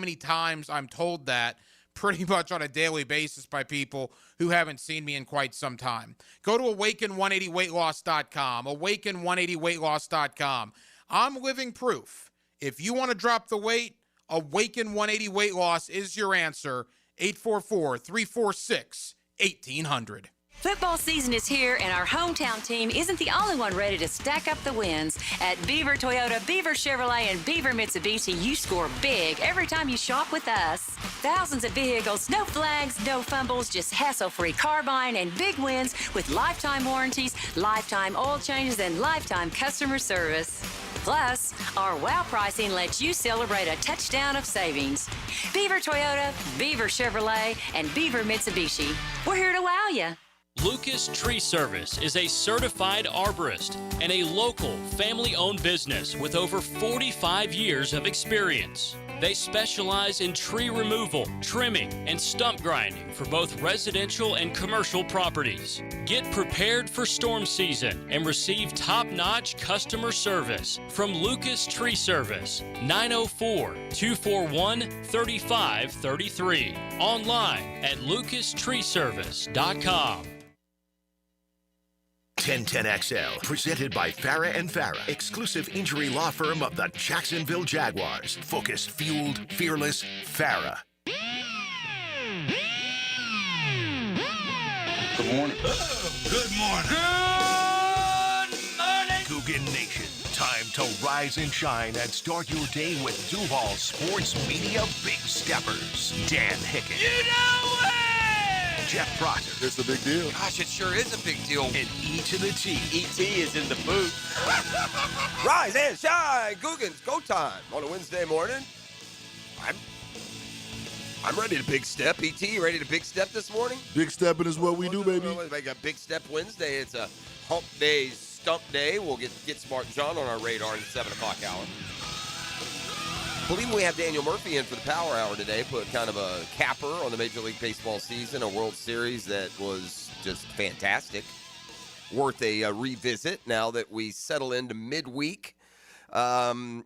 many times I'm told that pretty much on a daily basis by people who haven't seen me in quite some time. Go to awaken180weightloss.com, awaken180weightloss.com. I'm living proof. If you want to drop the weight, Awaken 180 Weight Loss is your answer. 844-346-1800. Football season is here, and our hometown team isn't the only one ready to stack up the wins. At Beaver Toyota, Beaver Chevrolet, and Beaver Mitsubishi, you score big every time you shop with us. Thousands of vehicles, no flags, no fumbles, just hassle-free car buying and big wins with lifetime warranties, lifetime oil changes, and lifetime customer service. Plus, our wow pricing lets you celebrate a touchdown of savings. Beaver Toyota, Beaver Chevrolet, and Beaver Mitsubishi. We're here to wow you. Lucas Tree Service is a certified arborist and a local family-owned business with over 45 years of experience. They specialize in tree removal, trimming, and stump grinding for both residential and commercial properties. Get prepared for storm season and receive top-notch customer service from Lucas Tree Service, 904-241-3533. Online at lucastreeservice.com. 1010XL, presented by Farah and Farah, exclusive injury law firm of the Jacksonville Jaguars. Focused, fueled, fearless, Farah. Good morning. Good morning. Good morning. Coogan Nation, time to rise and shine and start your day with Duval Sports Media Big Steppers. Dan Hicken. You know it! Jeff Prosser. It's a big deal. Gosh, it sure is a big deal. And E to the T. E.T. is in the booth. Rise and shine. Googans, go time on a Wednesday morning. I'm ready to big step. E.T., you ready to big step this morning? Big stepping is what we do, baby. We got Big Step Wednesday. It's a hump day, stump day. We'll get Smart John on our radar in the 7 o'clock hour. I believe we have Daniel Murphy in for the Power Hour today. Put kind of a capper on the Major League Baseball season, a World Series that was just fantastic. Worth a revisit now that we settle into midweek. And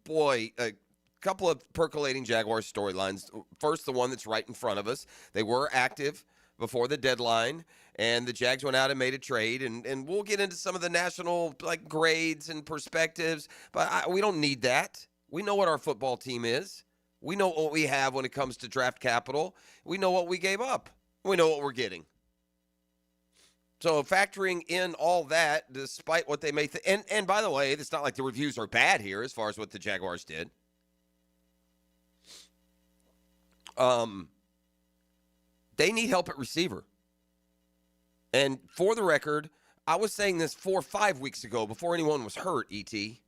boy, a couple of percolating Jaguars storylines. First, the one that's right in front of us. They were active before the deadline, and the Jags went out and made a trade. And we'll get into some of the national grades and perspectives, but we don't need that. We know what our football team is. We know what we have when it comes to draft capital. We know what we gave up. We know what we're getting. So factoring in all that, despite what they may think, and by the way, it's not like the reviews are bad here as far as what the Jaguars did. They need help at receiver. And for the record, I was saying this 4 or 5 weeks ago before anyone was hurt, E.T.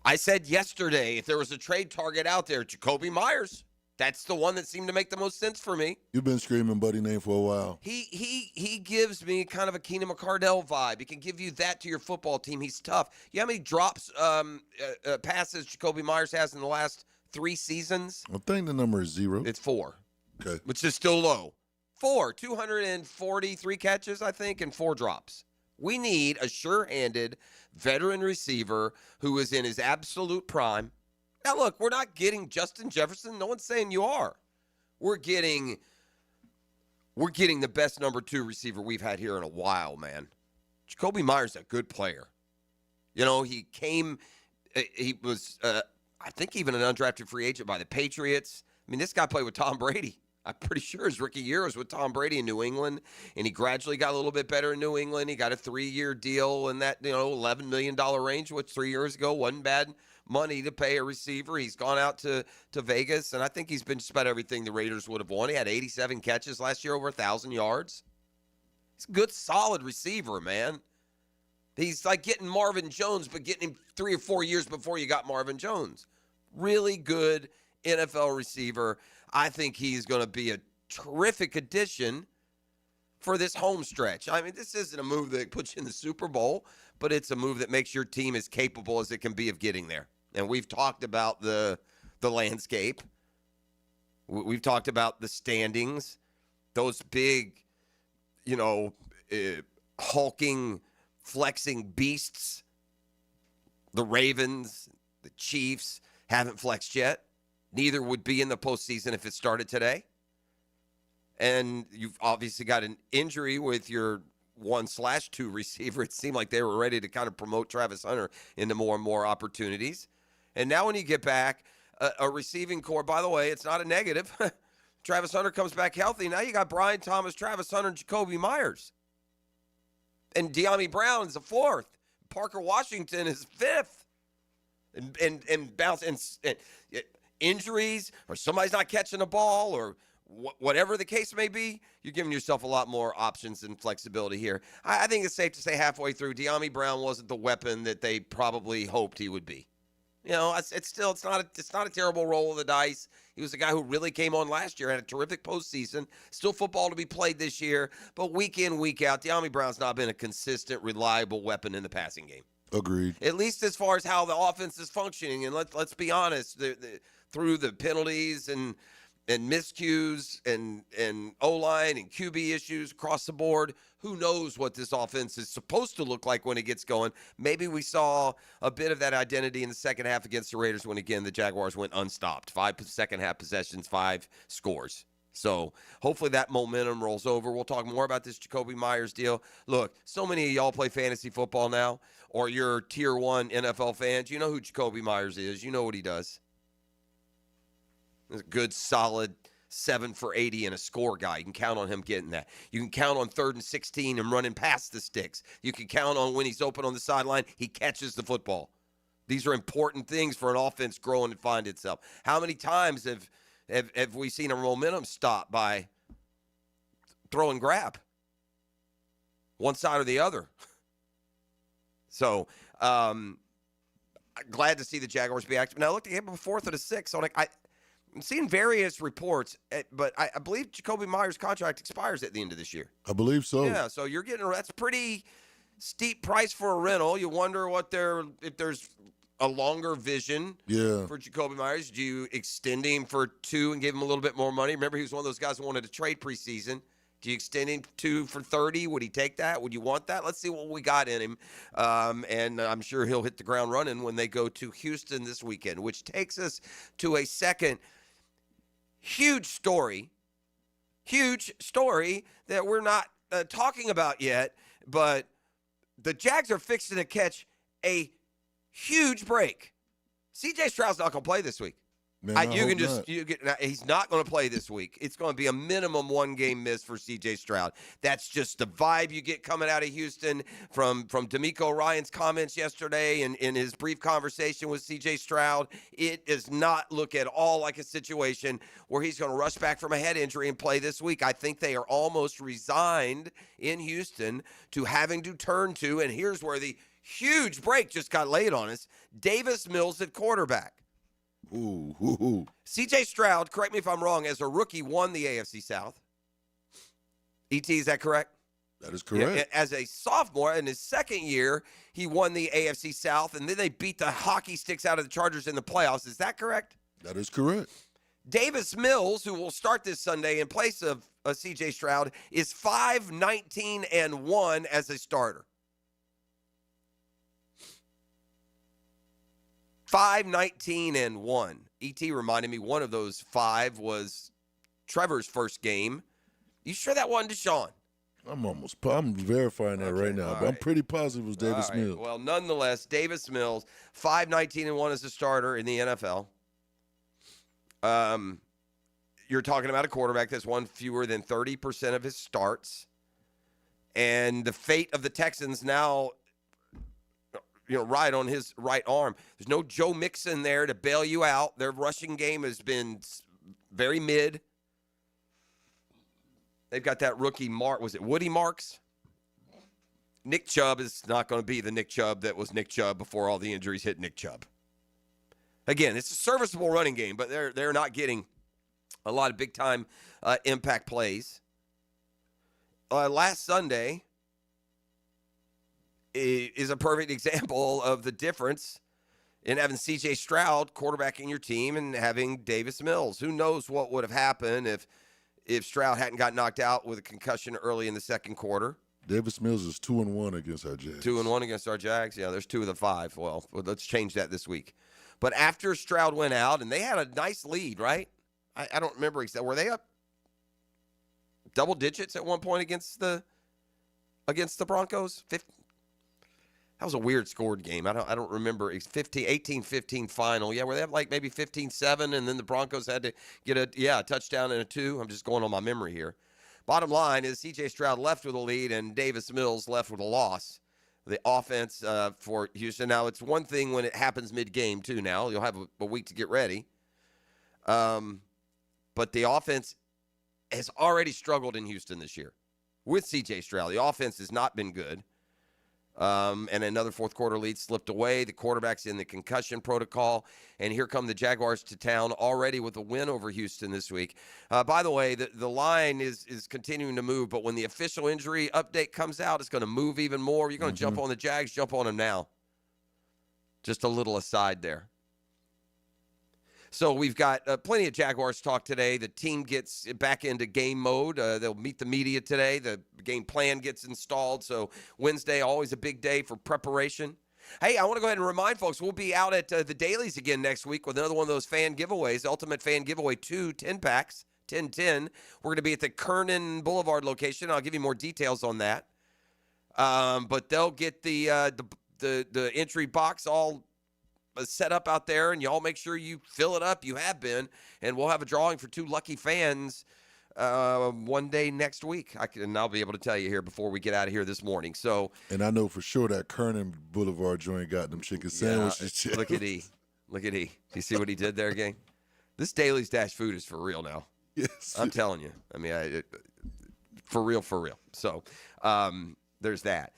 I said yesterday, if there was a trade target out there, Jakobi Meyers. That's the one that seemed to make the most sense for me. You've been screaming buddy name for a while. He gives me kind of a Keenan McCardell vibe. He can give you that to your football team. He's tough. You know how many drops, passes Jakobi Meyers has in the last 3 seasons? I think the number is 0. It's 4. Okay. Which is still low. 243 catches, I think, and 4 drops. We need a sure-handed veteran receiver who is in his absolute prime. Now, look, we're not getting Justin Jefferson. No one's saying you are. We're getting the best number 2 receiver we've had here in a while, man. Jakobi Meyers is a good player. You know, he was, I think, even an undrafted free agent by the Patriots. I mean, this guy played with Tom Brady. I'm pretty sure his rookie year was with Tom Brady in New England, and he gradually got a little bit better in New England. He got a 3-year deal in that, $11 million range, which 3 years ago wasn't bad money to pay a receiver. He's gone out to Vegas, and I think he's been just about everything the Raiders would have wanted. He had 87 catches last year, over 1,000 yards. He's a good, solid receiver, man. He's like getting Marvin Jones, but getting him 3 or 4 years before you got Marvin Jones. Really good NFL receiver. I think he's going to be a terrific addition for this home stretch. I mean, this isn't a move that puts you in the Super Bowl, but it's a move that makes your team as capable as it can be of getting there. And we've talked about the landscape. We've talked about the standings, those big, hulking, flexing beasts, the Ravens, the Chiefs. haven't flexed yet. Neither would be in the postseason if it started today. And you've obviously got an injury with your 1/2 receiver. It seemed like they were ready to kind of promote Travis Hunter into more and more opportunities. And now when you get back, a receiving core, by the way, it's not a negative. Travis Hunter comes back healthy. Now you got Brian Thomas, Travis Hunter, and Jakobi Meyers. And De'Ami Brown is the 4th. Parker Washington is 5th. And bounce and injuries, or somebody's not catching the ball, or whatever the case may be, you're giving yourself a lot more options and flexibility here. I think it's safe to say halfway through, De'Ami Brown wasn't the weapon that they probably hoped he would be. You know, it's not a terrible roll of the dice. He was a guy who really came on last year, had a terrific postseason. Still football to be played this year, but week in, week out, De'Ami Brown's not been a consistent, reliable weapon in the passing game. Agreed. At least as far as how the offense is functioning. And let's be honest, through the penalties and miscues and O-line and QB issues across the board, who knows what this offense is supposed to look like when it gets going. Maybe we saw a bit of that identity in the second half against the Raiders when, again, the Jaguars went unstopped. 5 second-half possessions, 5 scores. So hopefully that momentum rolls over. We'll talk more about this Jakobi Meyers deal. Look, so many of y'all play fantasy football now, or you're Tier 1 NFL fans. You know who Jakobi Meyers is. You know what he does. He's a good, solid 7 for 80 and a score guy. You can count on him getting that. You can count on 3rd and 16 and running past the sticks. You can count on when he's open on the sideline, he catches the football. These are important things for an offense growing and find itself. How many times have we seen a momentum stop by throw and grab? One side or the other. So, glad to see the Jaguars be active. Now, look, they gave him a 4th and a 6th. So, I'm seeing various reports, but I believe Jakobi Meyers' contract expires at the end of this year. I believe so. Yeah, so you're getting that's a pretty steep price for a rental. You wonder if there's a longer vision for Jakobi Meyers. Do you extend him for 2 and give him a little bit more money? Remember, he was one of those guys who wanted to trade preseason. Do you extend him 2 for 30? Would he take that? Would you want that? Let's see what we got in him. And I'm sure he'll hit the ground running when they go to Houston this weekend, which takes us to a second huge story that we're not talking about yet, but the Jags are fixing to catch a huge break. C.J. Stroud's not going to play this week. Man, he's not going to play this week. It's going to be a minimum 1-game miss for C.J. Stroud. That's just the vibe you get coming out of Houston from D'Amico Ryan's comments yesterday and in his brief conversation with C.J. Stroud. It does not look at all like a situation where he's going to rush back from a head injury and play this week. I think they are almost resigned in Houston to having to turn to, and here's where the huge break just got laid on us, Davis Mills at quarterback. Ooh. C.J. Stroud, correct me if I'm wrong, as a rookie won the AFC South. E.T., is that correct? That is correct. Yeah, as a sophomore, in his second year, he won the AFC South, and then they beat the hockey sticks out of the Chargers in the playoffs. Is that correct? That is correct. Davis Mills, who will start this Sunday in place of C.J. Stroud, is 5-19-1 as a starter. 5-19-1. E.T. reminded me one of those 5 was Trevor's first game. You sure that wasn't Deshaun? I'm verifying that right now, but I'm pretty positive it was Davis All right. Mills. Well, nonetheless, Davis Mills, 5-19-1 as a starter in the NFL. You're talking about a quarterback that's won fewer than 30% of his starts. And the fate of the Texans now, right on his right arm. There's no Joe Mixon there to bail you out. Their rushing game has been very mid. They've got that rookie was it Woody Marks? Nick Chubb is not going to be the Nick Chubb that was Nick Chubb before all the injuries hit Nick Chubb. Again, it's a serviceable running game, but they're not getting a lot of big-time impact plays. Last Sunday is a perfect example of the difference in having C.J. Stroud quarterbacking your team and having Davis Mills. Who knows what would have happened if Stroud hadn't got knocked out with a concussion early in the second quarter. Davis Mills is 2-1 against our Jags. 2-1 against our Jags. Yeah, there's 2 of the 5. Well, let's change that this week. But after Stroud went out, and they had a nice lead, right? I don't remember exactly. Were they up double digits at one point against the Broncos? That was a weird scored game. I don't remember. It's 18-15 final. Yeah, were they have like maybe 15-7, and then the Broncos had to get a touchdown and a 2. I'm just going on my memory here. Bottom line is C.J. Stroud left with a lead, and Davis Mills left with a loss. The offense for Houston. Now, it's one thing when it happens mid-game, too, now. You'll have a week to get ready. But the offense has already struggled in Houston this year with C.J. Stroud. The offense has not been good. And another fourth quarter lead slipped away. The quarterback's in the concussion protocol. And here come the Jaguars to town already with a win over Houston this week. By the way, the line is continuing to move, but when the official injury update comes out, it's going to move even more. You're going to jump on the Jags, jump on them now. Just a little aside there. So we've got plenty of Jaguars talk today. The team gets back into game mode. They'll meet the media today. The game plan gets installed. So Wednesday, always a big day for preparation. Hey, I want to go ahead and remind folks, we'll be out at the Dailies again next week with another one of those fan giveaways, Ultimate Fan Giveaway 2 10-packs, 10-10. We're going to be at the Kernan Boulevard location. I'll give you more details on that. But they'll get the entry box all set up out there, and y'all make sure you fill it up. You have been, and we'll have a drawing for 2 lucky fans one day next week. I'll be able to tell you here before we get out of here this morning. So, and I know for sure that Kernan Boulevard joint got them chicken sandwiches. Yeah, look at E. You see what he did there, gang? This Dailies Dash food is for real now. Yes, I'm telling you. I mean, for real. So, there's that.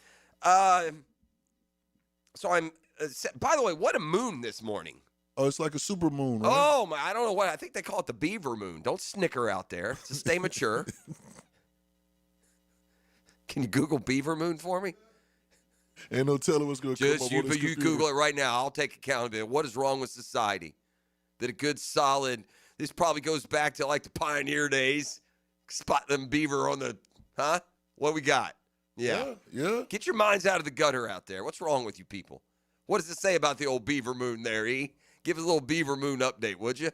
So I'm. By the way, what a moon this morning. Oh, it's like a super moon, right? Oh, my, I don't know what. I think they call it the beaver moon. Don't snicker out there. Just stay mature. Can you Google beaver moon for me? Ain't no telling what's going to come up on this you Google it right now. I'll take accountability. What is wrong with society? That a good, solid, this probably goes back to like the pioneer days. Spot them beaver on the, What we got? Yeah. Get your minds out of the gutter out there. What's wrong with you people? What does it say about the old beaver moon there, E? Give us a little beaver moon update, would you?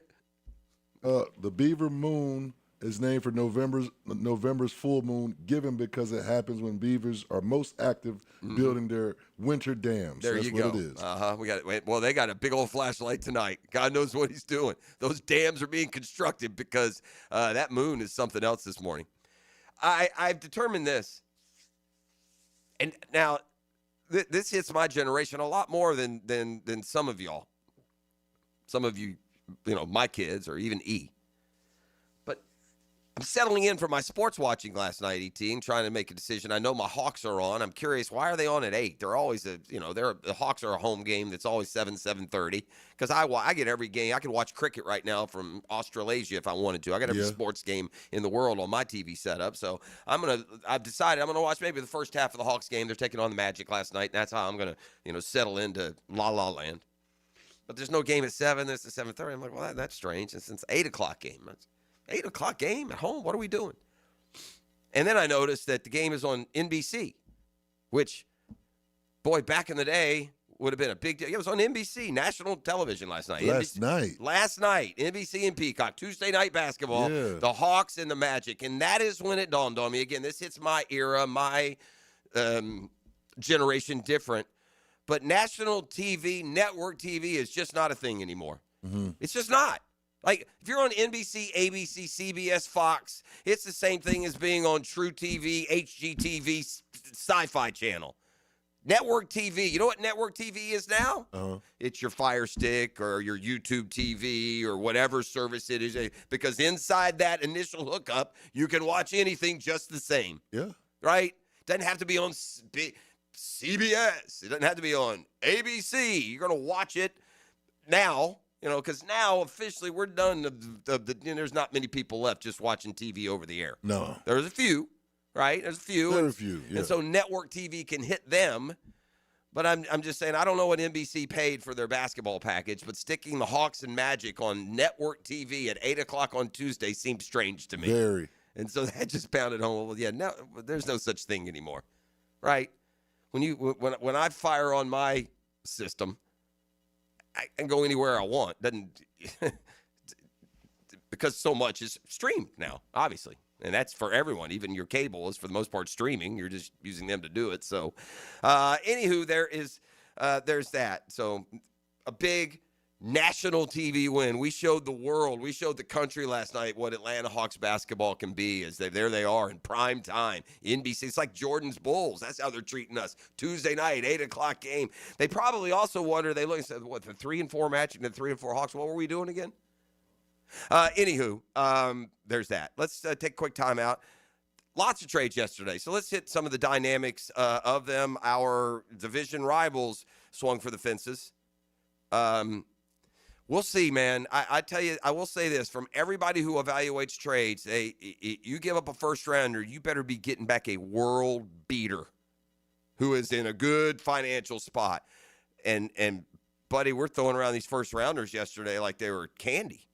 The beaver moon is named for November's full moon, given because it happens when beavers are most active building their winter dams. There you go. That's what it is. We got it. Well, they got a big old flashlight tonight. God knows what he's doing. Those dams are being constructed because that moon is something else this morning. I've determined this, and now this hits my generation a lot more than some of y'all. Some of you, my kids or even E. But I'm settling in for my sports watching last night, ET, and trying to make a decision. I know my Hawks are on. I'm curious, why are they on at 8? They're always the Hawks are a home game that's always 7:30. Because I get every game. I can watch cricket right now from Australasia if I wanted to. I got every sports game in the world on my TV setup. So I've decided I'm gonna watch maybe the first half of the Hawks game. They're taking on the Magic last night, and that's how I'm gonna settle into La La Land. But there's no game at 7. This is 7:30. I'm like, well, that's strange. It's an 8 o'clock game. That's 8 o'clock game at home. What are we doing? And then I noticed that the game is on NBC, which, boy, back in the day would have been a big deal. It was on NBC, national television last night. Last night, NBC and Peacock, Tuesday night basketball, the Hawks and the Magic. And that is when it dawned on me. Again, this hits my era, my generation different. But national TV, network TV is just not a thing anymore. Mm-hmm. It's just not. Like, if you're on NBC, ABC, CBS, Fox, it's the same thing as being on True TV, HGTV, Sci-Fi Channel. Network TV. You know what network TV is now? It's your Fire Stick or your YouTube TV or whatever service it is. Because inside that initial hookup, you can watch anything just the same. Yeah. Right? Doesn't have to be on CBS. It doesn't have to be on ABC. You're going to watch it now, because now officially we're done. There's not many people left just watching TV over the air. No. There's a few, right? There's a few. There's a few, yeah. And so network TV can hit them. But I'm just saying, I don't know what NBC paid for their basketball package, but sticking the Hawks and Magic on network TV at 8 o'clock on Tuesday seems strange to me. Very. And so that just pounded home. Well, yeah, no, there's no such thing anymore, right? When I fire on my system, I can go anywhere I want. Doesn't because so much is streamed now, obviously. And that's for everyone. Even your cable is, for the most part, streaming. You're just using them to do it. So, anywho, there's that. So, a big national TV win. We showed the world, we showed the country last night what Atlanta Hawks basketball can be. There they are in prime time. NBC. It's like Jordan's Bulls. That's how they're treating us. Tuesday night, 8:00 game. They probably also wonder. They look and said, "What, the 3-4 match and the 3-4 Hawks? What were we doing again?" Anywho, there's that. Let's take a quick timeout. Lots of trades yesterday. So let's hit some of the dynamics of them. Our division rivals swung for the fences. We'll see, man. I tell you, I will say this. From everybody who evaluates trades, you give up a first-rounder, you better be getting back a world beater who is in a good financial spot. And buddy, we're throwing around these first-rounders yesterday like they were candy.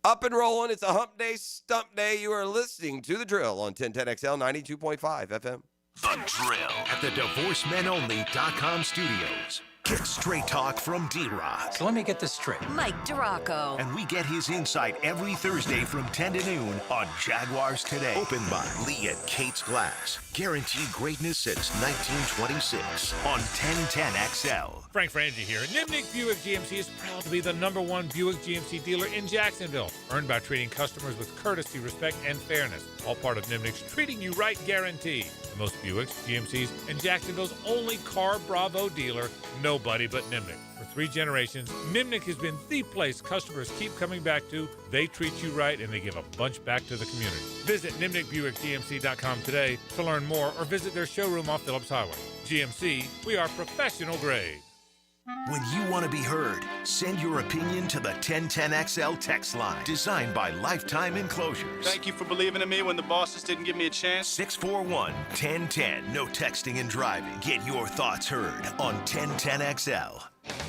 Up and rolling. It's a hump day, stump day. You are listening to The Drill on 1010XL 92.5 FM. The Drill at the DivorceMenOnly.com studios. Get straight talk from D-Rod. So let me get this straight. Mike Duraco. And we get his insight every Thursday from 10 to noon on Jaguars Today. Opened by Lee and Kate's Glass. Guaranteed greatness since 1926 on 1010XL. Frank Frangie here. Nimnick Buick GMC is proud to be the #1 Buick GMC dealer in Jacksonville. Earned by treating customers with courtesy, respect, and fairness. All part of Nimnick's Treating You Right guarantee. The most Buicks, GMCs, and Jacksonville's only Car Bravo dealer. Nobody but Nimnick. For 3 generations, Nimnick has been the place customers keep coming back to. They treat you right, and they give a bunch back to the community. Visit NimnickBuickGMC.com today to learn more, or visit their showroom off Phillips Highway. GMC, we are professional grade. When you want to be heard, send your opinion to the 1010XL text line. Designed by Lifetime Enclosures. Thank you for believing in me when the bosses didn't give me a chance. 641-1010. No texting and driving. Get your thoughts heard on 1010XL.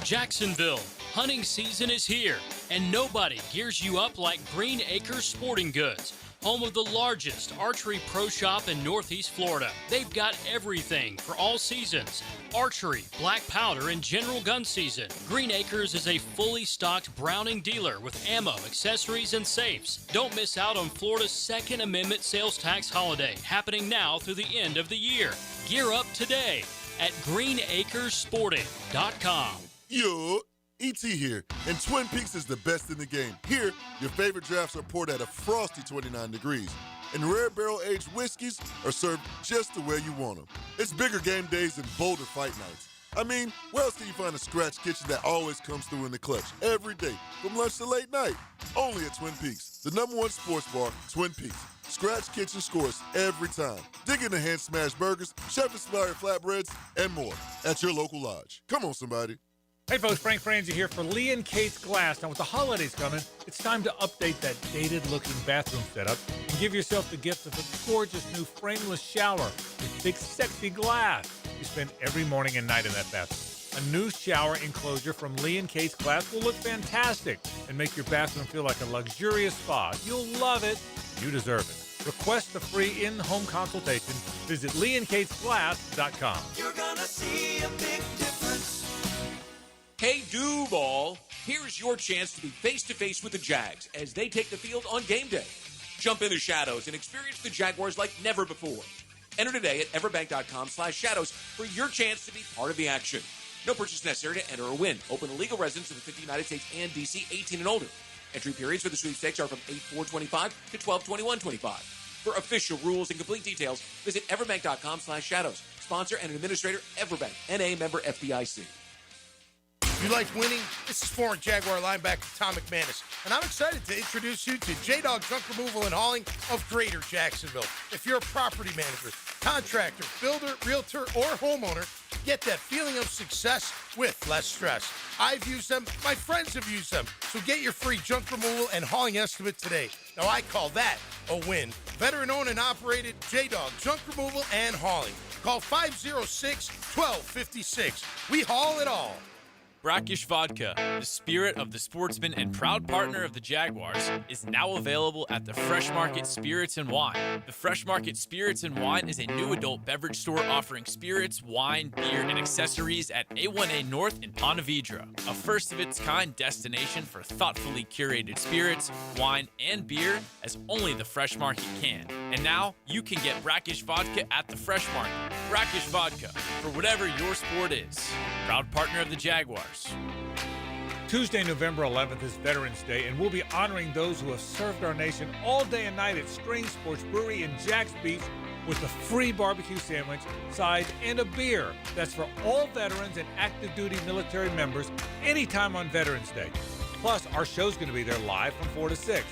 Jacksonville, hunting season is here, and nobody gears you up like Green Acres Sporting Goods, home of the largest archery pro shop in Northeast Florida. They've got everything for all seasons: archery, black powder, and general gun season. Green Acres is a fully stocked Browning dealer with ammo, accessories, and safes. Don't miss out on Florida's Second Amendment sales tax holiday, happening now through the end of the year. Gear up today at greenacresporting.com. Yo, E.T. here, and Twin Peaks is the best in the game. Here, your favorite drafts are poured at a frosty 29 degrees, and rare barrel-aged whiskeys are served just the way you want them. It's bigger game days and bolder fight nights. I mean, where else can you find a scratch kitchen that always comes through in the clutch every day, from lunch to late night? Only at Twin Peaks, the #1 sports bar, Twin Peaks. Scratch kitchen scores every time. Dig in the hand-smashed burgers, chef-inspired flatbreads, and more at your local lodge. Come on, somebody. Hey folks, Frank Frangie here for Lee and Kate's Glass. Now with the holidays coming, it's time to update that dated-looking bathroom setup and give yourself the gift of a gorgeous new frameless shower with big, sexy glass you spend every morning and night in that bathroom. A new shower enclosure from Lee and Kate's Glass will look fantastic and make your bathroom feel like a luxurious spa. You'll love it. You deserve it. Request the free in-home consultation. Visit leeandkatesglass.com. You're gonna see a big difference. Hey, Duval, here's your chance to be face-to-face with the Jags as they take the field on game day. Jump in the shadows and experience the Jaguars like never before. Enter today at everbank.com/shadows for your chance to be part of the action. No purchase necessary to enter or win. Open to legal residents of the 50 United States and D.C., 18 and older. Entry periods for the sweepstakes are from 8/4/25 to 12/21/25. For official rules and complete details, visit everbank.com/shadows. Sponsor and administrator, Everbank, N.A. member FDIC. You like winning? This is former Jaguar linebacker Tom McManus, and I'm excited to introduce you to J-Dog Junk Removal and Hauling of Greater Jacksonville. If you're a property manager, contractor, builder, realtor, or homeowner, get that feeling of success with less stress. I've used them. My friends have used them. So get your free junk removal and hauling estimate today. Now, I call that a win. Veteran-owned and operated J-Dog Junk Removal and Hauling. Call 506-1256. We haul it all. Brackish Vodka, the spirit of the sportsman and proud partner of the Jaguars, is now available at the Fresh Market Spirits and Wine. The Fresh Market Spirits and Wine is a new adult beverage store offering spirits, wine, beer, and accessories at A1A North in Ponte Vedra, a first-of-its-kind destination for thoughtfully curated spirits, wine, and beer as only the Fresh Market can. And now, you can get Brackish Vodka at the Fresh Market. Brackish Vodka, for whatever your sport is. Proud partner of the Jaguars. Tuesday, November 11th is Veterans Day, and we'll be honoring those who have served our nation all day and night at String Sports Brewery in Jacks Beach with a free barbecue sandwich, side, and a beer. That's for all veterans and active duty military members anytime on Veterans Day. Plus, our show's going to be there live from 4 to 6.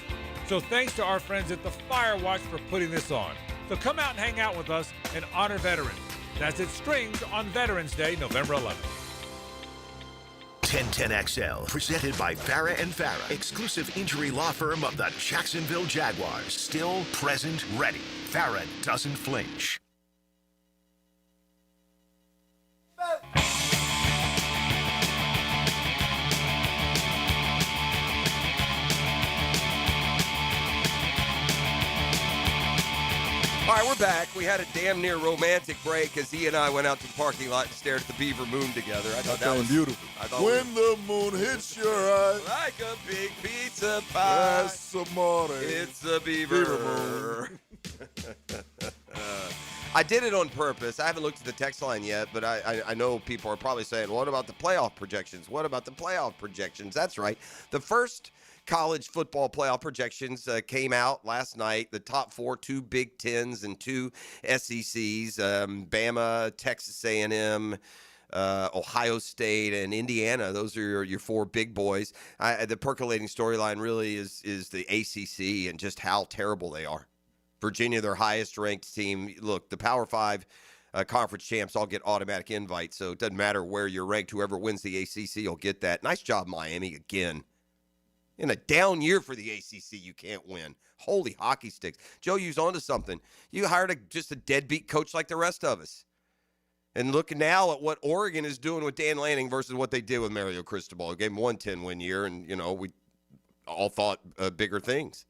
So thanks to our friends at the Fire Watch for putting this on. So come out and hang out with us and honor veterans. That's at Strings on Veterans Day, November 11th. 1010XL, presented by Farah and Farah, exclusive injury law firm of the Jacksonville Jaguars. Still, present, ready. Farah doesn't flinch. All right, we're back. We had a damn near romantic break as he and I went out to the parking lot and stared at the Beaver Moon together. I thought that was beautiful. When the moon hits your eyes like a big pizza pie. Yes, amore. It's a Beaver Moon. I did it on purpose. I haven't looked at the text line yet, but I know people are probably saying, what about the playoff projections? What about the playoff projections? That's right. The first college football playoff projections came out last night. The top 4, 2 Big Tens and 2 SECs, Bama, Texas A&M, Ohio State, and Indiana. Those are your 4 big boys. The percolating storyline really is the ACC and just how terrible they are. Virginia, their highest-ranked team. Look, the Power 5 conference champs all get automatic invites, so it doesn't matter where you're ranked. Whoever wins the ACC will get that. Nice job, Miami, again. In a down year for the ACC, you can't win. Holy hockey sticks. Joe, you's onto something. You hired just a deadbeat coach like the rest of us. And look now at what Oregon is doing with Dan Lanning versus what they did with Mario Cristobal. They gave him 1 10-win year, and, we all thought bigger things.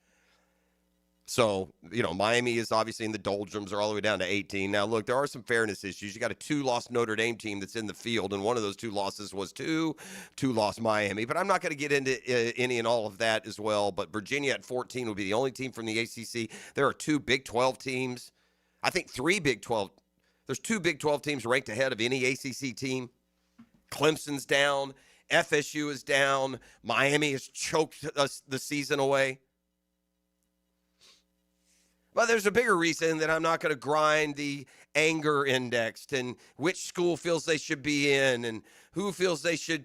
So, Miami is obviously in the doldrums. They're all the way down to 18. Now, look, there are some fairness issues. You got a 2-loss Notre Dame team that's in the field, and one of those 2 losses was 2-loss Miami. But I'm not going to get into any and all of that as well. But Virginia at 14 will be the only team from the ACC. There are 2 Big 12 teams. I think 3 Big 12. There's 2 Big 12 teams ranked ahead of any ACC team. Clemson's down. FSU is down. Miami has choked us the season away. But there's a bigger reason that I'm not going to grind the anger indexed and which school feels they should be in and who feels they should,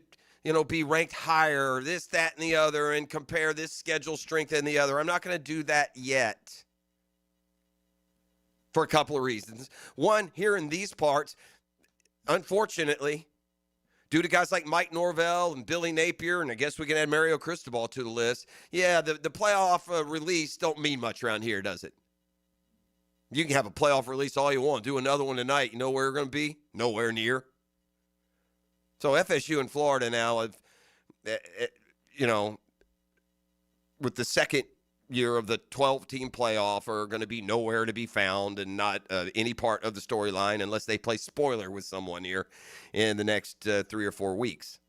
be ranked higher, this, that, and the other, and compare this schedule strength and the other. I'm not going to do that yet for a couple of reasons. One, here in these parts, unfortunately, due to guys like Mike Norvell and Billy Napier, and I guess we can add Mario Cristobal to the list, the playoff release don't mean much around here, does it? You can have a playoff release all you want. Do another one tonight. You know where we're going to be? Nowhere near. So FSU and Florida now have, with the second year of the 12-team playoff are going to be nowhere to be found and not any part of the storyline unless they play spoiler with someone here in the next 3 or 4 weeks.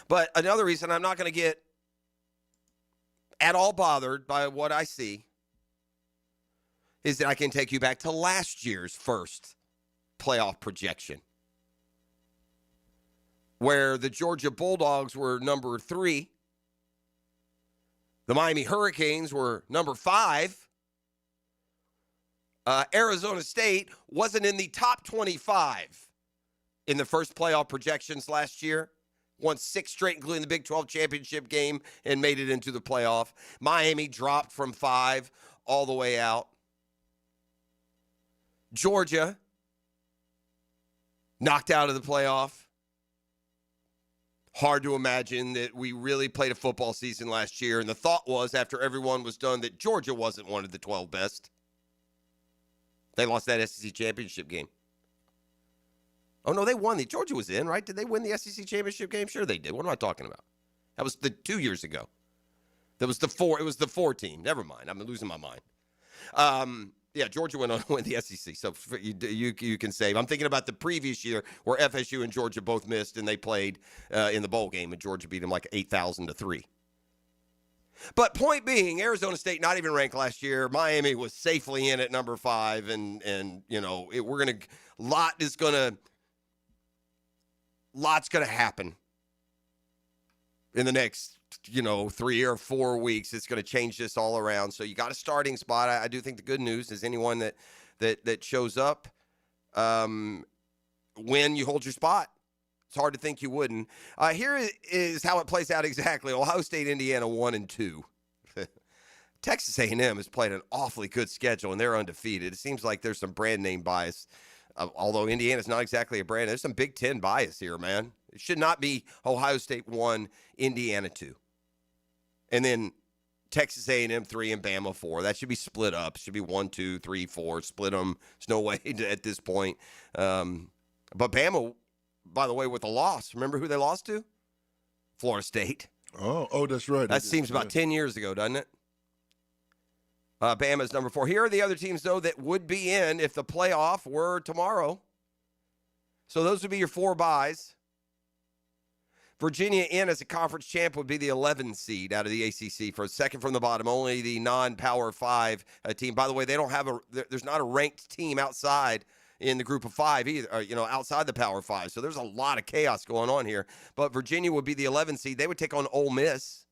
But another reason I'm not going to get at all bothered by what I see is that I can take you back to last year's first playoff projection, where the Georgia Bulldogs were number 3, the Miami Hurricanes were number 5, Arizona State wasn't in the top 25 in the first playoff projections last year, won 6 straight, including the Big 12 championship game, and made it into the playoff. Miami dropped from 5 all the way out. Georgia knocked out of the playoff. Hard to imagine that we really played a football season last year, and the thought was, after everyone was done, that Georgia wasn't one of the 12 best. They lost that SEC championship game. Oh, no, they won. Georgia was in, right? Did they win the SEC championship game? Sure they did. What am I talking about? That was the 2 years ago. That was the 4. It was the 4 team. Never mind. I'm losing my mind. Yeah, Georgia went on to win the SEC. So you can save. I'm thinking about the previous year where FSU and Georgia both missed, and they played in the bowl game, and Georgia beat them like 8,000-3. But point being, Arizona State not even ranked last year. Miami was safely in at number 5, and you know lots gonna happen in the next 3 or 4 weeks. It's going to change this all around. So you got a starting spot. I do think the good news is anyone that shows up, when you hold your spot. It's hard to think you wouldn't. Here is how it plays out exactly. Ohio State, Indiana 1-2. Texas A&M has played an awfully good schedule, and they're undefeated. It seems like there's some brand name bias, although Indiana's not exactly a brand. There's some Big Ten bias here, man. It should not be Ohio State 1, Indiana 2. And then Texas A&M 3 and Bama 4. That should be split up. It should be 1, 2, 3, 4. Split them. There's no way at this point. But Bama, by the way, with a loss. Remember who they lost to? Florida State. Oh, that's right. That seems about 10 years ago, doesn't it? Bama's number 4. Here are the other teams, though, that would be in if the playoff were tomorrow. So those would be your 4 byes. Virginia in as a conference champ would be the 11 seed out of the ACC. For a second from the bottom, only the non-Power 5 team. By the way, they don't have there's not a ranked team outside in the group of 5 either, outside the Power 5. So there's a lot of chaos going on here. But Virginia would be the 11 seed. They would take on Ole Miss.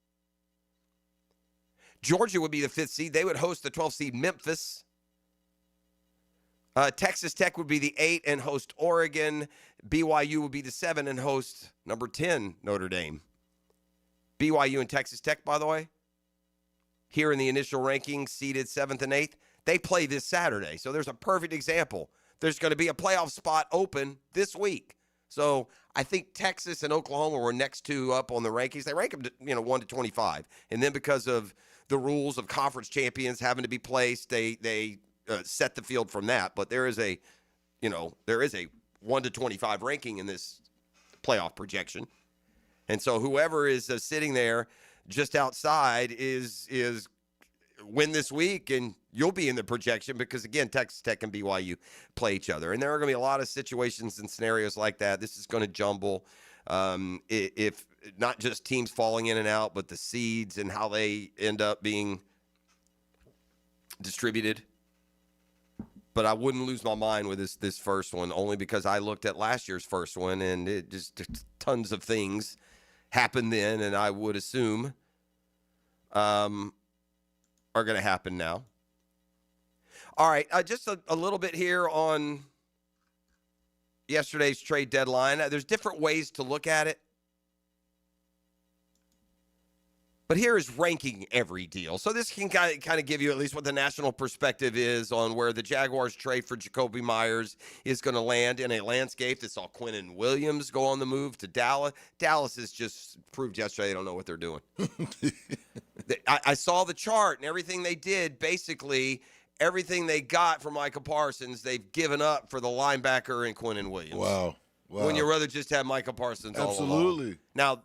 Georgia would be the 5th seed. They would host the 12th seed Memphis. Texas Tech would be the 8 and host Oregon. BYU would be the 7 and host number 10 Notre Dame. BYU and Texas Tech, by the way, here in the initial rankings, seeded 7th and 8th, they play this Saturday. So there's a perfect example. There's going to be a playoff spot open this week. So I think Texas and Oklahoma were next 2 up on the rankings. They rank them, 1 to 25. And then because of the rules of conference champions having to be placed, they set the field from that. But there is a 1 to 25 ranking in this playoff projection. And so whoever is sitting there just outside is win this week, and you'll be in the projection because, again, Texas Tech and BYU play each other. And there are going to be a lot of situations and scenarios like that. This is going to jumble. If not just teams falling in and out, but the seeds and how they end up being distributed. But I wouldn't lose my mind with this first one, only because I looked at last year's first one, and it just tons of things happened then, and I would assume are going to happen now. All right, just a little bit here on yesterday's trade deadline. There's different ways to look at it. But here is ranking every deal. So this can kind of give you at least what the national perspective is on where the Jaguars trade for Jakobi Meyers is going to land in a landscape that saw Quinnen Williams go on the move to Dallas. Dallas has just proved yesterday they don't know what they're doing. I saw the chart and everything they did, basically everything they got from Micah Parsons, they've given up for the linebacker and Quinnen Williams. Wow. When you'd rather just have Micah Parsons all along. Absolutely. Now,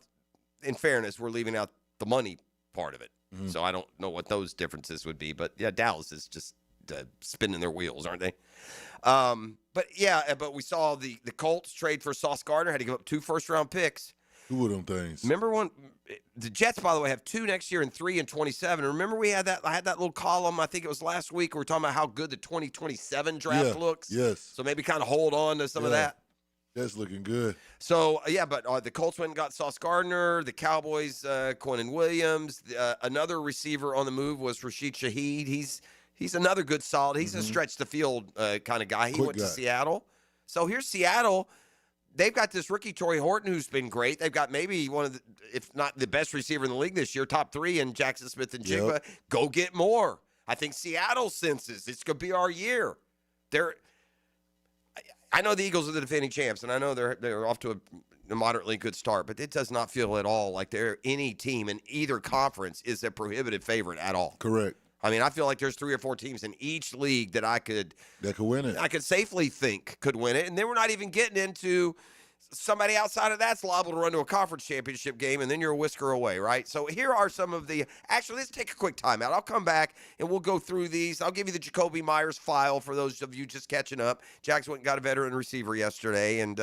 in fairness, we're leaving out the money part of it. Mm-hmm. So I don't know what those differences would be. But, yeah, Dallas is just spinning their wheels, aren't they? But we saw the Colts trade for Sauce Gardner, had to give up 2 first-round picks. Who were them things? Remember when the Jets, by the way, have 2 next year and 3 in 27. Remember I had that little column, I think it was last week, we were talking about how good the 2027 draft looks? Yes. So maybe kind of hold on to some of that. That's looking good. So, but the Colts went and got Sauce Gardner. The Cowboys, Quinnen Williams. Another receiver on the move was Rashid Shaheed. He's another good solid. He's a stretch the field kind of guy. He went to Seattle. So here's Seattle. They've got this rookie, Torrey Horton, who's been great. They've got maybe one of the, if not the best receiver in the league this year, top 3 in Jackson Smith and Jigba. Yep. Go get more. I think Seattle senses it's going to be our year. I know the Eagles are the defending champs, and I know they're off to a moderately good start, but it does not feel at all like any team in either conference is a prohibitive favorite at all. Correct. I mean, I feel like there's 3 or 4 teams in each league that could win it. I could safely think could win it. And then we're not even getting into somebody outside of that's liable to run to a conference championship game, and then you're a whisker away, right? So here are some of the – actually, let's take a quick timeout. I'll come back, and we'll go through these. I'll give you the Jakobi Meyers file for those of you just catching up. Jags went and got a veteran receiver yesterday, and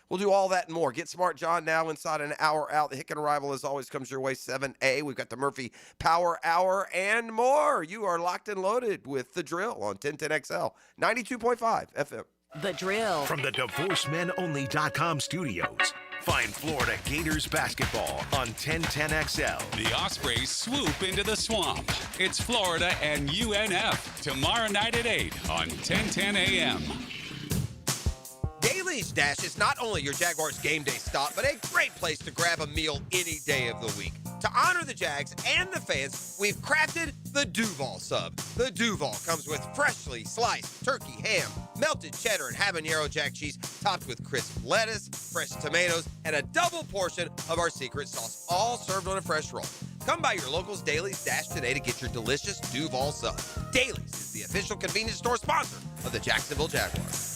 we'll do all that and more. Get Smart John now inside an hour out. The Hicken Arrival, as always, comes your way 7A. We've got the Murphy Power Hour and more. You are locked and loaded with The Drill on 1010XL, 92.5 FM. The Drill. From the DivorceMenOnly.com studios, find Florida Gators basketball on 1010XL. The Ospreys swoop into the swamp. It's Florida and UNF tomorrow night at 8 on 1010 AM. Daly's Dash is not only your Jaguars game day stop, but a great place to grab a meal any day of the week. To honor the Jags and the fans, we've crafted the Duval Sub. The Duval comes with freshly sliced turkey, ham, melted cheddar, and habanero jack cheese, topped with crisp lettuce, fresh tomatoes, and a double portion of our secret sauce, all served on a fresh roll. Come by your local's Daly's Dash today to get your delicious Duval Sub. Daly's is the official convenience store sponsor of the Jacksonville Jaguars.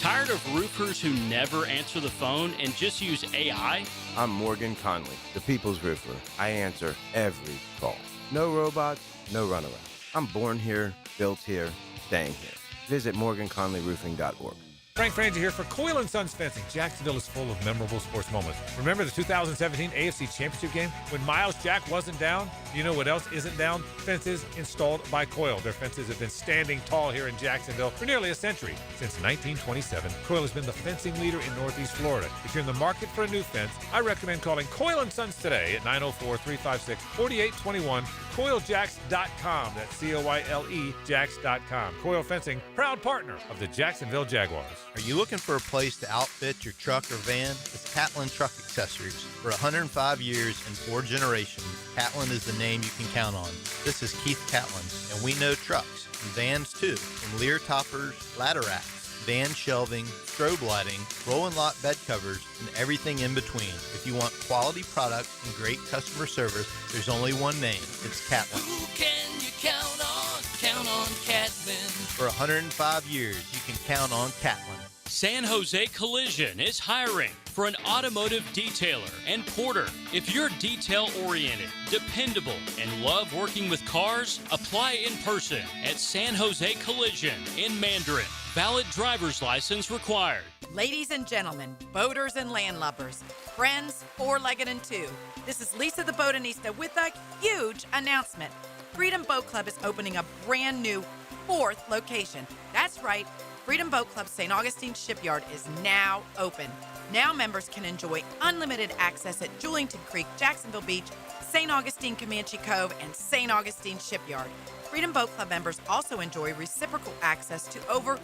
Tired of roofers who never answer the phone and just use AI? I'm Morgan Conley, the People's Roofer. I answer every call. No robots, no runaround. I'm born here, built here, staying here. Visit morganconleyroofing.org. Frank Frangie here for Coyle & Sons Fencing. Jacksonville is full of memorable sports moments. Remember the 2017 AFC Championship game when Miles Jack wasn't down? You know what else isn't down? Fences installed by Coyle. Their fences have been standing tall here in Jacksonville for nearly a century. Since 1927, Coyle has been the fencing leader in Northeast Florida. If you're in the market for a new fence, I recommend calling Coyle & Sons today at 904-356-4821, CoyleJacks.com. That's C-O-Y-L-E Jacks.com. Coyle Fencing, proud partner of the Jacksonville Jaguars. Are you looking for a place to outfit your truck or van? It's Catlin Truck Accessories. For 105 years and 4 generations, Catlin is the name you can count on. This is Keith Catlin, and we know trucks and vans too, from Lear toppers, ladder racks, van shelving, strobe lighting, roll and lock bed covers, and everything in between. If you want quality products and great customer service, there's only one name. It's Catlin. Who can you count on? Count on Catlin. For 105 years, you can count on Catlin. San Jose Collision is hiring for an automotive detailer and porter. If you're detail-oriented, dependable, and love working with cars, apply in person at San Jose Collision in Mandarin. Valid driver's license required. Ladies and gentlemen, boaters and landlubbers, friends, four-legged and two, this is Lisa the Botanista with a huge announcement. Freedom Boat Club is opening a brand new 4th location. That's right. Freedom Boat Club St. Augustine Shipyard is now open. Now members can enjoy unlimited access at Julington Creek, Jacksonville Beach, St. Augustine Comanche Cove, and St. Augustine Shipyard. Freedom Boat Club members also enjoy reciprocal access to over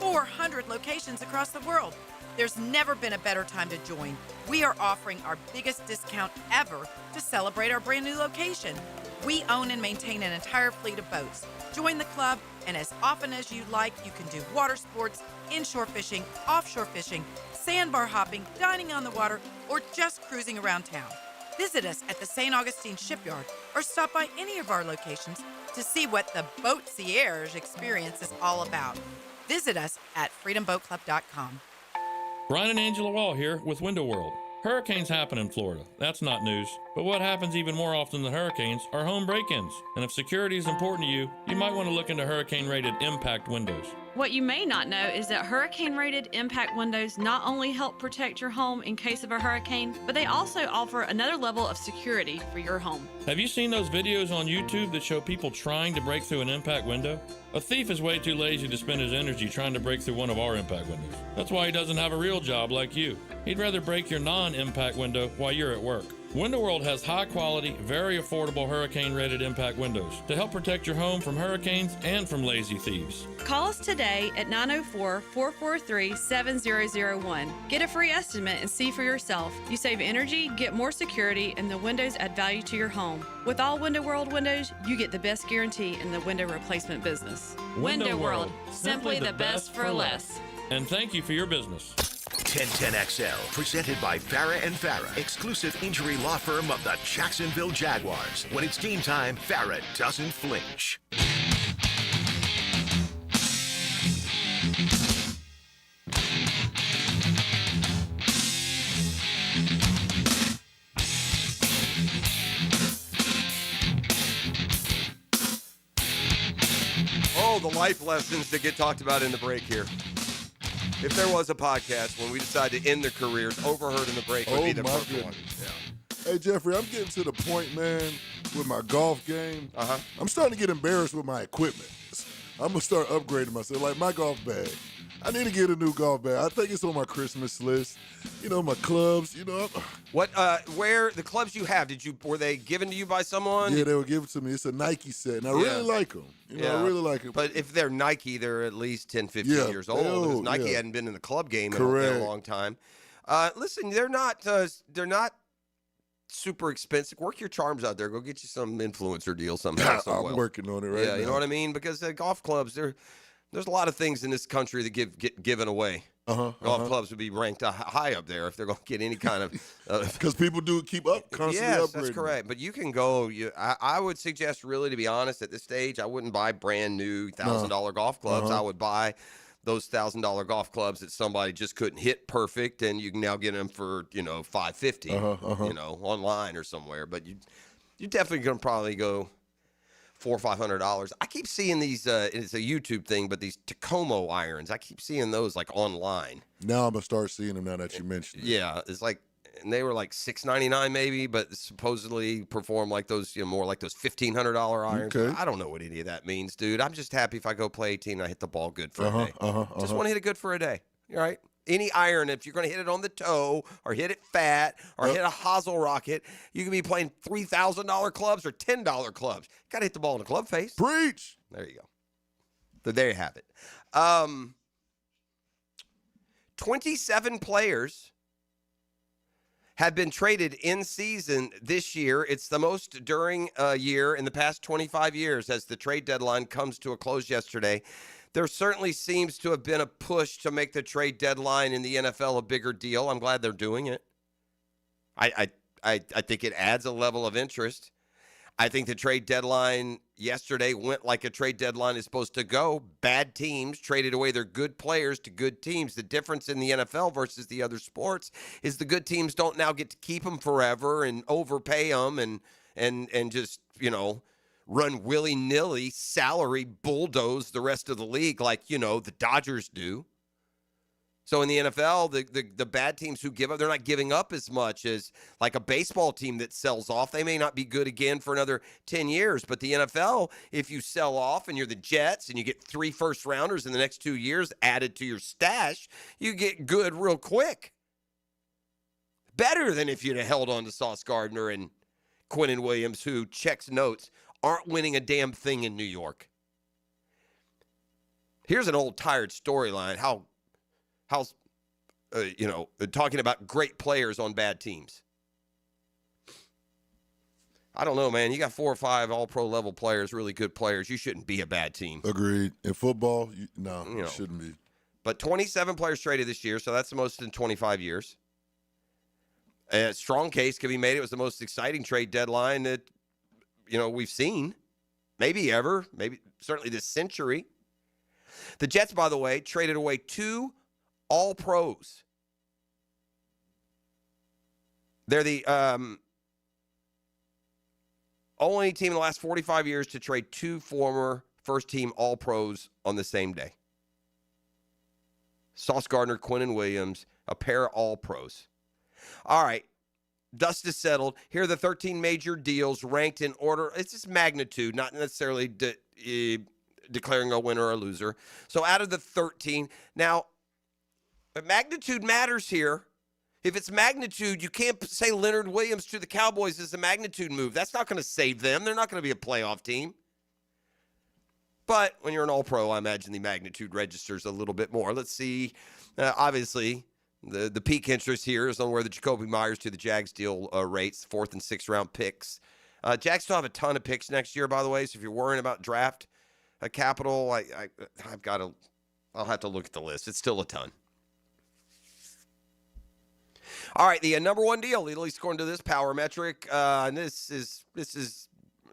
400 locations across the world. There's never been a better time to join. We are offering our biggest discount ever to celebrate our brand new location. We own and maintain an entire fleet of boats. Join the club, and as often as you like, you can do water sports, inshore fishing, offshore fishing, sandbar hopping, dining on the water, or just cruising around town. Visit us at the St. Augustine Shipyard or stop by any of our locations to see what the Boatcierge experience is all about. Visit us at freedomboatclub.com. Brian and Angela Wall here with Window World. Hurricanes happen in Florida. That's not news. But what happens even more often than hurricanes are home break-ins. And if security is important to you, you might want to look into hurricane-rated impact windows. What you may not know is that hurricane-rated impact windows not only help protect your home in case of a hurricane, but they also offer another level of security for your home. Have you seen those videos on YouTube that show people trying to break through an impact window? A thief is way too lazy to spend his energy trying to break through one of our impact windows. That's why he doesn't have a real job like you. He'd rather break your non-impact window while you're at work. Window World has high-quality, very affordable hurricane-rated impact windows to help protect your home from hurricanes and from lazy thieves. Call us today at 904-443-7001. Get a free estimate and see for yourself. You save energy, get more security, and the windows add value to your home. With all Window World windows, you get the best guarantee in the window replacement business. Window Window World, World, simply the best for less. And thank you for your business. 1010XL, presented by Farrah and Farrah, exclusive injury law firm of the Jacksonville Jaguars. When it's game time, Farrah doesn't flinch. Oh, the life lessons that get talked about in the break here. If there was a podcast when we decided to end their careers, overheard in the break would be the my first one. goodness. Hey, Jeffrey, I'm getting to the point, man, with my golf game. I'm starting to get embarrassed with my equipment. I'm going to start upgrading myself. Like my golf bag. I need to get a new golf bag. I think it's on my Christmas list. You know, my clubs, you know. What? Where the clubs you have? Were they given to you by someone? Yeah, they were given to me. It's a Nike set, and I really like them. You know, I really like it. But if they're Nike, they're at least 10, 15 years old. Because Nike hadn't been in the club game in a long time. Listen, they're not super expensive. Work your charms out there. Go get you some influencer deal somehow. I'm working on it right now. Yeah, you know what I mean? Because golf clubs, there's a lot of things in this country that get given away. Golf clubs would be ranked high up there if they're going to get any kind of. Because people do keep constantly yes, upgrading. that's correct. But you can go. I would suggest, really, to be honest, at this stage, I wouldn't buy brand new $1,000 golf clubs. I would buy those $1,000 golf clubs that somebody just couldn't hit perfect, and you can now get them for $550, online or somewhere. But you definitely going to probably go $400 or $500. I keep seeing these. It's a YouTube thing, but these Tacoma irons. I keep seeing those like online. Now I'm gonna start seeing them. Now that you mentioned it. Yeah, it's like, and they were like $699 maybe, but supposedly perform like those, more like those $1,500 irons. Okay. I don't know what any of that means, dude. I'm just happy if I go play 18 and I hit the ball good for a day. Just want to hit it good for a day. All right. Any iron, if you're going to hit it on the toe or hit it fat or hit a hosel rocket, you can be playing $3,000 clubs or $10 clubs. Got to hit the ball in the club face. Preach. There you go. So there you have it. 27 players have been traded in season this year. It's the most during a year in the past 25 years as the trade deadline comes to a close yesterday. There certainly seems to have been a push to make the trade deadline in the NFL a bigger deal. I'm glad they're doing it. I think it adds a level of interest. I think the trade deadline yesterday went like a trade deadline is supposed to go. Bad teams traded away their good players to good teams. The difference in the NFL versus the other sports is the good teams don't now get to keep them forever and overpay them and just, run willy-nilly, salary bulldoze the rest of the league like, the Dodgers do. So in the NFL, the bad teams who give up, they're not giving up as much as like a baseball team that sells off. They may not be good again for another 10 years. But the NFL, if you sell off and you're the Jets and you get 3 first-rounders in the next 2 years added to your stash, you get good real quick. Better than if you'd have held on to Sauce Gardner and Quinnen Williams, who checks notes, aren't winning a damn thing in New York. Here's an old tired storyline. How talking about great players on bad teams. I don't know, man. You got 4 or 5 all-pro level players, really good players. You shouldn't be a bad team. Agreed. In football, you shouldn't be. But 27 players traded this year, so that's the most in 25 years. A strong case can be made. It was the most exciting trade deadline that we've seen, maybe ever, maybe certainly this century. The Jets, by the way, traded away 2 All-Pros. They're the only team in the last 45 years to trade 2 former first-team All-Pros on the same day. Sauce Gardner, Quinnen Williams, a pair of All-Pros. All right. Dust is settled. Here are the 13 major deals ranked in order. It's just magnitude, not necessarily declaring a winner or a loser. So out of the 13, now, magnitude matters here. If it's magnitude, you can't say Leonard Williams to the Cowboys is a magnitude move. That's not going to save them. They're not going to be a playoff team. But when you're an all-pro, I imagine the magnitude registers a little bit more. Let's see. Obviously, the peak interest here is on where the Jakobi Meyers to the Jags deal rates, 4th and 6th round picks. Jags still have a ton of picks next year, by the way. So if you're worrying about draft capital, I'll have to look at the list. It's still a ton. 'Cause I think the Jags have a ton of picks next year, by the way. So if you're worrying about draft capital, I've got to look at the list. It's still a ton. 'Cause I think the Jags have a ton of picks next year, by the way. So if you're worrying about draft capital, I'll have to look at the list. It's still a ton. All right, the number one deal, at least according to this power metric, and this is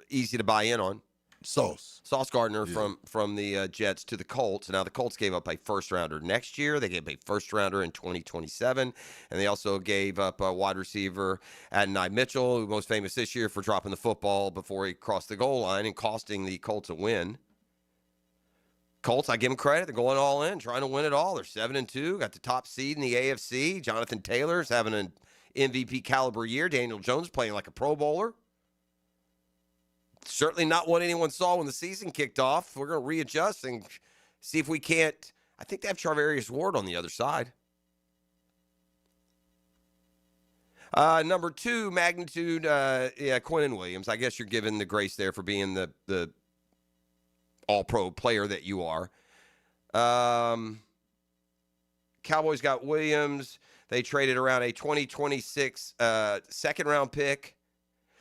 easy to buy in on. Sauce Gardner from the Jets to the Colts. Now, the Colts gave up a first-rounder next year. They gave a first-rounder in 2027. And they also gave up a wide receiver, Adonai Mitchell, who most famous this year for dropping the football before he crossed the goal line and costing the Colts a win. Colts, I give them credit. They're going all in, trying to win it all. They're 7-2, got the top seed in the AFC. Jonathan Taylor's having an MVP caliber year. Daniel Jones playing like a Pro Bowler. Certainly not what anyone saw when the season kicked off. We're going to readjust and see if we can't. I think they have Charvarius Ward on the other side. Number 2, magnitude, Quinnen Williams. I guess you're given the grace there for being the all-pro player that you are. Cowboys got Williams. They traded around a 2026 second-round pick.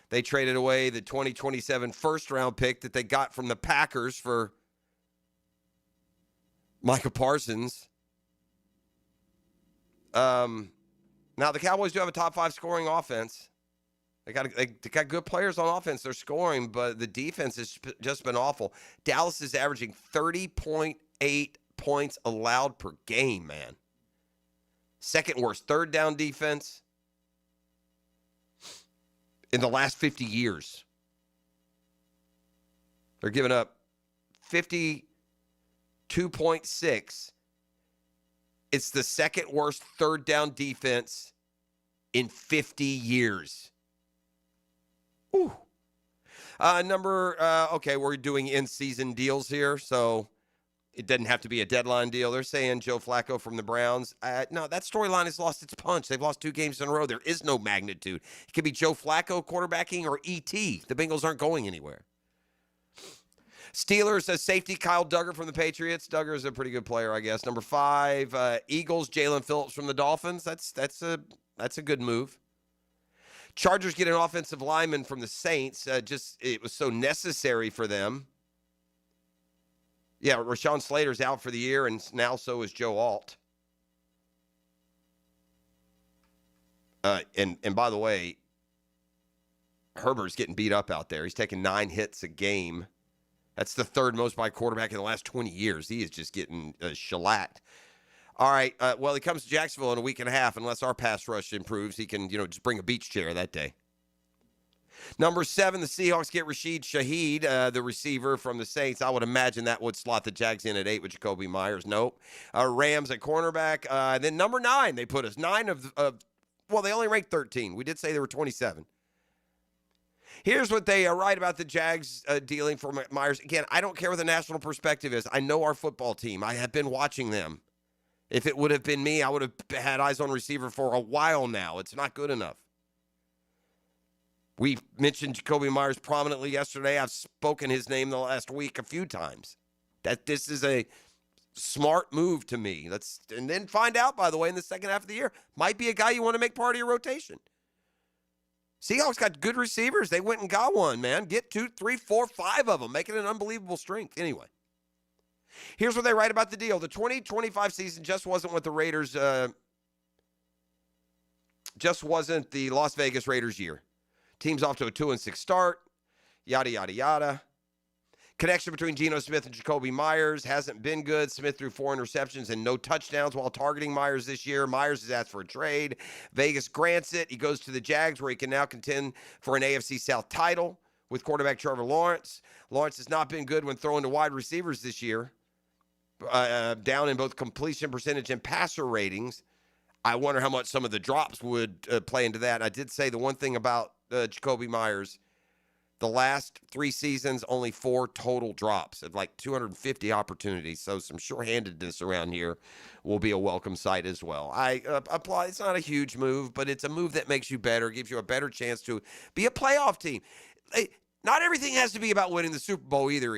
They traded away the 2027 first-round pick that they got from the Packers for Micah Parsons. Now, the Cowboys do have a top-5 scoring offense. They got good players on offense. They're scoring, but the defense has just been awful. Dallas is averaging 30.8 points allowed per game, man. Second worst third down defense in the last 50 years. They're giving up 52.6. It's the second worst third down defense in 50 years. Ooh. Okay, we're doing in-season deals here, so it doesn't have to be a deadline deal. They're saying Joe Flacco from the Browns. No, that storyline has lost its punch. They've lost 2 games in a row. There is no magnitude. It could be Joe Flacco quarterbacking or E.T. The Bengals aren't going anywhere. Steelers, safety Kyle Duggar from the Patriots. Duggar is a pretty good player, I guess. Number 5, Eagles, Jalen Phillips from the Dolphins. That's a good move. Chargers get an offensive lineman from the Saints. It was so necessary for them. Yeah, Rashawn Slater's out for the year, and now so is Joe Alt. And by the way, Herbert's getting beat up out there. He's taking 9 hits a game. That's the third most by a quarterback in the last 20 years. He is just getting shellacked. All right, well, he comes to Jacksonville in a week and a half. Unless our pass rush improves, he can, just bring a beach chair that day. Number 7, the Seahawks get Rashid Shaheed, the receiver from the Saints. I would imagine that would slot the Jags in at 8 with Jakobi Meyers. Nope. Rams at cornerback. Then number 9, they put us 9 of they only ranked 13. We did say they were 27. Here's what they write about the Jags dealing for Myers. Again, I don't care what the national perspective is. I know our football team. I have been watching them. If it would have been me, I would have had eyes on receiver for a while now. It's not good enough. We mentioned Jakobi Meyers prominently yesterday. I've spoken his name the last week a few times. That this is a smart move to me. And then find out, by the way, in the second half of the year, might be a guy you want to make part of your rotation. Seahawks got good receivers. They went and got one, man. Get 2, 3, 4, 5 of them. Make it an unbelievable strength. Anyway, here's what they write about the deal. The 2025 season just wasn't what the Raiders, just wasn't the Las Vegas Raiders year. Team's off to a 2-6 start. Yada, yada, yada. Connection between Geno Smith and Jakobi Meyers hasn't been good. Smith threw 4 interceptions and no touchdowns while targeting Meyers this year. Meyers has asked for a trade. Vegas grants it. He goes to the Jags, where he can now contend for an AFC South title with quarterback Trevor Lawrence. Lawrence has not been good when throwing to wide receivers this year, down in both completion percentage and passer ratings. I wonder how much some of the drops would play into that. And I did say the one thing about Jakobi Meyers, the last 3 seasons, only 4 total drops of like 250 opportunities. So some shorthandedness around here will be a welcome sight as well. I apply. It's not a huge move, but it's a move that makes you better, gives you a better chance to be a playoff team. Not everything has to be about winning the Super Bowl either,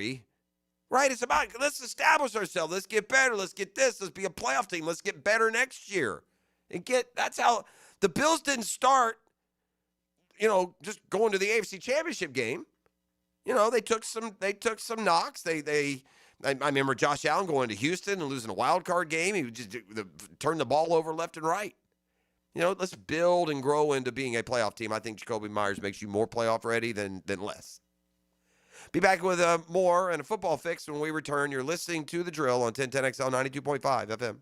right? It's about, let's establish ourselves. Let's get better. Let's get this. Let's be a playoff team. Let's get better next year. That's how the Bills didn't start, just going to the AFC Championship game. They took some knocks. I remember Josh Allen going to Houston and losing a wild card game. He would just turned the ball over left and right. Let's build and grow into being a playoff team. I think Jakobi Meyers makes you more playoff ready than less. Be back with more and a football fix when we return. You're listening to The Drill on 1010XL 92.5 FM.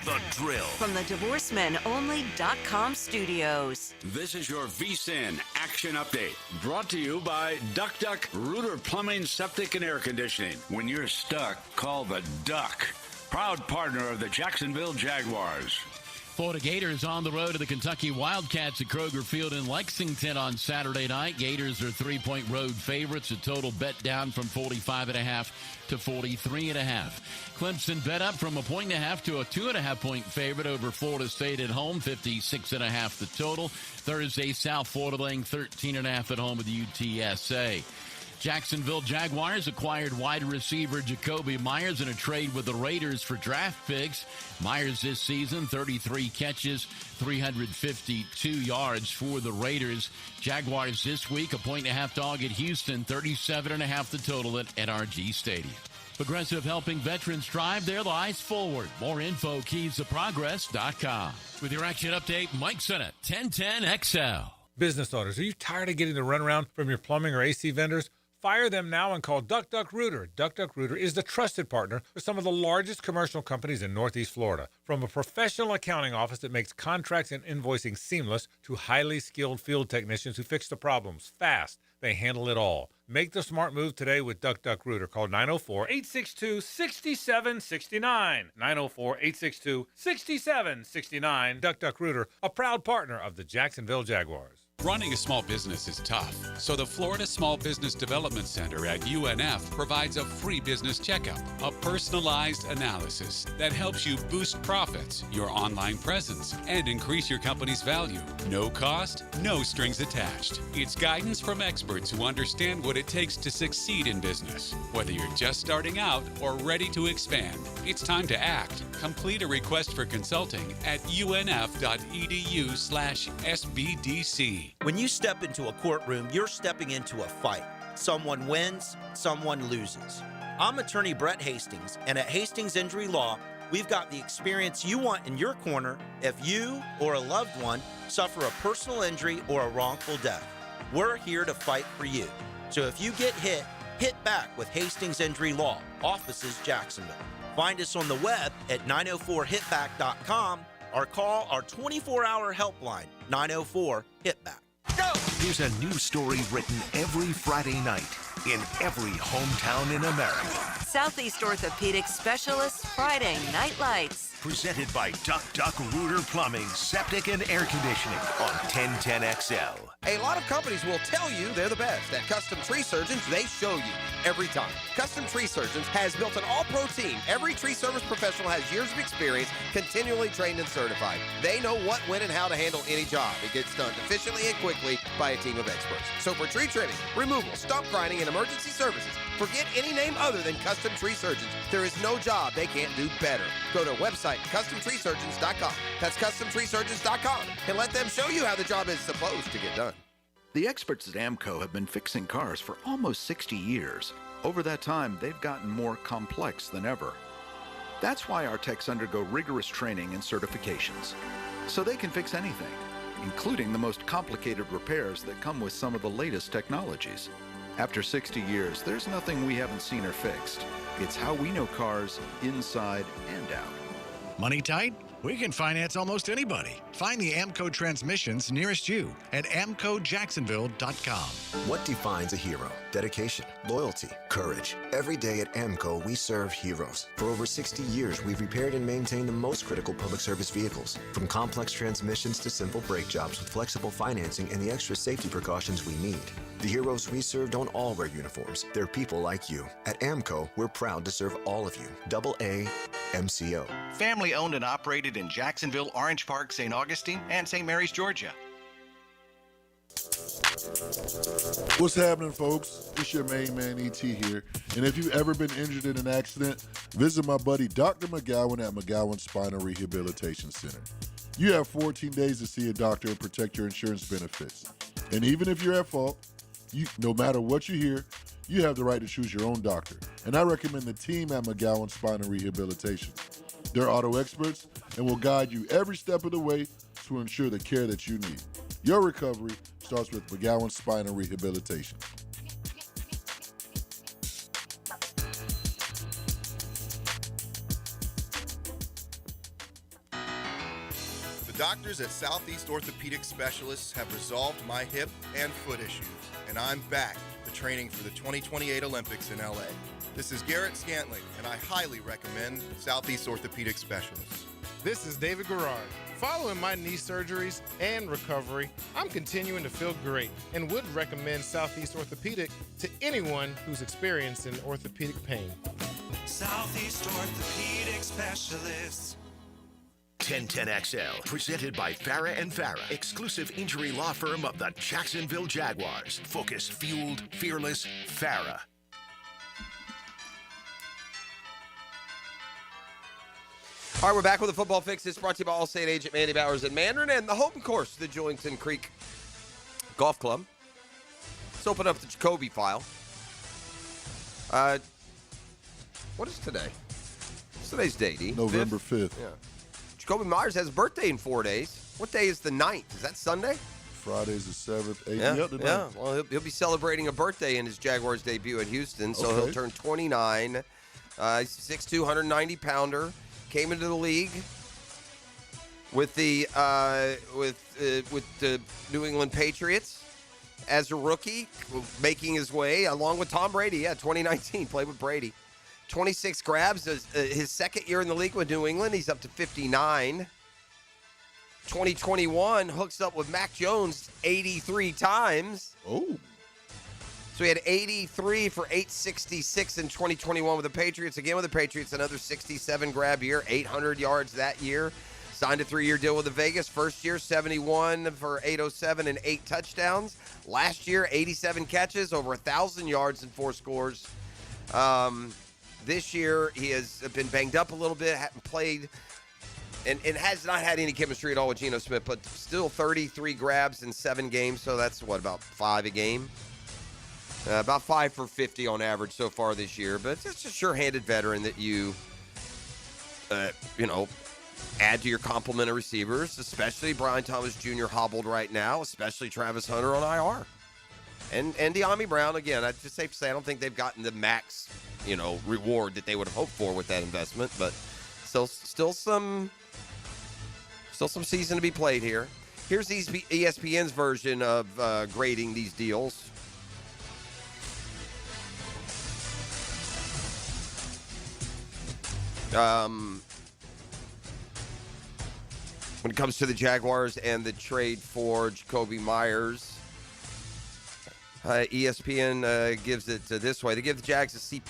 The Drill. From the DivorceMenOnly.com studios. This is your VSIN Action Update, brought to you by Duck Duck Rooter Plumbing, Septic, and Air Conditioning. When you're stuck, call the Duck. Proud partner of the Jacksonville Jaguars. Florida Gators on the road to the Kentucky Wildcats at Kroger Field in Lexington on Saturday night. Gators are 3-point road favorites. A total bet down from 45.5 to 43.5. Clemson bet up from 1.5 to a 2.5-point favorite over Florida State at home. 56.5 the total. Thursday, South Florida laying 13.5 at home with UTSA. Jacksonville Jaguars acquired wide receiver Jakobi Meyers in a trade with the Raiders for draft picks. Meyers this season, 33 catches, 352 yards for the Raiders. Jaguars this week, a 1.5 dog at Houston, 37.5 the total at NRG Stadium. Progressive helping veterans drive their lives forward. More info, keystoprogress.com. With your action update, Mike Sennett, 1010XL. Business owners, are you tired of getting the runaround from your plumbing or AC vendors? Fire them now and call Duck Duck Rooter. Duck Duck Rooter is the trusted partner for some of the largest commercial companies in Northeast Florida. From a professional accounting office that makes contracts and invoicing seamless to highly skilled field technicians who fix the problems fast, they handle it all. Make the smart move today with Duck Duck Rooter. Call 904-862-6769. 904-862-6769. Duck Duck Rooter, a proud partner of the Jacksonville Jaguars. Running a small business is tough, so the Florida Small Business Development Center at UNF provides a free business checkup, a personalized analysis that helps you boost profits, your online presence, and increase your company's value. No cost, no strings attached. It's guidance from experts who understand what it takes to succeed in business. Whether you're just starting out or ready to expand, it's time to act. Complete a request for consulting at unf.edu/SBDC. When you step into a courtroom, you're stepping into a fight. Someone wins, someone loses. I'm attorney Brett Hastings, and at Hastings Injury Law, we've got the experience you want in your corner if you or a loved one suffer a personal injury or a wrongful death. We're here to fight for you. So if you get hit, hit back with Hastings Injury Law, offices Jacksonville. Find us on the web at 904hitback.com or call our 24-hour helpline, 904-HITBACK. Go! There's a new story written every Friday night in every hometown in America. Southeast Orthopedic Specialists Friday Night Lights. Presented by Duck Duck Rooter Plumbing, Septic, and Air Conditioning on 1010XL. A lot of companies will tell you they're the best. At Custom Tree Surgeons, they show you every time. Custom Tree Surgeons has built an all-pro team. Every tree service professional has years of experience, continually trained and certified. They know what, when, and how to handle any job. It gets done efficiently and quickly by a team of experts. So for tree trimming, removal, stump grinding, and emergency services, forget any name other than Custom Tree Surgeons. There is no job they can't do better. Go to our website, CustomTreeSurgeons.com. That's CustomTreeSurgeons.com, and let them show you how the job is supposed to get done. The experts at AMCO have been fixing cars for almost 60 years. Over that time, they've gotten more complex than ever. That's why our techs undergo rigorous training and certifications, so they can fix anything, including the most complicated repairs that come with some of the latest technologies. After 60 years, there's nothing we haven't seen or fixed. It's how we know cars inside and out. Money tight? We can finance almost anybody. Find the AMCO transmissions nearest you at AMCOJacksonville.com. What defines a hero? Dedication, loyalty, courage. Every day at AMCO, we serve heroes. For over 60 years, we've repaired and maintained the most critical public service vehicles. From complex transmissions to simple brake jobs with flexible financing and the extra safety precautions we need. The heroes we serve don't all wear uniforms. They're people like you. At AMCO, we're proud to serve all of you. AA MCO. Family owned and operated in Jacksonville, Orange Park, St. Augustine, and St. Mary's, Georgia. What's happening, folks? It's your main man, E.T. here. And if you've ever been injured in an accident, visit my buddy Dr. McGowan at McGowan Spinal Rehabilitation Center. You have 14 days to see a doctor and protect your insurance benefits. And even if you're at fault, no matter what you hear, you have the right to choose your own doctor. And I recommend the team at McGowan Spinal Rehabilitation. They're auto experts and will guide you every step of the way to ensure the care that you need. Your recovery starts with McGowan Spine and Rehabilitation. The doctors at Southeast Orthopedic Specialists have resolved my hip and foot issues, and I'm back to training for the 2028 Olympics in LA. This is Garrett Scantling, and I highly recommend Southeast Orthopedic Specialists. This is David Garrard. Following my knee surgeries and recovery, I'm continuing to feel great and would recommend Southeast Orthopedic to anyone who's experiencing orthopedic pain. Southeast Orthopedic Specialists. 1010XL, presented by Farah and Farah, exclusive injury law firm of the Jacksonville Jaguars. Focused, fueled, fearless, Farah. All right, we're back with a football fix. It's brought to you by Allstate agent Mandy Bowers and Mandarin and the home course, the Jointon Creek Golf Club. Let's open up the Jakobi file. What is today? What's today's date, E? November 5th. Yeah. Jakobi Meyers has a birthday in 4 days. What day is the 9th? Is that Sunday? Friday's the 7th, 8th. Yeah, Yep, the yeah. 9th. Well, he'll be celebrating a birthday in his Jaguars debut at Houston, so he'll turn 29. He's 6'2", 190-pounder. Came into the league with the New England Patriots as a rookie, making his way along with Tom Brady. Yeah, 2019, played with Brady. 26 grabs. His second year in the league with New England, he's up to 59. 2021 hooks up with Mac Jones 83 times. Oh. So he had 83 for 866 in 2021 with the Patriots. Again with the Patriots, another 67 grab year, 800 yards that year. Signed a 3-year deal with the Vegas. First year, 71 for 807 and 8 touchdowns. Last year, 87 catches, over 1,000 yards and 4 scores. This year, he has been banged up a little bit, hadn't played, and has not had any chemistry at all with Geno Smith, but still 33 grabs in 7 games, so that's, about 5 a game? About 5 for 50 on average so far this year, but it's a sure-handed veteran that you add to your complement of receivers, especially Brian Thomas Jr. hobbled right now, especially Travis Hunter on IR. And De'Ami Brown, again, I'd just safe to say I don't think they've gotten the max, reward that they would have hoped for with that investment, but still some season to be played here. Here's ESPN's version of grading these deals. When it comes to the Jaguars and the trade for Jakobi Meyers, ESPN gives it this way. They give the Jags a C+,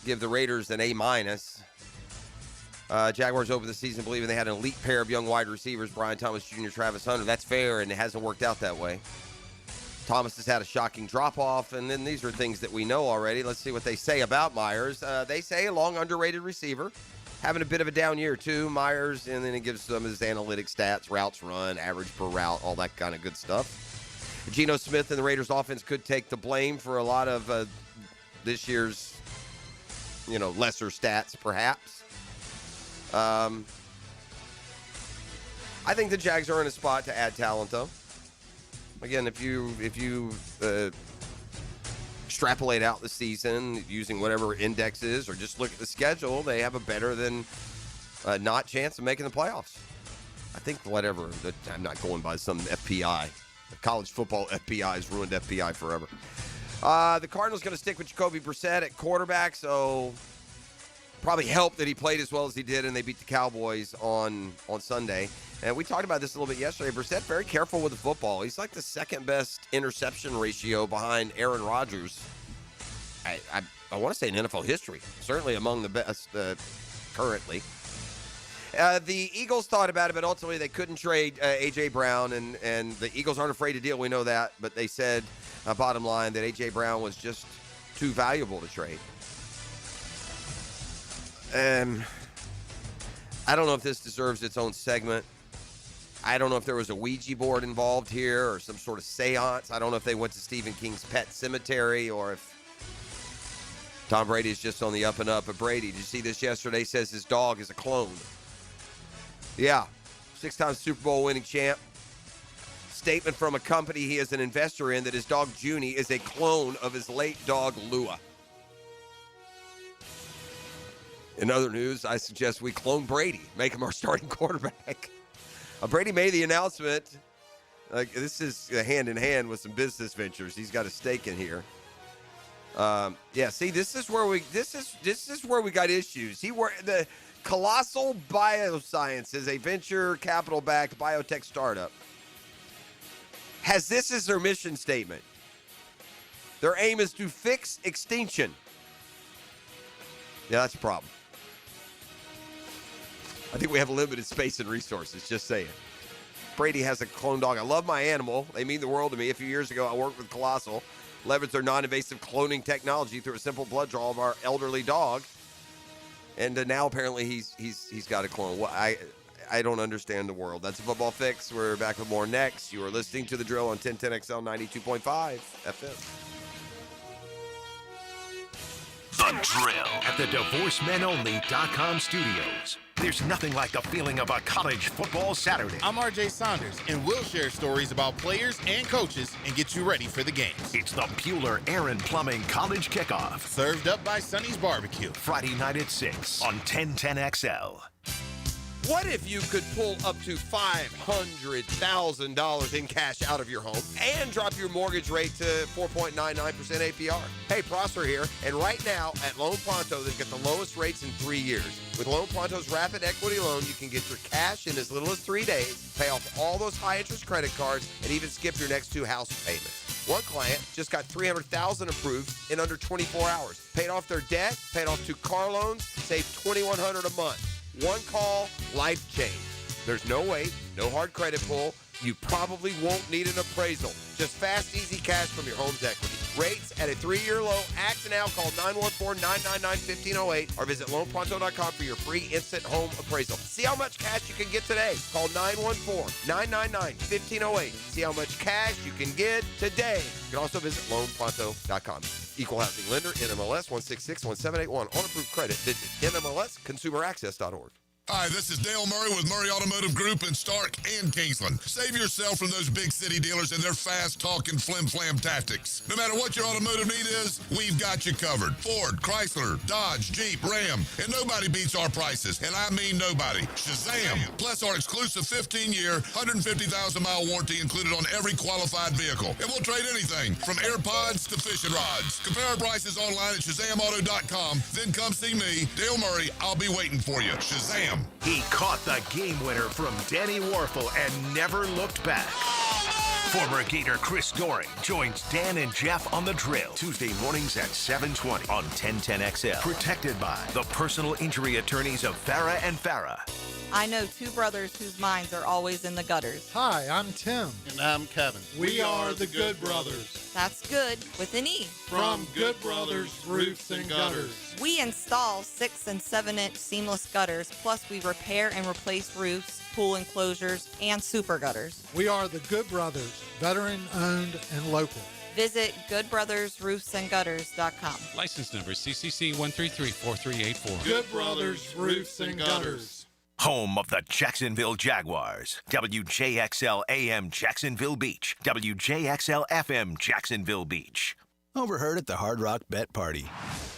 give the Raiders an A-. Jaguars opened the season believing they had an elite pair of young wide receivers, Brian Thomas Jr., Travis Hunter. That's fair, and it hasn't worked out that way. Thomas has had a shocking drop-off, and then these are things that we know already. Let's see what they say about Meyers. They say a long underrated receiver, having a bit of a down year too, Meyers, and then it gives some of his analytic stats, routes run, average per route, all that kind of good stuff. Geno Smith and the Raiders offense could take the blame for a lot of this year's, lesser stats perhaps. I think the Jags are in a spot to add talent though. Again, if you extrapolate out the season using whatever index is or just look at the schedule, they have a better than not chance of making the playoffs. I think whatever. I'm not going by some FPI. The college football FPI has ruined FPI forever. The Cardinals going to stick with Jacoby Brissett at quarterback, so probably helped that he played as well as he did and they beat the Cowboys on Sunday. And we talked about this a little bit yesterday. Brissett very careful with the football. He's like the second best interception ratio behind Aaron Rodgers. I want to say in NFL history. Certainly among the best currently. The Eagles thought about it, but ultimately they couldn't trade A.J. Brown, and the Eagles aren't afraid to deal. We know that. But they said, bottom line, that A.J. Brown was just too valuable to trade. I don't know if this deserves its own segment. I don't know if there was a Ouija board involved here or some sort of seance. I don't know if they went to Stephen King's Pet Cemetery or if Tom Brady is just on the up and up. But Brady, did you see this yesterday? Says his dog is a clone. Yeah. 6-time Super Bowl winning champ. Statement from a company he is an investor in that his dog Junie is a clone of his late dog Lua. In other news, I suggest we clone Brady, make him our starting quarterback. Brady made the announcement. This is hand in hand with some business ventures. He's got a stake in here. See, this is where we got issues. The Colossal Bioscience is a venture capital-backed biotech startup. Has this as their mission statement. Their aim is to fix extinction. Yeah, that's a problem. I think we have limited space and resources, just saying. Brady has a clone dog. I love my animal. They mean the world to me. A few years ago, I worked with Colossal, leveraged their non-invasive cloning technology through a simple blood draw of our elderly dog. And now apparently he's got a clone. Well, I don't understand the world. That's a football fix. We're back with more next. You are listening to The Drill on 1010XL 92.5 FM. The Drill at the DivorceMenOnly.com studios. There's nothing like the feeling of a college football Saturday. I'm RJ Saunders, and we'll share stories about players and coaches and get you ready for the games. It's the Bueller Aaron Plumbing College Kickoff. Served up by Sonny's Barbecue. Friday night at 6 on 1010XL. What if you could pull up to $500,000 in cash out of your home and drop your mortgage rate to 4.99% APR? Hey, Prosper here, and right now at Loan Pronto, they've got the lowest rates in 3 years. With Loan Pronto's rapid equity loan, you can get your cash in as little as 3 days, pay off all those high-interest credit cards, and even skip your next 2 house payments. One client just got $300,000 approved in under 24 hours. Paid off their debt, paid off 2 car loans, saved $2,100 a month. One call, life change. There's no wait, no hard credit pull. You probably won't need an appraisal. Just fast, easy cash from your home's equity. Rates at a 3-year low. Act now. Call 914-999-1508 or visit loanpronto.com for your free instant home appraisal. See how much cash you can get today. Call 914-999-1508. See how much cash you can get today. You can also visit loanpronto.com. Equal housing lender, NMLS 166171. On approved credit, visit NMLSconsumeraccess.org. Hi, this is Dale Murray with Murray Automotive Group in Stark and Kingsland. Save yourself from those big city dealers and their fast-talking flim-flam tactics. No matter what your automotive need is, we've got you covered. Ford, Chrysler, Dodge, Jeep, Ram, and nobody beats our prices, and I mean nobody. Shazam! Plus our exclusive 15-year, 150,000-mile warranty included on every qualified vehicle. And we'll trade anything from AirPods to fishing rods. Compare our prices online at ShazamAuto.com. Then come see me, Dale Murray. I'll be waiting for you. Shazam! He caught the game winner from Danny Warfel and never looked back. Former Gator Chris Doring joins Dan and Jeff on The Drill Tuesday mornings at 7:20 on 1010XL. Protected by the personal injury attorneys of Farah and Farah. I know 2 brothers whose minds are always in the gutters. Hi, I'm Tim. And I'm Kevin. We are the Good Brothers. That's good with an E. From Good Brothers Roofs and Gutters. We install 6 and 7-inch seamless gutters, plus we repair and replace roofs, pool enclosures, and super gutters. We are the Good Brothers, veteran-owned and local. Visit goodbrothersroofsandgutters.com. License number CCC 1334384. Good Brothers Roofs and Gutters. Home of the Jacksonville Jaguars. WJXL AM Jacksonville Beach. WJXL FM Jacksonville Beach. Overheard at the Hard Rock Bet Party.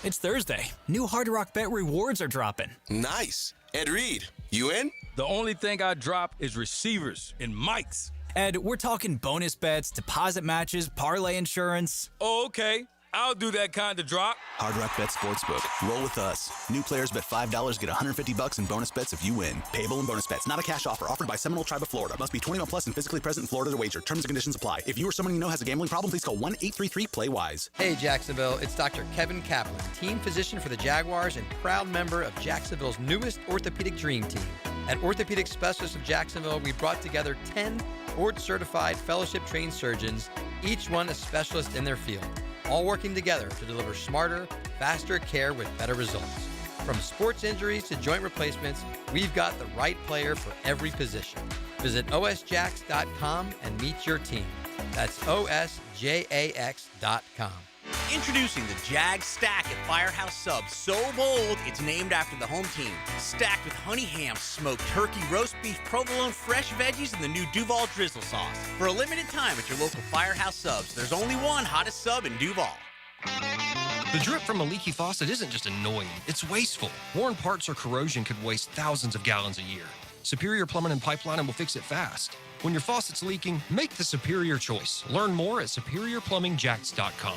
It's Thursday. New Hard Rock Bet rewards are dropping. Nice. Ed Reed, you in? The only thing I drop is receivers and mics. Ed, we're talking bonus bets, deposit matches, parlay insurance. Oh, okay. I'll do that kind of drop. Hard Rock Bet Sportsbook. Roll with us. New players bet $5, get $150 in bonus bets if you win. Payable in bonus bets. Not a cash offer. Offered by Seminole Tribe of Florida. Must be 21 plus and physically present in Florida to wager. Terms and conditions apply. If you or someone you know has a gambling problem, please call 1-833-PLAY-WISE. Hey, Jacksonville. It's Dr. Kevin Kaplan, team physician for the Jaguars and proud member of Jacksonville's newest orthopedic dream team. At Orthopedic Specialists of Jacksonville, we brought together 10 board-certified, fellowship-trained surgeons, each one a specialist in their field, all working together to deliver smarter, faster care with better results. From sports injuries to joint replacements, we've got the right player for every position. Visit osjax.com and meet your team. That's osjax.com. Introducing the Jag Stack at Firehouse Subs. So bold, it's named after the home team. Stacked with honey ham, smoked turkey, roast beef, provolone, fresh veggies, and the new Duval drizzle sauce. For a limited time at your local Firehouse Subs, there's only one hottest sub in Duval. The drip from a leaky faucet isn't just annoying, it's wasteful. Worn parts or corrosion could waste thousands of gallons a year. Superior Plumbing and Pipeline will fix it fast. When your faucet's leaking, make the superior choice. Learn more at superiorplumbingjacks.com.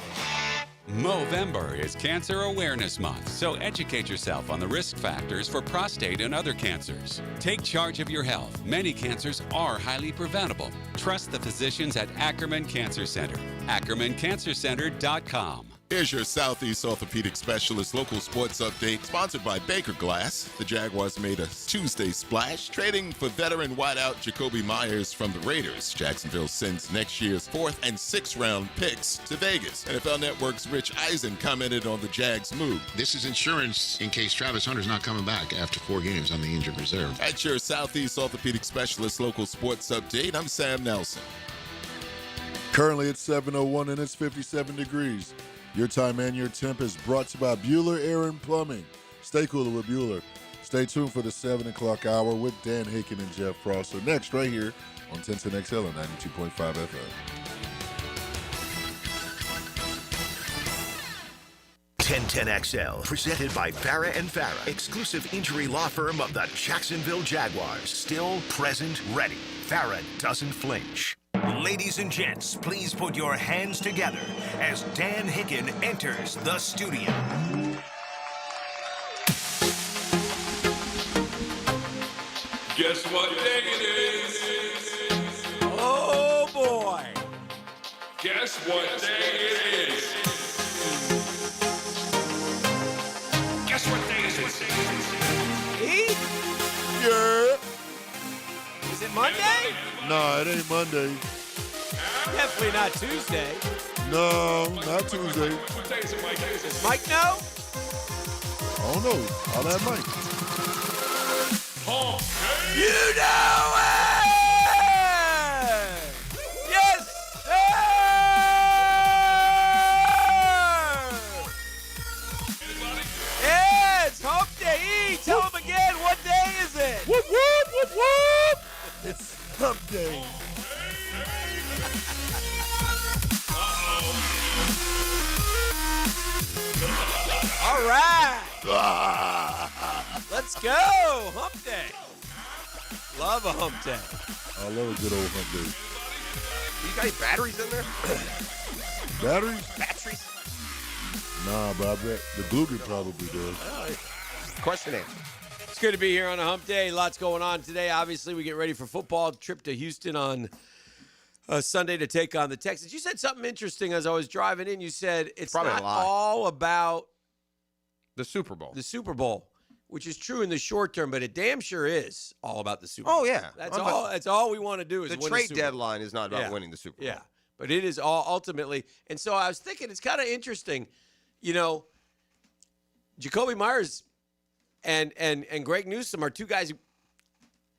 Movember is Cancer Awareness Month, so educate yourself on the risk factors for prostate and other cancers. Take charge of your health. Many cancers are highly preventable. Trust the physicians at Ackerman Cancer Center. AckermanCancerCenter.com. Here's your Southeast Orthopedic Specialist local sports update, sponsored by Baker Glass. The Jaguars made a Tuesday splash, trading for veteran wideout Jakobi Meyers from the Raiders. Jacksonville sends next year's 4th and 6th round picks to Vegas. NFL Network's Rich Eisen commented on the Jags' move. This is insurance in case Travis Hunter's not coming back after 4 games on the injured reserve. That's your Southeast Orthopedic Specialist local sports update. I'm Sam Nelson. Currently it's 7:01 and it's 57 degrees. Your time and your temp is brought to you by Bueller Air & Plumbing. Stay cooler with Bueller. Stay tuned for the 7 o'clock hour with Dan Hicken and Jeff Frost. So next, right here on 1010XL and 92.5 FM. 1010XL, presented by Farah and Farah, exclusive injury law firm of the Jacksonville Jaguars. Still, present, ready. Farah doesn't flinch. Ladies and gents, please put your hands together as Dan Hicken enters the studio. Guess what day it is? Oh, boy. Guess what day it is? Guess what day it is? E? Yeah. Is it Monday? No, it ain't Monday. Definitely not Tuesday. No, not Tuesday. What day is it, Mike? Does Mike know? I don't know. I'll have Mike. You know it! Yes, sir! Yeah, it's hump day. E, tell him again, what day is it? Whoop, whoop, whoop, whoop. It's hump day. All right. Let's go. Hump day. Love a hump day. I love a good old hump day. You got any batteries in there? Batteries? Batteries? Nah, but I bet the Gluger probably does. Question answer. It's good to be here on a hump day. Lots going on today. Obviously, we get ready for football. Trip to Houston on Sunday to take on the Texans. You said something interesting as I was driving in. You said it's Probably not a lie. all about The Super Bowl. the Super Bowl, which is true in the short term, but it damn sure is all about the Super Bowl. Oh, yeah. That's all. That's all we want to do is The win trade the Super Bowl. deadline is not about Yeah. winning the Super Bowl. Yeah, but it is all ultimately. And so I was thinking it's kind of interesting, you know, Jakobi Meyers and Greg Newsome are two guys who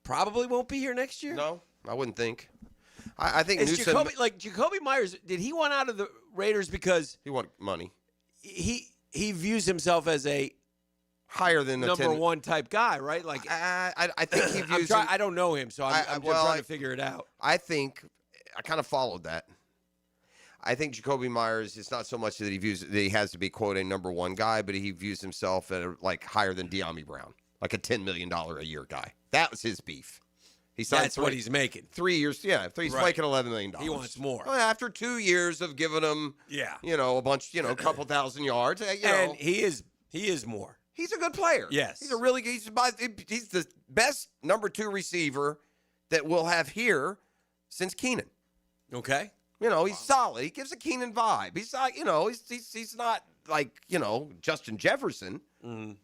probably won't be here next year. No, I wouldn't think. I think Is Newsome. Jakobi Meyers, did he want out of the Raiders because He want money. he views himself as a Higher than the number 10 one type guy, right? Like I think he views. I don't know him, so I'm just trying to figure it out. I think I kind of followed that. I think Jakobi Meyers, it's not so much that he views that he has to be, quote, a number one guy, but he views himself at like higher than De'Ami Brown, like a $10 million a year guy. That was his beef. He signed That's what he's making. 3 years. Yeah, he's Right. making $11 million. He wants more. Well, after 2 years of giving him, Yeah. a bunch, a couple thousand yards, And he is more. He's a good player. Yes. He's he's the best number 2 receiver that we'll have here since Keenan. Okay. He's solid. He gives a Keenan vibe. He's like, he's not like, Justin Jefferson,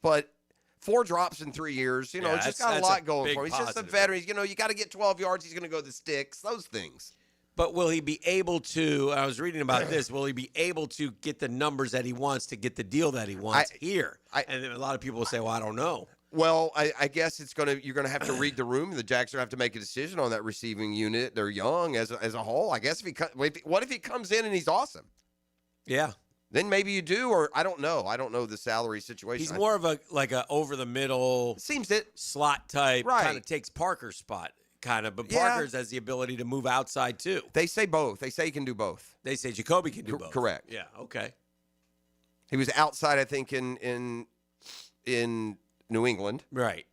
but 4 drops in 3 years, he's just got a lot going for him. He's just a veteran. You got to get 12 yards. He's going to go the sticks, those things. But will he be able to, I was reading about this, will he be able to get the numbers that he wants to get the deal that he wants here? And then a lot of people will say, well, I don't know. Well, I guess you're gonna have to read the room. The Jags are gonna have to make a decision on that receiving unit. They're young as a whole. I guess what if he comes in and he's awesome? Yeah. then maybe you do, or I don't know. I don't know the salary situation. He's more of a over the middle. Seems it slot type. Right. Kind of takes Parker's spot. Kind of, but Yeah. Parker's has the ability to move outside too. They say both. They say he can do both. They say Jakobi can do both. Correct. Yeah. Okay. He was outside, I think, in New England. Right.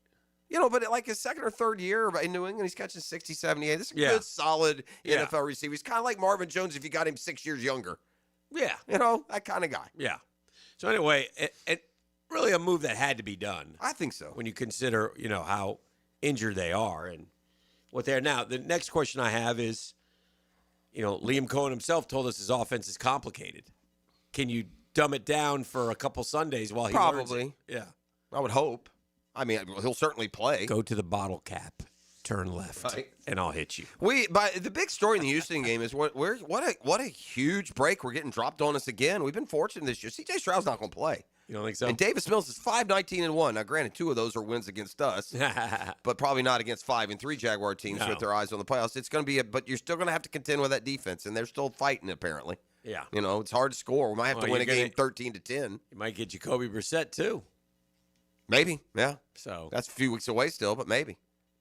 But like his second or third year in New England, he's catching 60, 78. This is a Yeah. good, solid Yeah. NFL receiver. He's kind of like Marvin Jones if you got him 6 years younger. Yeah. That kind of guy. Yeah. So anyway, it really a move that had to be done. I think so. When you consider, how injured they are and what they're now. The next question I have is, Liam Cohen himself told us his offense is complicated. Can you dumb it down for a couple Sundays while he learns Probably. it? Yeah. I would hope. I mean, he'll certainly play. Go to the bottle cap, turn left, Right. and I'll hit you. But the big story in the Houston game is what a huge break we're getting dropped on us again. We've been fortunate this year. C.J. Stroud's not going to play. You don't think so? And Davis Mills is 5-19-1. Now, granted, 2 of those are wins against us, but probably not against 5-3 Jaguar teams No. with their eyes on the playoffs. It's going to be but you're still going to have to contend with that defense, and they're still fighting apparently. Yeah. It's hard to score. We might have to win a game 13-10. You might get Jacoby Brissett too. Maybe, yeah. So that's a few weeks away still, but maybe.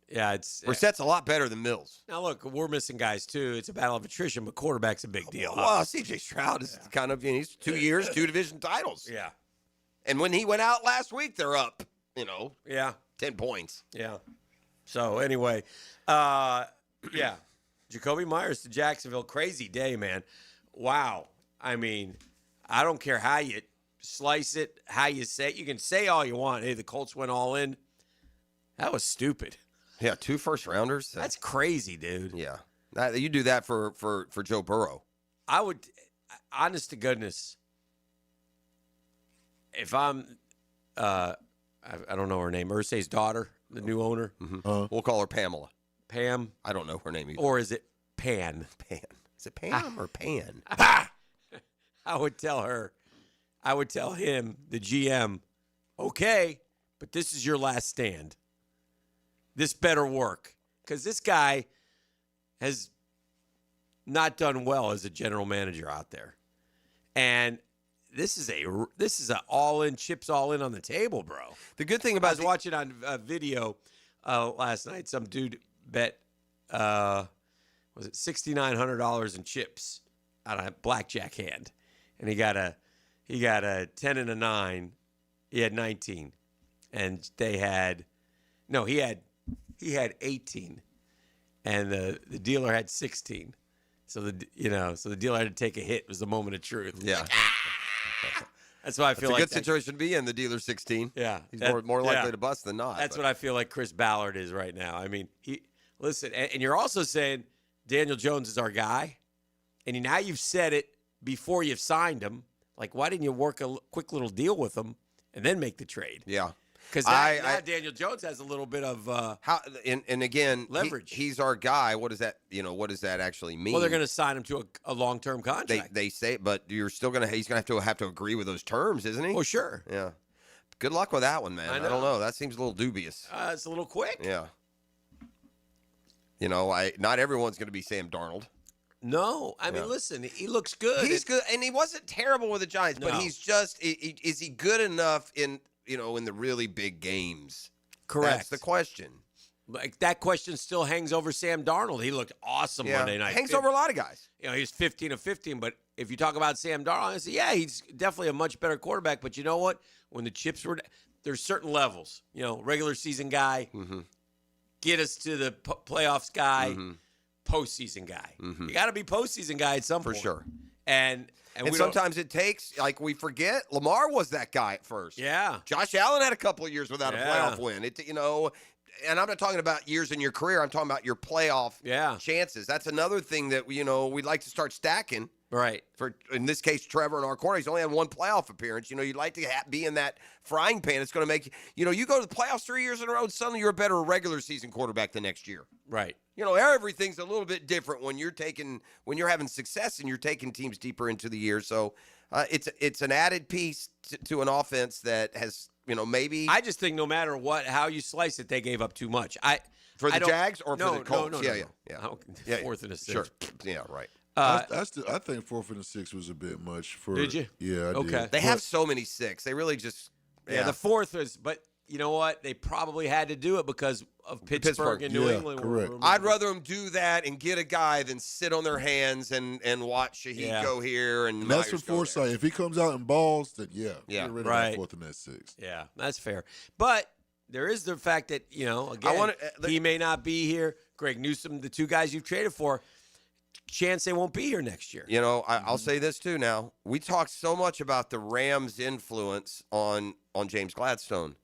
Yeah, it's Brissett's a lot better than Mills. Now look, we're missing guys too. It's a battle of attrition, but quarterback's a big deal. Well, C.J. Stroud is kind of he's 2 years, 2 division titles. Yeah. And when he went out last week, they're up, Yeah. 10 points. Yeah. So anyway, yeah, Jakobi Meyers to Jacksonville, crazy day, man. Wow. I mean, I don't care how you slice it, how you say it. You can say all you want. Hey, the Colts went all in. That was stupid. Yeah, 2 first-rounders. That's crazy, dude. Yeah. You do that for Joe Burrow. I would, honest to goodness, if I'm, I don't know her name, Irsay's daughter, the new owner. Mm-hmm. We'll call her Pamela. Pam? I don't know her name either. Or is it Pan? Pan. Is it Pam or Pan? I would tell him, the GM, okay, but this is your last stand. This better work. Because this guy has not done well as a general manager out there. And this is a all-in, chips all in on the table, bro. The good thing about I was watching on a video last night. Some dude bet, was it $6,900 in chips on a blackjack hand. And he got a 10 and a 9. He had 19. And he had 18. And the dealer had 16. So the dealer had to take a hit. It was the moment of truth. Yeah. That's why I feel It's like a good situation to be in, the dealer's 16. Yeah. He's more likely to bust than not. That's what I feel like Chris Ballard is right now. I mean, listen, and you're also saying Daniel Jones is our guy. And now you've said it before you've signed him. Like, why didn't you work a quick little deal with him and then make the trade? Yeah. Because now Daniel Jones has a little bit of and again, leverage. He's our guy. What does that actually mean? Well, they're going to sign him to a long-term contract. They say, but you're still he's going to have to agree with those terms, isn't he? Oh, sure. Yeah. Good luck with that one, man. I don't know. That seems a little dubious. It's a little quick. Yeah. Not everyone's going to be Sam Darnold. No, I mean, listen, he looks good. He's good, and he wasn't terrible with the Giants, but No. he's just is he good enough in the really big games? Correct. That's the question. Like, that question still hangs over Sam Darnold. He looked awesome Monday night. Hangs over a lot of guys. He was 15 of 15, but if you talk about Sam Darnold, I say, yeah, he's definitely a much better quarterback. But you know what? When the chips were, there's certain levels. Regular season guy, get us to the playoffs guy, postseason guy. You got to be postseason guy at some point. For sure. And sometimes it takes, like we forget, Lamar was that guy at first. Yeah. Josh Allen had a couple of years without a playoff win. And I'm not talking about years in your career. I'm talking about your playoff chances. That's another thing that, we'd like to start stacking. Right. For, in this case, Trevor in our corner, he's only had one playoff appearance. You'd like to be in that frying pan. It's going to make you go to the playoffs 3 years in a row, and suddenly you're a better regular season quarterback the next year. Right. Everything's a little bit different when you're having success and you're taking teams deeper into the year. So it's an added piece to an offense that has, maybe. I just think no matter how you slice it, they gave up too much. For the Jags or no, for the Colts? No. Yeah. Fourth and a sixth. Sure. Yeah, right. I think 4th and 6 was a bit much for. Did you? Yeah, I Okay. did. They have so many 6. They really just. Yeah, the 4th was, but you know what? They probably had to do it because of Pittsburgh and New England. Correct. I'd rather them do that and get a guy than sit on their hands and watch Shaheed go here and that's Myers what go Forsythe. If he comes out in balls, then get rid of right. that 4th and that 6. Yeah, that's fair. But there is the fact that, again, he may not be here. Greg Newsome, the two guys you've traded for, chance they won't be here next year. I'll say this too now. We talked so much about the Rams' influence on James Gladstone.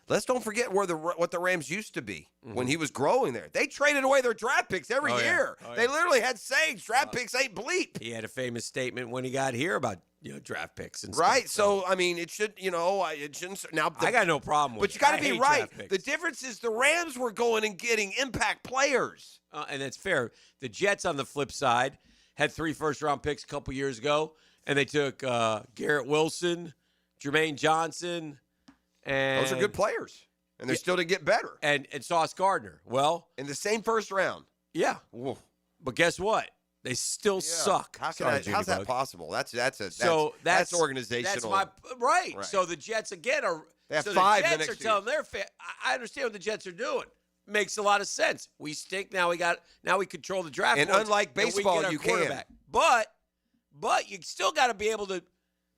Let's don't forget what the Rams used to be when he was growing there. They traded away their draft picks every year. Oh, yeah. They literally had sayings. Draft picks ain't bleep. He had a famous statement when he got here about draft picks and right. stuff. So I mean, it should it shouldn't. Now I got no problem with it. But you got to be right. Draft picks. The difference is the Rams were going and getting impact players. And that's fair. The Jets, on the flip side, had 3 first-round picks a couple years ago, and they took Garrett Wilson, Jermaine Johnson, and Those are good players, and they're still to get better. And Sauce Gardner. Well, in the same first round. Yeah. Whoa. But guess what? They still suck. How's Sorry, that Junior Bug. possible? That's organizational. That's my right. So the Jets again are. They have so 5 the the Jets next are telling their I understand what the Jets are doing. Makes a lot of sense. We stink now. We control the draft. And boards, unlike and we baseball, get our you quarterback. can. But you still got to be able to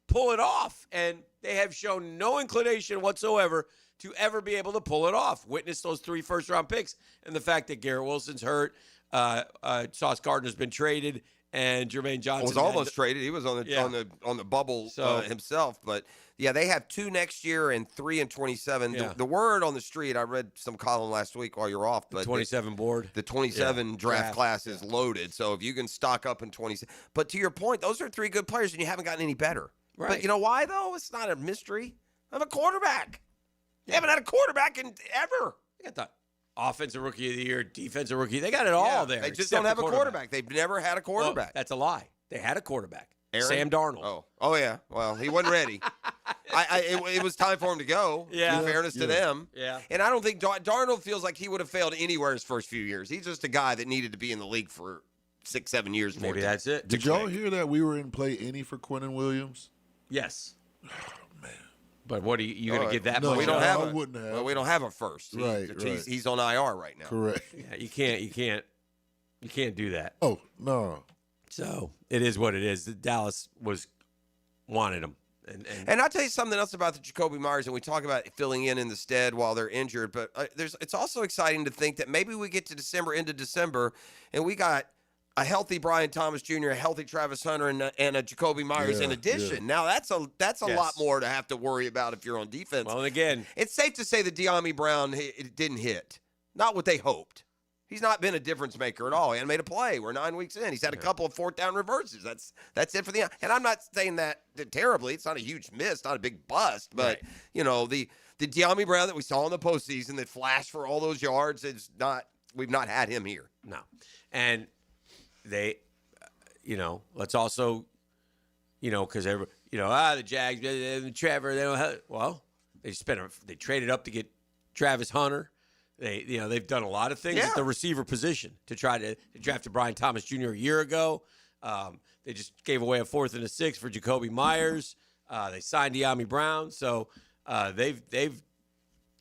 pull it off, and they have shown no inclination whatsoever to ever be able to pull it off. Witness those 3 first-round picks and the fact that Garrett Wilson's hurt, Sauce Gardner's been traded, and Jermaine Johnson was almost traded. He was on the bubble himself, but yeah, they have 2 next year and 3 in 27. Yeah. The word on the street, I read some column last week while you're off, but the 27 board. The 27 draft class is loaded, so if you can stock up in 27. But to your point, those are 3 good players, and you haven't gotten any better. Right. But you know why though? It's not a mystery. I have a quarterback. They haven't had a quarterback in ever. They got the offensive rookie of the year, defensive rookie. They got it all there. They just don't have a quarterback. They've never had a quarterback. Well, that's a lie. They had a quarterback. Aaron? Sam Darnold. Oh yeah. Well, he wasn't ready. It was time for him to go. Yeah. In fairness to them. Yeah. And I don't think Darnold feels like he would have failed anywhere his first few years. He's just a guy that needed to be in the league for 6-7 years. Maybe that's it. Did y'all hear that we were in play any for Quinnen Williams? Yes. Oh, man. But what are you going to get that no, much? We don't I have wouldn't have. Well, we don't have a first. Right. He's on IR right now. Correct. Yeah, you can't do that. Oh, no. So it is what it is. Dallas wanted him. And I'll tell you something else about the Jakobi Meyers, and we talk about filling in the stead while they're injured, but it's also exciting to think that maybe we get to into December, and we got a healthy Brian Thomas Jr., a healthy Travis Hunter, and a Jakobi Myers in addition. Now that's a lot more to have to worry about if you're on defense. Well, and again, it's safe to say that De'Ami Brown it didn't hit, not what they hoped. He's not been a difference maker at all. He hasn't made a play. We're 9 weeks in. He's had a couple of 4th down reverses. That's it for the. And I'm not saying that terribly. It's not a huge miss, not a big bust, but the De'Ami Brown that we saw in the postseason that flashed for all those yards is not. We've not had him here. No, and they, let's also, because the Jags, and Trevor, they don't have. Well, they traded up to get Travis Hunter. They've done a lot of things at the receiver position to try to draft Brian Thomas Jr. a year ago. They just gave away a 4th and a 6th for Jakobi Meyers. They signed De'Ami Brown, so they've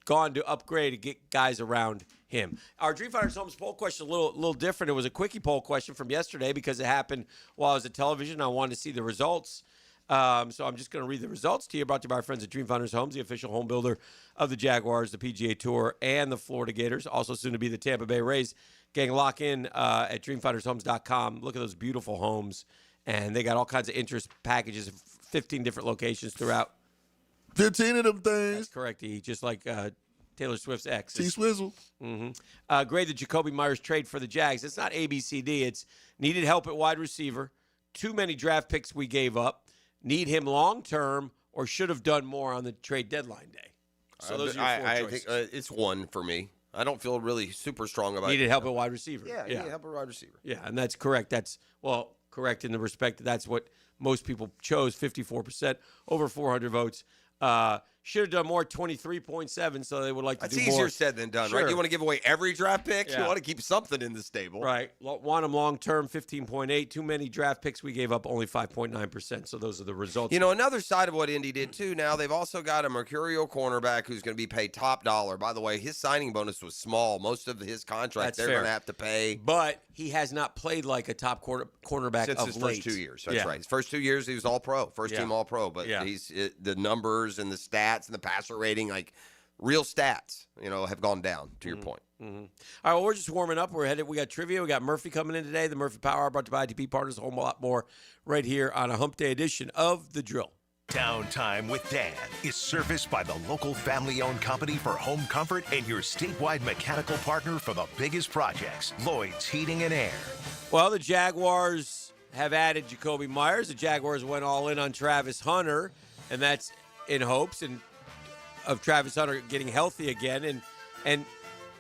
gone to upgrade to get guys around him. Our Dreamfinders Homes poll question a little different. It was a quickie poll question from yesterday because it happened while I was at television. I wanted to see the results. So I'm just going to read the results to you. Brought to you by our friends at Dreamfinders Homes, the official home builder of the Jaguars, the PGA Tour, and the Florida Gators. Also soon to be the Tampa Bay Rays. Gang, lock in at dreamfindershomes.com. Look at those beautiful homes. And they got all kinds of interest packages, 15 different locations throughout. 15 of them things. That's correct, E. Just like Taylor Swift's ex. T-Swizzle. Mm-hmm. Grade the Jakobi Meyers trade for the Jags. It's not ABCD. It's needed help at wide receiver. Too many draft picks we gave up. Need him long-term or should have done more on the trade deadline day. So those are your 4 choices. I think it's 1 for me. I don't feel really super strong about Needed help at wide receiver. Yeah, needed help at wide receiver. Yeah, and that's correct. That's, correct in the respect that that's what most people chose, 54%, over 400 votes. Should have done more, 23.7, so they would like to That's do more. easier said than done, right? You want to give away every draft pick? Yeah. You want to keep something in the stable. Right. Want them long-term, 15.8. Too many draft picks. We gave up only 5.9%, so those are the results. You know, another side of what Indy did, too, now they've also got a mercurial cornerback who's going to be paid top dollar. By the way, his signing bonus was small. Most of his contract, they're going to have to pay. But he has not played like a top cornerback since of his late. first 2 years. That's right. His first 2 years, he was all-pro, first-team all-pro. But he's the numbers and the stats and the passer rating, like real stats, have gone down, to your point. Mm-hmm. All right, well, we're just warming up. We're headed. We got trivia. We got Murphy coming in today. The Murphy Power Hour brought to you by ITP Partners. A whole lot more right here on a Hump Day edition of The Drill. Downtime with Dan is serviced by the local family-owned company for home comfort and your statewide mechanical partner for the biggest projects, Lloyd's Heating and Air. Well, the Jaguars have added Jakobi Meyers. The Jaguars went all in on Travis Hunter, and that's in hopes of Travis Hunter getting healthy again and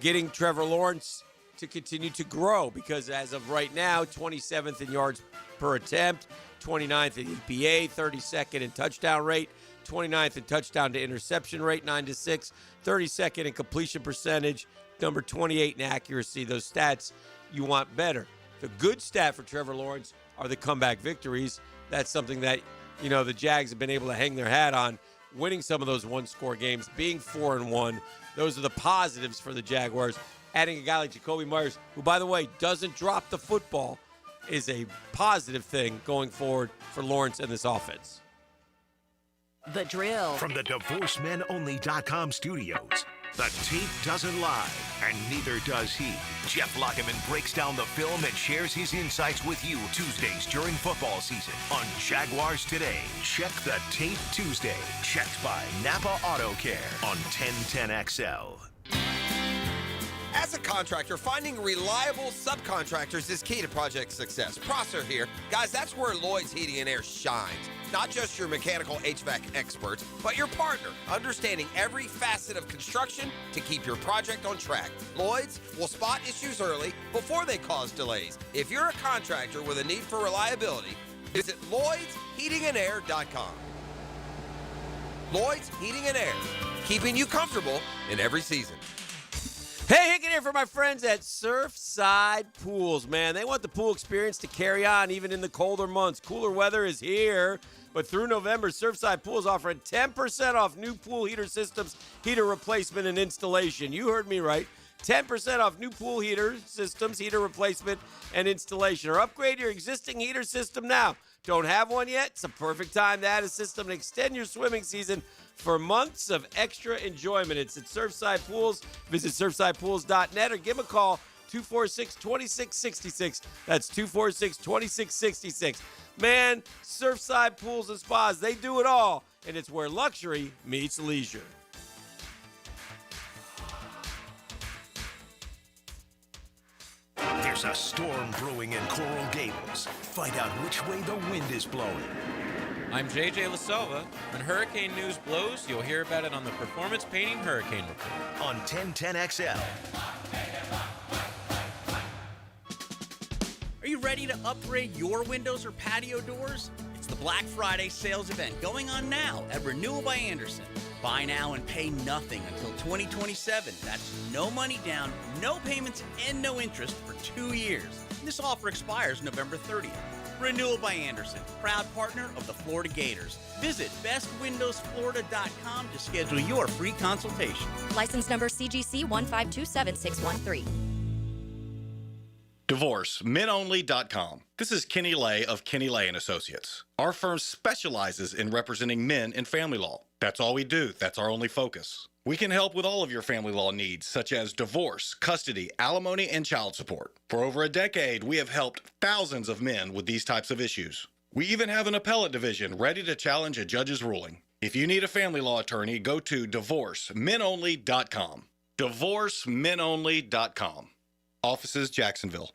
getting Trevor Lawrence to continue to grow, because as of right now, 27th in yards per attempt, 29th in EPA, 32nd in touchdown rate, 29th in touchdown to interception rate, 9-6, 32nd in completion percentage, number 28 in accuracy. Those stats you want better. The good stat for Trevor Lawrence are the comeback victories. That's something that, the Jags have been able to hang their hat on, winning some of those one-score games, being 4-1. Those are the positives for the Jaguars. Adding a guy like Jakobi Meyers, who, by the way, doesn't drop the football, is a positive thing going forward for Lawrence and this offense. The Drill. From the DivorceMenOnly.com studios, the tape doesn't lie, and neither does he. Jeff Lockeman breaks down the film and shares his insights with you Tuesdays during football season on Jaguars Today. Check the tape Tuesday. Checked by Napa Auto Care on 1010XL. As a contractor, finding reliable subcontractors is key to project success. Prosser here. Guys, that's where Lloyd's Heating and Air shines. Not just your mechanical HVAC experts, but your partner, understanding every facet of construction to keep your project on track. Lloyd's will spot issues early before they cause delays. If you're a contractor with a need for reliability, visit LloydsHeatingandAir.com. Lloyd's Heating and Air, keeping you comfortable in every season. Hey, Hicken here for my friends at Surfside Pools, man. They want the pool experience to carry on even in the colder months. Cooler weather is here, but through November, Surfside Pools offering 10% off new pool heater systems, heater replacement, and installation. You heard me right. 10% off new pool heater systems, heater replacement, and installation. Or upgrade your existing heater system now. Don't have one yet? It's a perfect time to add a system and extend your swimming season for months of extra enjoyment. It's at Surfside Pools. Visit surfsidepools.net or give them a call, 246-2666. That's 246-2666. Man, Surfside Pools and Spas, they do it all, and it's where luxury meets leisure. There's a storm brewing in Coral Gables. Find out which way the wind is blowing. I'm JJ LaSalva. When hurricane news blows, you'll hear about it on the Performance Painting Hurricane Report. On 1010XL. Are you ready to upgrade your windows or patio doors? It's the Black Friday sales event going on now at Renewal by Andersen. Buy now and pay nothing until 2027. That's no money down, no payments, and no interest for 2 years. This offer expires November 30th. Renewal by Andersen, proud partner of the Florida Gators. Visit bestwindowsflorida.com to schedule your free consultation. License number CGC 1527613. DivorceMenOnly.com. This is Kenny Lay of Kenny Lay & Associates. Our firm specializes in representing men in family law. That's all we do. That's our only focus. We can help with all of your family law needs, such as divorce, custody, alimony, and child support. For over a decade, we have helped thousands of men with these types of issues. We even have an appellate division ready to challenge a judge's ruling. If you need a family law attorney, go to DivorceMenOnly.com. DivorceMenOnly.com. Offices, Jacksonville.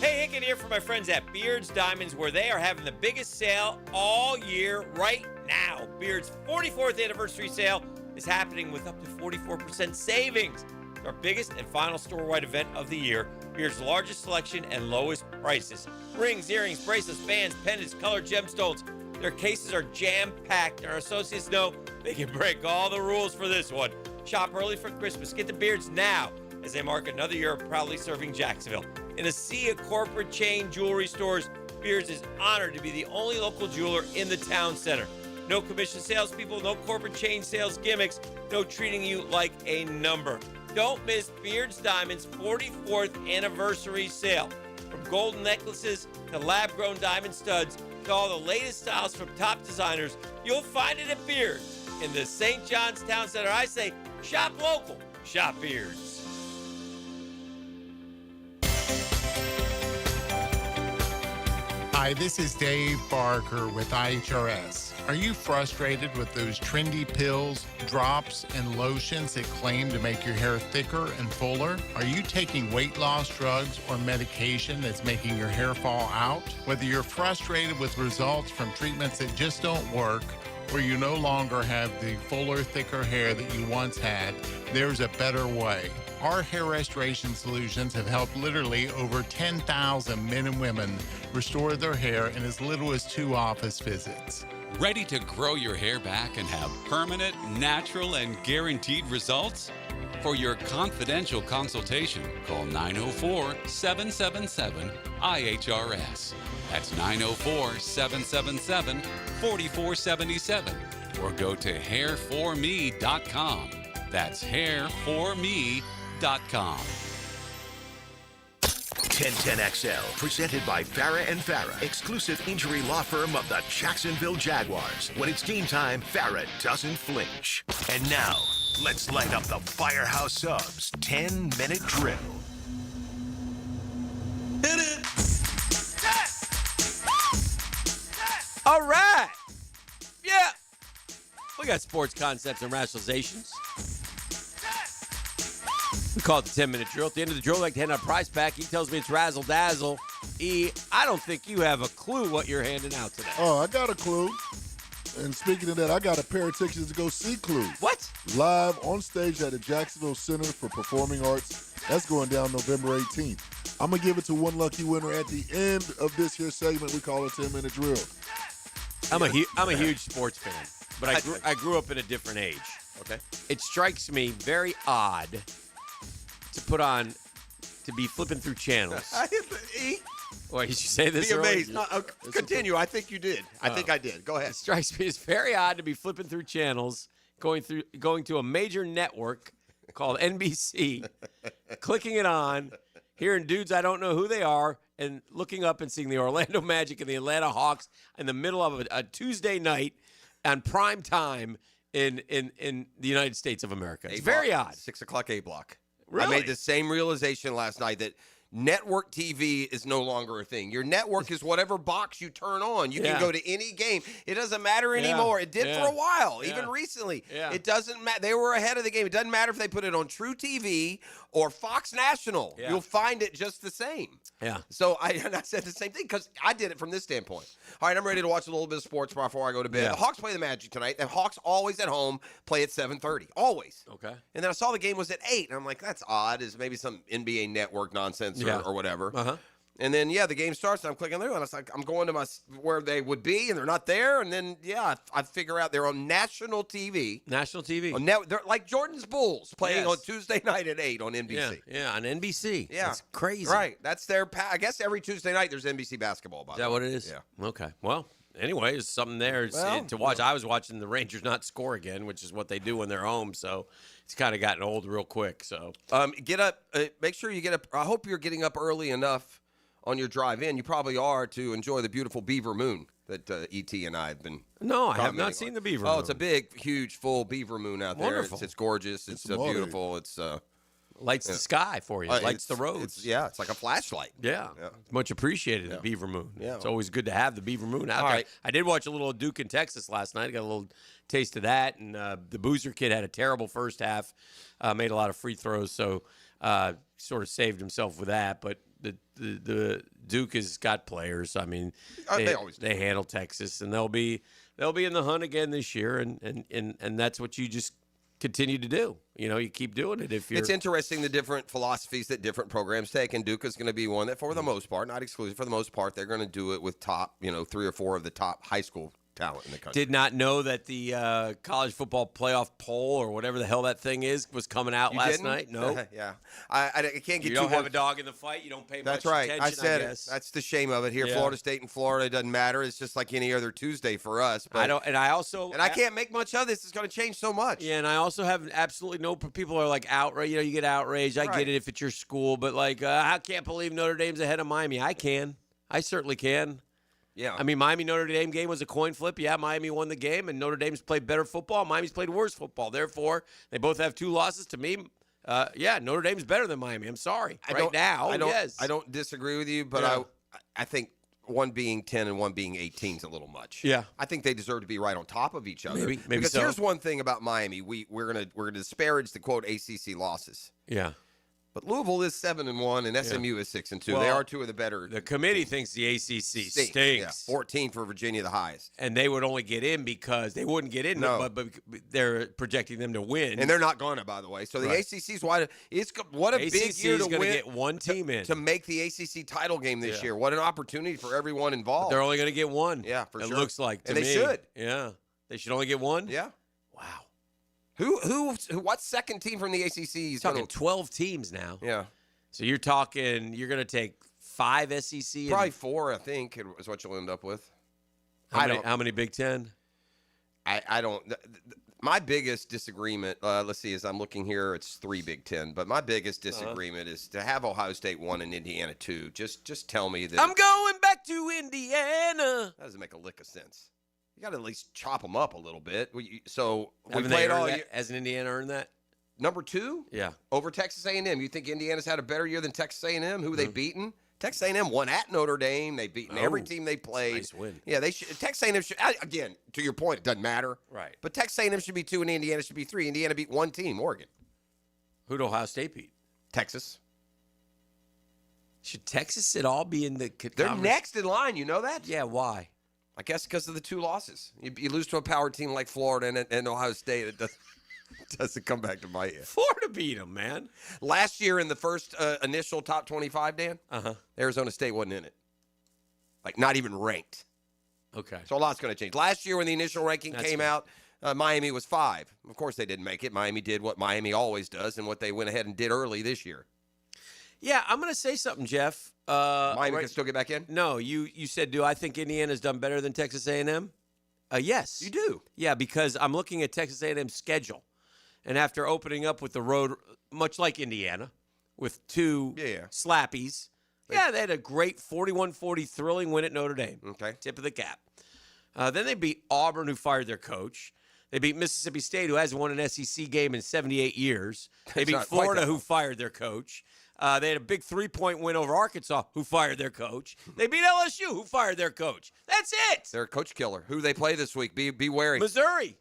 Hey, Hicken here for my friends at Beards Diamonds, where they are having the biggest sale all year right now. Beards' 44th anniversary sale is happening with up to 44% savings. It's our biggest and final store-wide event of the year. Beards' largest selection and lowest prices. Rings, earrings, bracelets, bands, pendants, colored gemstones. Their cases are jam-packed, and our associates know They can break all the rules for this one. Shop early for Christmas. Get the beards now as they mark another year of proudly serving Jacksonville. In a sea of corporate chain jewelry stores, Beards is honored to be the only local jeweler in the town center. No commission salespeople, no corporate chain sales gimmicks, no treating you like a number. Don't miss Beards Diamonds' 44th anniversary sale. From golden necklaces to lab-grown diamond studs to all the latest styles from top designers, you'll find it at Beards. In the St. John's Town Center, I say, shop local, shop Beards. Hi, this is Dave Barker with IHRS. Are you frustrated with those trendy pills, drops, and lotions that claim to make your hair thicker and fuller? Are you taking weight loss drugs or medication that's making your hair fall out? Whether you're frustrated with results from treatments that just don't work, or you no longer have the fuller, thicker hair that you once had, there's a better way. Our hair restoration solutions have helped literally over 10,000 men and women restore their hair in as little as 2 office visits. Ready to grow your hair back and have permanent, natural, and guaranteed results? For your confidential consultation, call 904-777-IHRS. That's 904-777-4477. Or go to hairforme.com. That's hairforme.com. 1010XL, presented by Farah and Farah, exclusive injury law firm of the Jacksonville Jaguars. When it's game time, Farah doesn't flinch. And now, let's light up the Firehouse Subs 10-minute drill. Hit it! All right! Yeah! We got sports concepts and rationalizations. We call it the 10-minute drill. At the end of the drill, I like to hand out a prize pack. He tells me it's razzle dazzle. E, I don't think you have a clue what you're handing out today. Oh, I got a clue. And speaking of that, I got a pair of tickets to go see Clue. What? Live on stage at the Jacksonville Center for Performing Arts. That's going down November 18th. I'm going to give it to one lucky winner at the end of this here segment. We call it 10-minute drill. I'm a huge sports fan, but I grew up in a different age. Okay. It strikes me very odd to be flipping through channels. Why did you say this? Be amazed. earlier? Continue. I think you did. I think I did. Go ahead. It strikes me as very odd to be flipping through channels, going to a major network called NBC, clicking it on, hearing dudes I don't know who they are, and looking up and seeing the Orlando Magic and the Atlanta Hawks in the middle of a Tuesday night on prime time in the United States of America. It's very odd. 6 o'clock A block. Really? I made the same realization last night that network TV is no longer a thing. Your network is whatever box you turn on. You can go to any game. It doesn't matter anymore. It did for a while, even recently. Yeah. It doesn't matter. They were ahead of the game. It doesn't matter if they put it on True TV or Fox National. Yeah. You'll find it just the same. Yeah. So I said the same thing because I did it from this standpoint. All right, I'm ready to watch a little bit of sports before I go to bed. Yeah. The Hawks play the Magic tonight. The Hawks always at home play at 7:30. Always. Okay. And then I saw the game was at 8, and I'm like, that's odd. Is maybe some NBA Network nonsense or whatever. Uh-huh. And then, the game starts, and I'm clicking through, and it's like I'm going to where they would be, and they're not there. And then, I figure out they're on national TV. National TV. They're like Jordan's Bulls playing on Tuesday night at 8 on NBC. Yeah, on NBC. Yeah. That's crazy. Right. That's their I guess every Tuesday night there's NBC basketball. By Is that what it is? Yeah. Okay. Well, anyway, there's something there to watch. I was watching the Rangers not score again, which is what they do when they're home. So it's kind of gotten old real quick. So get up. Make sure you get up. I hope you're getting up early enough on your drive in. You probably are, to enjoy the beautiful beaver moon that E.T. and I have been. No, I have not seen the beaver moon. Oh, it's a big, huge, full beaver moon out there. Wonderful. It's gorgeous. It's beautiful. It's lights the sky for you. Lights the roads. It's like a flashlight. Yeah. Much appreciated, the beaver moon. Yeah. It's always good to have the beaver moon out there. Right. I did watch a little of Duke in Texas last night. I got a little taste of that. And the Boozer kid had a terrible first half, made a lot of free throws, so sort of saved himself with that. But the Duke has got players. I mean, they always do. They handle Texas, and they'll be in the hunt again this year. And that's what you just continue to do. You keep doing it. It's interesting the different philosophies that different programs take, and Duke is going to be one that, for the most part, not exclusive, for the most part, they're going to do it with top, 3 or 4 of the top high school talent in the country. Did not know that the college football playoff poll or whatever the hell that thing is was coming out You last didn't? night. No. Yeah. I can't get You too don't have a worked. dog in the fight. You don't pay That's much right. attention, I said guess. it. That's the shame of it here. Yeah. Florida State and Florida, it doesn't matter. It's just like any other Tuesday for us. But, I don't, and I also, and I can't make much of this. It's going to change so much. Yeah, and I also have absolutely no. People are like outraged. You get outraged. I Right. get it if it's your school, but like, I can't believe Notre Dame's ahead of Miami. I can. I certainly can. Yeah. I mean, Miami-Notre Dame game was a coin flip. Yeah, Miami won the game, and Notre Dame's played better football. Miami's played worse football. Therefore, they both have 2 losses. To me, Notre Dame's better than Miami. I'm sorry. I don't disagree with you, but I think one being 10 and one being 18 is a little much. Yeah. I think they deserve to be right on top of each other. Maybe because so. here's one thing about Miami. We're gonna disparage the quote ACC losses. Yeah. But Louisville is 7-1 and SMU is 6-2. Well, they are 2 of the better. The committee thinks the ACC stinks. Yeah, 14 for Virginia, the highest. And they would only get in because they wouldn't get in, No. but they're projecting them to win. And they're not going to, by the way. So the Right. ACC's wide. What a big ACC year is to gonna win. get one team in to make the ACC title game this Yeah. year. What an opportunity for everyone involved. They're only going to get one. Yeah, for it sure. looks like to And me. they should. Yeah, they should only get one. Yeah. Wow. What second team from the ACC is Talking going 12 teams now. Yeah. So you're going to take 5 SEC. Probably 4, I think, is what you'll end up with. How many Big Ten? I don't. My biggest disagreement, let's see, as I'm looking here, it's 3 Big Ten. But my biggest disagreement is to have Ohio State 1 and Indiana 2. Just tell me that. I'm going back to Indiana. That doesn't make a lick of sense. You got to at least chop them up a little bit. We Haven't played they all earned year. that? Hasn't Indiana earned that? Number 2? Yeah. Over Texas A&M. You think Indiana's had a better year than Texas A&M? Who they beaten? Texas A&M won at Notre Dame. They've beaten every team they played. Nice win. Yeah, they should. Texas A&M should. Again, to your point, it doesn't matter. Right. But Texas A&M should be 2 and Indiana should be 3. Indiana beat 1 team, Oregon. Who did Ohio State beat? Texas. Should Texas at all be in the They're next in line. You know that? Yeah, why? I guess because of the 2 losses. You lose to a power team like Florida and Ohio State. It doesn't come back to bite you. Florida beat them, man. Last year in the first initial top 25, Dan, Arizona State wasn't in it. Like, not even ranked. Okay. So a lot's going to change. Last year when the initial ranking came out, Miami was 5. Of course they didn't make it. Miami did what Miami always does and what they went ahead and did early this year. Yeah, I'm going to say something, Jeff. Miami can still get back in? No, you said, do I think Indiana's done better than Texas A&M? Yes. You do? Yeah, because I'm looking at Texas A&M's schedule. And after opening up with the road, much like Indiana, with 2 slappies, they had a great 41-40 thrilling win at Notre Dame. Okay. Tip of the cap. Then they beat Auburn, who fired their coach. They beat Mississippi State, who hasn't won an SEC game in 78 years. They beat not quite Florida, that who long. fired their coach. They had a big 3-point win over Arkansas, who fired their coach. They beat LSU, who fired their coach. That's it. They're a coach killer. Who they play this week? Be wary. Missouri,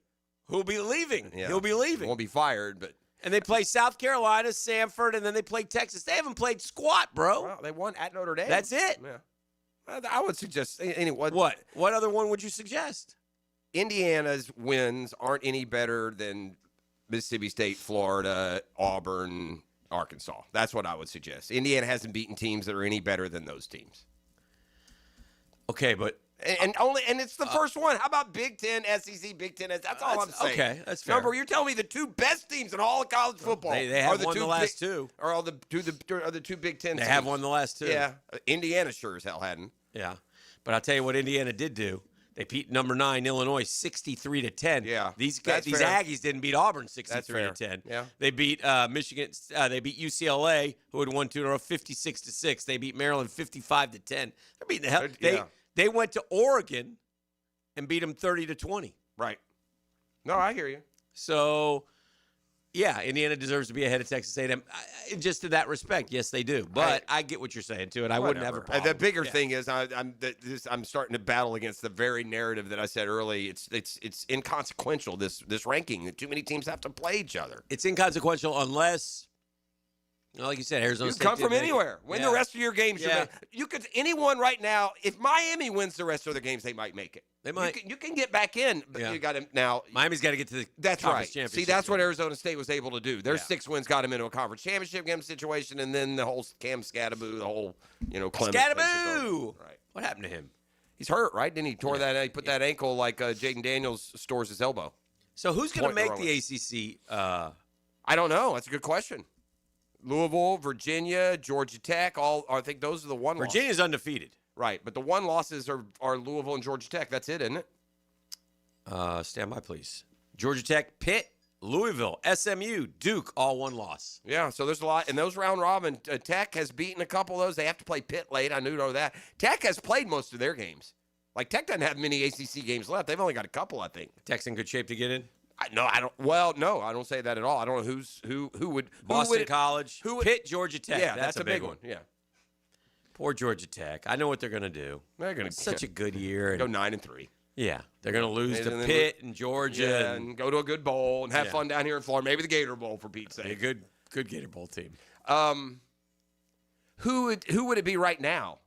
who'll be leaving. Yeah. He'll be leaving. Won't be fired, but. And they play South Carolina, Samford, and then they play Texas. They haven't played squat, bro. Well, they won at Notre Dame. That's it. Yeah. I would suggest anyway. What? What other one would you suggest? Indiana's wins aren't any better than Mississippi State, Florida, Auburn, Arkansas. That's what I would suggest. Indiana hasn't beaten teams that are any better than those teams. Okay, but and it's the first one. How about Big Ten, SEC, Big Ten? That's all I'm saying. Okay, that's fair. Remember, you're telling me the 2 best teams in all of college football. They have are won the last 2. Are all the 2 Big Ten? They teams. have won the last 2. Yeah, Indiana sure as hell hadn't. Yeah, but I'll tell you what Indiana did do. They beat number 9 Illinois 63-10. Yeah, these fair. Aggies didn't beat Auburn 63-10. Yeah, they beat Michigan. They beat UCLA, who had won 2 in a row, 56-6. They beat Maryland 55-10. They're beating the hell. They went to Oregon and beat them 30-20. Right. No, I hear you. So, yeah, Indiana deserves to be ahead of Texas A&M. Just in that respect, yes, they do. But I get what you're saying too, and I wouldn't have a problem. The bigger thing is I'm starting to battle against the very narrative that I said early. It's inconsequential. This ranking. Too many teams have to play each other. It's inconsequential unless, like you said, Arizona State come from anywhere. Win the rest of your games. Yeah. You could anyone right now. If Miami wins the rest of their games, they might make it. They might. You can get back in, but you got to now. Miami's got to get to the That's conference right. championship. See, that's what Arizona State was able to do. Their Yeah. 6 wins got them into a conference championship game situation, and then the whole Cam Scattaboo, the whole Clement. Scattaboo. Right. What happened to him? He's hurt, right? Didn't he tore that? He put that ankle like Jaden Daniels stores his elbow. So who's going to make the ACC? I don't know. That's a good question. Louisville, Virginia, Georgia Tech, I think those are the one losses. Virginia's undefeated. Right, but the one losses are Louisville and Georgia Tech. That's it, isn't it? Stand by, please. Georgia Tech, Pitt, Louisville, SMU, Duke, all one loss. Yeah, so there's a lot. And those round robin, Tech has beaten a couple of those. They have to play Pitt late. I knew that. Tech has played most of their games. Like, Tech doesn't have many ACC games left. They've only got a couple, I think. Tech's in good shape to get in? No, I don't. Well, no, I don't say that at all. I don't know who would. Boston College, Pitt, Georgia Tech. Yeah, that's a big one. Yeah. Poor Georgia Tech. I know what they're going to do. They're going to such a good year. Go 9-3. Yeah, they're going to lose to Pitt and Georgia and go to a good bowl and have fun down here in Florida. Maybe the Gator Bowl, for Pete's sake. A good Gator Bowl team. Who would it be right now?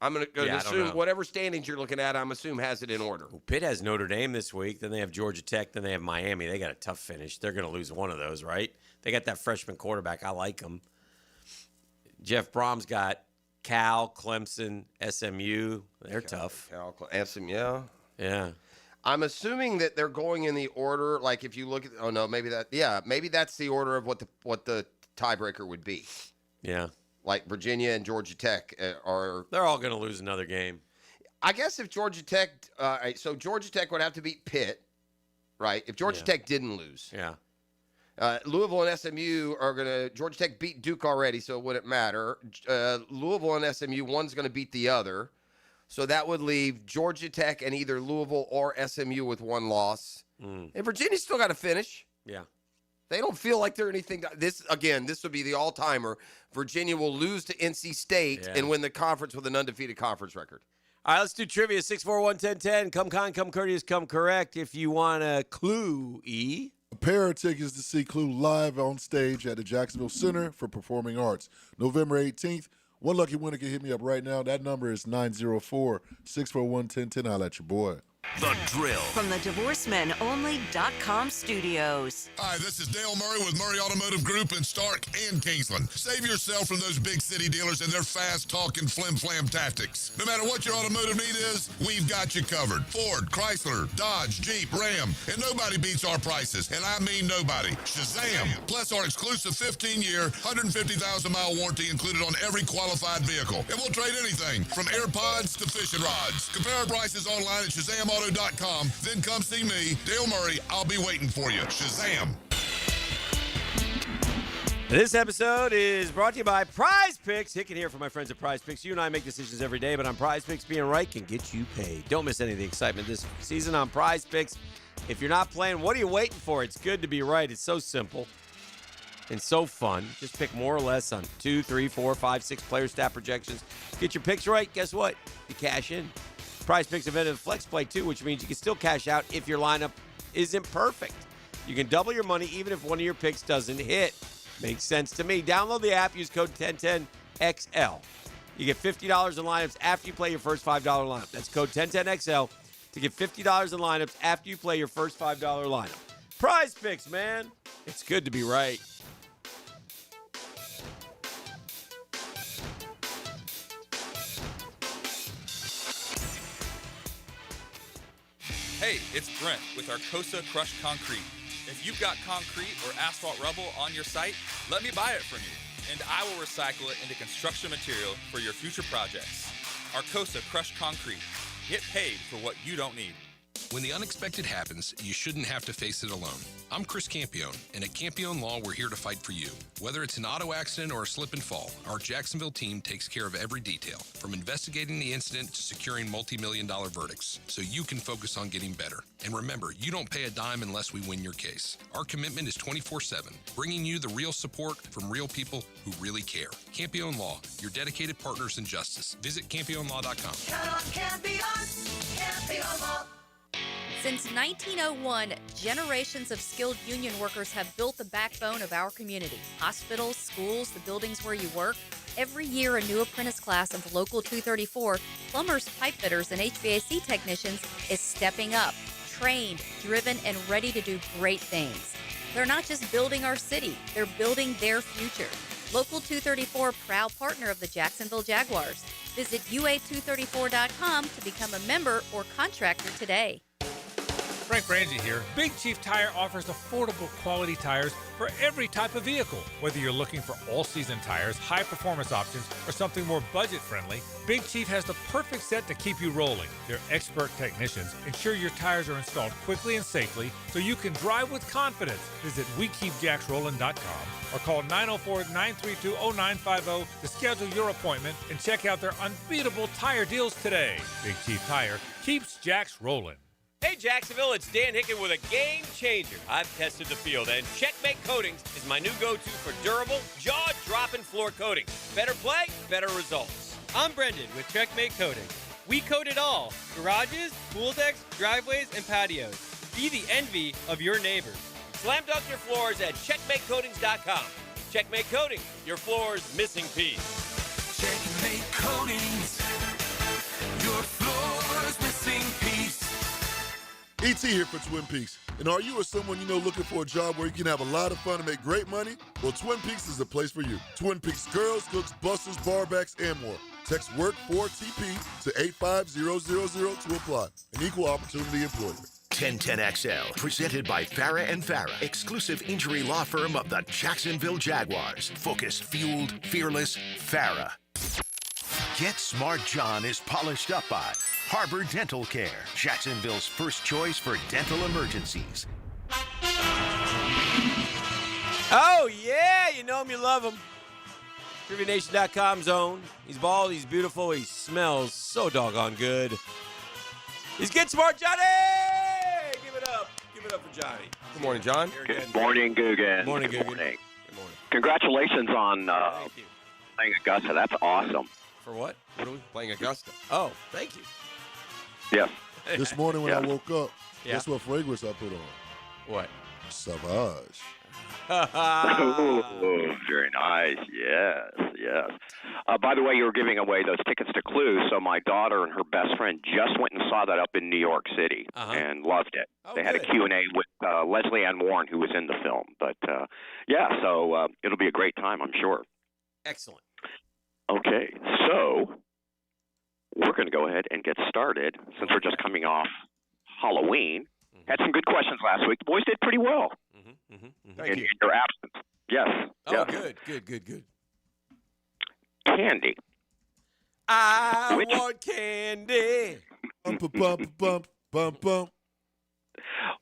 I'm going to assume whatever standings you're looking at, I'm assuming has it in order. Well, Pitt has Notre Dame this week. Then they have Georgia Tech. Then they have Miami. They got a tough finish. They're going to lose one of those, right? They got that freshman quarterback. I like him. Jeff Brom's got Cal, Clemson, SMU. They're tough. SMU, yeah. I'm assuming that they're going in the order. Like if you look at, maybe that's the order of what the tiebreaker would be. Yeah. Like Virginia and Georgia Tech are. They're all going to lose another game. I guess if Georgia Tech, so Georgia Tech would have to beat Pitt, right? If Georgia Tech didn't lose. Yeah. Louisville and SMU are going to – Georgia Tech beat Duke already, so it wouldn't matter. Louisville and SMU, one's going to beat the other. So that would leave Georgia Tech and either Louisville or SMU with one loss. And Virginia's still got to finish. Yeah. They don't feel like they're anything – this would be the all-timer. Virginia will lose to NC State and win the conference with an undefeated conference record. All right, let's do trivia. 641-1010. Come kind, come courteous, come correct. If you want a clue, E. A pair of tickets to see Clue live on stage at the Jacksonville Center for Performing Arts, November 18th. One lucky winner can hit me up right now. That number is 904-641-1010. I'll let your boy. The Drill. From the DivorceMenOnly.com studios. Hi, this is Dale Murray with Murray Automotive Group in Stark and Kingsland. Save yourself from those big city dealers and their fast-talking flim-flam tactics. No matter what your automotive need is, we've got you covered. Ford, Chrysler, Dodge, Jeep, Ram, and nobody beats our prices, and I mean nobody. Shazam! Plus our exclusive 15-year, 150,000-mile warranty included on every qualified vehicle. And we'll trade anything from AirPods to fishing rods. Compare our prices online at ShazamAuto.com. Then come see me, Dale Murray. I'll be waiting for you. Shazam. This episode is brought to you by Prize Picks. Hicken here for my friends at Prize Picks. You and I make decisions every day, but on Prize Picks, being right can get you paid. Don't miss any of the excitement this season on Prize Picks. If you're not playing, what are you waiting for? It's good to be right. It's so simple and so fun. Just pick more or less on 2, 3, 4, 5, 6 player stat projections. Get your picks right. Guess what? You cash in. Prize Picks invented Flex Play too, which means you can still cash out if your lineup isn't perfect. You can double your money even if one of your picks doesn't hit. Makes sense to me. Download the app. Use code 1010XL. You get $50 in lineups after you play your first $5 lineup. That's code 1010XL to get $50 in lineups after you play your first $5 lineup. Prize Picks, man. It's good to be right. Hey, it's Brent with Arcosa Crushed Concrete. If you've got concrete or asphalt rubble on your site, let me buy it from you, and I will recycle it into construction material for your future projects. Arcosa Crushed Concrete. Get paid for what you don't need. When the unexpected happens, you shouldn't have to face it alone. I'm Chris Campione, and at Campione Law, we're here to fight for you. Whether it's an auto accident or a slip and fall, our Jacksonville team takes care of every detail, from investigating the incident to securing multi-million-dollar verdicts, so you can focus on getting better. And remember, you don't pay a dime unless we win your case. Our commitment is 24/7, bringing you the real support from real people who really care. Campione Law, your dedicated partners in justice. Visit CampioneLaw.com. Count on Campione. Campione Law. Since 1901, generations of skilled union workers have built the backbone of our community. Hospitals, schools, the buildings where you work. Every year, a new apprentice class of Local 234, plumbers, pipe fitters, and HVAC technicians is stepping up, trained, driven, and ready to do great things. They're not just building our city, they're building their future. Local 234, proud partner of the Jacksonville Jaguars. Visit UA234.com to become a member or contractor today. Frank Frangie here. Big Chief Tire offers affordable quality tires for every type of vehicle. Whether you're looking for all-season tires, high-performance options, or something more budget-friendly, Big Chief has the perfect set to keep you rolling. Their expert technicians ensure your tires are installed quickly and safely so you can drive with confidence. Visit WeKeepJacksRollin.com or call 904-932-0950 to schedule your appointment and check out their unbeatable tire deals today. Big Chief Tire keeps Jacks rolling. Hey Jacksonville, it's Dan Hicken with a game changer. I've tested the field, and Checkmate Coatings is my new go-to for durable, jaw-dropping floor coating. Better play, better results. I'm Brendan with Checkmate Coatings. We coat it all: garages, pool decks, driveways, and patios. Be the envy of your neighbors. Slam dunk your floors at CheckmateCoatings.com. Checkmate Coatings, your floor's missing piece. Checkmate Coatings, your floor's missing piece. ET here for Twin Peaks. And are you or someone you know looking for a job where you can have a lot of fun and make great money? Well, Twin Peaks is the place for you. Twin Peaks girls, cooks, busters, barbacks, and more. Text WORK4TP to 85000 to apply. An equal opportunity employer. 1010XL, presented by Farah and Farah, exclusive injury law firm of the Jacksonville Jaguars. Focused, fueled, fearless, Farah. Get Smart John is polished up by Harbor Dental Care, Jacksonville's first choice for dental emergencies. Oh, yeah, you know him, you love him. TriviaNation.com's own. He's bald, he's beautiful, he smells so doggone good. He's Get Smart Johnny! Give it up. Give it up for Johnny. Good morning, John. Good morning, Guggen. Good morning, Good Guggen. morning. Good morning. Congratulations on playing Augusta. That's awesome. For what? What are we playing Augusta? Oh, thank you. Yes. This morning when I woke up, Yeah. guess what fragrance I put on? What? Savage. Ooh, very nice. Yes, yes. By the way, you were giving away those tickets to Clue, so my daughter and her best friend just went and saw that up in New York City and loved it. Oh, they had good. a Q&A with Leslie Ann Warren, who was in the film. But, yeah, so it'll be a great time, I'm sure. Excellent. Okay, so we're going to go ahead and get started since we're just coming off Halloween. Had some good questions last week. The boys did pretty well Thank in you. your absence. Yes. Oh, yes. good. Candy. I want candy. Bump.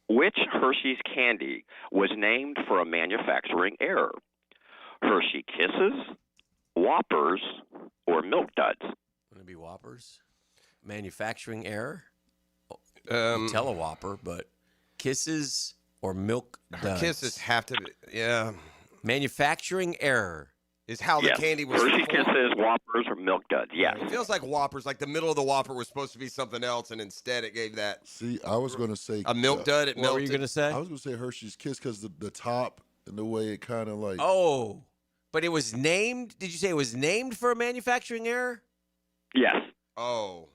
Which Hershey's candy was named for a manufacturing error? Hershey Kisses, Whoppers, or Milk Duds? Going to be Whoppers. Manufacturing error. Um, Tell a Whopper, but Kisses or Milk Duds. Kisses have to be, yeah. Manufacturing error is how the Yes. candy was Hershey formed. Kisses, Whoppers, or Milk Duds? Yes. It feels like Whoppers, like the middle of the Whopper was supposed to be something else, and instead it gave that. See, I was going to say A Milk Dud. It What were melted. you going to say? I was going to say Hershey's Kiss because the top and the way it kind of like. Oh, but it was named. Did you say it was named for a manufacturing error? Yes. Oh.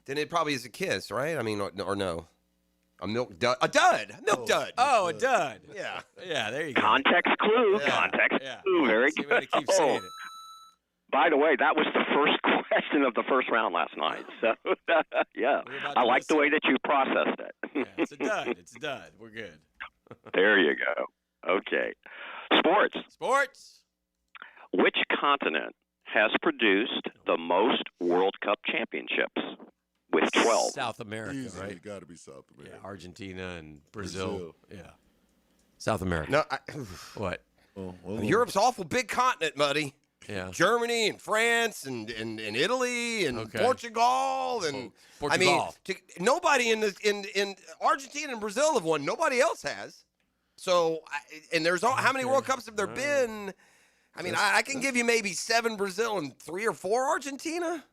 Then it probably is a kiss, right? I mean, or no. A milk dud. A dud. Milk dud. Oh, a dud. Yeah. Yeah, there you go. Context clue. Yeah. Context Yeah. clue. Very See, good. we keep saying it. By the way, that was the first question of the first round last night. So, yeah, We're about I to like the listen. way that you processed it. Yeah, it's a dud. It's a dud. We're good. There you go. Okay. Sports. Which continent has produced the most World Cup championships with 12? South America, Easy, right? It got to be South Yeah, America. Argentina and Brazil. Yeah. South America. No, What? Europe's awful big continent, Muddy. Yeah. Germany and France and Italy and Okay. Portugal and I mean nobody in Argentina and Brazil have won. Nobody else has. So and there's how many World Cups have there been? I mean, I can give you maybe 7 Brazil and 3 or 4 Argentina.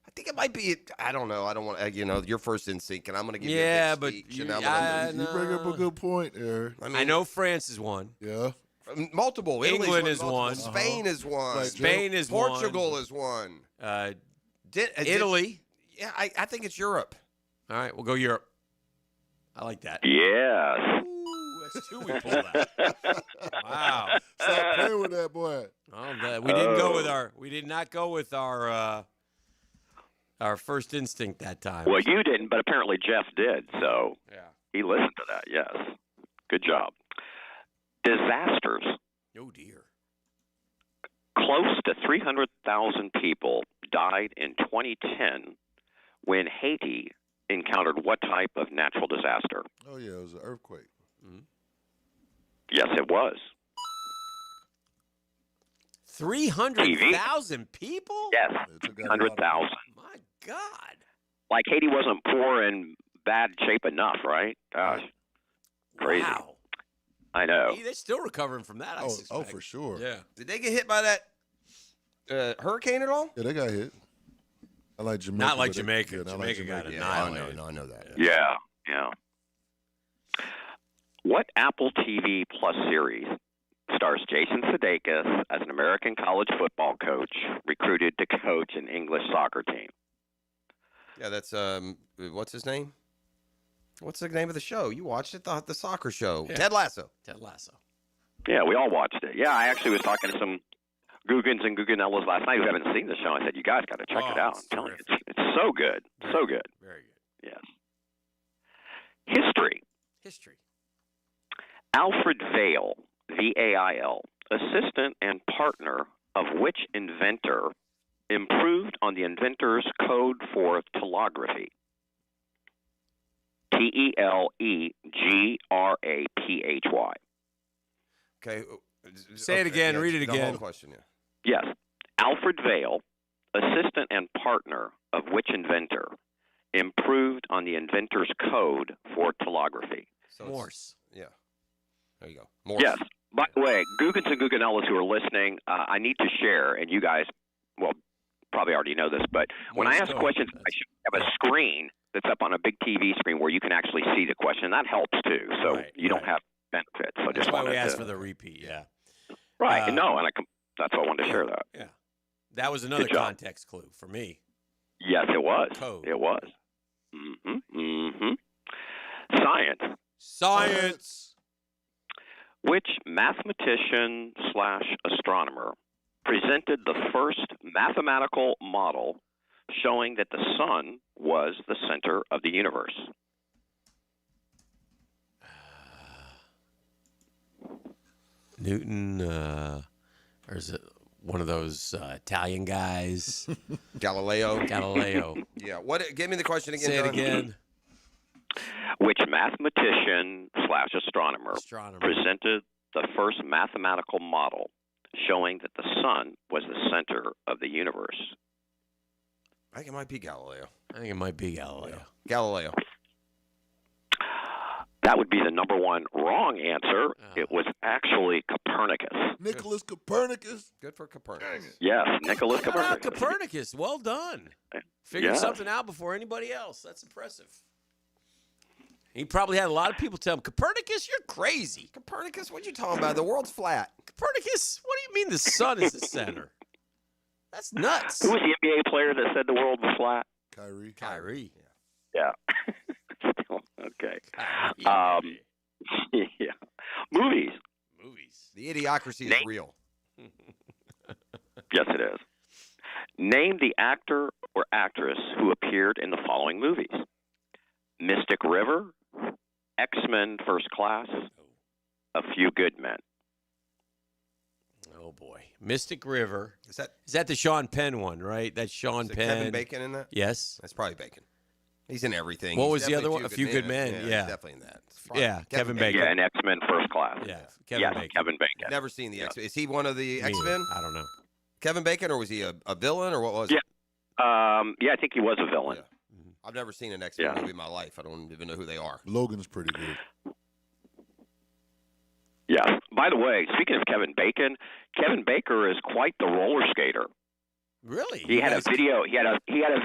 I think it might be. I don't know. I don't want your first instinct, and I'm going to give you a big speech. And I'm gonna, You bring up a good point, Eric. I know France is one. Yeah. Multiple. England Italy's is multiple. one. Spain is one. Right, Spain is one. Portugal is one. Italy. Yeah, I think it's Europe. All right, we'll go Europe. I like that. Yes. Ooh, that's 2 we pulled out. Wow. Stop playing with that boy. Oh, we didn't go with our. We did not go with our Our first instinct that time. Well, you didn't, but apparently Jeff did. So he listened to that. Yes. Good job. Disasters. Oh, dear. Close to 300,000 people died in 2010 when Haiti encountered what type of natural disaster? Oh, yeah, it was an earthquake. Mm-hmm. Yes, it was. 300,000 people? Yes, 300,000. My God. Like Haiti wasn't poor and bad shape enough, right? Gosh. Crazy. Wow. I know. They're still recovering from that, I suspect. Oh, for sure. Yeah. Did they get hit by that hurricane at all? Yeah, they got hit. I like Jamaica. Not like but they- Jamaica. yeah, not Jamaica like got Jamaica. annihilated. I know that. Yeah, yeah. What Apple TV Plus series stars Jason Sudeikis as an American college football coach recruited to coach an English soccer team? Yeah, that's what's his name? What's the name of the show? You watched it, the soccer show. Yeah. Ted Lasso. Ted Lasso. Yeah, we all watched it. Yeah, I actually was talking to some Googans and Googanellas last night who haven't seen the show. I said, you guys got to check it out. I'm telling you, it's so good. So good. Very good. Yes. History. History. Alfred Vail, V-A-I-L, assistant and partner of which inventor improved on the inventor's code for telegraphy? T-E-L-E-G-R-A-P-H-Y. Okay. Say it again. Read it the again. whole question, yeah. Yes. Alfred Vail, assistant and partner of which inventor improved on the inventor's code for telegraphy? So Morse. Yeah. There you go. Morse. Yes. By the way, Googans and Googanellas who are listening, I need to share, and you guys, well, probably already know this, but when I ask questions, I should have a screen that's up on a big TV screen where you can actually see the question. That helps too, so you don't have benefits. So That's just why wanted we asked to, for the repeat, yeah. right. No, and that's why I wanted to share that. Yeah. That was another Good job. context clue for me. Yes, it was. Code. It was. Science. Science. Which mathematician / astronomer presented the first mathematical model showing that the sun was the center of the universe? Newton, or is it one of those Italian guys? Galileo. Galileo. Yeah. What? Give me the question again. Say it John. again. Which mathematician / astronomer presented the first mathematical model showing that the sun was the center of the universe? I think it might be Galileo. I think it might be Galileo. Galileo. That would be the number one wrong answer. It was actually Copernicus. Nicholas Copernicus. Good for Copernicus. Yes, Nicholas Shout out Copernicus. Copernicus. Well done. Figured Yeah. something out before anybody else. That's impressive. He probably had a lot of people tell him, Copernicus, you're crazy. Copernicus, what you talking about? The world's flat. Copernicus, what do you mean the sun is the center? That's nuts. Who was the NBA player that said the world was flat? Kyrie. Kyrie. Yeah. Okay. Yeah. Movies. The idiocracy is real. Yes, it is. Name the actor or actress who appeared in the following movies: Mystic River, X-Men First Class, A Few Good Men. Oh, boy. Mystic River. Is that the Sean Penn one, right? That's Sean Is it Penn. Kevin Bacon in that? Yes. That's probably Bacon. He's in everything. What He's was the definitely other one? A Few Good Men. he's Yeah. definitely in that. Yeah, Kevin Bacon. Yeah, and X-Men First Class. Yeah, Kevin Bacon. Never seen the X-Men. Is he one of the Me X-Men? either. I don't know. Kevin Bacon, or was he a villain, or what was Yeah. it? Yeah, I think he was a villain. I've never seen an X-Men Yeah. movie in my life. I don't even know who they are. Logan's pretty good. Yes. By the way, speaking of Kevin Bacon, Kevin Baker is quite the roller skater. Really? He had a video. He had a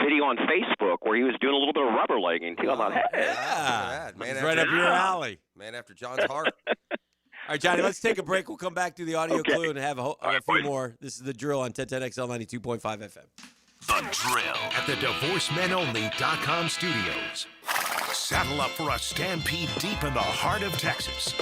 video on Facebook where he was doing a little bit of rubber legging too. I thought, hey, Yeah. Man It's after- right up your alley. Man after John's heart. All right, Johnny, let's take a break. We'll come back to the audio Okay. clue and have a few more. This is The Drill on 1010XL 92.5 FM. The Drill at the DivorceMenOnly.com studios. Saddle up for a stampede deep in the heart of Texas.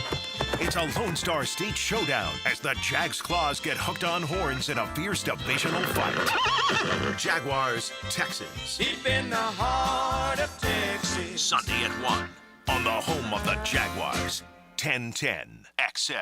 It's a Lone Star State showdown as the Jags Claws get hooked on horns in a fierce divisional fight. Jaguars, Texans. Deep in the heart of Texas. Sunday at 1 on the home of the Jaguars. 1010 XL.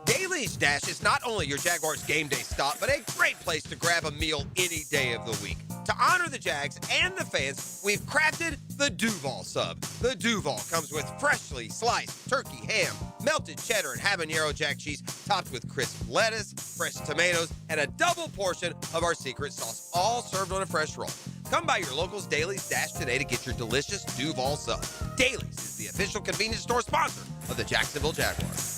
Daly's Dash is not only your Jaguars game day stop, but a great place to grab a meal any day of the week. To honor the Jags and the fans, we've crafted the Duval Sub. The Duval comes with freshly sliced turkey, ham, melted cheddar, and habanero jack cheese, topped with crisp lettuce, fresh tomatoes, and a double portion of our secret sauce, all served on a fresh roll. Come by your local's Daly's Dash today to get your delicious Duval Sub. Daly's is the official convenience store sponsor of the Jacksonville Jaguars.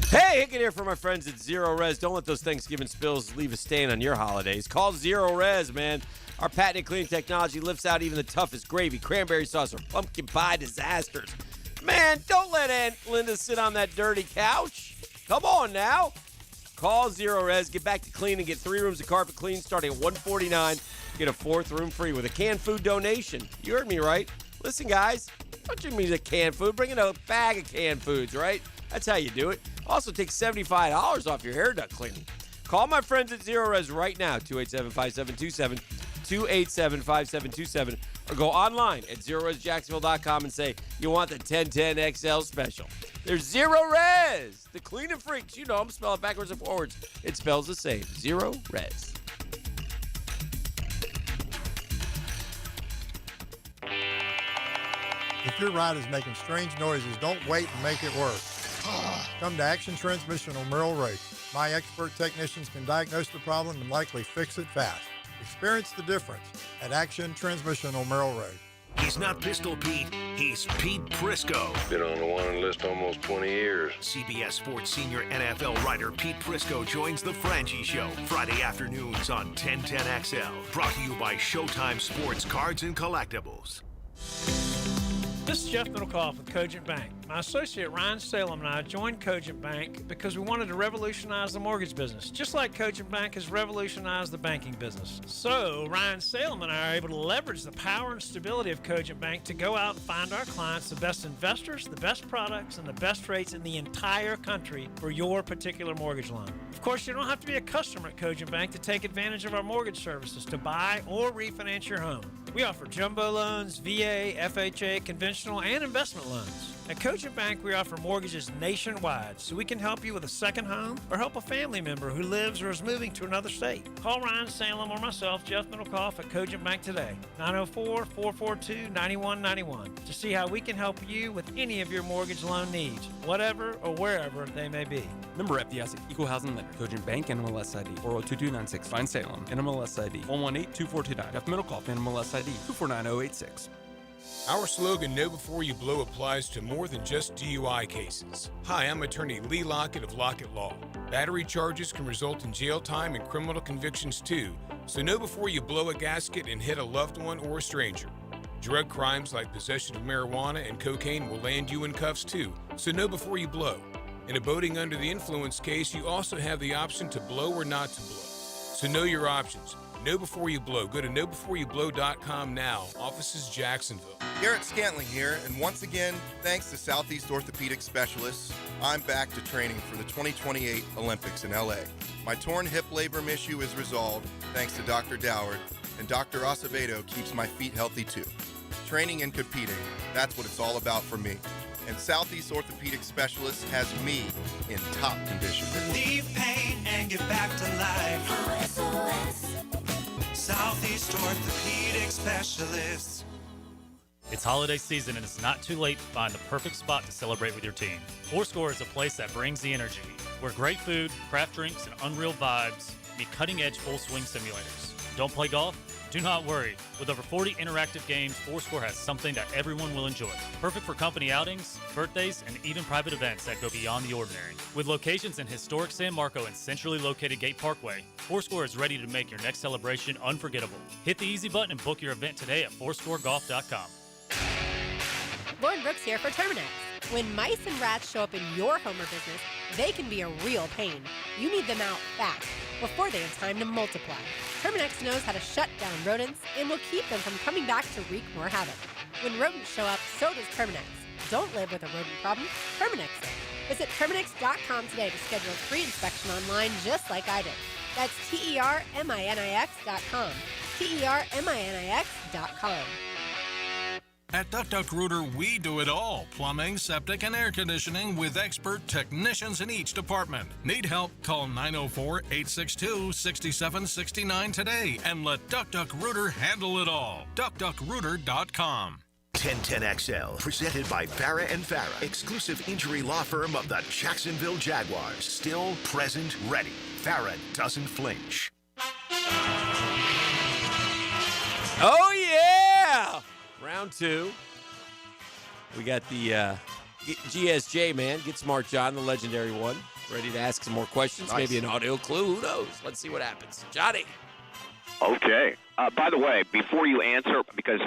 Hey, Hicken here for my friends at Zero Res. Don't let those Thanksgiving spills leave a stain on your holidays. Call Zero Res, man. Our patented cleaning technology lifts out even the toughest gravy, cranberry sauce, or pumpkin pie disasters. Man, don't let Aunt Linda sit on that dirty couch. Come on now. Call Zero Res. Get back to clean and get 3 rooms of carpet clean starting at $149. Get a 4th room free with a canned food donation. You heard me right. Listen, guys, don't just mean a canned food. Bring in a bag of canned foods, right? That's how you do it. Also, take $75 off your hair duct cleaning. Call my friends at Zero Res right now, 287-5727, 287-5727, or go online at ZeroResJacksonville.com and say you want the 1010 XL special. There's Zero Res, the cleaning freaks. You know them, spell it backwards and forwards. It spells the same, Zero Res. If your ride is making strange noises, don't wait and make it work. Come to Action Transmission on Merrill Road. My expert technicians can diagnose the problem and likely fix it fast. Experience the difference at Action Transmission on Merrill Road. He's not Pistol Pete, he's Pete Prisco. Been on the wanted list almost 20 years. CBS Sports senior NFL writer Pete Prisco joins the Frangie Show Friday afternoons on 1010XL. Brought to you by Showtime Sports Cards and Collectibles. This is Jeff Middlecoff with Cogent Bank. My associate Ryan Salem and I joined Cogent Bank because we wanted to revolutionize the mortgage business, just like Cogent Bank has revolutionized the banking business. So Ryan Salem and I are able to leverage the power and stability of Cogent Bank to go out and find our clients the best investors, the best products, and the best rates in the entire country for your particular mortgage loan. Of course, you don't have to be a customer at Cogent Bank to take advantage of our mortgage services to buy or refinance your home. We offer jumbo loans, VA, FHA, conventional, and investment loans. At Cogent Bank, we offer mortgages nationwide, so we can help you with a second home or help a family member who lives or is moving to another state. Call Ryan Salem or myself, Jeff Middlecoff, at Cogent Bank today, 904-442-9191, to see how we can help you with any of your mortgage loan needs, whatever or wherever they may be. Member FDIC, Equal Housing Lender, Cogent Bank, NMLS ID 402296. Ryan Salem, NMLS ID 1182429. Jeff Middlecoff, NMLS ID 249086. Our slogan, Know Before You Blow, applies to more than just DUI cases. Hi, I'm attorney Lee Lockett of Lockett Law. Battery charges can result in jail time and criminal convictions too, so know before you blow a gasket and hit a loved one or a stranger. Drug crimes like possession of marijuana and cocaine will land you in cuffs too, so know before you blow. In a boating under the influence case, you also have the option to blow or not to blow. So know your options. Know Before You Blow. Go to knowbeforeyouBlow.com now. Offices Jacksonville. Garrett Scantling here, and once again, thanks to Southeast Orthopedic Specialists, I'm back to training for the 2028 Olympics in LA. My torn hip labrum issue is resolved thanks to Dr. Doward, and Dr. Acevedo keeps my feet healthy too. Training and competing, that's what it's all about for me. And Southeast Orthopedic Specialists has me in top condition. Relieve pain and get back to life. Southeast Orthopedic Specialists. It's holiday season and it's not too late to find the perfect spot to celebrate with your team. Fourscore is a place that brings the energy, where great food, craft drinks, and unreal vibes meet cutting-edge full-swing simulators. Don't play golf? Do not worry. With over 40 interactive games, Fourscore has something that everyone will enjoy. Perfect for company outings, birthdays, and even private events that go beyond the ordinary. With locations in historic San Marco and centrally located Gate Parkway, Fourscore is ready to make your next celebration unforgettable. Hit the easy button and book your event today at fourscoregolf.com. Lauren Brooks here for Terminix. When mice and rats show up in your home or business, they can be a real pain. You need them out fast. before they have time to multiply. Terminex knows how to shut down rodents and will keep them from coming back to wreak more havoc. When rodents show up, so does Terminex. Don't live with a rodent problem, Terminex it. Visit Terminex.com today to schedule a free inspection online just like I did. That's TERMINIX.com. TERMINIX.com. At Duck Duck Rooter, we do it all. Plumbing, septic, and air conditioning with expert technicians in each department. Need help? Call 904-862-6769 today and let Duck Duck Rooter handle it all. DuckDuckRooter.com. 1010XL, presented by Farah and Farah, exclusive injury law firm of the Jacksonville Jaguars. Still, present, ready. Farah doesn't flinch. Oh, yeah! Round 2. We got the GSJ, man. Get Smart John, the legendary one. Ready to ask some more questions. Nice. Maybe an audio clue. Who knows? Let's see what happens. Johnny. Okay. By the way, before you answer, because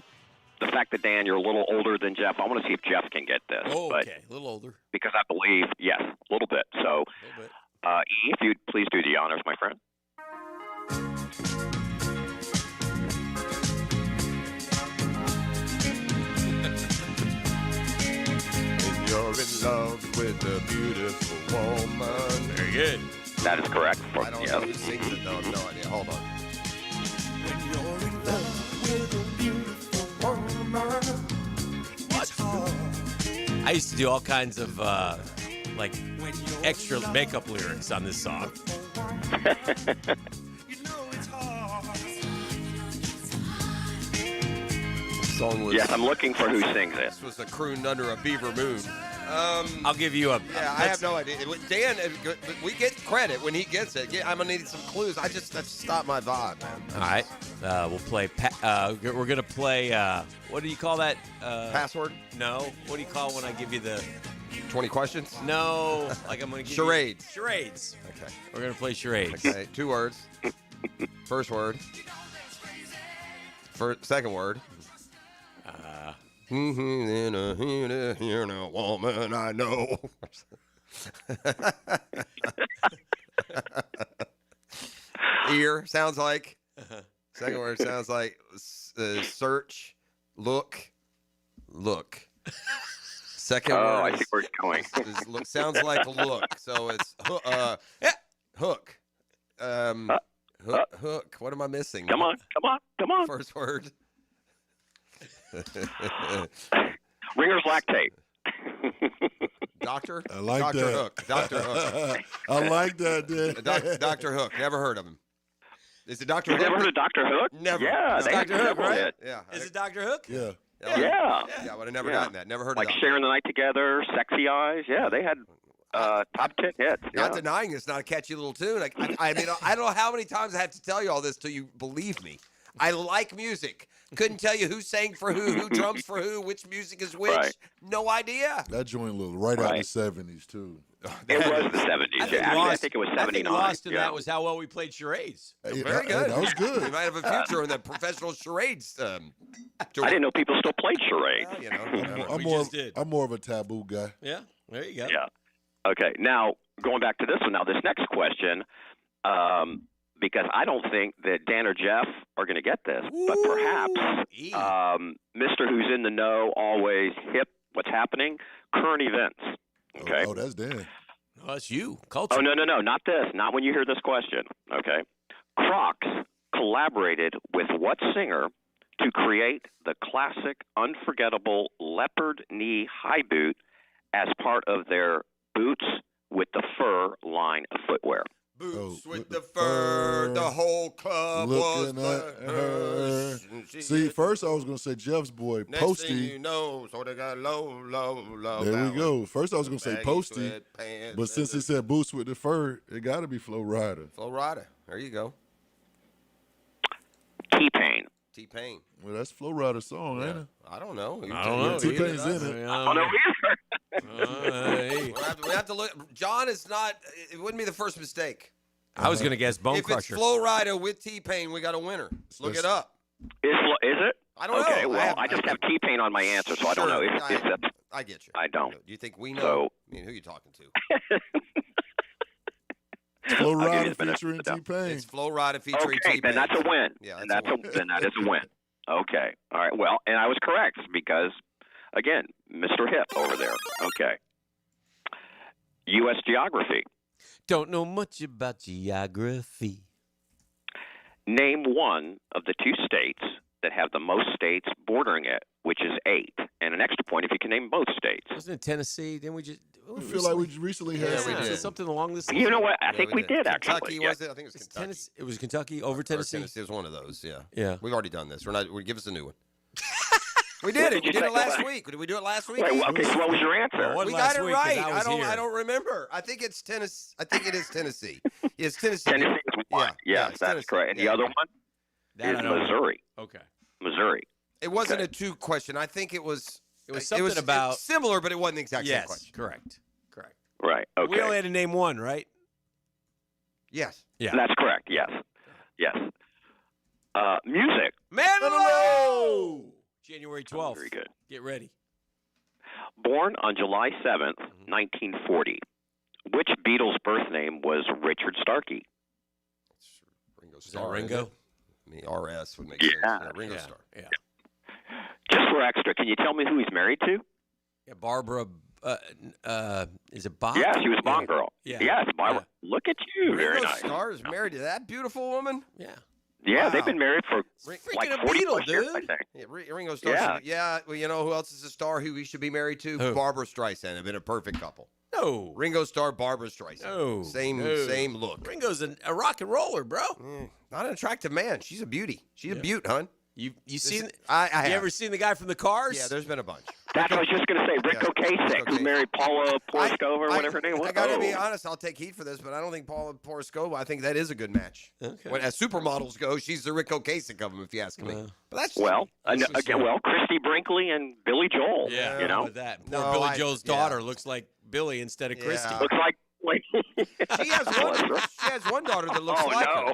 the fact that, Dan, you're a little older than Jeff, I want to see if Jeff can get this. Oh, but okay. A little older. Because I believe, yes, a little bit. So, E, if you'd please do the honors, my friend. You're in love with a beautiful woman. Very good. That is correct. I don't know who sings it, though. I have no idea. Hold on. When you're in love with a beautiful woman, it's hard. I used to do all kinds of, extra makeup lyrics on this song. Song was, yes, I'm looking for who sings it. This was a crooned under a beaver moon. I'll give you a. Yeah, I have no idea. Dan, we get credit when he gets it. I'm gonna need some clues. That's not my vibe, man. All right, we'll play. We're gonna play. What do you call that? Password? No. What do you call when I give you the 20 questions? No. Like I'm gonna give charades. You charades. Okay. We're gonna play charades. Okay. 2 words. First word. Second word. In a woman I know. Ear sounds like. Second word sounds like search, look. Second word. I see where it's going. Sounds like look. So it's hook. Hook. What am I missing? Come on. First word. Ringer's lactate. Doctor? I like Dr. that. Hook. Dr. Hook. I like that, dude. Dr. Hook. Never heard of him. Is it Dr. Hook? You've never heard of Dr. Hook? Never. Yeah, It's they Dr. have Hook, several right? hits. Yeah. Is it Dr. Hook? Yeah. Yeah. I would have never Yeah. gotten that. Never heard like of that. Sharing the Night Together, Sexy Eyes. Yeah, they had top 10 hits. Not Yeah. denying it's not a catchy little tune. I mean, I don't know how many times I have to tell you all this till you believe me. I like music. Couldn't tell you who sang for who drums for who, which music is which. Right. No idea. That joint looked right out of the 70s, too. It was the 70s. I think Actually, I lost- think it was I think 79. lost in yeah. that was how well we played charades. Very good. That was good. We might have a future in the professional charades. I didn't know people still played charades. Well, you know, whatever. I'm more of a taboo guy. Yeah, there you go. Yeah. Okay. Now, going back to this one. Now, this next question, because I don't think that Dan or Jeff are going to get this, but perhaps Mr. Who's in the know, always hip, what's happening, current events. Okay. Oh, that's Dan. No, that's you. Culture. Oh, no, not this. Not when you hear this question. Okay. Crocs collaborated with what singer to create the classic, unforgettable leopard knee high boot as part of their boots with the fur line of footwear? Boots with the fur, the whole club Looking was at her. See, first I was going to say Jeff's boy, Next Posty. thing you know, so they got low. There we go. First I was going to say Baggy Posty, sweatpants, but since he said boots with the fur, it got to be Flo Rida. Flo Rida. There you go. T-Pain. T-Pain. Well, that's Flo Rida's song, ain't it? I don't know. I don't know. T-Pain's in it. I don't know either. We have to look. John is not. It wouldn't be the first mistake. I was going to guess Bone If Crusher. it's Flo Rida with T-Pain, we got a winner. Look it up. Is it? I don't know. Okay, well, I just have T-Pain on my answer, so I don't know if that's... I get you. I don't. Do you think we know? So- I mean, who are you talking to? Flo I'll give you Rida the benefit of featuring the doubt. T-Pain. It's Flo Rida featuring Okay, T-Pain. then that's a win. Yeah, then that's a win. then that is a win. Okay. All right. Well, and I was correct because, again, Mr. Hip over there. Okay. U.S. geography. Don't know much about geography. Name one of the two states that have the most states bordering it, which is 8. And an extra point if you can name both states. Wasn't it Tennessee? Didn't we just? I feel like we recently had we did. Something along this. You know what? I Yeah, think we did, actually. Kentucky, Yeah. was it? I think it was Kentucky. Tennessee. It was Kentucky over Tennessee. It was one of those, yeah. Yeah. We've already done this. Give us a new one. We did it. We did it last week. Did we do it last week? Wait, okay, so what was your answer? Well, We last got it week 'cause right. I was here. I don't remember. I think it's Tennessee. I think it is Tennessee. It's Tennessee. Tennessee is one. Yeah, Yes, it's that's Tennessee. correct. And the Yeah. other one That is I don't know. Missouri. Okay. Missouri. It wasn't Okay. a 2 question. I think it was. It was something about similar, but it wasn't the exact same yes, question. correct. Right. Okay. We only had to name one, right? Yes. Yeah. That's correct. Yes. Yes. Music. Manilow! January 12th. Very good. Get ready. Born on July 7th, 1940. Which Beatles' birth name was Richard Starkey? Ringo Is that Starr. Ringo? isn't it? I mean, RS would make Yeah. sense. Yeah, Ringo Yeah. Starr. Yeah. Just for extra, can you tell me who he's married to? Yeah, Barbara. Is it Bach? Yeah, she was a Bond girl. Yeah. Yes, Barbara. Look at you. Very Ringo nice. Starr is married to that beautiful woman. Yeah. Yeah, Wow. they've been married for Freaking like a 40 Beatle, plus years, I dude. think. Yeah, Ringo Starr. Yeah. Yeah. Well, you know who else is a star who he should be married to? Who? Barbara Streisand. Have been a perfect couple. No. Ringo Starr, Barbara Streisand. No. Same look. Ringo's a rock and roller, bro. Not an attractive man. She's a beauty. She's a beaut, hon. You seen? I You have. ever seen the guy from the Cars? Yeah, there's been a bunch. That's what I was just going to say. Rick Ocasek, who married Paula Poroskova, or whatever her name was. I got to be honest. I'll take heat for this, but I don't think Paula Poroskova. I think that is a good match. Okay. When, as supermodels go, she's the Rick Ocasek of them, if you ask me. But that's Well, Christy Brinkley and Billy Joel. Yeah. you know, With that. Poor Billy Joel's daughter looks like Billy instead of Christy. looks like. She has one daughter that looks like her.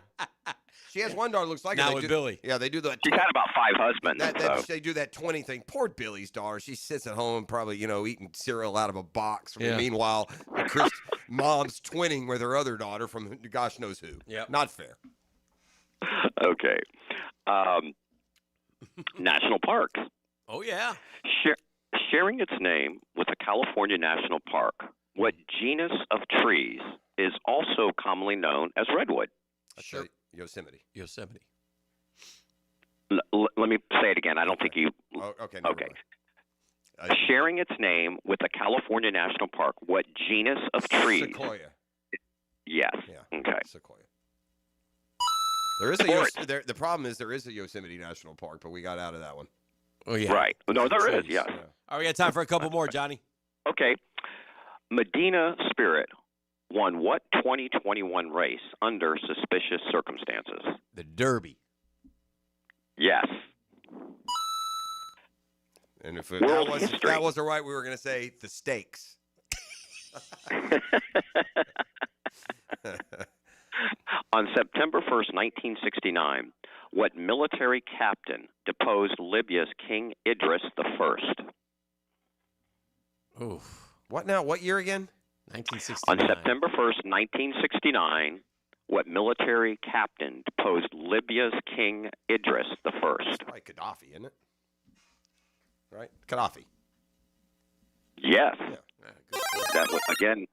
She has one daughter that looks like her. Now They with do- Billy. Yeah, they do that. She's had about 5 husbands. so. They do that 20 thing. Poor Billy's daughter. She sits at home, probably eating cereal out of a box. Yeah. Meanwhile, mom's twinning with her other daughter from gosh knows who. Yep. Not fair. Okay. National parks. Oh yeah. Sharing its name with a California national park, what genus of trees is also commonly known as redwood? Sure. Yosemite. Yosemite. Let me say it again. I don't think you. Oh, okay. Never Okay. mind. Sharing its name with a California national park, what genus of trees? Sequoia. Yes. Yeah. Okay. Sequoia. There is a Sports. the problem is there is a Yosemite National Park, but we got out of that one. Oh yeah. Right. No, there is. Trees. Yes. All right, we got time for a couple more, Johnny. Okay. Medina Spirit won what 2021 race under suspicious circumstances? The Derby. Yes. And if World that history. wasn't right, we were going to say the stakes. On September 1st, 1969, what military captain deposed Libya's King Idris I? Oof. What now? What year again? 1969. On September 1st, 1969, what military captain deposed Libya's King Idris I? Probably Gaddafi, isn't it? Right? Gaddafi. Yes. Yeah. That was, again,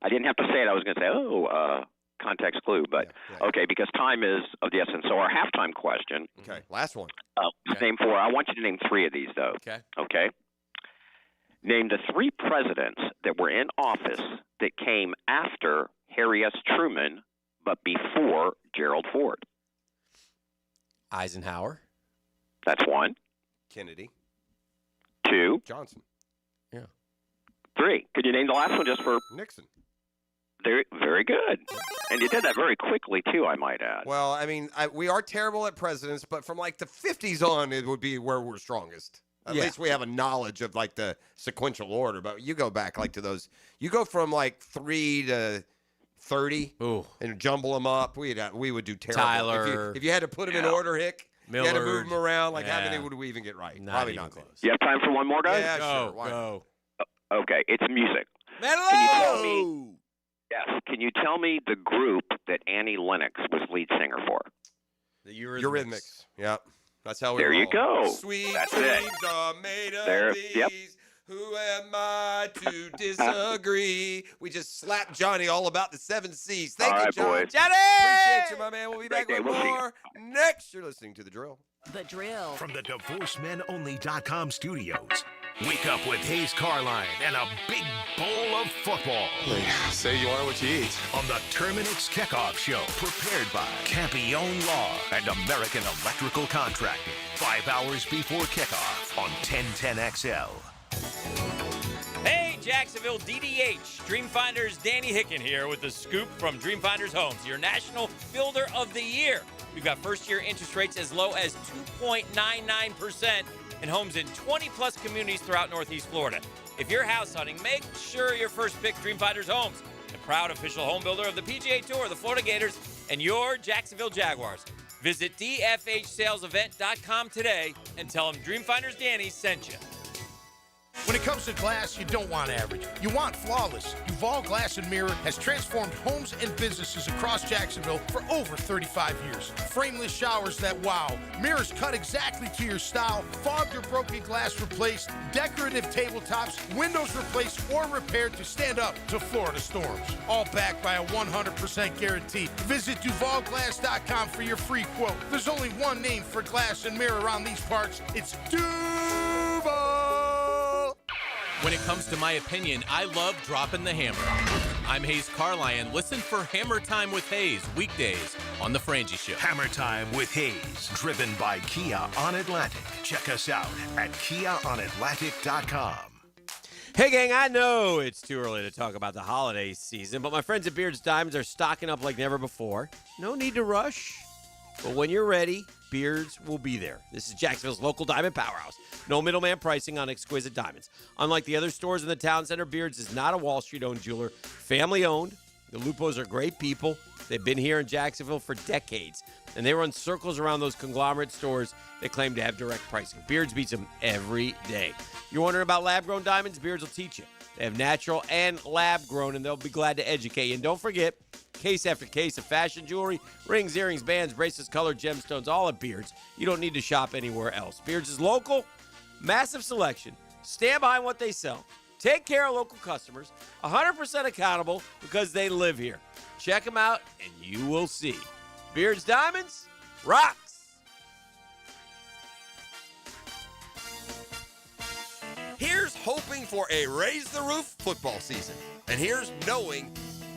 I didn't have to say it. I was going to say, context clue. But, okay, because time is of the essence. So our halftime question. Okay, last one. Name 4. I want you to name 3 of these, though. Okay. Okay? Name the 3 presidents that were in office that came after Harry S. Truman but before Gerald Ford. Eisenhower. That's 1. Kennedy. 2. Johnson. 3. Could you name the last one just for... Nixon. Very, very good. And you did that very quickly, too, I might add. Well, I mean, we are terrible at presidents, but from like the 50s on, it would be where we're strongest. At least we have a knowledge of like the sequential order. But you go back like to those, you go from like 3 to 30 and jumble them up. We would do terrible. Tyler. If you had to put them in order, Hick, you had to move Millard. them around. Like how Yeah. many would we even get right? Not Probably even not close. You have time for one more, guys? Yeah, Go, sure. Why not? go. Okay, it's music. Manilow! Can you tell me Yes. Can you tell me the group that Annie Lennox was lead singer for? The Eurythmics. Yep. That's how we There roll. you go. Sweet That's dreams it. are made of There. these. Yep. Who am I to disagree? We just slapped Johnny all about the 7 C's. Thank All you, right, John. boys. Johnny! Appreciate you, my man. We'll be back Great with day. We'll see you. more next. You're listening to The Drill. The Drill. From the DivorceMenOnly.com studios. Wake up with Hayes Carline and a big bowl of football. Say you are what you eat. On the Terminix Kickoff Show, prepared by Campione Law and American Electrical Contracting. 5 hours before kickoff on 1010XL. Hey, Jacksonville DDH. Dreamfinders Danny Hicken here with the scoop from Dreamfinders Homes, your National Builder of the Year. We've got first-year interest rates as low as 2.99% and homes in 20-plus communities throughout Northeast Florida. If you're house hunting, make sure your first pick Dreamfinders Homes, the proud official home builder of the PGA Tour, the Florida Gators, and your Jacksonville Jaguars. Visit dfhsalesevent.com today and tell them Dreamfinders Danny sent you. When it comes to glass, you don't want average. You want flawless. Duval Glass and Mirror has transformed homes and businesses across Jacksonville for over 35 years. Frameless showers that wow, mirrors cut exactly to your style, fogged or broken glass replaced, decorative tabletops, windows replaced or repaired to stand up to Florida storms. All backed by a 100% guarantee. Visit DuvalGlass.com for your free quote. There's only one name for glass and mirror around these parts. It's Duval. When it comes to my opinion, I love dropping the hammer. I'm Hayes Carline. Listen for Hammer Time with Hayes, weekdays on The Frangie Show. Hammer Time with Hayes, driven by Kia on Atlantic. Check us out at KiaOnAtlantic.com. Hey, gang, I know it's too early to talk about the holiday season, but my friends at Beards Diamonds are stocking up like never before. No need to rush, but when you're ready, Beards will be there. This is Jacksonville's local diamond powerhouse. No middleman pricing on exquisite diamonds. Unlike the other stores in the town center, Beards is not a Wall Street-owned jeweler. Family-owned. The Lupos are great people. They've been here in Jacksonville for decades, and they run circles around those conglomerate stores that claim to have direct pricing. Beards beats them every day. You're wondering about lab-grown diamonds? Beards will teach you. They have natural and lab-grown, and they'll be glad to educate you. And don't forget, case after case of fashion jewelry, rings, earrings, bands, bracelets, colored gemstones, all at Beards. You don't need to shop anywhere else. Beards is local, massive selection. Stand behind what they sell. Take care of local customers. 100% accountable because they live here. Check them out, and you will see. Beards Diamonds rocks. Here's hoping for a Raise the Roof football season. And here's knowing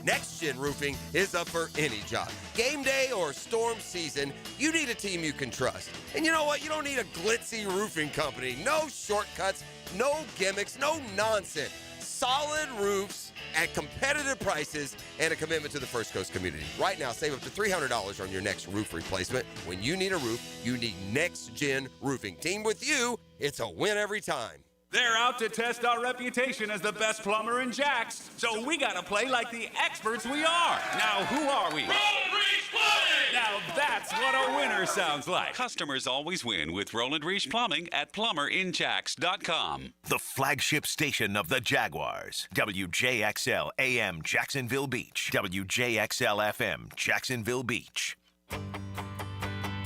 Next Gen Roofing is up for any job. Game day or storm season, you need a team you can trust. And you know what? You don't need a glitzy roofing company. No shortcuts, no gimmicks, no nonsense. Solid roofs at competitive prices and a commitment to the First Coast community. Right now, save up to $300 on your next roof replacement. When you need a roof, you need Next Gen Roofing. Team with you, it's a win every time. They're out to test our reputation as the best plumber in Jacks, so we gotta play like the experts we are. Now, who are we? Roland Reach Plumbing! Now that's what a winner sounds like. Customers always win with Roland Reach Plumbing at plumberinjacks.com. The flagship station of the Jaguars. WJXL AM Jacksonville Beach. WJXL FM Jacksonville Beach.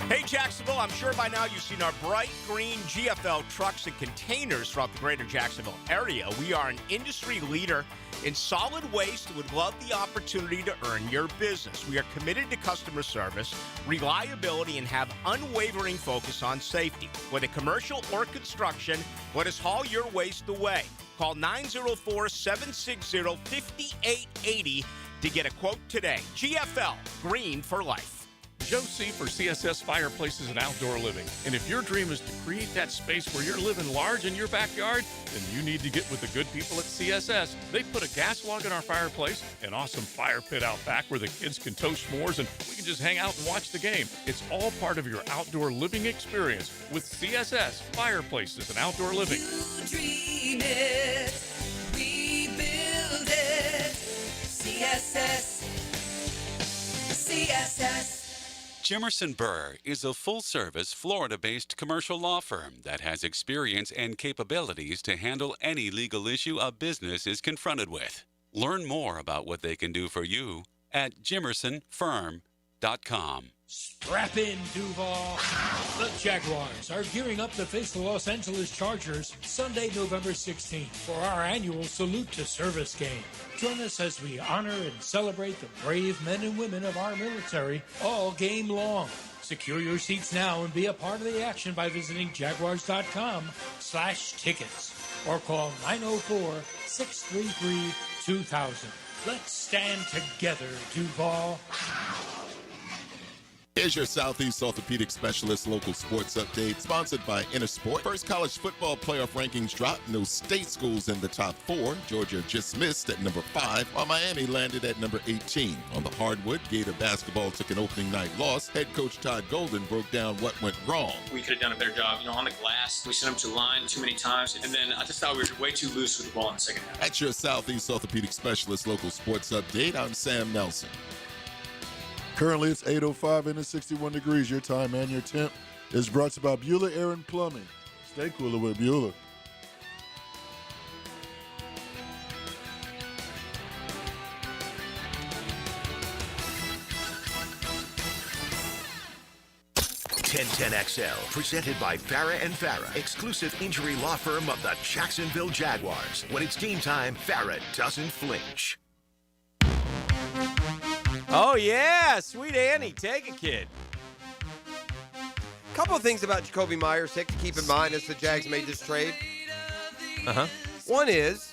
Hey, Jacksonville, I'm sure by now you've seen our bright green GFL trucks and containers throughout the greater Jacksonville area. We are an industry leader in solid waste and would love the opportunity to earn your business. We are committed to customer service, reliability, and have unwavering focus on safety. Whether commercial or construction, let us haul your waste away. Call 904-760-5880 to get a quote today. GFL, green for life. Joe C. for CSS Fireplaces and Outdoor Living. And if your dream is to create that space where you're living large in your backyard, then you need to get with the good people at CSS. They put a gas log in our fireplace, an awesome fire pit out back where the kids can toast s'mores and we can just hang out and watch the game. It's all part of your outdoor living experience with CSS Fireplaces and Outdoor Living. You dream it, we build it. CSS. Jimerson Burr is a full-service, Florida-based commercial law firm that has experience and capabilities to handle any legal issue a business is confronted with. Learn more about what they can do for you at jimersonfirm.com. Strap in, Duval. The Jaguars are gearing up to face the Los Angeles Chargers Sunday, November 16th for our annual Salute to Service game. Join us as we honor and celebrate the brave men and women of our military all game long. Secure your seats now and be a part of the action by visiting jaguars.com/tickets or call 904-633-2000. Let's stand together, Duval. Here's your Southeast Orthopedic Specialist local sports update, sponsored by Intersport. First college football playoff rankings dropped. No state schools in the top 4. Georgia just missed at number 5, while Miami landed at number 18. On the hardwood, Gator basketball took an opening night loss. Head coach Todd Golden broke down what went wrong. We could have done a better job, on the glass. We sent them to the line too many times, and then I just thought we were way too loose with the ball in the second half. That's your Southeast Orthopedic Specialist local sports update. I'm Sam Nelson. Currently, it's 8:05 and it's 61 degrees. Your time and your temp is brought to you by Bueller Air and Plumbing. Stay cooler with Bueller. XL, presented by Farah and Farah, exclusive injury law firm of the Jacksonville Jaguars. When it's game time, Farah doesn't flinch. Oh, yeah. Sweet Annie. Take a kid. Couple of things about Jakobi Meyers, Hick, to keep in mind as the Jags made this trade. One is,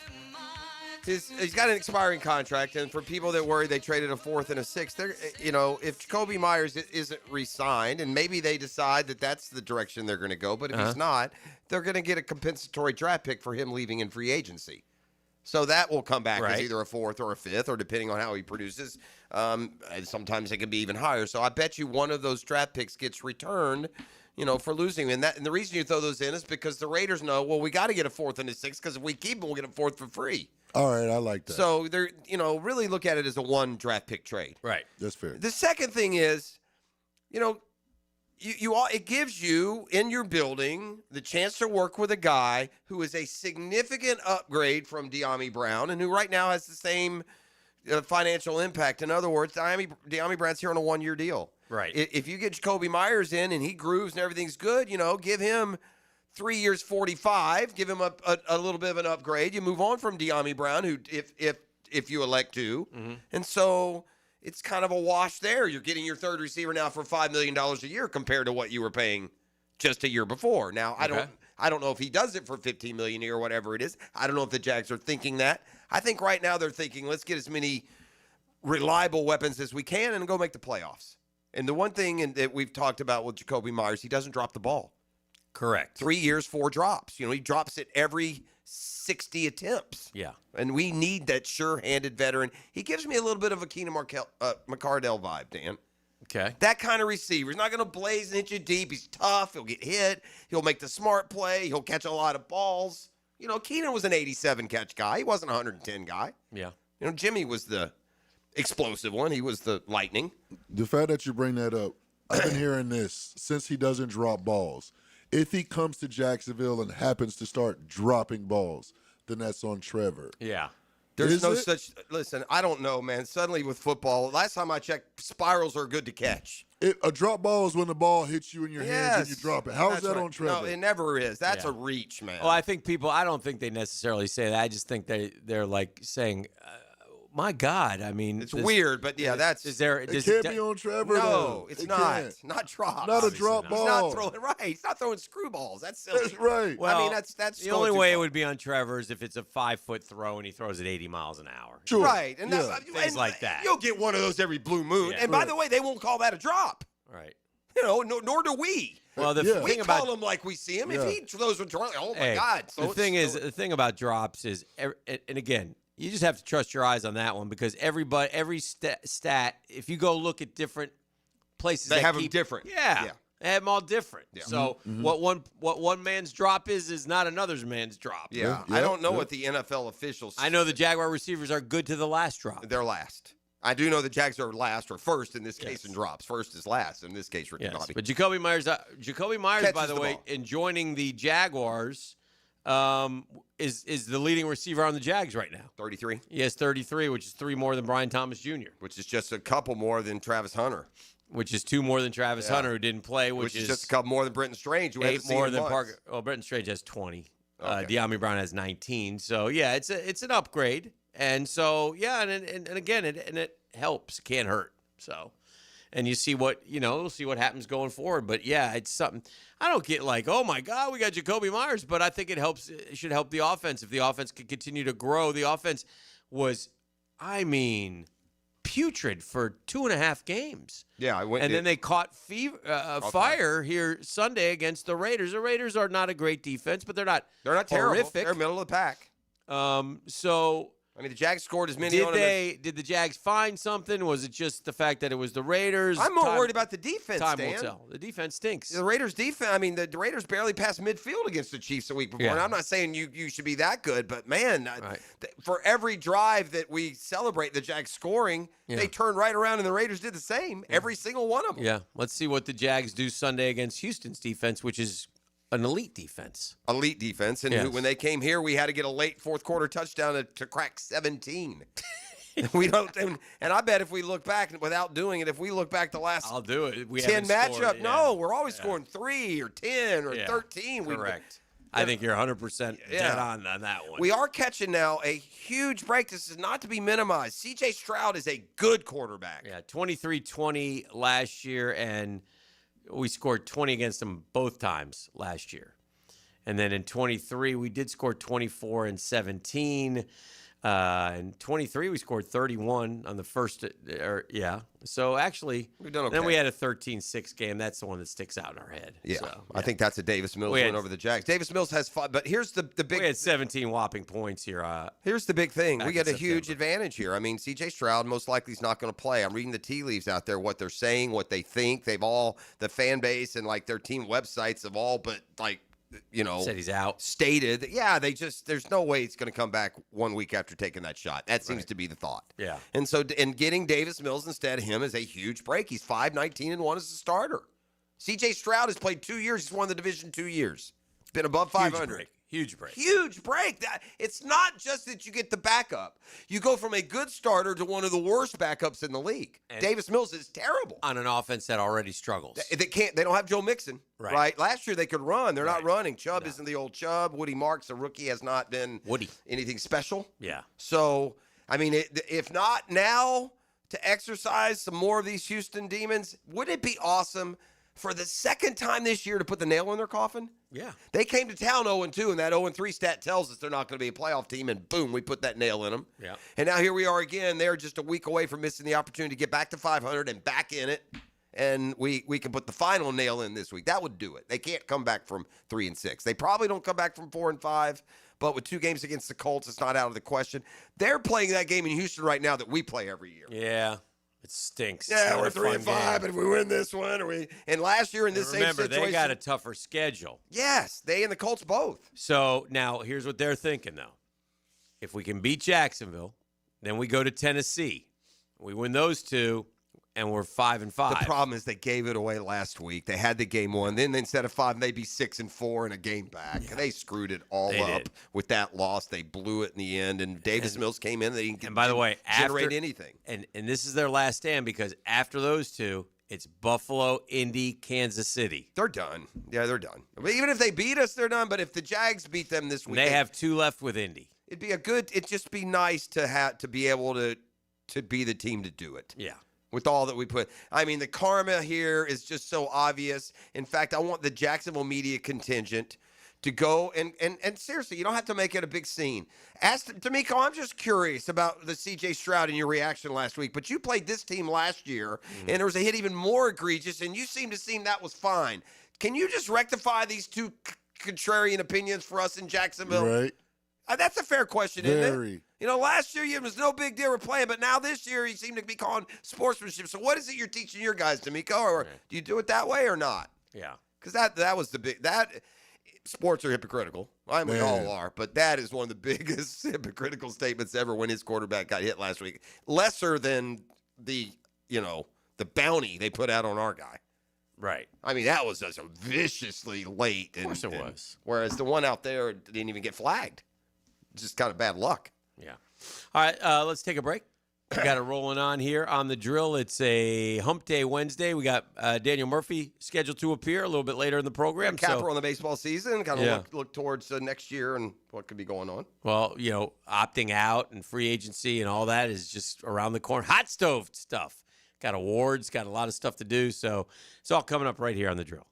he's got an expiring contract, and for people that worry they traded a 4th and a 6th, if Jakobi Meyers isn't re-signed, and maybe they decide that that's the direction they're going to go, but if he's not, they're going to get a compensatory draft pick for him leaving in free agency. So that will come back as either a 4th or a 5th, or depending on how he produces. Sometimes it can be even higher. So I bet you one of those draft picks gets returned, for losing. And the reason you throw those in is because the Raiders know, well, we got to get a 4th and a 6th, because if we keep him, we'll get a 4th for free. All right, I like that. So they're, really look at it as a 1 draft pick trade. Right. That's fair. The second thing is, it gives you in your building the chance to work with a guy who is a significant upgrade from De'Ami Brown, and who right now has the same financial impact. In other words, De'Ami Brown's here on a 1-year deal. Right. If you get Jakobi Meyers in and he grooves and everything's good, give him 3 years, 45. Give him a little bit of an upgrade. You move on from De'Ami Brown, who if you elect to, and so. It's kind of a wash there. You're getting your third receiver now for $5 million a year compared to what you were paying just a year before. Now, I don't know if he does it for $15 million a year or whatever it is. I don't know if the Jags are thinking that. I think right now they're thinking, let's get as many reliable weapons as we can and go make the playoffs. And the one thing that we've talked about with Jakobi Meyers, he doesn't drop the ball. Correct. 3 years, 4 drops. He drops it every 60 attempts. Yeah. And we need that sure-handed veteran. He gives me a little bit of a Keenan McCardell vibe, Dan. Okay. That kind of receiver. He's not going to blaze and hit you deep. He's tough. He'll get hit. He'll make the smart play. He'll catch a lot of balls. Keenan was an 87 catch guy. He wasn't a 110 guy. Yeah. Jimmy was the explosive one. He was the lightning. The fact that you bring that up, I've been hearing this since he doesn't drop balls. If he comes to Jacksonville and happens to start dropping balls, then that's on Trevor. Yeah. There's no such – listen, I don't know, man. Suddenly with football, last time I checked, spirals are good to catch. A drop ball is when the ball hits you in your hands and you drop it. How is that right. on Trevor? No, it never is. That's a reach, man. Well, I think I don't think they necessarily say that. I just think they're like saying my God, I mean, it's weird, but yeah, that's. Is there? It can't be on Trevor. No, it's not. Can't. Not drops. Not a drop ball. He's not throwing right. He's not throwing screwballs. That's silly. That's right. Well, I mean, that's the only way it would be on Trevor is if it's a 5-foot throw and he throws it 80 miles an hour. Sure. Right, and things like that. You'll get one of those every blue moon. Yeah. And by the way, they won't call that a drop. Right. You know, nor do we. Well, the we thing call about him like we see him. Yeah. If he throws a drop, oh my hey, God! So the thing about drops is, and again, you just have to trust your eyes on that one because every stat, if you go look at different places, they have them different. Yeah, they have them all different. Yeah. So what one man's drop is not another man's drop. Yeah, I don't know what the NFL officials. I know the Jaguar receivers are good to the last drop. They're last. I do know the Jags are last or first in this case in drops. First is last in this case. Yes. But Jakobi Meyers, by the way, ball. in joining the Jaguars, is the leading receiver on the Jags right now. 33. He has 33, which is 3 more than Brian Thomas Jr. Which is just a couple more than Travis Hunter. Which is 2 more than Travis Hunter, who didn't play, which is just a couple more than Brenton Strange, who 8 more than Parker. Well, Brenton Strange has 20. Okay. De'Ami Brown has 19. So yeah, it's an upgrade, and so yeah, and again, it helps. It can't hurt. So, and you see we'll see what happens going forward. But yeah, it's something. I don't get like, oh my God, we got Jakobi Meyers, but I think it helps. It should help the offense if the offense can continue to grow. The offense was, putrid for 2.5 games. Yeah, and then they caught fire here Sunday against the Raiders. The Raiders are not a great defense, but they're not terrible. Horrific. They're middle of the pack. So the Jags scored as many. Did the Jags find something? Was it just the fact that it was the Raiders? I'm more worried about the defense. Time Dan. will tell. The defense stinks. The Raiders' defense. The Raiders barely passed midfield against the Chiefs a week before. Yeah. And I'm not saying you should be that good, but man, for every drive that we celebrate the Jags scoring, they turned right around and the Raiders did the same. Every single one of them. Yeah. Let's see what the Jags do Sunday against Houston's defense, which is an elite defense. Elite defense. And when they came here, we had to get a late fourth quarter touchdown to crack 17. We don't, and I bet if we look back without doing it, if we look back the last I'll do it. 10 matchup, no, we're always scoring 3 or 10 or 13. Correct. I think you're 100% dead on that one. We are catching now a huge break. This is not to be minimized. C.J. Stroud is a good quarterback. Yeah, 23-20 last year, and we scored 20 against them both times last year. And then in 23, we did score 24 and 17. In 23, we scored 31 on the first. So actually, we've done okay. Then we had a 13-6 game. That's the one that sticks out in our head. Yeah, so, I think that's a Davis Mills win over the Jags. Davis Mills has 5, but here's the big. We had 17 whopping points here. Here's the big thing. We get a huge advantage here. C.J. Stroud most likely is not going to play. I'm reading the tea leaves out there, what they're saying, what they think. They've all, the fan base and their team websites have all but said he's out. Stated that, there's no way he's going to come back 1 week after taking that shot. That seems to be the thought. Yeah. And so, getting Davis Mills instead of him is a huge break. He's 5-19-1 as a starter. C.J. Stroud has played 2 years. He's won the division 2 years. Been above 500. Huge break. Huge break. It's not just that you get the backup. You go from a good starter to one of the worst backups in the league. And Davis Mills is terrible. On an offense that already struggles. They don't have Joe Mixon, right? Last year they could run. They're not running. Chubb isn't the old Chubb. Woody Marks, a rookie, has not been anything special. Yeah. So, if not now to exercise some more of these Houston Demons, would it be awesome for the second time this year to put the nail in their coffin? Yeah. They came to town 0-2, and that 0-3 stat tells us they're not going to be a playoff team, and boom, we put that nail in them. Yeah. And now here we are again. They're just a week away from missing the opportunity to get back to 500 and back in it, and we can put the final nail in this week. That would do it. They can't come back from 3-6. They probably don't come back from 4-5, but with 2 games against the Colts, it's not out of the question. They're playing that game in Houston right now that we play every year. Yeah. It stinks. Yeah, we're 3-5, and if we win this one, and last year in this same situation, they got a tougher schedule. Yes, they and the Colts both. So now here's what they're thinking, though. If we can beat Jacksonville, then we go to Tennessee. We win those 2, and we're 5-5. The problem is they gave it away last week. They had the game won. Then instead of 5, they'd be 6-4 and a game back. Yeah. They screwed it all up with that loss. They blew it in the end. And Davis Mills came in. They didn't generate anything. And this is their last stand because after those 2, it's Buffalo, Indy, Kansas City. They're done. Yeah, they're done. Even if they beat us, they're done. But if the Jags beat them this week, they have 2 left with Indy. It'd just be nice to be able to be the team to do it. Yeah. With all that we put. The karma here is just so obvious. In fact, I want the Jacksonville media contingent to go and seriously, you don't have to make it a big scene. Ask D'Amico, I'm just curious about the C.J. Stroud and your reaction last week, but you played this team last year, and there was a hit even more egregious, and you seemed that was fine. Can you just rectify these 2 contrarian opinions for us in Jacksonville? Right. That's a fair question, isn't Very. it? Last year it was no big deal we're playing, but now this year you seem to be calling sportsmanship. So what is it you're teaching your guys, D'Amico? Or do you do it that way or not? Yeah. Because that was the big – sports are hypocritical. We all are. But that is one of the biggest hypocritical statements ever when his quarterback got hit last week. Lesser than the bounty they put out on our guy. Right. I mean, that was just viciously late. Of course it was. Whereas the one out there didn't even get flagged. Just kind of bad luck. Yeah. All right, let's take a break. We got it rolling on here on the drill. It's a Hump Day Wednesday. We got Daniel Murphy scheduled to appear a little bit later in the program. Capper on the baseball season, kind of look towards next year and what could be going on. Well, opting out and free agency and all that is just around the corner. Hot stove stuff. Got awards, got a lot of stuff to do. So it's all coming up right here on the drill.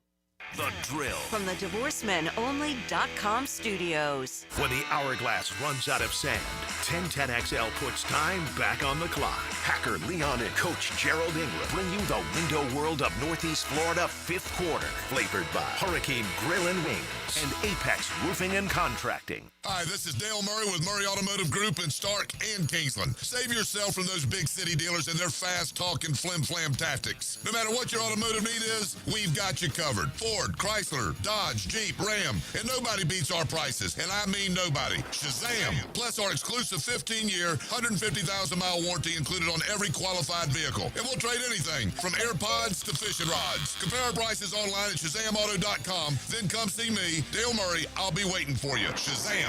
The Drill. From the DivorceMenOnly.com studios. When the hourglass runs out of sand, 1010XL puts time back on the clock. Hacker Leon and Coach Gerald Ingram bring you the window world of Northeast Florida 5th quarter. Flavored by Hurricane Grill and Wings and Apex Roofing and Contracting. Hi, this is Dale Murray with Murray Automotive Group in Stark and Kingsland. Save yourself from those big city dealers and their fast-talking flim-flam tactics. No matter what your automotive need is, we've got you covered. Ford, Chrysler, Dodge, Jeep, Ram, and nobody beats our prices, and I mean nobody. Shazam! Plus our exclusive 15-year, 150,000-mile warranty included on every qualified vehicle. And we'll trade anything, from AirPods to fishing rods. Compare our prices online at ShazamAuto.com, then come see me, Dale Murray. I'll be waiting for you. Shazam!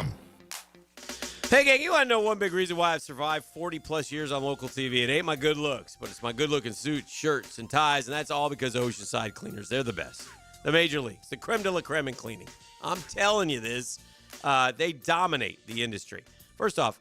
Hey, gang, you want to know one big reason why I've survived 40-plus years on local TV? It ain't my good looks, but it's my good-looking suits, shirts, and ties, and that's all because of Oceanside Cleaners. They're the best. The major leagues, the creme de la creme in cleaning. I'm telling you this. They dominate the industry. First off,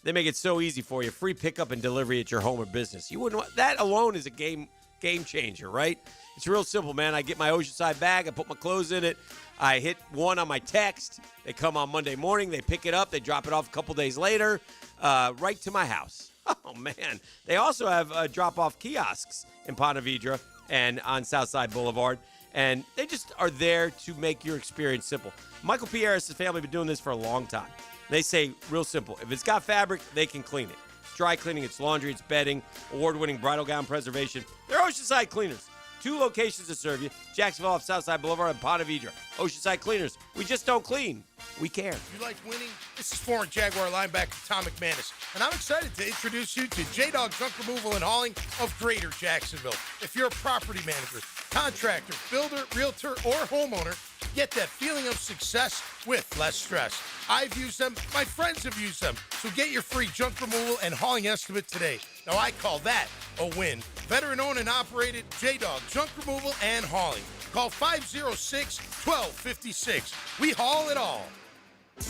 they make it so easy for you. Free pickup and delivery at your home or business. You wouldn't want, that alone is a game changer, right? It's real simple, man. I get my Oceanside bag. I put my clothes in it. I hit one on my text. They come on Monday morning. They pick it up. They drop it off a couple days later right to my house. Oh, man. They also have drop-off kiosks in Ponte Vedra and on Southside Boulevard. And they just are there to make your experience simple. Michael P. Harris' family have been doing this for a long time. They say, real simple, if it's got fabric, they can clean it. It's dry cleaning, it's laundry, it's bedding, award-winning bridal gown preservation. They're Oceanside Cleaners. 2 locations to serve you, Jacksonville off Southside Boulevard and Ponte Vedra. Oceanside Cleaners. We just don't clean. We care. You like winning? This is former Jaguar linebacker Tom McManus, and I'm excited to introduce you to J-Dog Junk Removal and Hauling of Greater Jacksonville. If you're a property manager, contractor, builder, realtor, or homeowner, get that feeling of success with less stress. I've used them. My friends have used them. So get your free junk removal and hauling estimate today. Now, I call that a win. Veteran-owned and operated J-Dog Junk Removal and Hauling. Call 506-1256. We haul it all.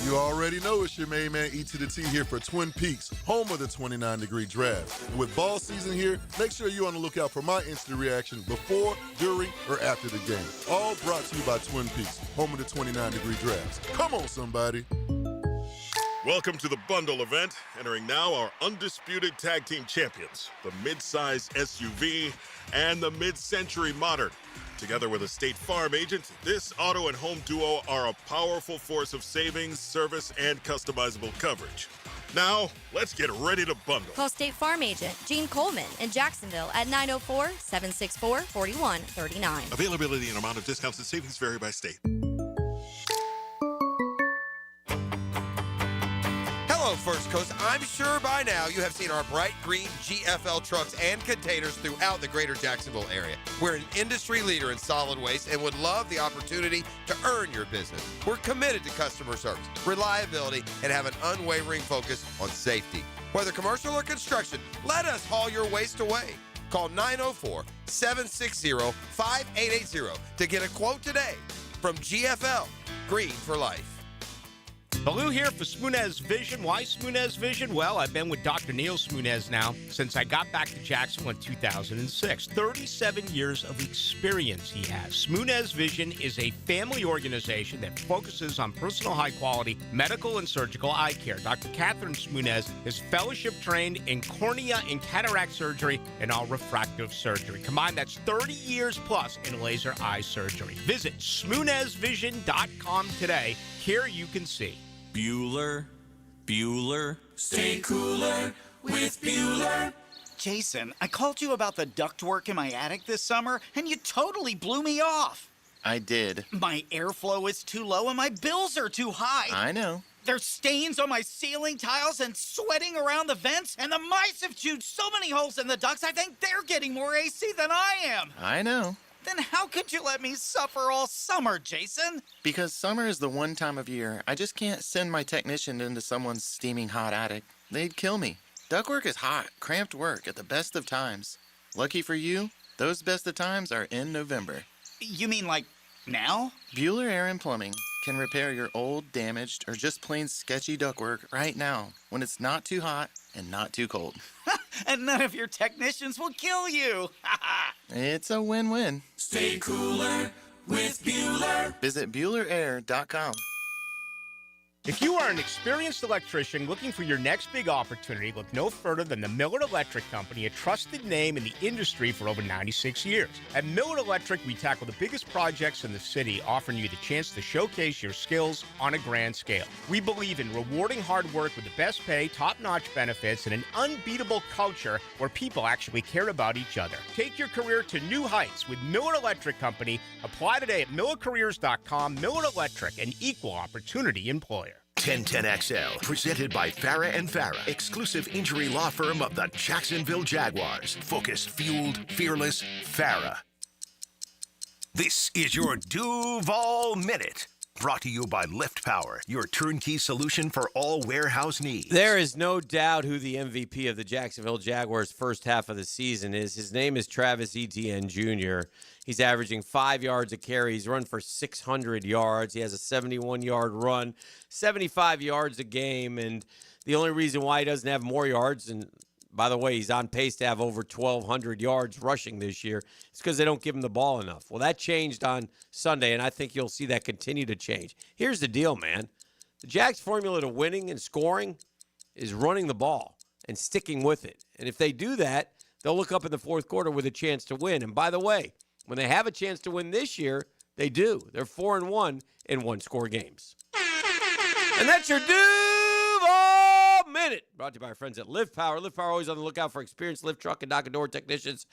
You already know it's your main man E to the T here for Twin Peaks, home of the 29-degree draft. And with ball season here, make sure you're on the lookout for my instant reaction before, during, or after the game. All brought to you by Twin Peaks, home of the 29-degree drafts. Come on, somebody. Welcome to the bundle event. Entering now our undisputed tag team champions, the mid-size SUV and the mid-century modern. Together with a State Farm agent, this auto and home duo are a powerful force of savings, service, and customizable coverage. Now, let's get ready to bundle. Call State Farm agent Gene Coleman in Jacksonville at 904-764-4139. Availability and amount of discounts and savings vary by state. Hello, First Coast. I'm sure by now you have seen our bright green GFL trucks and containers throughout the greater Jacksonville area. We're an industry leader in solid waste and would love the opportunity to earn your business. We're committed to customer service, reliability, and have an unwavering focus on safety. Whether commercial or construction, let us haul your waste away. Call 904-760-5880 to get a quote today from GFL, Green for Life. Baloo here for Smoonez Vision. Why Smoonez Vision? Well, I've been with Dr. Neil Smoonez now since I got back to Jacksonville in 2006. 37 years of experience he has. Smoonez Vision is a family organization that focuses on personal high-quality medical and surgical eye care. Dr. Catherine Smoonez is fellowship-trained in cornea and cataract surgery and all refractive surgery. Combined, that's 30 years plus in laser eye surgery. Visit SmoonezVision.com today. Here you can see. Bueller. Stay cooler with Bueller. Jason, I called you about the ductwork in my attic this summer, and you totally blew me off. I did. My airflow is too low and my bills are too high. I know. There's stains on my ceiling tiles and sweating around the vents, and the mice have chewed so many holes in the ducts, I think they're getting more AC than I am. I know. Then how could you let me suffer all summer, Jason? Because summer is the one time of year I just can't send my technician into someone's steaming hot attic. They'd kill me. Ductwork is hot, cramped work at the best of times. Lucky for you, those best of times are in November. You mean like now? Bueller Air and Plumbing can repair your old, damaged, or just plain sketchy ductwork right now when it's not too hot and not too cold. And none of your technicians will kill you. It's a win-win. Stay cooler with Bueller. Visit BuellerAir.com. If you are an experienced electrician looking for your next big opportunity, look no further than the Miller Electric Company, a trusted name in the industry for over 96 years. At Miller Electric, we tackle the biggest projects in the city, offering you the chance to showcase your skills on a grand scale. We believe in rewarding hard work with the best pay, top-notch benefits, and an unbeatable culture where people actually care about each other. Take your career to new heights with Miller Electric Company. Apply today at millercareers.com. Miller Electric, an equal opportunity employer. 1010XL, presented by Farah and Farah, exclusive injury law firm of the Jacksonville Jaguars. Focused, fueled, fearless, Farah. This is your Duval Minute, brought to you by Lift Power, your turnkey solution for all warehouse needs. There is no doubt who the MVP of the Jacksonville Jaguars' first half of the season is. His name is Travis Etienne Jr. He's averaging 5 yards a carry. He's run for 600 yards. He has a 71-yard run, 75 yards a game. And the only reason why he doesn't have more yards, and by the way, he's on pace to have over 1,200 yards rushing this year, is because they don't give him the ball enough. Well, that changed on Sunday, and I think you'll see that continue to change. Here's the deal, man. The Jags' formula to winning and scoring is running the ball and sticking with it. And if they do that, they'll look up in the fourth quarter with a chance to win. And by the way, when they have a chance to win this year, they do. They're 4-1 in one-score games. And that's your Duval Minute, brought to you by our friends at Lift Power. Lift Power, always on the lookout for experienced lift truck and dock and door technicians.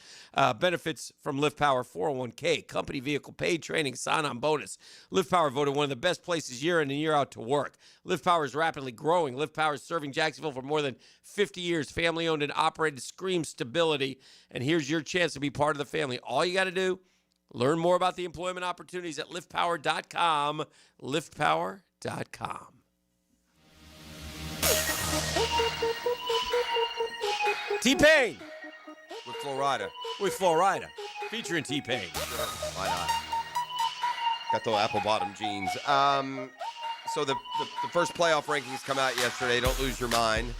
Benefits from Lift Power: 401k, company vehicle, paid training, sign-on bonus. Lift Power voted one of the best places year in and year out to work. Lift Power is rapidly growing. Lift Power is serving Jacksonville for more than 50 years. Family-owned and operated, screams stability. And here's your chance to be part of the family. All you got to do, learn more about the employment opportunities at liftpower.com. Liftpower.com. T-Pain. With Florida. With Florida. Featuring T-Pain. Sure, why not? Got those apple bottom jeans. So the first playoff rankings come out yesterday. Don't lose your mind.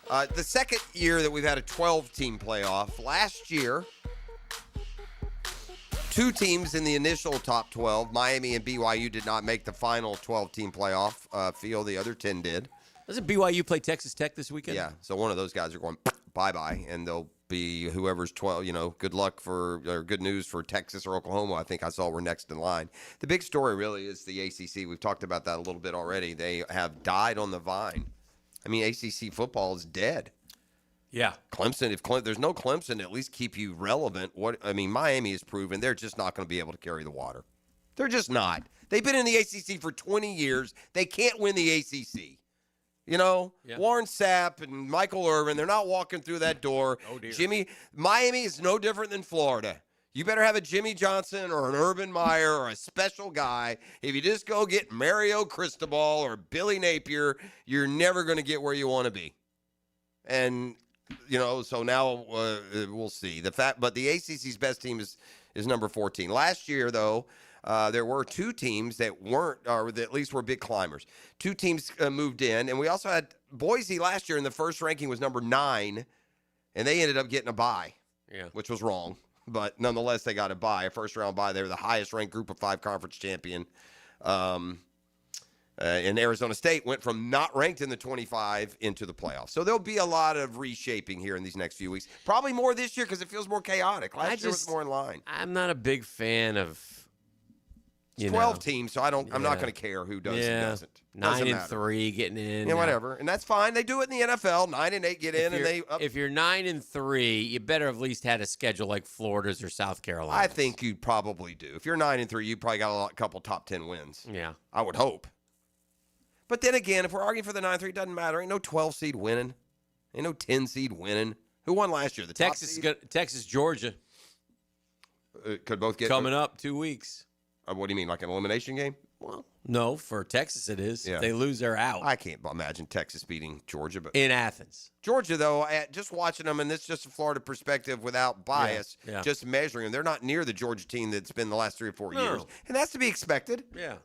The second year that we've had a 12-team playoff. Last year, 2 teams in the initial top 12, Miami and BYU, did not make the final 12-team playoff field. The other 10 did. Doesn't BYU play Texas Tech this weekend? Yeah, so one of those guys are going bye-bye, and they'll be whoever's 12, good luck or good news for Texas or Oklahoma. I think I saw we're next in line. The big story really is the ACC. We've talked about that a little bit already. They have died on the vine. I mean, ACC football is dead. Yeah. Clemson, if there's no Clemson, at least keep you relevant. Miami has proven they're just not going to be able to carry the water. They're just not. They've been in the ACC for 20 years. They can't win the ACC. Warren Sapp and Michael Irvin, they're not walking through that door. Oh, dear. Miami is no different than Florida. You better have a Jimmy Johnson or an Urban Meyer or a special guy. If you just go get Mario Cristobal or Billy Napier, you're never going to get where you want to be. And, so now we'll see. But the ACC's best team is number 14. Last year, though, there were 2 teams that weren't, or that at least were big climbers. 2 teams moved in, and we also had Boise last year in the first ranking was number 9, and they ended up getting a bye, which was wrong. But nonetheless, they got a bye, a first-round bye. They were the highest-ranked Group of 5 conference champion. And Arizona State went from not ranked in the 25 into the playoffs. So there'll be a lot of reshaping here in these next few weeks. Probably more this year because it feels more chaotic. Last year was more in line. I'm not a big fan of 12 teams, so I'm not going to care who does and doesn't. 9-3 getting in. Yeah, whatever. And that's fine. They do it in the NFL. 9-8 get in, and they. If you're 9-3, you better have at least had a schedule like Florida's or South Carolina. I think you probably do. If you're 9-3, you probably got a couple top 10 wins. Yeah, I would hope. But then again, if we're arguing for the 9-3, it doesn't matter. Ain't no 12 seed winning. Ain't no 10 seed winning. Who won last year? The Texas, Georgia. Could both get coming up 2 weeks. What do you mean, like an elimination game? Well, no, for Texas it is. Yeah. If they lose, they're out. I can't imagine Texas beating Georgia, but in Athens. Georgia, though, just watching them, and this is just a Florida perspective without bias, Yeah. just measuring them, they're not near the Georgia team that's been the last 3 or 4 years, and that's to be expected. Yeah.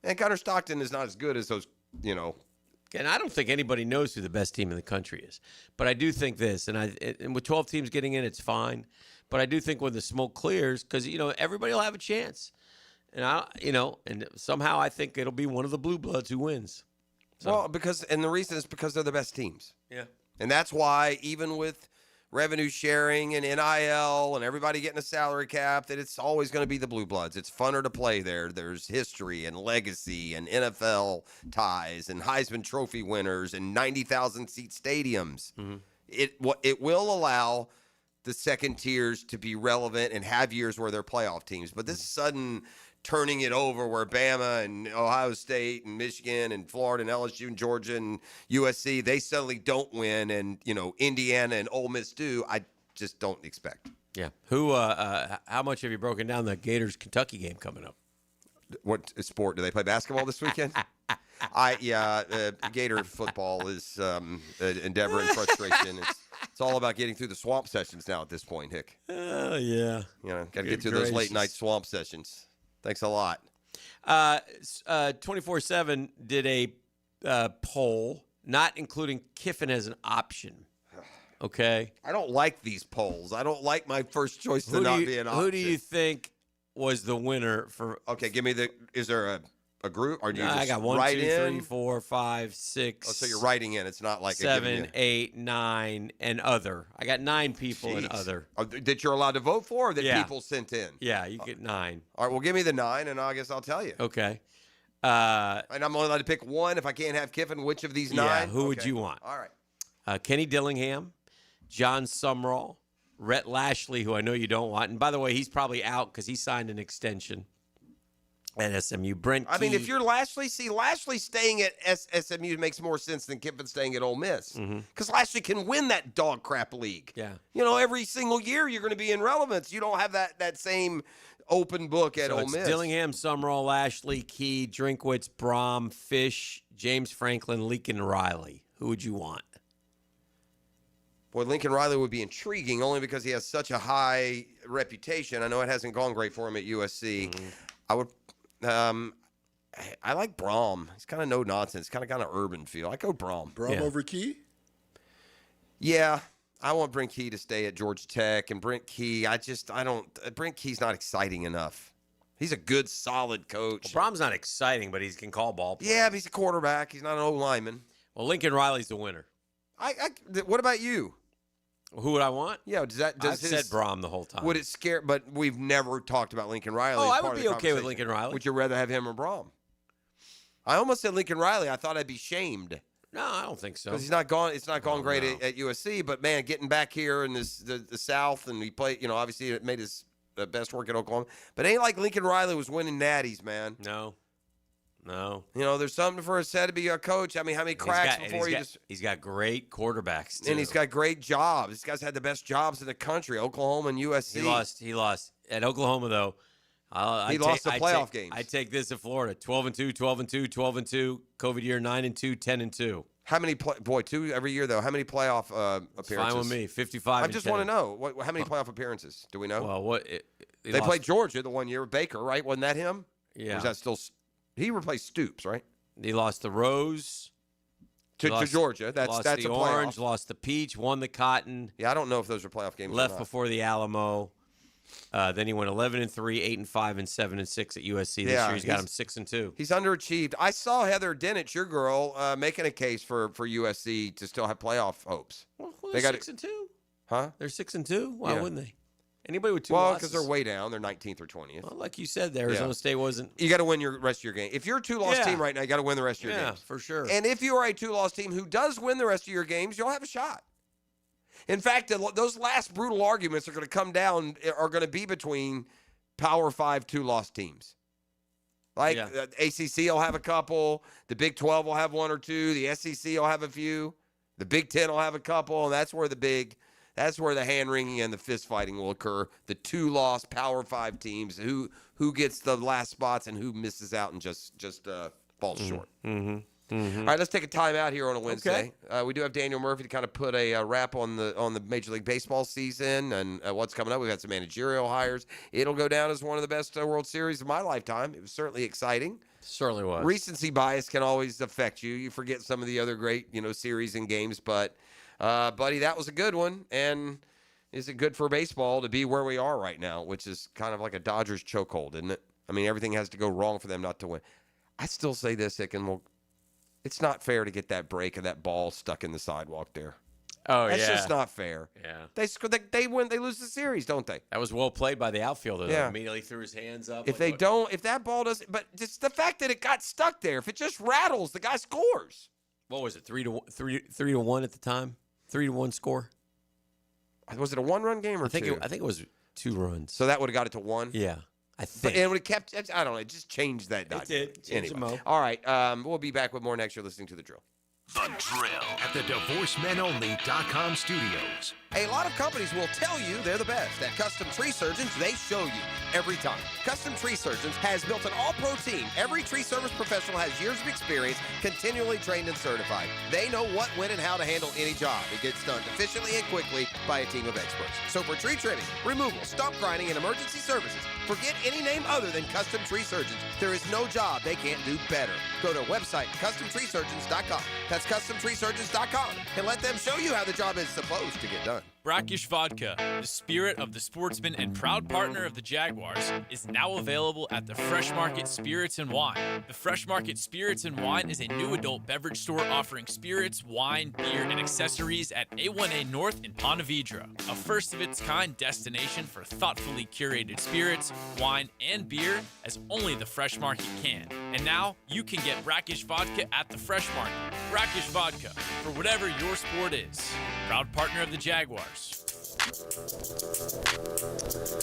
And Gunnar Stockton is not as good as those, And I don't think anybody knows who the best team in the country is. But I do think this, and with 12 teams getting in, it's fine. But I do think when the smoke clears, because, everybody will have a chance. And somehow I think it'll be one of the Blue Bloods who wins. So. Well, the reason is because they're the best teams. Yeah. And that's why, even with revenue sharing and NIL and everybody getting a salary cap, that it's always going to be the Blue Bloods. It's funner to play there. There's history and legacy and NFL ties and Heisman Trophy winners and 90,000-seat stadiums. Mm-hmm. It will allow the second tiers to be relevant and have years where they're playoff teams. But this sudden turning it over where Bama and Ohio State and Michigan and Florida and LSU and Georgia and USC, they suddenly don't win, and, Indiana and Ole Miss do, I just don't expect. Yeah. How much have you broken down the Gators-Kentucky game coming up? What sport? Do they play basketball this weekend? Gator football is an endeavor and frustration. It's all about getting through the swamp sessions now at this point, Hick. Oh, yeah. Got to get through those late-night swamp sessions. Thanks a lot. 24/7 did a poll, not including Kiffin as an option. Okay? I don't like these polls. I don't like my first choice to not be an option. Who do you think was the winner for? Okay, give me is there a group? Or do you I got 1, 2, 3, 4, 5, 6. Oh, so you're writing in. It's not like 7, 8, 9, and other. I got 9 people in other. That you're allowed to vote for, or that people sent in? Yeah, you get 9. All right, well, give me the 9, and I guess I'll tell you. Okay. And I'm only allowed to pick one if I can't have Kiffin. Which of these 9? Yeah, who would you want? All right. Kenny Dillingham, John Sumrall, Rhett Lashley, who I know you don't want. And by the way, he's probably out because he signed an extension at SMU. Brent I mean, Key. if you're Lashley staying at SMU makes more sense than Kiffin staying at Ole Miss. Because Lashley can win that dog crap league. Yeah. Every single year you're going to be in relevance. You don't have that same open book at So Ole it's Miss. Dillingham, Sumrall, Lashley, Key, Drinkwitz, Brom, Fish, James Franklin, Lincoln Riley. Who would you want? Boy, Lincoln Riley would be intriguing only because he has such a high reputation. I know it hasn't gone great for him at USC. I would I like Brom. He's kind of no nonsense, kind of urban feel. I go Brom. Brom over Key? Yeah. I want Brent Key to stay at Georgia Tech, and Brent Key, Brent Key's not exciting enough. He's a good, solid coach. Well, Brom's not exciting, but he can call ball plays. Yeah, but he's a quarterback. He's not an old lineman. Well, Lincoln Riley's the winner. What about you? Who would I want? Yeah, I've said Brom the whole time. Would it scare? But we've never talked about Lincoln Riley. Oh, as I part would of be the okay with conversation. Lincoln Riley. Would you rather have him or Brom? I almost said Lincoln Riley. I thought I'd be shamed. No, I don't think so. Because he's not gone. It's not gone great at USC. But man, getting back here in the South, and he played. Obviously it made his best work at Oklahoma. But it ain't like Lincoln Riley was winning natties, man. No. There's something for a set to be a coach. I mean, how many cracks before you just? He's got great quarterbacks too. And he's got great jobs. This guy's had the best jobs in the country. Oklahoma and USC. He lost at Oklahoma though. He lost the playoff games. I take this at Florida: 12-2, 12-2, 12-2. COVID year 9-2, 10-2. How many 2 every year though? How many playoff appearances? Fine with me. 55. I just want to know how many playoff appearances do we know? Well, they played Georgia the one year with Baker, right? Wasn't that him? Yeah. Or was that still? He replaced Stoops, right? He lost the Rose to Georgia. That's lost that's the a playoff. Orange, lost the Peach, won the Cotton. Yeah, I don't know if those are playoff games. Left or not. before the Alamo. Then he went 11-3, 8-5, and 7-6 at USC this year. He's got him 6-2. He's underachieved. I saw Heather Dennett, your girl, making a case for USC to still have playoff hopes. Well, they're 6-2. Huh? They're 6-2. Why wouldn't they? Anybody with 2 Well, losses? because they're way down. They're 19th or 20th. Well, like you said, Arizona State wasn't. You got to win your rest of your game. If you're a 2-loss team right now, you got to win the rest of your games. Yeah, for sure. And if you are a 2-loss team who does win the rest of your games, you'll have a shot. In fact, those last brutal arguments are going to come down, are going to be between Power 5 2-loss teams. Like ACC will have a couple. The Big 12 will have 1 or 2. The SEC will have a few. The Big 10 will have a couple. And that's where the big That's where the hand-wringing and the fist-fighting will occur. The 2 lost Power 5 teams, who gets the last spots and who misses out and just falls short. Mm-hmm. Mm-hmm. All right, let's take a time out here on a Wednesday. We do have Daniel Murphy to kind of put a wrap on the Major League Baseball season and what's coming up. We've got some managerial hires. It'll go down as one of the best World Series of my lifetime. It was certainly exciting. Certainly was. Recency bias can always affect you. You forget some of the other great series and games, but buddy, that was a good one. And is it good for baseball to be where we are right now, which is kind of like a Dodgers chokehold, isn't it? I mean, everything has to go wrong for them not to win. I still say this, it's not fair to get that break and that ball stuck in the sidewalk there. Oh, That's just not fair. Yeah. They win, they lose the series, don't they? That was well played by the outfielder. Yeah. Though. Immediately threw his hands up. If that ball doesn't, but just the fact that it got stuck there, if it just rattles, the guy scores. What was it? 3-1 at the time? 3-1 score? Was it a 1-run game or two? I think it was 2 runs. So that would have got it to 1? Yeah. I think. But it would have kept, I don't know, it just changed that dynamic. It did. Change Anyway. the mo. All right, we'll be back with more next. You're listening to The Drill. The Drill at the DivorceMenOnly.com studios. A lot of companies will tell you they're the best. At Custom Tree Surgeons, they show you every time. Custom Tree Surgeons has built an all-pro team. Every tree service professional has years of experience, continually trained and certified. They know what, when, and how to handle any job. It gets done efficiently and quickly by a team of experts. So for tree trimming, removal, stump grinding, and emergency services, forget any name other than Custom Tree Surgeons. There is no job they can't do better. Go to our website, CustomTreeSurgeons.com. That's CustomTreeSurgeons.com, and let them show you how the job is supposed to get done. Brackish Vodka, the spirit of the sportsman and proud partner of the Jaguars, is now available at the Fresh Market Spirits and Wine. The Fresh Market Spirits and Wine is a new adult beverage store offering spirits, wine, beer, and accessories at A1A North in Ponte Vedra, a first-of-its-kind destination for thoughtfully curated spirits, wine, and beer as only the Fresh Market can. And now, you can get Brackish Vodka at the Fresh Market. Brackish Vodka, for whatever your sport is. Proud partner of the Jaguars.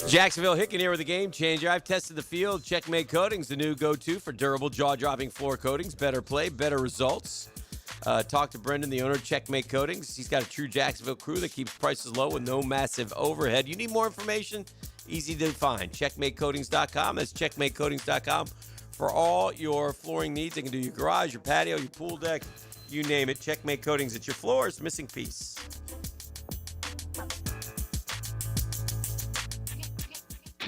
Jacksonville Hicken here with a game changer. I've tested the field. Checkmate Coatings, the new go-to for durable, jaw-dropping floor coatings. Better play, better results. Talk to Brendan, the owner of Checkmate Coatings. He's got a true Jacksonville crew that keeps prices low with no massive overhead. You need more information? Easy to find. CheckmateCoatings.com. That's CheckmateCoatings.com. For all your flooring needs, they can do your garage, your patio, your pool deck, you name it. Checkmate Coatings. It's your floor's missing piece.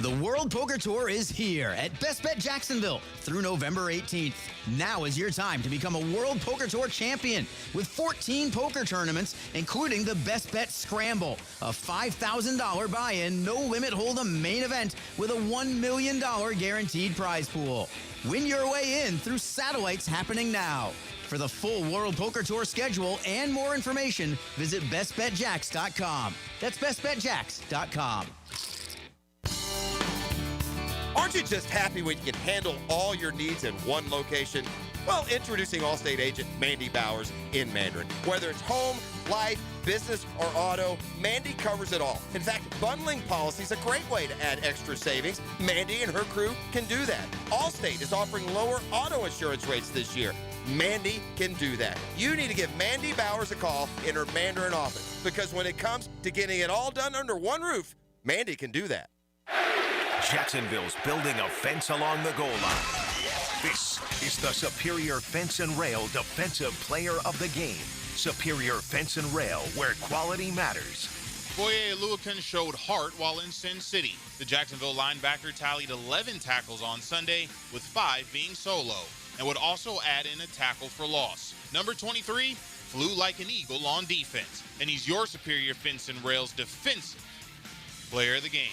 The World Poker Tour is here at Best Bet Jacksonville through November 18th. Now is your time to become a World Poker Tour champion with 14 poker tournaments, including the Best Bet Scramble, a $5,000 buy-in, no-limit hold'em main event with a $1 million guaranteed prize pool. Win your way in through satellites happening now. For the full World Poker Tour schedule and more information, visit bestbetjacks.com. That's bestbetjacks.com. Aren't you just happy when you can handle all your needs in one location? Well, introducing Allstate agent Mandy Bowers in Mandarin. Whether it's home, life, business, or auto, Mandy covers it all. In fact, bundling policy is a great way to add extra savings. Mandy and her crew can do that. Allstate is offering lower auto insurance rates this year. Mandy can do that. You need to give Mandy Bowers a call in her Mandarin office, because when it comes to getting it all done under one roof, Mandy can do that. Jacksonville's building a fence along the goal line. This is the Superior Fence and Rail Defensive Player of the Game. Superior Fence and Rail, where quality matters. Boye Oluokun showed heart while in Sin City. The Jacksonville linebacker tallied 11 tackles on Sunday, with 5 being solo, and would also add in a tackle for loss. Number 23 flew like an eagle on defense, and he's your Superior Fence and Rail's defensive player of the game.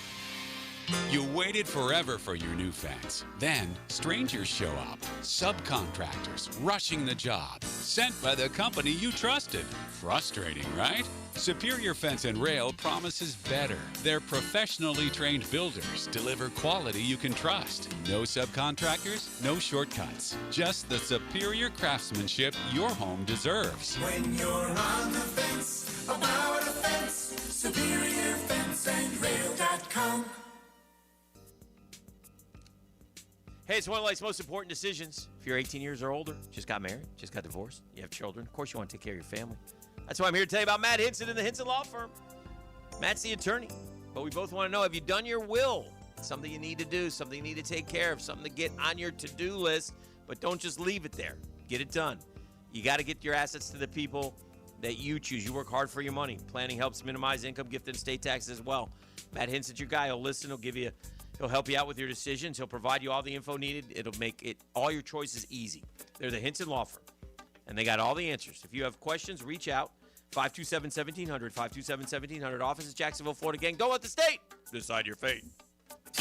You waited forever for your new fence. Then strangers show up. Subcontractors rushing the job. Sent by the company you trusted. Frustrating, right? Superior Fence and Rail promises better. Their professionally trained builders deliver quality you can trust. No subcontractors, no shortcuts. Just the superior craftsmanship your home deserves. When you're on the fence, about a fence, SuperiorFenceandRail.com. Hey, it's one of life's most important decisions. If you're 18 years or older, just got married, just got divorced, you have children, of course you want to take care of your family. That's why I'm here to tell you about Matt Hinson and the Hinson Law Firm. Matt's the attorney. But we both want to know, have you done your will? Something you need to do, something you need to take care of, something to get on your to-do list, but don't just leave it there. Get it done. You got to get your assets to the people that you choose. You work hard for your money. Planning helps minimize income, gift, and estate taxes as well. Matt Hinson's your guy. He'll listen. He'll help you out with your decisions. He'll provide you all the info needed. It'll make all your choices easy. They're the Hinson Law Firm, and they got all the answers. If you have questions, reach out. 527-1700, 527-1700. Office is Jacksonville, Florida. Gang, don't let the state decide your fate.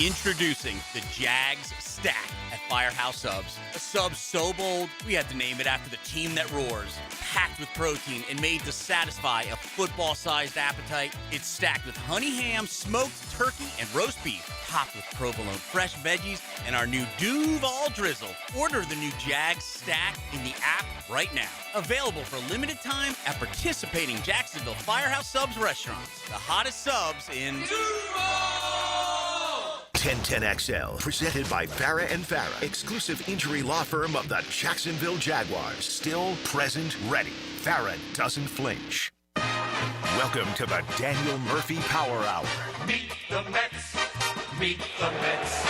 Introducing the Jags Stack at Firehouse Subs. A sub so bold, we had to name it after the team that roars. Packed with protein and made to satisfy a football-sized appetite. It's stacked with honey ham, smoked turkey, and roast beef. Topped with provolone fresh veggies and our new Duval drizzle. Order the new Jags Stack in the app right now. Available for limited time at participating Jacksonville Firehouse Subs restaurants. The hottest subs in Duval! 1010XL, presented by Farah & Farah, exclusive injury law firm of the Jacksonville Jaguars. Still, present, ready. Farah doesn't flinch. Welcome to the Daniel Murphy Power Hour. Meet the Mets. Meet the Mets.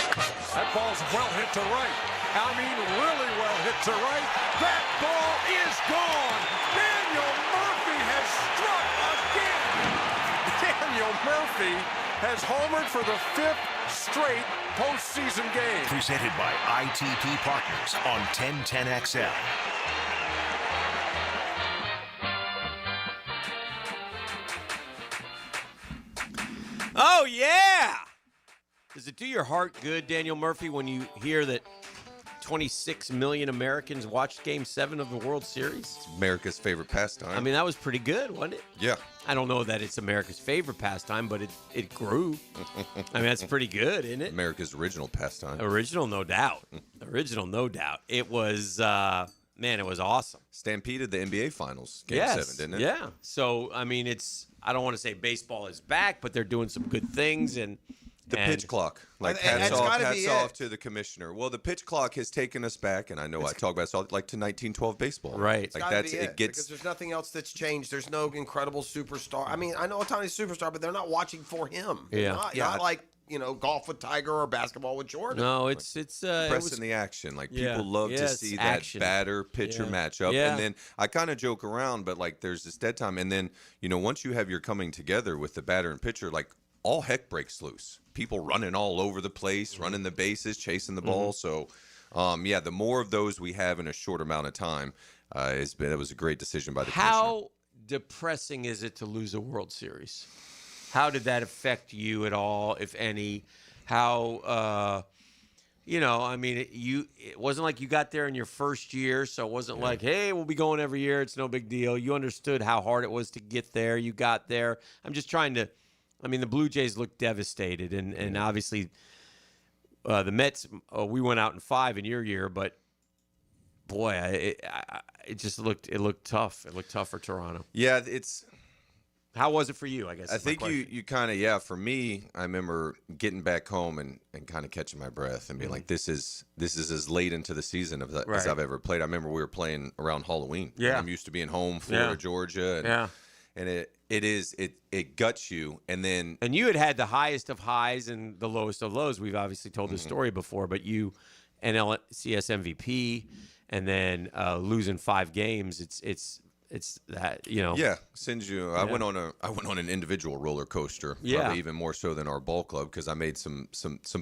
That ball's well hit to right. I mean, really well hit to right. That ball is gone. Daniel Murphy has struck again. Daniel Murphy has homered for the 5th straight postseason game. Presented by ITP Partners on 1010XL. Oh, yeah! Does it do your heart good, Daniel Murphy, when you hear that 26 million Americans watched Game 7 of the World Series? It's America's favorite pastime. I mean, that was pretty good, wasn't it? Yeah. I don't know that it's America's favorite pastime, but it grew. I mean, that's pretty good, isn't it? America's original pastime. Original, no doubt. Original, no doubt. It was, man, it was awesome. Stampeded the NBA Finals, Game 7, didn't it? Yeah. So, I mean, I don't want to say baseball is back, but they're doing some good things. And the pitch clock. Like, hats off to the commissioner. Well, the pitch clock has taken us back, and I know I talk about it, like to 1912 baseball. Right. Like that's it gets because there's nothing else that's changed. There's no incredible superstar. I mean, I know Ohtani's a superstar, but they're not watching for him. Yeah. Not like, golf with Tiger or basketball with Jordan. No, it's pressing the action. Like people love to see that batter pitcher matchup. Yeah. And then I kind of joke around, but like there's this dead time. And then, once you have your coming together with the batter and pitcher, like all heck breaks loose. People running all over the place, running the bases, chasing the ball. So, the more of those we have in a short amount of time, it was a great decision by the commissioner. How depressing is it to lose a World Series? How did that affect you at all, if any? How, I mean, it wasn't like you got there in your first year, so it wasn't like, hey, we'll be going every year. It's no big deal. You understood how hard it was to get there. You got there. I'm just trying to. I mean, the Blue Jays looked devastated, and obviously the Mets, we went out in 5 in your year, but boy, it just looked tough. It looked tough for Toronto. Yeah, how was it for you, I guess? I think you kind of, for me, I remember getting back home and kind of catching my breath and being like, this is as late into the season as I've ever played. I remember we were playing around Halloween. Yeah. I'm used to being home, Florida, Georgia. And it guts you, and you had the highest of highs and the lowest of lows. We've obviously told this story before, but you NLCS MVP, and then losing 5 games. It's that sends you. I went on an individual roller coaster, probably even more so than our ball club, because I made some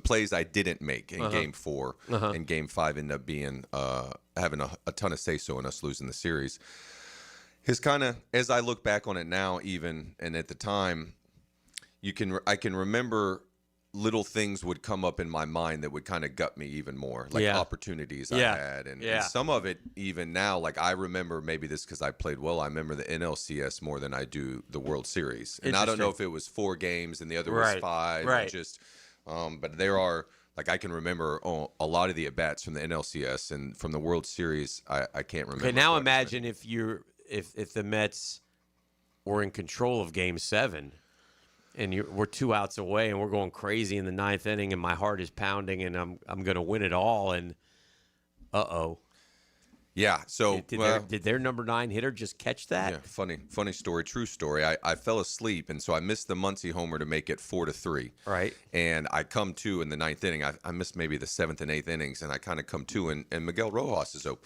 plays I didn't make in Game 4, and Game 5 ended up being having a ton of say so in us losing the series. His kind of, as I look back on it now, even, and at the time, I can remember little things would come up in my mind that would kind of gut me even more, like opportunities I had, and some of it even now, like I remember, maybe this because I played well, I remember the NLCS more than I do the World Series, and I don't know if it was 4 games and the other was 5, or just, but there are. Like I can remember a lot of the at-bats from the NLCS, and from the World Series, I can't remember. Okay, now imagine if the Mets were in control of Game 7, and we're 2 outs away, and we're going crazy in the 9th inning, and my heart is pounding, and I'm going to win it all, and Yeah. So did their number 9 hitter just catch that? Yeah. Funny story. True story. I fell asleep, and so I missed the Muncie homer to make it 4-3. Right. And I come to in the 9th inning. I missed maybe the 7th and 8th innings, and I kind of come to, and Miguel Rojas is a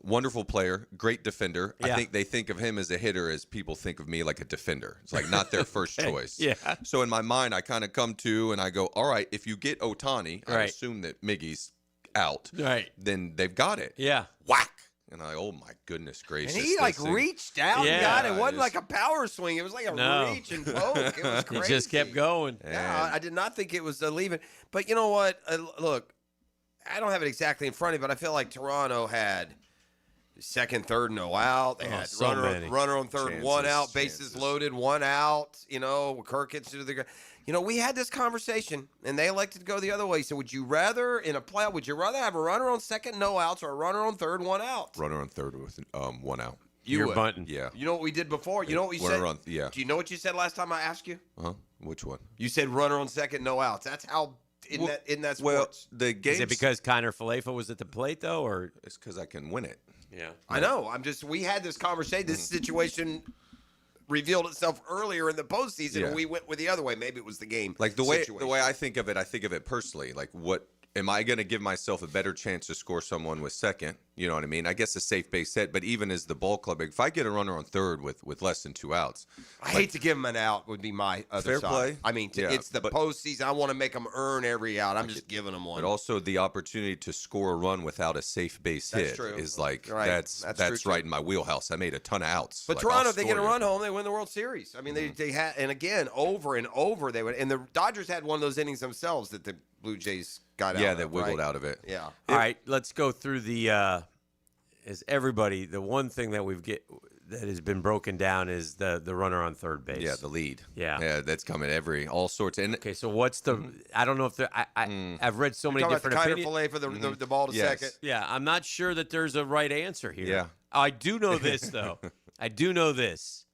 wonderful player, great defender. Yeah. I think they think of him as a hitter as people think of me, like a defender. It's like not their first choice. Yeah. So in my mind, I kind of come to, and I go, all right, if you get Ohtani, I Right. assume that Miggy's out. Right. Then they've got it. Yeah. Whack. And oh my goodness gracious. And he like this thing- reached out and got it. It wasn't like a power swing. It was like a No. reach and poke. It was It crazy. just kept going. Yeah, I did not think it was leaving. But you know what? Look, I don't have it exactly in front of me, but I feel like Toronto had second, third, no out. They had so many runner on third, chances, one out, bases loaded, one out. You know, Kirk gets to the ground. You know, we had this conversation, and they elected to go the other way. So would you rather, in a playoff, would you rather have a runner on second, no outs, or a runner on third, one out? Runner on third with one out. You would. bunting. Yeah. You know what we did before? You know what we Runner said? on- yeah. Do you know what you said last time I asked you? Huh? Which one? You said runner on second, no outs. That's how in that sports. Well, the game. Is it because Kiner Falefa was at the plate though, or it's because I can win it? Yeah. I know. We had this conversation. This situation revealed itself earlier in the postseason, Yeah. and we went with the other way. Maybe it was the game. Like the way situation. I think of it personally. Like, what am I going to give myself a better chance to score someone with second? You know what I mean? I guess a safe base hit, but even as the ball club, if I get a runner on third with less than 2 outs, I hate to give them an out. Would be my other Fair side. play. I mean, Yeah, it's the postseason. I want to make them earn every out. I'm just giving them one. but also the opportunity to score a run without a safe base That's hit true. is like Right. that's True, right too. in my wheelhouse. I made a ton of outs. But Like, Toronto, I'll if they get a score run you. home, they win the World Series. I mean, they had, and again, over and over they would. And the Dodgers had one of those innings themselves that the Blue Jays got out. Yeah, of, that wiggled right? out of it. Yeah. All right, let's go through the. As everybody, the one thing that that has been broken down is the runner on third base. Yeah, the lead. Yeah, that's coming all sorts. And okay, so what's the? I don't know if there. I've read so many Talking different about the opinions. Kiner Falefa for the ball to Yes. second. Yeah, I'm not sure that there's a right answer here. Yeah. I do know this though. I do know this.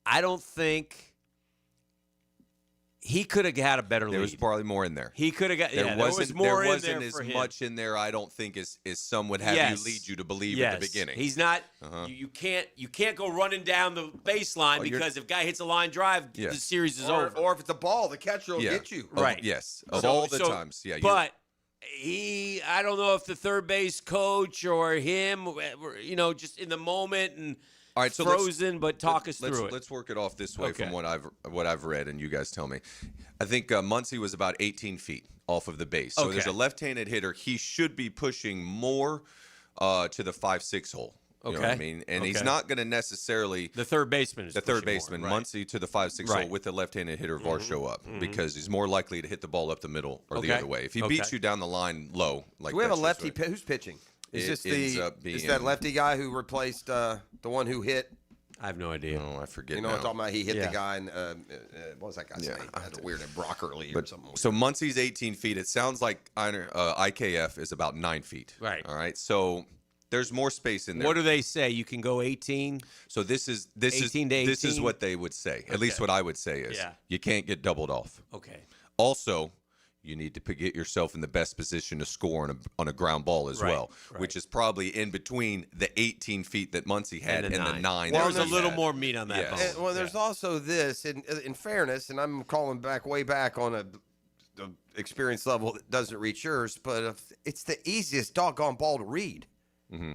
I don't think he could have had a better lead. There was probably more in there. He could have got. There yeah, wasn't, there was more there wasn't in there as for him. much in there, I don't think, as some would have Yes. you lead you to believe Yes. at the beginning. He's not. Uh-huh. You can't go running down the baseline Oh, you're- because if guy hits a line drive, Yeah. the series is Or, over. or if it's a ball, the catcher will Yeah. get you. Right. Yes. Of all the times. Yeah. But I don't know if the third base coach or him, just in the moment and all right, so frozen. But talk us through it. Let's work it off this way Okay. from what I've read, and you guys tell me. I think Muncie was about 18 feet off of the base. So there's Okay. a left-handed hitter. He should be pushing more to the 5-6 hole. You know what I Okay. mean? And he's Okay. not going to necessarily the third baseman is the third pushing more, baseman, right. Muncie to the 5-6 Right. hole with the left-handed hitter Varsho up because he's more likely to hit the ball up the middle or the Okay. other way. If he Okay. beats you down the line low, like Do we have a that's lefty just right. who's pitching? Is It this ends the up is being- that lefty guy who replaced the one who hit? I have no idea. Oh, I forget. You know what I'm now. talking about? He hit Yeah. the guy, and what was that guy's name? That's a weird name, Brockerly or But something. so Muncie's 18 feet. It sounds like IKF is about 9 feet. Right. All right. So there's more space in there. What do they say? You can go 18. So this is 18 to this is 18? what they would say. At least Okay. what I would say is Yeah. you can't get doubled off. Okay. Also, you need to get yourself in the best position to score on a ground ball as Right, well, right. which is probably in between the 18 feet that Muncie had and the 9. There that was a he little had. more meat on that Yes. bone. And, well, there's also this, in fairness, and I'm calling way back on a experience level that doesn't reach yours, but it's the easiest doggone ball to read. Mm-hmm.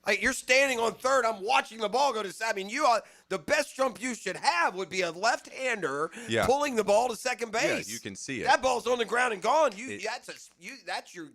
Like, you're standing on third. I'm watching the ball go to second. I mean, the best jump you should have would be a left-hander pulling the ball to second base. Yeah, you can see it. That ball's on the ground and gone. That's your.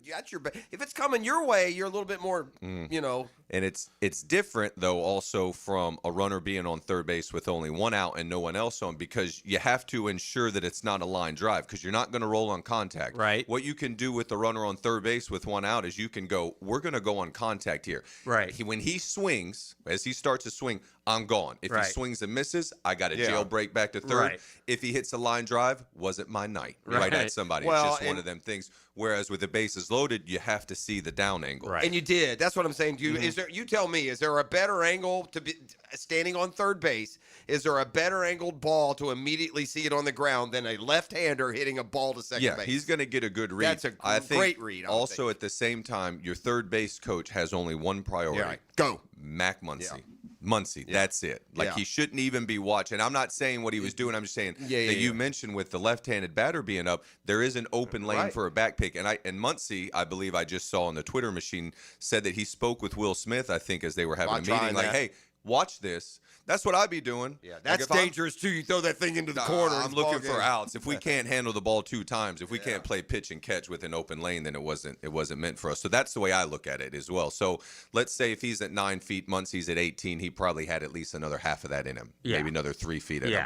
If it's coming your way, you're a little bit more. And it's different though also from a runner being on third base with only 1 out and no one else on, because you have to ensure that it's not a line drive because you're not going to roll on contact. Right. What you can do with the runner on third base with 1 out is you can go, we're going to go on contact here. Right. When he swings, as he starts to swing, I'm gone. If he he swings and misses, I got a jailbreak back to third. Right. If he hits a line drive, wasn't my night. Right at somebody. Well, it's just one of them things. Whereas with the bases loaded, you have to see the down angle. Right. And you did. That's what I'm saying. You tell me, is there a better angle to be standing on third base? Is there a better angled ball to immediately see it on the ground than a left-hander hitting a ball to second base? He's going to get a good read. That's a great read. Also, at the same time, your third base coach has only one priority. Yeah, right. Go. Mac Muncy. Muncy, that's it. Like, he shouldn't even be watching. I'm not saying what he was doing. I'm just saying that you mentioned with the left-handed batter being up, there is an open lane for a back pick. And Muncy, I believe I just saw on the Twitter machine, said that he spoke with Will Smith, I think, as they were having a meeting. Like, hey, watch this. That's what I'd be doing. Yeah, that's dangerous, too. You throw that thing into the corner. I'm looking for outs. If we can't handle the ball 2 times, if we can't play pitch and catch with an open lane, then it wasn't meant for us. So that's the way I look at it as well. So let's say if he's at 9 feet, Muncy's at 18, he probably had at least another half of that in him. Yeah. Maybe another 3 feet in him.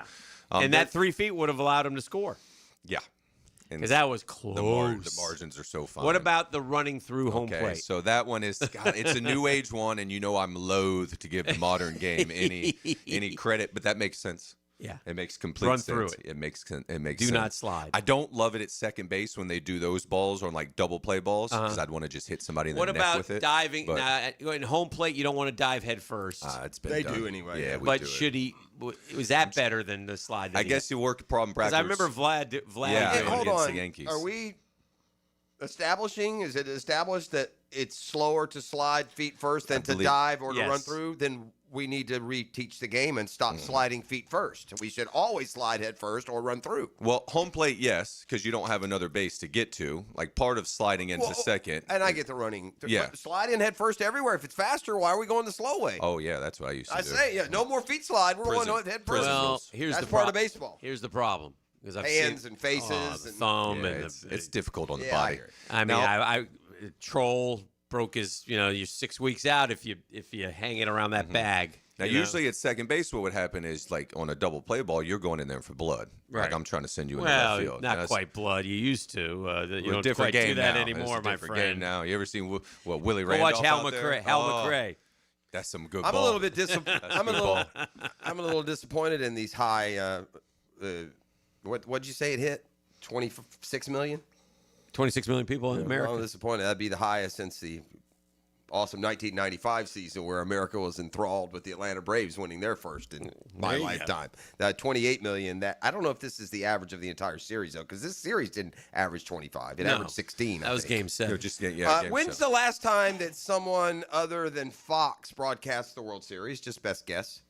And that 3 feet would have allowed him to score. Yeah. Because that was close. The margins are so fine. What about the running through home plate? So that one is, God, it's a new age one, and I'm loath to give the modern game any credit, but that makes sense. Yeah, it makes complete Run sense. through it. It makes sense. Do not slide. I don't love it at second base when they do those balls on like double play balls because I'd want to just hit somebody in the neck with it. What about diving? Now, in home plate, you don't want to dive head first. It's been They done. do anyway. Yeah, but should he? Was that better than the slide? I guess you work problem practice. Because I remember Vlad. Yeah, hold against on. the Yankees. Are we establishing? Is it established that it's slower to slide feet first than to dive or to run through? Then we need to reteach the game and stop sliding feet first. We should always slide head first or run through. Well, home plate, yes, because you don't have another base to get to. Like part of sliding into second. And I get the running. Yeah. Slide in head first everywhere. If it's faster, why are we going the slow way? Oh, yeah, that's what I used to do. I say, no more feet slide. We're going head first. Well, That's part of baseball. Here's the problem. Because I've Hands seen, and faces. the and thumb Yeah, and it's difficult on the Yeah, body. I mean, I Troll broke his. You're 6 weeks out if you hang it around that bag. Now, usually at second base, what would happen is, like, on a double play ball, you're going in there for blood. Right. Like, I'm trying to send you into left field. Not quite blood. You used to. You don't different quite game do that now. anymore, It's a my different friend. game now. You ever seen what Willie Go Randolph watch Hal out there? McRae. Hal McRae. That's some good I'm ball. a little bit I'm a little disappointed in these high. What'd you say it hit? 26 million. 26 million people in America. I'm disappointed. That'd be the highest since the awesome 1995 season where America was enthralled with the Atlanta Braves winning their first in my lifetime. That 28 million. That I don't know if this is the average of the entire series though, because this series didn't average 25. It averaged 16. That was Game 7. When's the last time that someone other than Fox broadcast the World Series? Just best guess.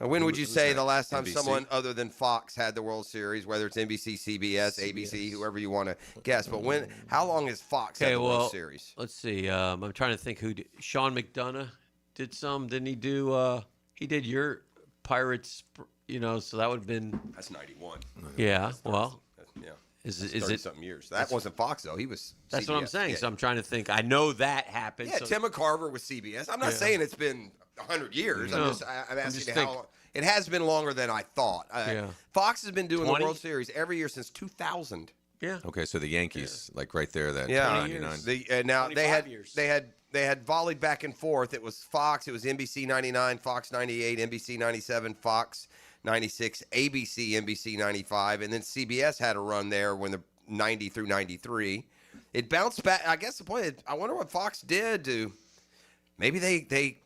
When would you say the last time someone other than Fox had the World Series, whether it's NBC, CBS, ABC, whoever you want to guess? But how long has Fox had the World Series? Let's see. I'm trying to think who did. Sean McDonough did some. Didn't he do? He did your Pirates. So that would have been. That's 91. Yeah. Well. Yeah. Is That's it 30-something years? That wasn't Fox though. He was. That's CBS. what I'm saying. Yeah. So I'm trying to think. I know that happened. Yeah, so, Tim McCarver with CBS. I'm not saying it's been 100 years. No. I'm asking you how long. It has been longer than I thought. Fox has been doing 20? the World Series every year since 2000. Yeah. Okay, so the Yankees, like right there, that 99. Now they had volleyed back and forth. It was Fox. It was NBC 99, Fox 98, NBC 97, Fox 96, ABC, NBC 95, and then CBS had a run there when the 90 through 93. It bounced back. I guess the point is, I wonder what Fox did to. Maybe they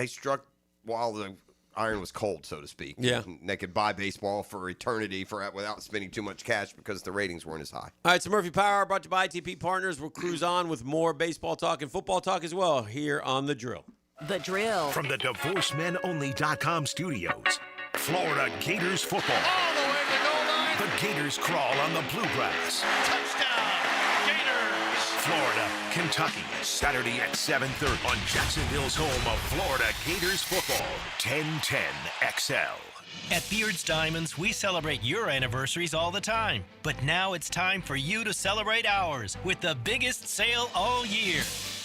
struck while the iron was cold, so to speak. Yeah. And they could buy baseball for eternity without spending too much cash because the ratings weren't as high. All right, so Murphy Power Hour brought to you by ITP Partners. We'll cruise on with more baseball talk and football talk as well here on The Drill. The Drill. From the DivorceMenOnly.com studios, Florida Gators football. All the way to the goal line. The Gators crawl on the bluegrass. Touchdown, Gators. Florida, Kentucky, Saturday at 7:30 on Jacksonville's home of Florida Gators football, 1010 XL. At Beard's Diamonds, we celebrate your anniversaries all the time. But now it's time for you to celebrate ours with the biggest sale all year.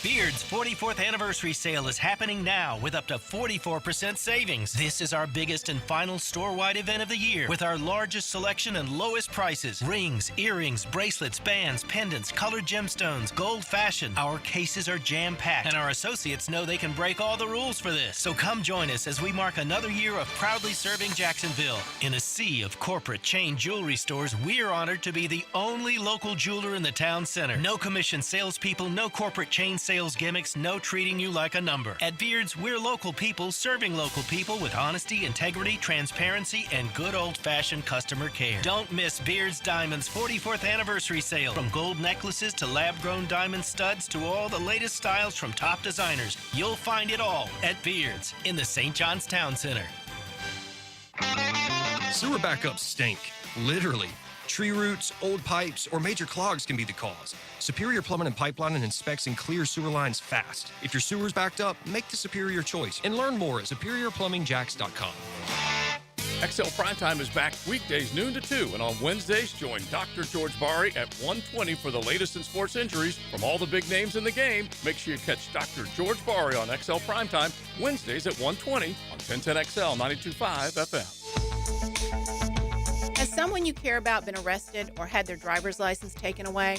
Beard's 44th anniversary sale is happening now with up to 44% savings. This is our biggest and final store-wide event of the year with our largest selection and lowest prices. Rings, earrings, bracelets, bands, pendants, colored gemstones, gold fashion. Our cases are jam-packed, and our associates know they can break all the rules for this. So come join us as we mark another year of proudly serving Jacksonville. In a sea of corporate chain jewelry stores, we're honored to be the only local jeweler in the town center. No commission salespeople, no corporate chain sales gimmicks, no treating you like a number. At Beard's, we're local people serving local people with honesty, integrity, transparency, and good old-fashioned customer care. Don't miss Beard's Diamonds 44th anniversary sale. From gold necklaces to lab-grown diamond studs to all the latest styles from top designers. You'll find it all at Beard's in the St. John's Town Center. Sewer backups stink, literally. Tree roots, old pipes, or major clogs can be the cause. Superior Plumbing and Pipeline inspects and clears sewer lines fast. If your sewer's backed up, make the superior choice and learn more at superiorplumbingjacks.com. XL Primetime is back weekdays noon to 2, and on Wednesdays, join Dr. George Bari at 1:20 for the latest in sports injuries from all the big names in the game. Make sure you catch Dr. George Bari on XL Primetime Wednesdays at 1:20 on 1010XL 92.5 FM. Has someone you care about been arrested or had their driver's license taken away?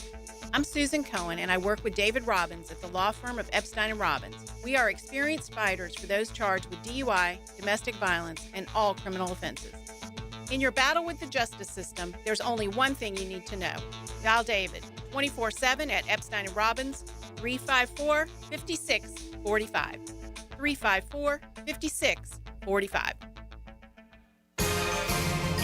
I'm Susan Cohen, and I work with David Robbins at the law firm of Epstein & Robbins. We are experienced fighters for those charged with DUI, domestic violence, and all criminal offenses. In your battle with the justice system, there's only one thing you need to know. Dial David 24/7 at Epstein & Robbins, 354-5645. 354-5645.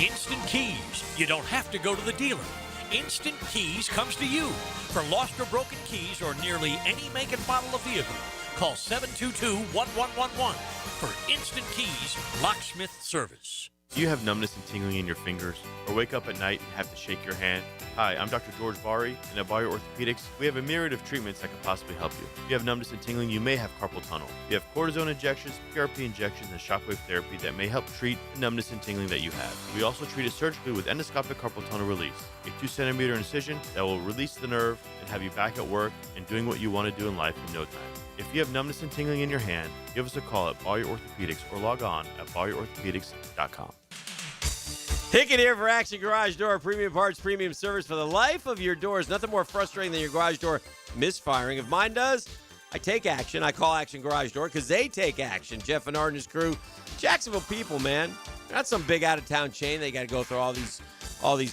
Instant Keys. You don't have to go to the dealer. Instant Keys comes to you. For lost or broken keys or nearly any make and model of vehicle, call 722-1111 for Instant Keys locksmith service. Do you have numbness and tingling in your fingers, or wake up at night and have to shake your hand? Hi, I'm Dr. George Bari, and at Bari Orthopedics, we have a myriad of treatments that can possibly help you. If you have numbness and tingling, you may have carpal tunnel. We have cortisone injections, PRP injections, and shockwave therapy that may help treat the numbness and tingling that you have. We also treat it surgically with endoscopic carpal tunnel release, a 2-centimeter incision that will release the nerve and have you back at work and doing what you want to do in life in no time. If you have numbness and tingling in your hand, give us a call at Bari Orthopedics or log on at bariorthopedics.com. Hickett here for Action Garage Door, premium parts, premium service for the life of your doors. Nothing more frustrating than your garage door misfiring. If mine does, I take action. I call Action Garage Door because they take action. Jeff and Art and his crew, Jacksonville people, man. They're not some big out-of-town chain. They got to go through all these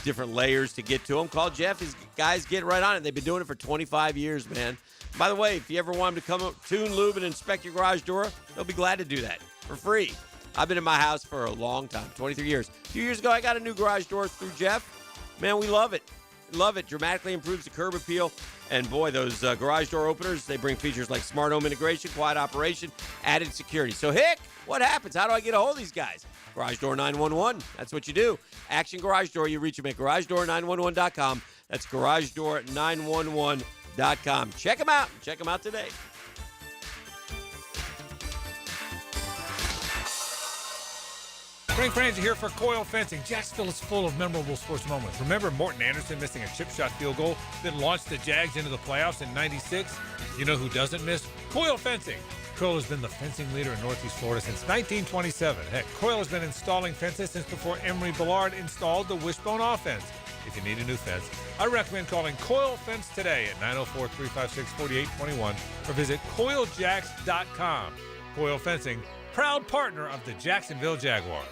different layers to get to them. Call Jeff. His guys get right on it. They've been doing it for 25 years, man. By the way, if you ever want them to come up, tune, lube, and inspect your garage door, they'll be glad to do that for free. I've been in my house for a long time, 23 years. A few years ago, I got a new garage door through Jeff. Man, we love it. Love it. Dramatically improves the curb appeal. And boy, those garage door openers, they bring features like smart home integration, quiet operation, added security. So, Hick, what happens? How do I get a hold of these guys? Garage Door 911. That's what you do. Action Garage Door. You reach them at GarageDoor911.com. That's GarageDoor911.com. Check them out. Check them out today. Frank Franzi here for Coyle Fencing. Jacksonville is full of memorable sports moments. Remember Morton Anderson missing a chip shot field goal that launched the Jags into the playoffs in '96? You know who doesn't miss? Coyle Fencing. Coyle has been the fencing leader in Northeast Florida since 1927. Heck, Coyle has been installing fences since before Emery Bellard installed the wishbone offense. If you need a new fence, I recommend calling Coyle Fence today at 904-356-4821 or visit CoyleJacks.com. Coyle Fencing, proud partner of the Jacksonville Jaguars.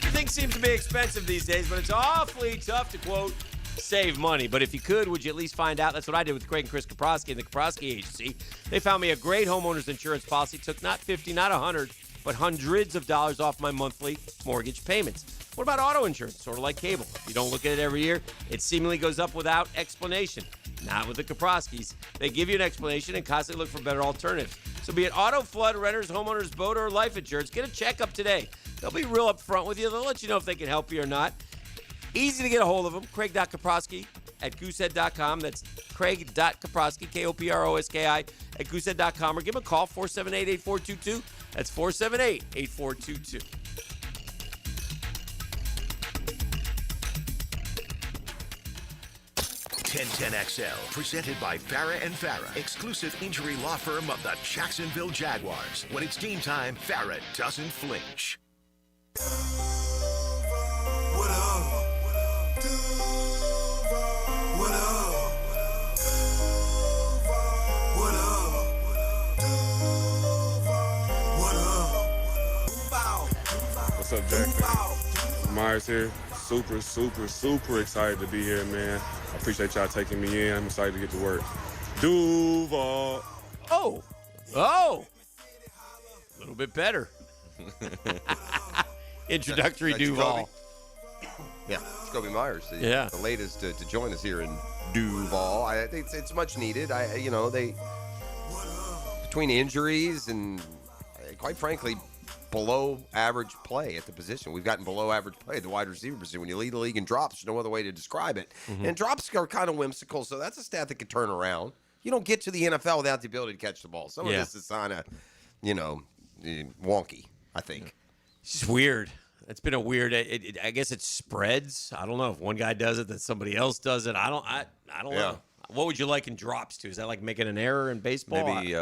Everything seems to be expensive these days, but it's awfully tough to, quote, save money. But if you could, would you at least find out? That's what I did with Craig and Chris Kaprowski and the Kaprowski Agency. They found me a great homeowner's insurance policy. Took not 50, not 100, but hundreds of dollars off my monthly mortgage payments. What about auto insurance? Sort of like cable. If you don't look at it every year, it seemingly goes up without explanation. Not with the Kaprowskis. They give you an explanation and constantly look for better alternatives. So be it auto, flood, renters, homeowners, boat, or life insurance, get a checkup today. They'll be real upfront with you. They'll let you know if they can help you or not. Easy to get a hold of them. Craig.Kaprowski at goosehead.com. That's Craig.Kaprowski, Koproski, at goosehead.com. Or give them a call, 478-8422. That's 478-8422. 1010XL, presented by Farah and Farah, exclusive injury law firm of the Jacksonville Jaguars. When it's game time, Farah doesn't flinch. What up? What up? What up? What up? What's up, Jack? Meyers here. Super excited to be here, man. I appreciate y'all taking me in. I'm excited to get to work. Duval. Oh. A little bit better. Introductory Duval. Yeah, Jakobi Meyers, the latest to join us here in Duval. I think it's much needed. They between injuries and quite frankly, below average play at the position. We've gotten below average play at the wide receiver position. When you lead the league in drops, there's no other way to describe it. Mm-hmm. And drops are kind of whimsical, so that's a stat that can turn around. You don't get to the NFL without the ability to catch the ball. Some of this is kind of, wonky, I think. It's just weird. It's been a weird. I guess it spreads. I don't know if one guy does it, then somebody else does it. I don't know. What would you like in drops to? Is that like making an error in baseball? Maybe,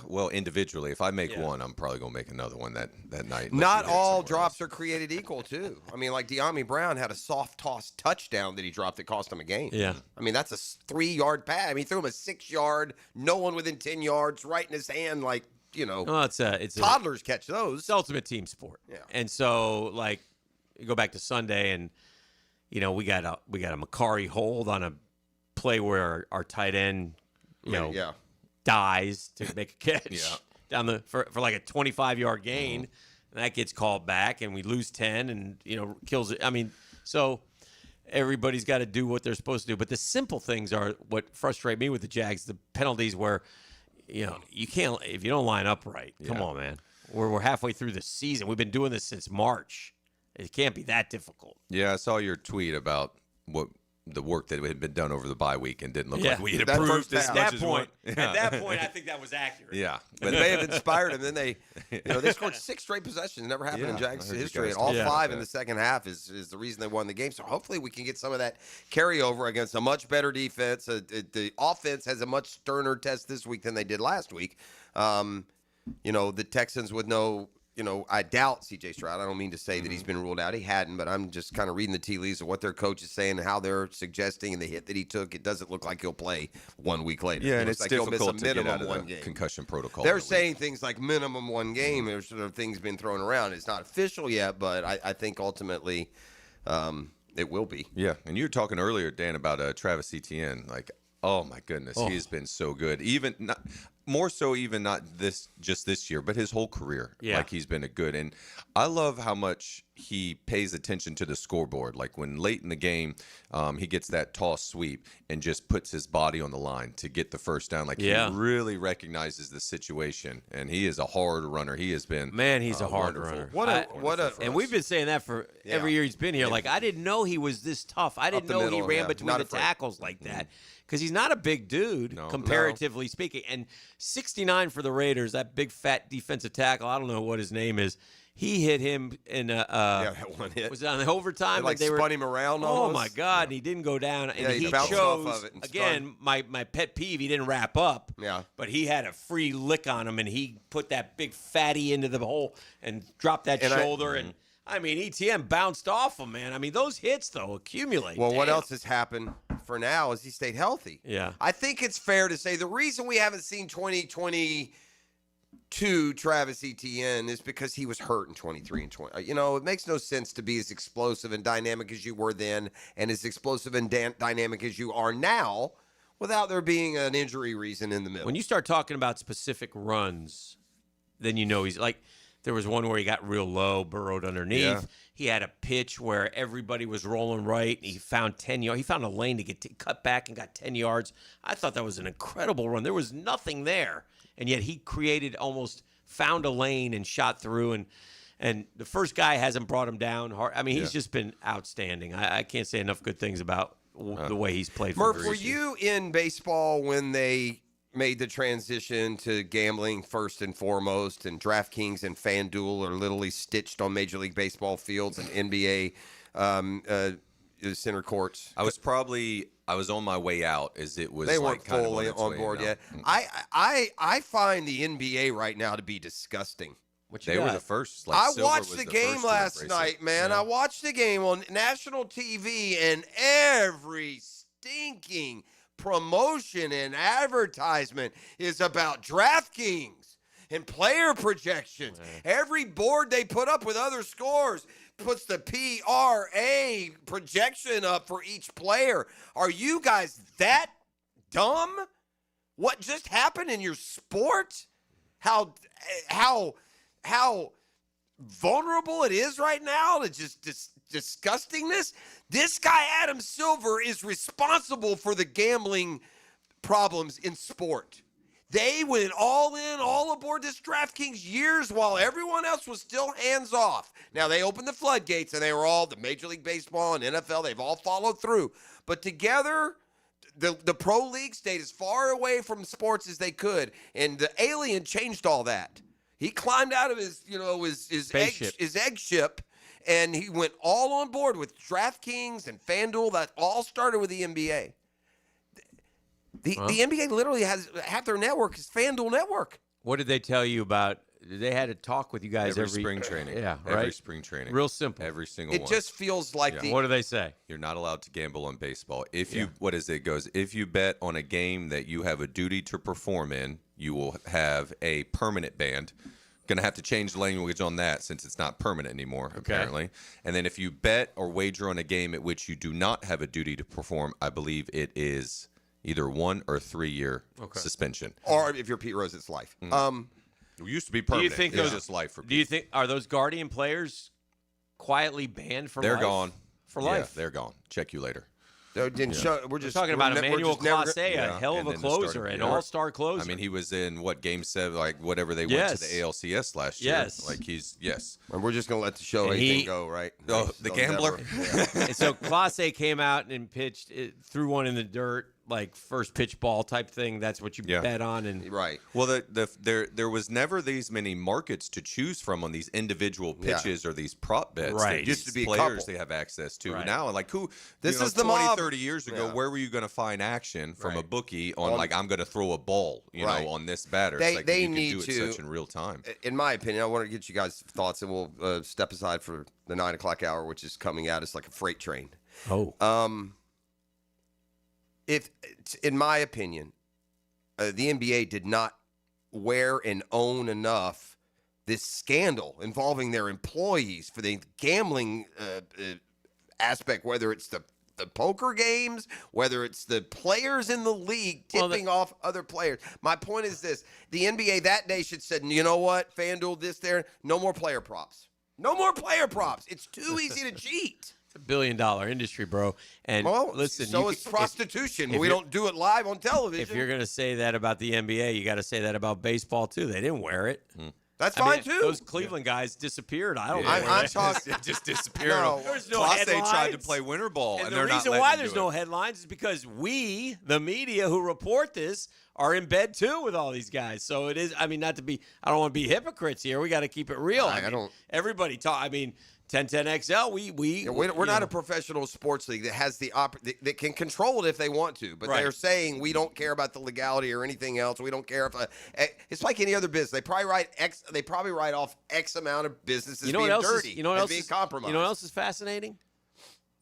well, individually. If I make one, I'm probably going to make another one that night. Not all drops are created equal, too. I mean, like De'Ami Brown had a soft toss touchdown that he dropped that cost him a game. Yeah. I mean, that's a 3-yard pass. I mean, he threw him a 6-yard, no one within 10 yards, right in his hand, like, it's toddlers catch those. It's ultimate team sport. Yeah. And so, like, you go back to Sunday, and we got a Macari hold on a play where our tight end, dies to make a catch down for like a 25-yard gain, and that gets called back, and we lose 10, and kills it. I mean, so everybody's got to do what they're supposed to do. But the simple things are what frustrate me with the Jags. The penalties where, you can't if you don't line up right. Come on, man. We're halfway through the season. We've been doing this since March. It can't be that difficult. Yeah, I saw your tweet about the work that had been done over the bye week and didn't look like we had improved as much as one. At that point, I think that was accurate. Yeah. But it may have inspired him. Then they scored 6 straight possessions. It never happened in Jags history. And all 5 in the second half is the reason they won the game. So hopefully we can get some of that carryover against a much better defense. The offense has a much sterner test this week than they did last week. The Texans with no I doubt C.J. Stroud. I don't mean to say that he's been ruled out. He hadn't, but I'm just kind of reading the tea leaves of what their coach is saying and how they're suggesting and the hit that he took. It doesn't look like he'll play 1 week later. Yeah, and it's like difficult he'll miss to get out of one the game. concussion protocol. They're saying things like minimum 1 game. There's sort of things been thrown around. It's not official yet, but I think ultimately it will be. Yeah, and you were talking earlier, Dan, about Travis Etienne. Like, oh my goodness, he has been so good. Even not just this year, but his whole career. Yeah. Like he's been a good. And I love how much he pays attention to the scoreboard. Like when late in the game, he gets that toss sweep and just puts his body on the line to get the first down. Like he really recognizes the situation, and he is a hard runner. He has been he's a hard runner. And we've been saying that for every year he's been here. Like I didn't know he was this tough. I didn't know he ran between the tackles like that. Because he's not a big dude, comparatively speaking. And 69 for the Raiders, that big, fat defensive tackle, I don't know what his name is. He hit him in that one hit. Was it on the overtime? They spun him around almost. Oh, my God. And he didn't go down. And he chose, off of it and again, my pet peeve, he didn't wrap up. Yeah. But he had a free lick on him, and he put that big fatty into the hole and dropped that shoulder. I mean, ETN bounced off him, man. I mean, those hits, though, accumulate. Well, what else has happened for now is he stayed healthy. Yeah. I think it's fair to say the reason we haven't seen 2022 Travis Etienne is because he was hurt in 23 and 20. It makes no sense to be as explosive and dynamic as you were then and as explosive and dynamic as you are now without there being an injury reason in the middle. When you start talking about specific runs, then he's like – there was one where he got real low, burrowed underneath. Yeah. He had a pitch where everybody was rolling right. And he found 10 yards. He found a lane to get cut back and got 10 yards. I thought that was an incredible run. There was nothing there, and yet he found a lane and shot through. And the first guy hasn't brought him down hard. I mean, he's just been outstanding. I can't say enough good things about the way he's played. Murph, were you in baseball when they made the transition to gambling first and foremost, and DraftKings and FanDuel are literally stitched on Major League Baseball fields and NBA center courts. I was on my way out as it was. They weren't like kind of fully on board yet. I find the NBA right now to be disgusting. They were the first. I watched the game last night, man. I watched the game on national TV, and every stinking promotion and advertisement is about DraftKings and player projections. Every board they put up with other scores puts the PRA projection up for each player. Are you guys that dumb? What just happened in your sport? How vulnerable it is right now to just disgustingness. This guy, Adam Silver, is responsible for the gambling problems in sport. They went all in, all aboard this DraftKings years while everyone else was still hands off. Now, they opened the floodgates, and they were all, the Major League Baseball and NFL, they've all followed through. But together, the pro league stayed as far away from sports as they could, and the alien changed all that. He climbed out of his egg ship, and he went all on board with DraftKings and FanDuel. That all started with the NBA. The NBA literally has half their network is FanDuel network. What did they tell you about? They had to talk with you guys every spring training. Yeah, every spring training. Real simple. Every single one. It just feels like What do they say? You're not allowed to gamble on baseball. If you, what is it goes? If you bet on a game that you have a duty to perform in, you will have a permanent ban. Going to have to change the language on that since it's not permanent anymore, apparently. And then if you bet or wager on a game at which you do not have a duty to perform, I believe it is either 1 or 3 year suspension. Or if you're Pete Rose, it's life. It used to be permanent. Do you think it's just life for people. Do you think are those Guardian players quietly banned from They're life? gone. For life? Yeah, they're gone. Check you later. We're just talking about Emmanuel Clase, a hell of And a then the starting closer, an pitcher. all-star closer. I mean, he was in game 7, like whatever they went to the ALCS last year. Yes. Like And we're just gonna let the show anything go, right? Oh, the gambler. And so Clase came out and pitched, threw one in the dirt, like first pitch ball type thing. That's what you bet on, and right. Well, there was never these many markets to choose from on these individual pitches or these prop bets. Right. That Used to be a players couple. they have access to Right. now. Like who? This is the 20, mob. 30 years ago. Yeah. Where were you going to find action from a bookie on On- like I'm going to throw a ball, Right. know, on this batter? They- It's like they you need can do to- it such in real time. In my opinion, I want to get you guys' thoughts, and we'll step aside for the 9 o'clock hour, which is coming at us like a freight train. Oh. If, in my opinion, the NBA did not wear and own enough this scandal involving their employees for the gambling aspect, whether it's the poker games, whether it's the players in the league tipping off other players. My point is this. The NBA that day should have said, you know what, FanDuel, this, there, no more player props. No more player props. It's too easy to cheat. It's $1 billion industry, bro. And listen, so you is can- prostitution. if We you're- don't do it live on television. If you're going to say that about the NBA, you got to say that about baseball too. They didn't wear it. That's I mean, fine too. Those Cleveland guys disappeared. I don't know. I'm talking. It just disappeared. No. There's no Clase headlines. tried to play winter ball, and the they're not reason letting why him there's do no it. headlines is because we, the media who report this, are in bed too with all these guys. So it is. I mean, not to be. I don't want to be hypocrites here. We got to keep it real. I don't. Everybody talk. I mean, 1010XL. We're not a professional sports league that has that can control it if they want to. But they're saying we don't care about the legality or anything else. We don't care if it's like any other business. They probably write off X amount of businesses being dirty. Being compromised. You know what else is fascinating?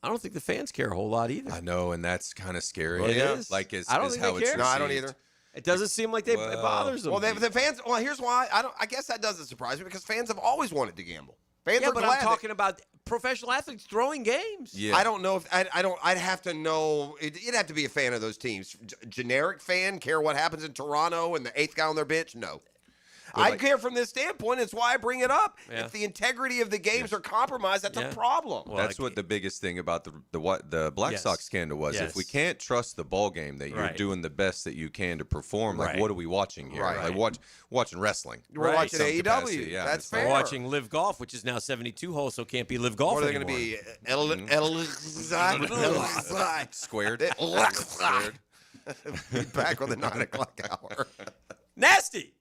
I don't think the fans care a whole lot either. I know, and that's kind of scary. Well, it is. Like, is I don't is think how they it's care. No, I don't received. either. It doesn't seem like it bothers them. Well, the fans. Well, here's why. I guess that doesn't surprise me because fans have always wanted to gamble. Fans are but glad I'm talking about professional athletes throwing games. Yeah. I don't know if I don't. I'd have to know. You'd have to be a fan of those teams. Generic fan, care what happens in Toronto and the eighth guy on their bench? No. I care from this standpoint. It's why I bring it up. Yeah. If the integrity of the games are compromised, that's a problem. Well, That's what the biggest thing about the Black Yes. Sox scandal was. Yes. If we can't trust the ball game that you're Right. doing the best that you can to perform, like Right. what are we watching here? Right. Like watching wrestling. We're watching Some AEW. capacity, yeah. That's It's fair. We're watching Live Golf, which is now 72 holes, so can't be Live Golf Or are they anymore. going to be Squared. Squared. Be back on the 9 o'clock hour. Nasty.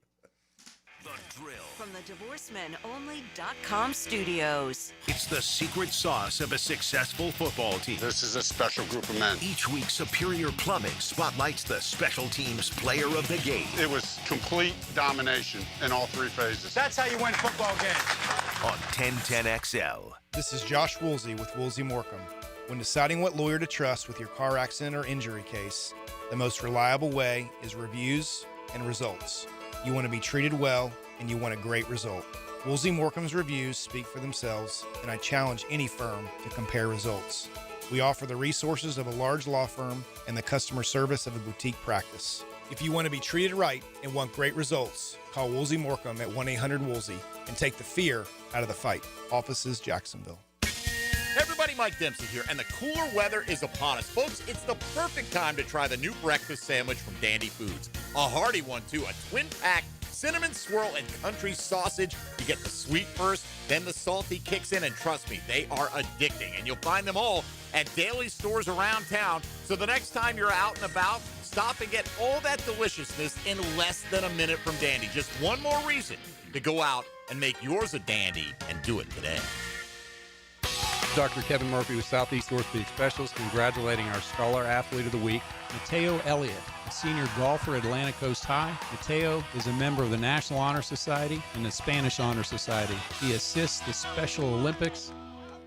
Drill. From the DivorcemenOnly.com studios. It's the secret sauce of a successful football team. This is a special group of men. Each week, Superior Plumbing spotlights the special teams player of the game. It was complete domination in all three phases. That's how you win football games. On 1010XL. This is Josh Woolsey with Woolsey Morecambe. When deciding what lawyer to trust with your car accident or injury case, the most reliable way is reviews and results. You want to be treated well, and you want a great result. Woolsey Morecambe's reviews speak for themselves, and I challenge any firm to compare results. We offer the resources of a large law firm and the customer service of a boutique practice. If you want to be treated right and want great results, call Woolsey Morecambe at 1-800-WOOLSEY and take the fear out of the fight. Offices, Jacksonville. Everybody, Mike Dempsey here, and the cooler weather is upon us. Folks, it's the perfect time to try the new breakfast sandwich from Dandy Foods. A hearty one, too. A twin-pack cinnamon swirl and country sausage. You get the sweet first, then the salty kicks in, and trust me, they are addicting. And you'll find them all at daily stores around town. So the next time you're out and about, stop and get all that deliciousness in less than a minute from Dandy. Just one more reason to go out and make yours a dandy, and do it today. Dr. Kevin Murphy with Southeast Orthopedic Specialists, congratulating our Scholar Athlete of the Week, Mateo Elliott, a senior golfer at Atlantic Coast High. Mateo is a member of the National Honor Society and the Spanish Honor Society. He assists the Special Olympics.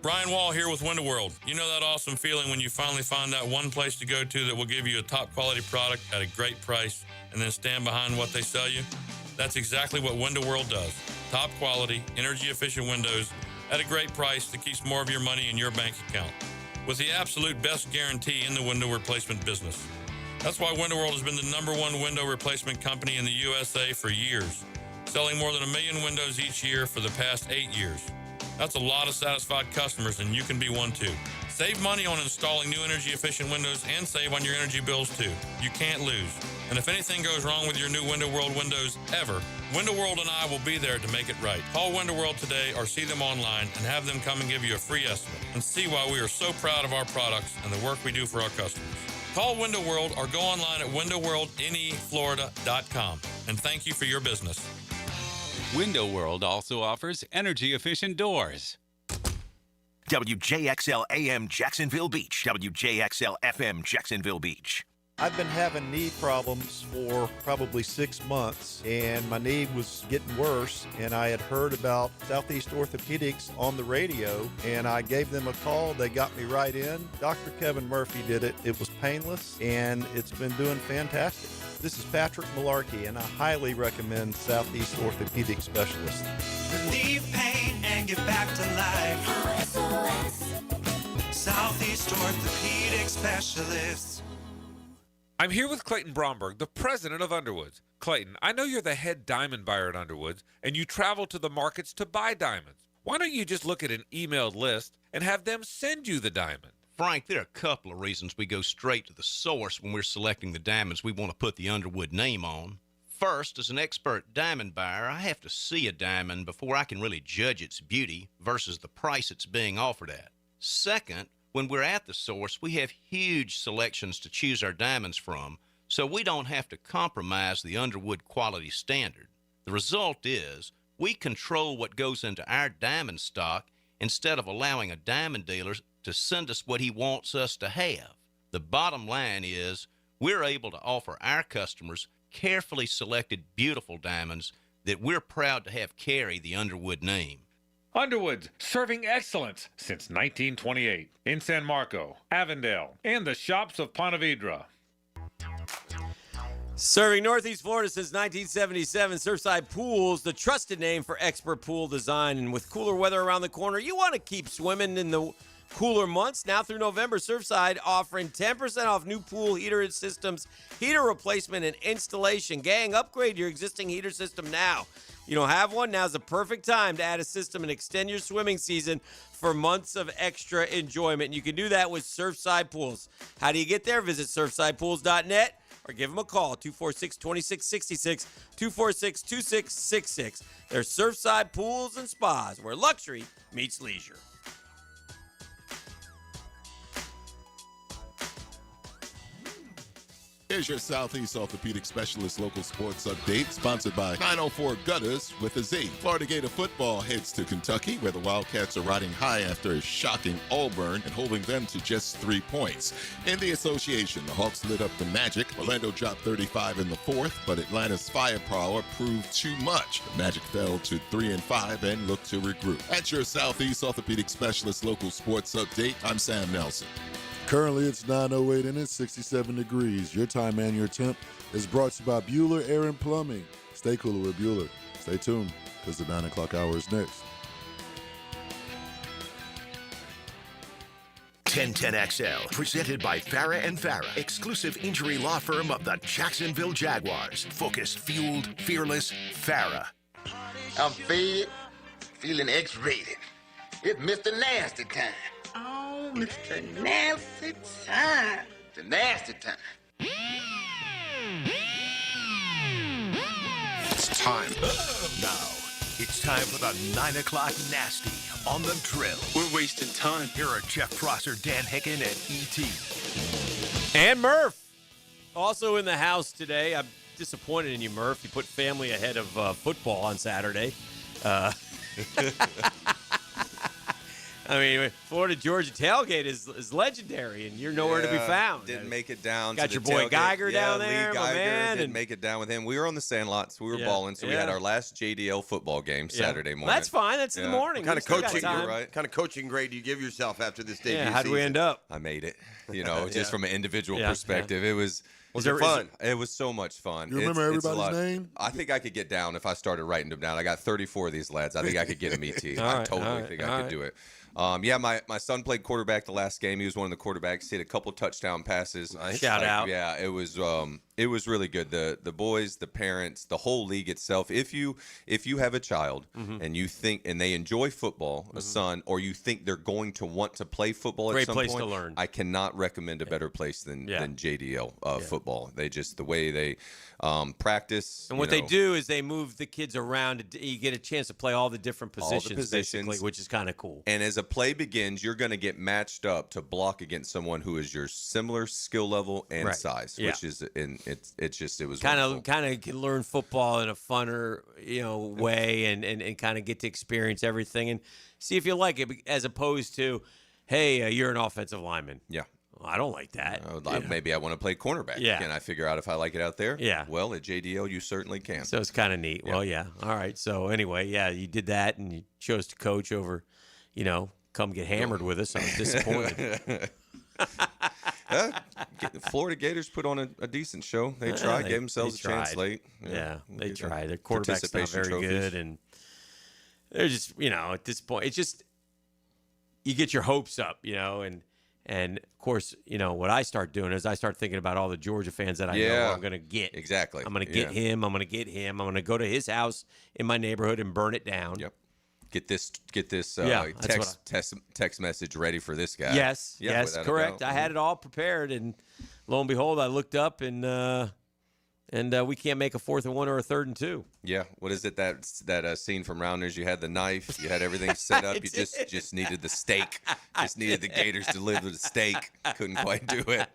Brian Wall here with Window World. You know that awesome feeling when you finally find that one place to go to that will give you a top quality product at a great price and then stand behind what they sell you? That's exactly what Window World does. Top quality, energy efficient windows at a great price that keeps more of your money in your bank account, with the absolute best guarantee in the window replacement business. That's why Window World has been the #1 window replacement company in the USA for years, selling more than 1 million windows each year for the past 8 years. That's a lot of satisfied customers, and you can be one too. Save money on installing new energy efficient windows and save on your energy bills too. You can't lose. And if anything goes wrong with your new Window World windows ever, Window World and I will be there to make it right. Call Window World today or see them online and have them come and give you a free estimate and see why we are so proud of our products and the work we do for our customers. Call Window World or go online at windowworldneflorida.com. And thank you for your business. Window World also offers energy-efficient doors. WJXL AM Jacksonville Beach. WJXL FM Jacksonville Beach. I've been having knee problems for probably 6 months, and my knee was getting worse, and I had heard about Southeast Orthopedics on the radio, and I gave them a call. They got me right in. Dr. Kevin Murphy did it. It was painless, and it's been doing fantastic. This is Patrick Malarkey, and I highly recommend Southeast Orthopedic Specialists. Relieve pain and get back to life. Southeast Orthopedic Specialists. I'm here with Clayton Bromberg, the president of Underwoods. Clayton, I know you're the head diamond buyer at Underwoods, and you travel to the markets to buy diamonds. Why don't you just look at an emailed list and have them send you the diamond? Frank, there are a couple of reasons we go straight to the source when we're selecting the diamonds we want to put the Underwood name on. First, as an expert diamond buyer, I have to see a diamond before I can really judge its beauty versus the price it's being offered at. Second, when we're at the source, we have huge selections to choose our diamonds from, so we don't have to compromise the Underwood quality standard. The result is we control what goes into our diamond stock instead of allowing a diamond dealer to send us what he wants us to have. The bottom line is we're able to offer our customers carefully selected, beautiful diamonds that we're proud to have carry the Underwood name. Underwoods, serving excellence since 1928 in San Marco, Avondale, and the shops of Ponte Vedra. Serving Northeast Florida since 1977, Surfside Pools, the trusted name for expert pool design. And with cooler weather around the corner, you want to keep swimming in the cooler months. Now through November, Surfside offering 10% off new pool heater systems, heater replacement, and installation. Gang, upgrade your existing heater system now. You don't have one? Now's the perfect time to add a system and extend your swimming season for months of extra enjoyment. And you can do that with Surfside Pools. How do you get there? Visit surfsidepools.net or give them a call, 246-2666, 246-2666. They're Surfside Pools and Spas, where luxury meets leisure. Here's your Southeast Orthopedic Specialist local sports update, sponsored by 904 Gutters with a Z. Florida Gator football heads to Kentucky, where the Wildcats are riding high after a shocking Auburn and holding them to just 3 points. In the association, the Hawks lit up the Magic. Orlando dropped 35 in the fourth, but Atlanta's firepower proved too much. The Magic fell to 3-5 and looked to regroup. At your Southeast Orthopedic Specialist local sports update, I'm Sam Nelson. Currently, it's 9:08 and it's 67 degrees. Your time and your temp is brought to you by Bueller Air and Plumbing. Stay cooler with Bueller. Stay tuned, because the 9 o'clock hour is next. 1010XL, presented by Farah and Farah, exclusive injury law firm of the Jacksonville Jaguars. Focused, fueled, fearless, Farah. I'm fed, feeling X-rated. It's Mr. Nasty time. Oh, Mr. Nasty time. The nasty time. It's time. Now, it's time for the 9 o'clock nasty on the drill. We're wasting time. Here are Jeff Prosser, Dan Hicken, and E.T. And Murph, also in the house today. I'm disappointed in you, Murph. You put family ahead of football on Saturday. I mean, Florida-Georgia tailgate is legendary, and you're nowhere to be found. Didn't make it down. Got to your the boy tailgate. Geiger down there, Lee my Geiger man. Didn't make it down with him. We were on the Sandlots. We were balling, so we had our last JDL football game Saturday morning. That's fine. That's in the morning. What kind of coaching grade do you give yourself after this debut Yeah, how do we end up? I made it. Just from an individual perspective, it was. Was it fun? It was so much fun. You remember everybody's name? I think I could get down if I started writing them down. I got 34 of these lads. I think I could get them ET. I totally think I could do it. My son played quarterback the last game. He was one of the quarterbacks. He had a couple touchdown passes. Nice. Shout out. Yeah, it was really good. The boys, the parents, the whole league itself. If you have a child and you think and they enjoy football, a son, or you think they're going to want to play football Great at some place point, to learn. I cannot recommend a better place than JDL football. They just the way they practice. And what they do is they move the kids around. You get a chance to play all the different positions, basically, which is kind of cool. And as a play begins, you're going to get matched up to block against someone who is your similar skill level and size, which is it was kind of can learn football in a funner way and kind of get to experience everything and see if you like it, as opposed to, hey, you're an offensive lineman. Yeah. Well, I don't like that. Maybe I want to play cornerback. Yeah. Can I figure out if I like it out there? Yeah. Well, at JDL, you certainly can. So it's kind of neat. Yeah. Well, yeah. All right. So anyway, you did that and you chose to coach over, come get hammered with us. I was disappointed. The Florida Gators put on a decent show. They tried, gave themselves a chance late. Yeah, they tried. Their quarterback's not very good, and they're just, at this point, it's just you get your hopes up, and of course, what I start doing is I start thinking about all the Georgia fans that I know I'm going to get. Exactly. I'm going to get him. I'm going to get him. I'm going to go to his house in my neighborhood and burn it down. Yep. Get this text message ready for this guy. Yes, correct. I had it all prepared, and lo and behold, I looked up and we can't make a 4th and 1 or a 3rd and 2. Yeah, what is it that scene from Rounders? You had the knife, you had everything set up. You just needed the steak. Just needed the Gators to deliver the steak. Couldn't quite do it.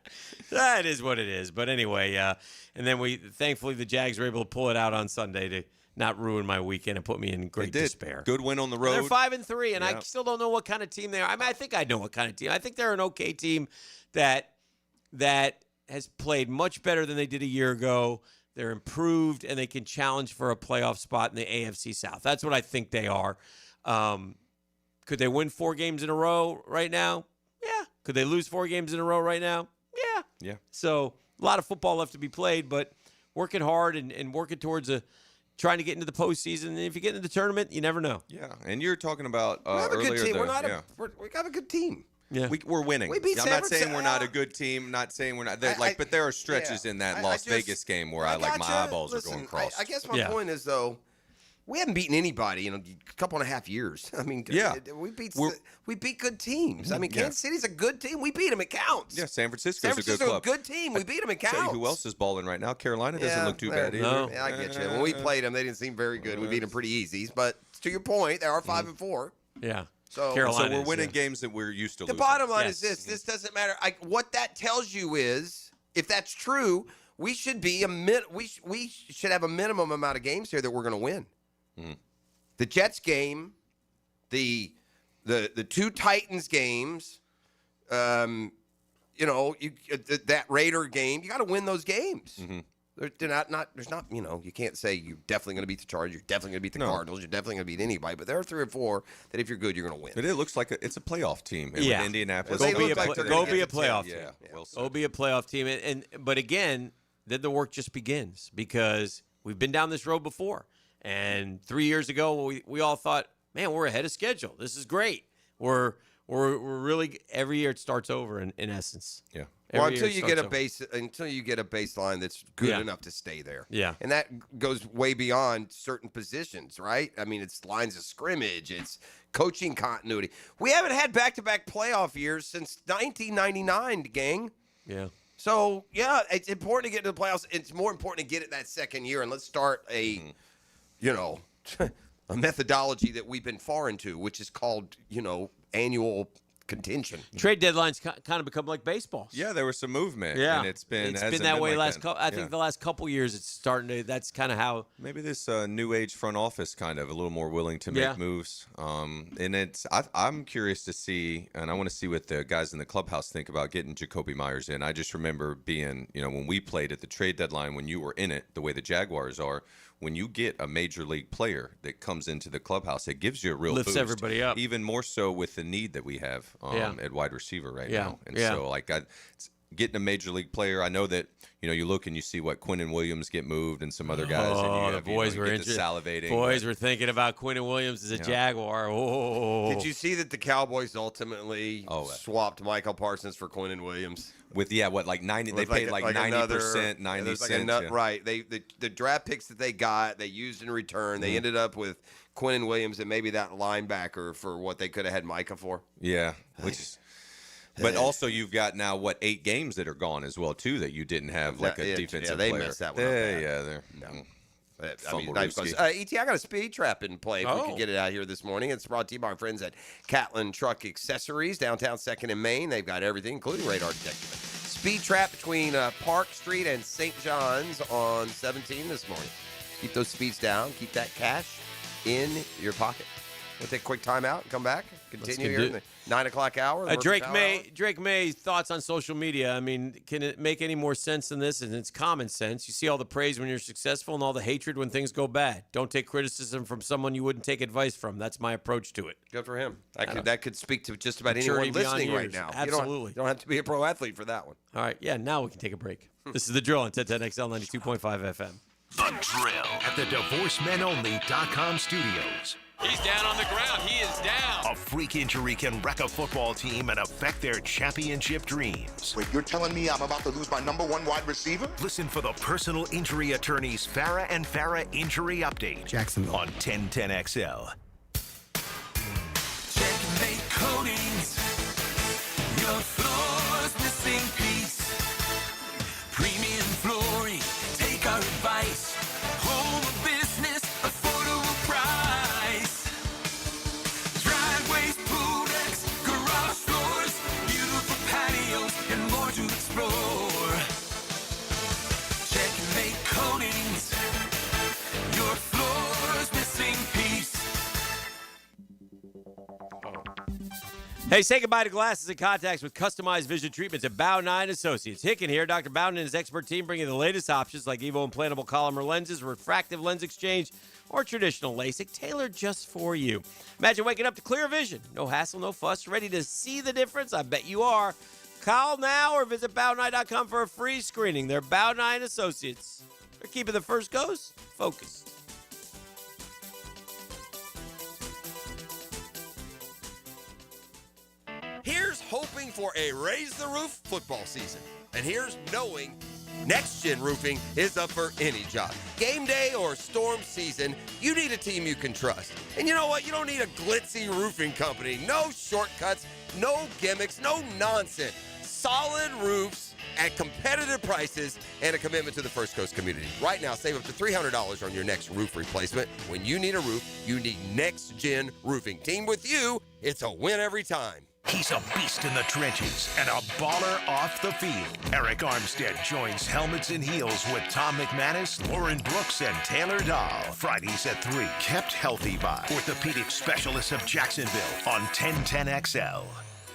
That is what it is. But anyway, and then thankfully the Jags were able to pull it out on Sunday to not ruin my weekend and put me in great despair. Good win on the road. They're 5-3, and I still don't know what kind of team they are. I mean, I think I know what kind of team. I think they're an okay team that has played much better than they did a year ago. They're improved, and they can challenge for a playoff spot in the AFC South. That's what I think they are. Could they win 4 games in a row right now? Yeah. Could they lose 4 games in a row right now? Yeah. Yeah. So a lot of football left to be played, but working hard and working towards trying to get into the postseason. And if you get into the tournament, you never know. Yeah. And you're talking about we have a earlier. good team. We got a good team. Yeah. We're winning. We beat I'm San not saying Francisco. we're not a good team. Not saying we're not. But there are stretches in that Las Vegas game where my eyeballs are going cross. I guess my point is, though, we haven't beaten anybody in a couple and a half years. I mean, we beat good teams. I mean, Kansas City's a good team. We beat them. It counts. Yeah, San Francisco's a good club. A good team. We beat them. It counts. Tell you who else is balling right now? Carolina doesn't look too bad either. No. Yeah, I get you. When we played them, they didn't seem very good. We beat them pretty easy. But to your point, they are 5-4. Yeah. So we're winning games that we're used to losing. The bottom line is this. This doesn't matter. What that tells you is, if that's true, we should be we should have a minimum amount of games here that we're going to win. The Jets game, the two Titans games, that Raider game, you got to win those games. There's not, you can't say you're definitely going to beat the Chargers, you're definitely going to beat the Cardinals, you're definitely going to beat anybody, but there are 3 or 4 that if you're good, you're going to win. But it looks like it's a playoff team. And with Indianapolis, Go be a playoff team. Yeah, we'll see. Go be a playoff team. But again, then the work just begins because we've been down this road before. And 3 years ago, we all thought, man, we're ahead of schedule. This is great. We're really, every year it starts over in essence. Yeah. Well, until you get a baseline that's good enough to stay there. Yeah. And that goes way beyond certain positions, right? I mean, it's lines of scrimmage, it's coaching continuity. We haven't had back-to-back playoff years since 1999, gang. Yeah. So, yeah, it's important to get to the playoffs. It's more important to get it that second year, and let's start a methodology that we've been foreign to, which is called, annual contention. Trade deadlines kind of become like baseball. Yeah, there was some movement. Yeah, and it's been that way like I think the last couple years it's starting to. That's kind of how maybe this new age front office kind of a little more willing to make moves. And I'm curious to see, and I want to see what the guys in the clubhouse think about getting Jakobi Meyers in. I just remember being, when we played at the trade deadline, when you were in it, the way the Jaguars are. When you get a major league player that comes into the clubhouse, it gives you a real lifts boost. Everybody up. Even more so with the need that we have at wide receiver right now. And so, getting a major league player, I know that, you look and you see what Quinnen Williams get moved and some other guys. And the boys were salivating. Boys were thinking about Quinnen Williams as a Jaguar. Oh. Did you see that the Cowboys ultimately swapped Michael Parsons for Quinnen Williams? With 90, they paid like 90%, 90 cents. Right. The draft picks that they got, they used in return. They ended up with Quinnen Williams and maybe that linebacker for what they could have had Micah for. Yeah, but also you've got now 8 games that are gone as well too that you didn't have a defensive player. Yeah, they messed that one up. They're E.T., I got a speed trap in play if we could get it out here this morning. It's brought to you by our friends at Catlin Truck Accessories, downtown 2nd and Main. They've got everything, including radar detection. Speed trap between Park Street and St. John's on 17 this morning. Keep those speeds down. Keep that cash in your pocket. We'll take a quick time out and come back. Continue here in the 9 o'clock hour. Drake May, thoughts on social media. I mean, can it make any more sense than this? And it's common sense. You see all the praise when you're successful and all the hatred when things go bad. Don't take criticism from someone you wouldn't take advice from. That's my approach to it. Good for him. That could speak to just about anyone listening right now. Absolutely. You don't have to be a pro athlete for that one. All right. Yeah, now we can take a break. This is The Drill on 1010XL 92.5 FM. The Drill at the DivorceMenOnly.com studios. He's down on the ground. He is down. A freak injury can wreck a football team and affect their championship dreams. Wait, you're telling me I'm about to lose my #1 wide receiver? Listen for the personal injury attorneys Farah and Farah Injury Update. Jacksonville. On 1010XL. Checkmate Coatings. Your floor's missing piece. Premium flooring. Take our advice. Home of business. Affordable price. Driveways, pool decks, garage doors, beautiful patios, and more to explore. Checkmate Coatings. Your floor's missing piece. Hey, say goodbye to glasses and contacts with customized vision treatments at Bow 9 Associates. Hicken here. Dr. Bowden and his expert team bring you the latest options like Evo implantable Collamer lenses, refractive lens exchange, or traditional LASIK tailored just for you. Imagine waking up to clear vision. No hassle, no fuss. Ready to see the difference? I bet you are. Call now or visit bow9.com for a free screening. They're Bow 9 Associates. They're keeping the first goes focused. Here's hoping for a Raise the Roof football season. And here's knowing Next Gen Roofing is up for any job. Game day or storm season, you need a team you can trust. And you know what? You don't need a glitzy roofing company. No shortcuts, no gimmicks, no nonsense. Solid roofs at competitive prices and a commitment to the First Coast community. Right now, save up to $300 on your next roof replacement. When you need a roof, you need Next Gen Roofing. Team with you, it's a win every time. He's a beast in the trenches and a baller off the field. Eric Armstead joins Helmets and Heels with Tom McManus, Lauren Brooks, and Taylor Dahl. Fridays at 3. Kept healthy by orthopedic specialists of Jacksonville on 1010XL.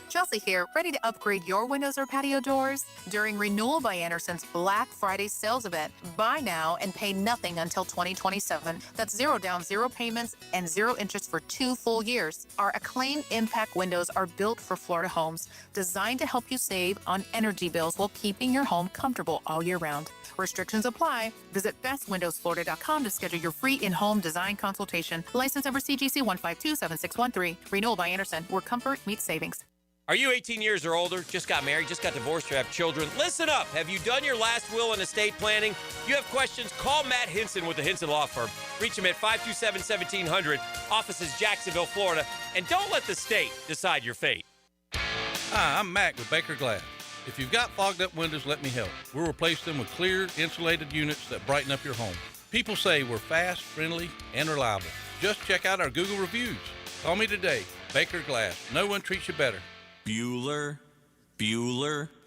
Chelsea here, ready to upgrade your windows or patio doors? During Renewal by Anderson's Black Friday sales event, buy now and pay nothing until 2027. That's 0 down, 0 payments, and 0 interest for 2 full years. Our Acclaim Impact windows are built for Florida homes, designed to help you save on energy bills while keeping your home comfortable all year round. Restrictions apply. Visit bestwindowsflorida.com to schedule your free in-home design consultation. License number CGC 1527613. Renewal by Anderson, where comfort meets savings. Are you 18 years or older, just got married, just got divorced, or have children? Listen up. Have you done your last will and estate planning? If you have questions, call Matt Hinson with the Hinson Law Firm. Reach him at 527-1700, offices Jacksonville, Florida. And don't let the state decide your fate. Hi, I'm Mac with Baker Glass. If you've got fogged up windows, let me help. We'll replace them with clear, insulated units that brighten up your home. People say we're fast, friendly, and reliable. Just check out our Google reviews. Call me today. Baker Glass. No one treats you better. Bueller,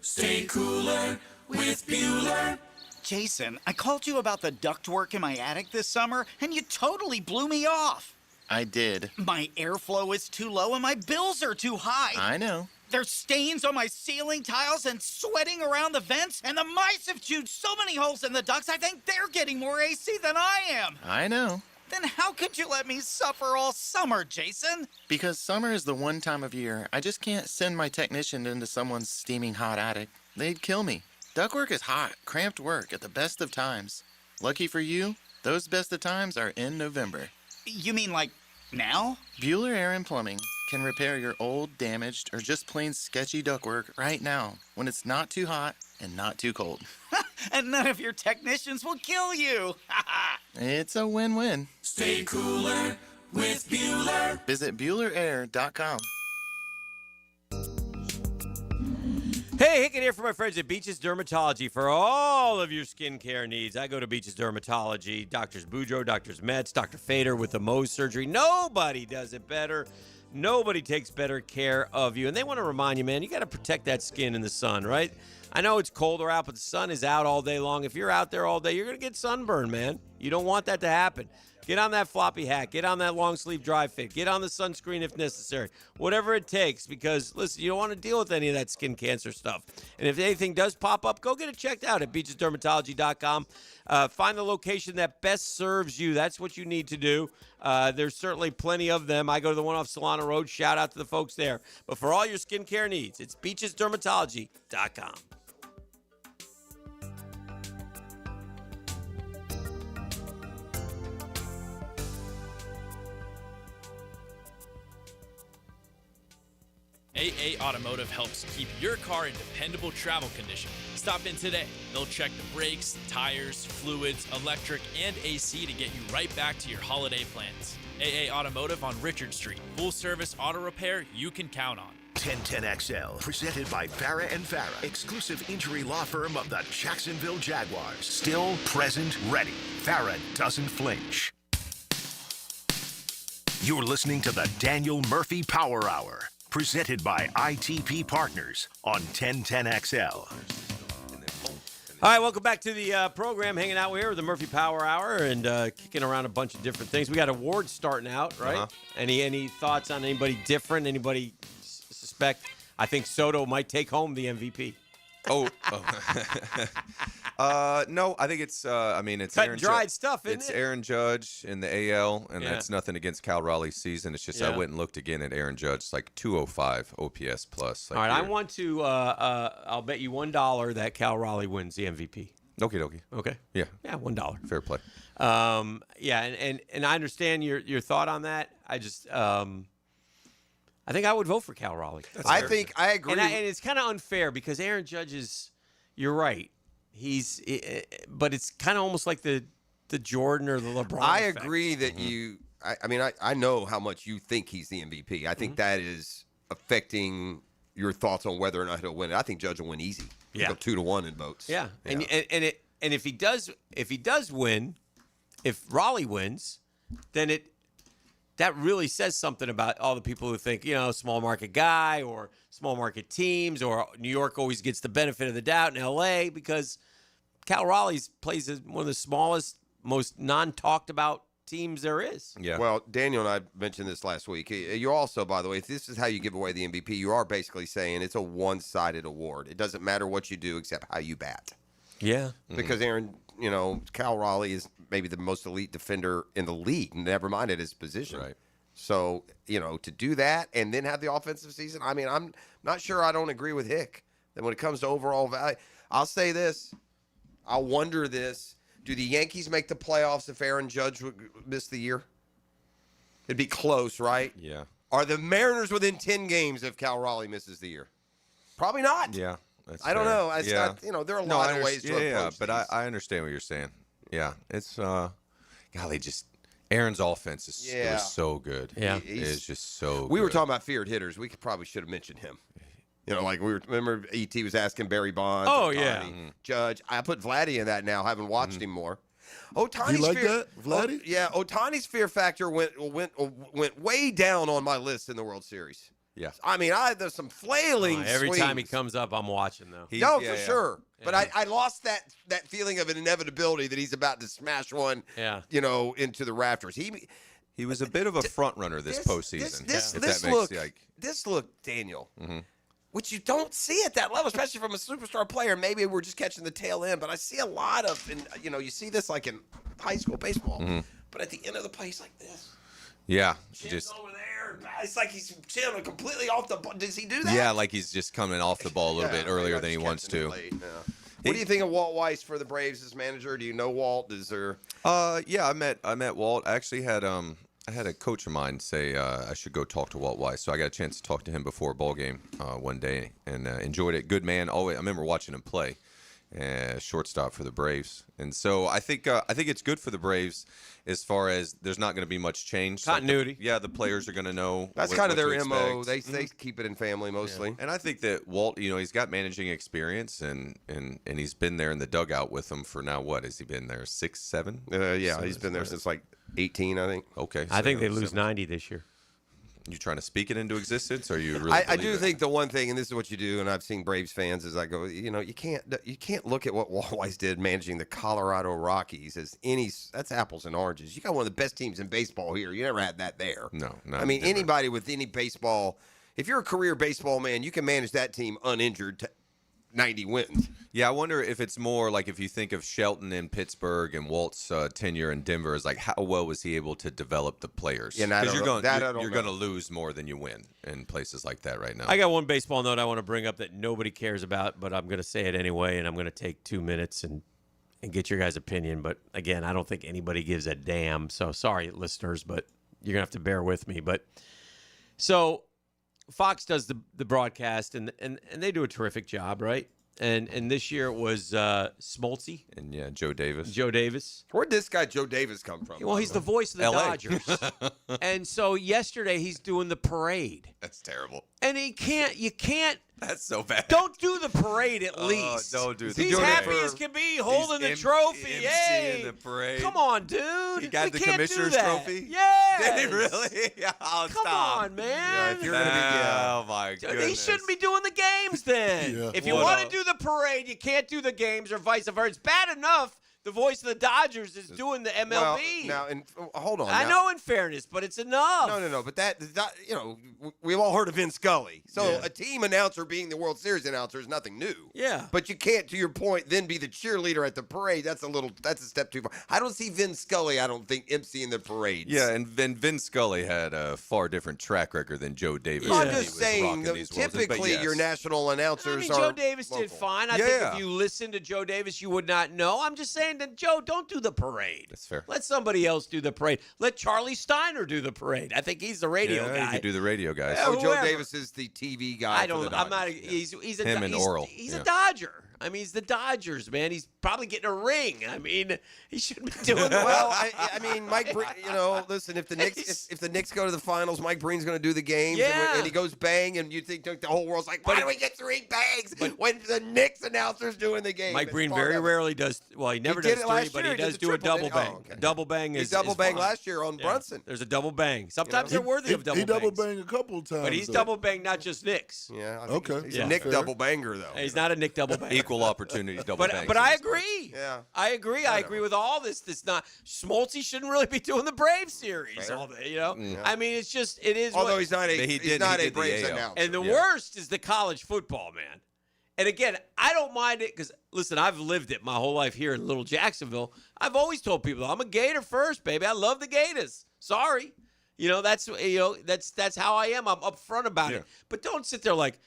stay cooler with Bueller. Jason, I called you about the ductwork in my attic this summer, and you totally blew me off. I did. My airflow is too low and my bills are too high. I know. There's stains on my ceiling tiles and sweating around the vents, and the mice have chewed so many holes in the ducts, I think they're getting more AC than I am. I know. Then how could you let me suffer all summer, Jason? Because summer is the one time of year I just can't send my technician into someone's steaming hot attic. They'd kill me. Ductwork is hot, cramped work at the best of times. Lucky for you, those best of times are in November. You mean like now? Bueller Air and Plumbing can repair your old, damaged, or just plain sketchy ductwork right now when it's not too hot and not too cold. And none of your technicians will kill you. It's a win-win. Stay cooler with Bueller. Visit BuellerAir.com. Hey, Hicken here for my friends at Beaches Dermatology for all of your skincare needs. I go to Beaches Dermatology. Doctors Boudreaux, Doctors Metz, Dr. Fader with the Mohs surgery. Nobody does it better. Nobody takes better care of you. And they want to remind you, man, you got to protect that skin in the sun, right? I know it's colder out, but the sun is out all day long. If you're out there all day, you're going to get sunburned, man. You don't want that to happen. Get on that floppy hat. Get on that long sleeve dry fit. Get on the sunscreen if necessary. Whatever it takes, because, listen, you don't want to deal with any of that skin cancer stuff. And if anything does pop up, go get it checked out at beachesdermatology.com. Find the location that best serves you. That's what you need to do. There's certainly plenty of them. I go to the one off Solana Road. Shout out to the folks there. But for all your skincare needs, it's beachesdermatology.com. AA Automotive helps keep your car in dependable travel condition. Stop in today. They'll check the brakes, tires, fluids, electric, and AC to get you right back to your holiday plans. AA Automotive on Richard Street. Full service auto repair you can count on. 1010XL, presented by Farah and Farah, exclusive injury law firm of the Jacksonville Jaguars. Still, present, ready. Farah doesn't flinch. You're listening to the Daniel Murphy Power Hour, presented by ITP Partners on 1010XL. All right, welcome back to the program. Hanging out here with the Murphy Power Hour and kicking around a bunch of different things. We got awards starting out, right? Uh-huh. Any thoughts on anybody different? Anybody suspect? I think Soto might take home the MVP. No, I think it's. It's cut Aaron and dried Ju- stuff, isn't It's it? Aaron Judge in the AL, and Yeah. that's nothing against Cal Raleigh's season. It's just Yeah. I went and looked again at Aaron Judge. It's like 205 OPS plus. All right, I want to. I'll bet you $1 that Cal Raleigh wins the MVP. Okie dokie. Okay. Yeah. Yeah, $1. Fair play. Yeah, and I understand your thought on that. I just. I think I would vote for Cal Raleigh. I think I agree. And it's kind of unfair because Aaron Judge is. You're right. But it's kind of almost like the Jordan or the LeBron. I effect. agree that I know how much you think he's the MVP. I think that is affecting your thoughts on whether or not he'll win it. I think Judge will win easy. He'll go 2-1 in votes. Yeah, and if he does win, if Raleigh wins, then it that really says something about all the people who think, small market guy or small market teams, or New York always gets the benefit of the doubt in L.A. because Cal Raleigh plays as one of the smallest, most non-talked about teams there is. Yeah. Well, Daniel and I mentioned this last week. You also, by the way, if this is how you give away the MVP, you are basically saying it's a one-sided award. It doesn't matter what you do except how you bat. Yeah. Because Aaron, Cal Raleigh is maybe the most elite defender in the league, never mind at his position. Right. So, to do that and then have the offensive season, I mean, I'm not sure I don't agree with Hick. That when it comes to overall value, I'll say this. I'll wonder this. Do the Yankees make the playoffs if Aaron Judge would miss the year? It'd be close, right? Yeah. Are the Mariners within 10 games if Cal Raleigh misses the year? Probably not. Yeah. That's I don't fair. know. It's not, there are a lot of ways to approach but these. I understand what you're saying. Yeah. It's, golly, Aaron's offense is so good. Yeah. It's just so good. We were talking about feared hitters. We probably should have mentioned him. Remember E.T. was asking Barry Bonds. Oh, Ohtani, yeah. Judge. I put Vladdy in that now, having watched him more. Ohtani's You like fear, that, Vladdy? Ohtani's fear factor went way down on my list in the World Series. Yeah. I mean, there's some flailing Every time he swings. comes up, I'm watching, though. For sure. But I lost that feeling of an inevitability that he's about to smash one, into the rafters. He was a bit of a front runner this postseason. This look, Daniel, which you don't see at that level, especially from a superstar player. Maybe we're just catching the tail end, but I see a lot of, and you see this like in high school baseball. But at the end of the play, he's like this. Yeah. Chin's over there. It's like he's chilling completely off the ball. Does he do that? Yeah, like he's just coming off the ball a little bit earlier than he wants to. What do you think of Walt Weiss for the Braves as manager? Do you know Walt? Is there? Yeah, I met Walt. I actually had I had a coach of mine say I should go talk to Walt Weiss, so I got a chance to talk to him before a ball game one day and enjoyed it. Good man. Always, I remember watching him play, shortstop for the Braves, and so I think it's good for the Braves as far as there's not going to be much change. Continuity. The players are going to know. That's kind of their MO. They keep it in family mostly. Yeah. And I think that Walt, he's got managing experience and he's been there in the dugout with them for now. What has he been there? 6, 7? He's been there since like 18, I think. Okay. I think they lose 90 this year. You trying to speak it into existence, or are you really? I do think the one thing, and this is what you do, and I've seen Braves fans as I go, you can't look at what Walt Weiss did managing the Colorado Rockies as that's apples and oranges. You got one of the best teams in baseball here. You never had that there. No, I mean, anybody with any baseball, if you're a career baseball man, you can manage that team uninjured to 90 wins. Yeah, I wonder if it's more like if you think of Shelton in Pittsburgh and Walt's tenure in Denver, is like how well was he able to develop the players? Yeah, because you're going to lose more than you win in places like that right now. I got one baseball note I want to bring up that nobody cares about, but I'm going to say it anyway, and I'm going to take 2 minutes and get your guys' opinion. But again, I don't think anybody gives a damn. So sorry, listeners, but you're going to have to bear with me. But so Fox does the broadcast, and they do a terrific job, right? And this year it was Smoltzy. And Joe Davis. Joe Davis. Where'd this guy Joe Davis come from? Well, he's the voice of the LA. Dodgers. And so yesterday he's doing the parade. That's terrible. And you can't. That's so bad. Don't do the parade at least. Don't do the He's parade. happy as can be holding the trophy. Hey, the parade. come on, dude. He got We the can't commissioner's do that. trophy? Yes. Did he really? Come stop. on, man. Yeah, if you're gonna be, Oh my They goodness. shouldn't be doing the games then. Yeah. If you want to do the parade, you can't do the games or vice versa. It's bad enough the voice of the Dodgers is doing the MLB. Well, now, hold on. I now. know in fairness, but it's enough. No. But we've all heard of Vin Scully. So a team announcer being the World Series announcer is nothing new. Yeah. But you can't, to your point, then be the cheerleader at the parade. That's a step too far. I don't see Vin Scully, I don't think, emceeing the parades. Yeah, and Vin Scully had a far different track record than Joe Davis. I'm when he just was saying, rocking these World Series, but typically yes. your national announcers are Joe Davis local. did fine. I think if you listen to Joe Davis, you would not know. I'm just saying that, Joe, don't do the parade. That's fair. Let somebody else do the parade. Let Charlie Steiner do the parade. I think he's the radio Yeah, guy. you could do the radio guys. Oh, Joe whoever. Davis is the TV guy. I don't. For the I'm not. Dodgers. He's a. Him and he's, Oral. He's Yeah. a Dodger. I mean, he's the Dodgers, man. He's probably getting a ring. I mean, he shouldn't be doing that. Well, I mean, Mike Breen, listen, if the Knicks go to the finals, Mike Breen's going to do the games, and he goes bang, and you think the whole world's like, why do we get 3 bangs when the Knicks announcer's doing the game? Mike Breen very rarely does. Well, he never does 3, but he does do a double bang. Double bang is. He double banged fine. last year on Brunson. There's a double bang. Sometimes they're worthy of double bangs. He double banged a couple of times. But he's double banged, not just Knicks. Yeah. Okay. He's a Nick double banger, though. He's not a Nick double banger. Equal opportunity double bang. But I agree. Yeah. I agree. I agree with all this. This not Smoltz shouldn't really be doing the Braves series all day. I mean, it's just it is. Although he's not a Braves announcer. And the worst is the college football, man. And again, I don't mind it because, listen, I've lived it my whole life here in little Jacksonville. I've always told people, I'm a Gator first, baby. I love the Gators. Sorry. That's how I am. I'm upfront about it. But don't sit there like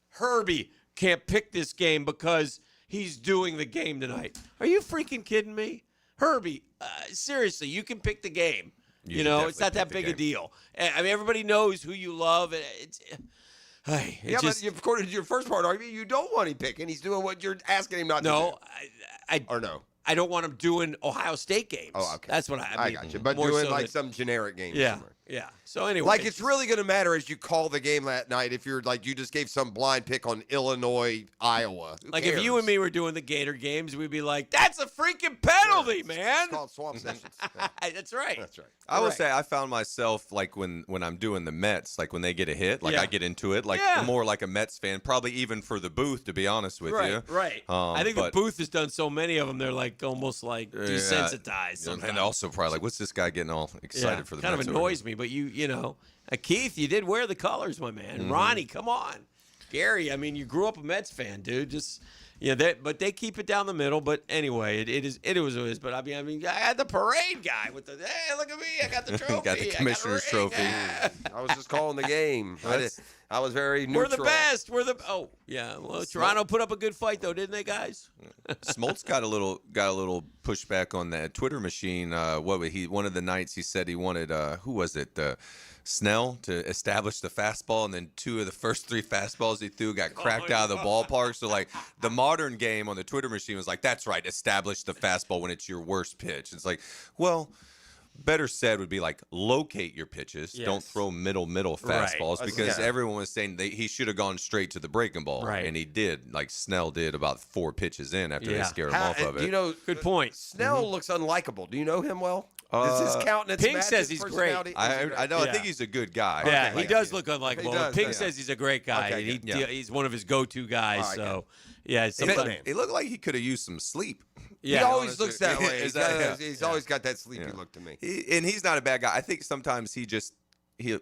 Herbie can't pick this game because he's doing the game tonight. Are you freaking kidding me? Herbie, seriously, you can pick the game. It's not that big a deal. I mean, everybody knows who you love. But according to your first part argument, you don't want him picking. He's doing what you're asking him not to do. Or no? I don't want him doing Ohio State games. Oh, okay. That's what I mean. I got you. But doing so some generic games. Yeah. Somewhere. Yeah. So anyway. Like it's really going to matter as you call the game that night if you're like you just gave some blind pick on Illinois, Iowa. Who like cares? if you and me were doing the Gator games, we'd be like, that's a freaking penalty, man. It's called swamp sessions. That's right. That's right. I will say I found myself like when I'm doing the Mets, like when they get a hit, like I get into it, like more like a Mets fan, probably even for the booth, to be honest with you. Right. I think the booth has done so many of them, they're like almost like desensitized. And also probably like, what's this guy getting all excited for the Mets? Kind of annoys me, but Keith, you did wear the colors, my man. Mm-hmm. Ronnie, come on. Gary, I mean, you grew up a Mets fan, dude. Just but they keep it down the middle. But anyway, it was what it is. But I mean, I had the parade guy with hey, look at me, I got the trophy. Got the commissioner's trophy. I was just calling the game. I was very neutral. We're the best. Well, Toronto put up a good fight though, didn't they, guys? Smoltz got a little pushback on that Twitter machine. One of the nights he said he wanted who was it? Snell to establish the fastball, and then 2 of the first 3 fastballs he threw got cracked out of the ballpark. So like the modern game on the Twitter machine was like, that's right, establish the fastball when it's your worst pitch. It's like, well, better said would be like locate your pitches. Yes. Don't throw middle fastballs because everyone was saying he should have gone straight to the breaking ball, and he did. Like Snell did about 4 pitches in after they scared him off of it. Good point. Snell looks unlikable. Do you know him well? Does his countenance Pink match says his he's great. I know. I think he's a good guy. Yeah, he does look unlikable. Pink says he's a great guy. Okay, he's one of his go-to guys. Right, so, sometimes he looked like he could have used some sleep. Yeah, he always looks that way. He's always got that sleepy look to me. And he's not a bad guy. I think sometimes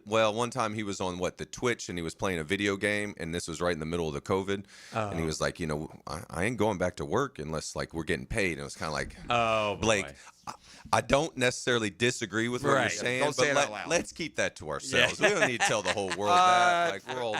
one time he was on the Twitch and he was playing a video game, and this was right in the middle of the COVID, and he was like, I ain't going back to work unless we're getting paid. And it was kind of like, Blake, I don't necessarily disagree with what you're saying, don't say it out but loud. let's keep that to ourselves. We don't need to tell the whole world that. Like we're all,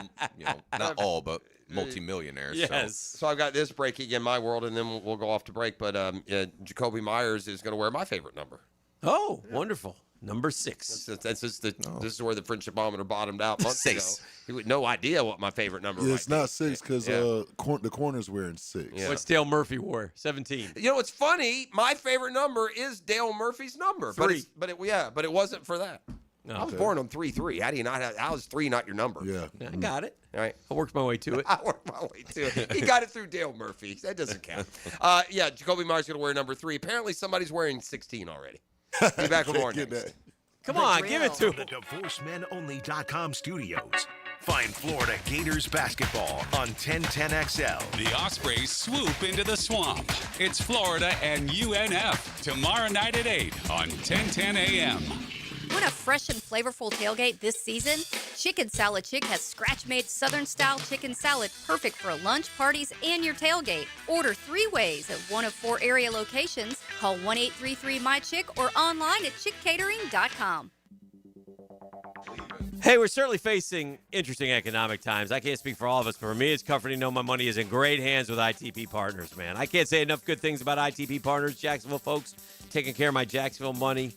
not all, but multimillionaires. Yes. So I've got this breaking in my world, and then we'll go off to break. But Jakobi Meyers is going to wear my favorite number. Oh, wonderful. Number 6. This is where the friendship-ometer bottomed out months ago. He had no idea what my favorite number was. It's not 6 because the corner's wearing 6. Yeah. What's Dale Murphy wore? 17. You know what's funny? My favorite number is Dale Murphy's number. 3. But it wasn't for that. I was born on 3-3. How do you not have? How is 3 not your number? Yeah, I got it. All right, I worked my way to it. I worked my way to it. He got it through Dale Murphy. That doesn't count. Jakobi Meyers going to wear number 3. Apparently, somebody's wearing 16 already. Be back with more next. Come on, give it to the DivorceMenOnly.com studios. Find Florida Gators basketball on 1010XL. The Ospreys swoop into the swamp. It's Florida and UNF tomorrow night at 8 on 1010 AM. Want a fresh and flavorful tailgate this season? Chicken Salad Chick has scratch-made Southern-style chicken salad perfect for lunch, parties, and your tailgate. Order 3 ways at one of 4 area locations. Call 1-833-MY-CHICK or online at chickcatering.com. Hey, we're certainly facing interesting economic times. I can't speak for all of us, but for me, it's comforting to know my money is in great hands with ITP Partners, man. I can't say enough good things about ITP Partners, Jacksonville folks, taking care of my Jacksonville money.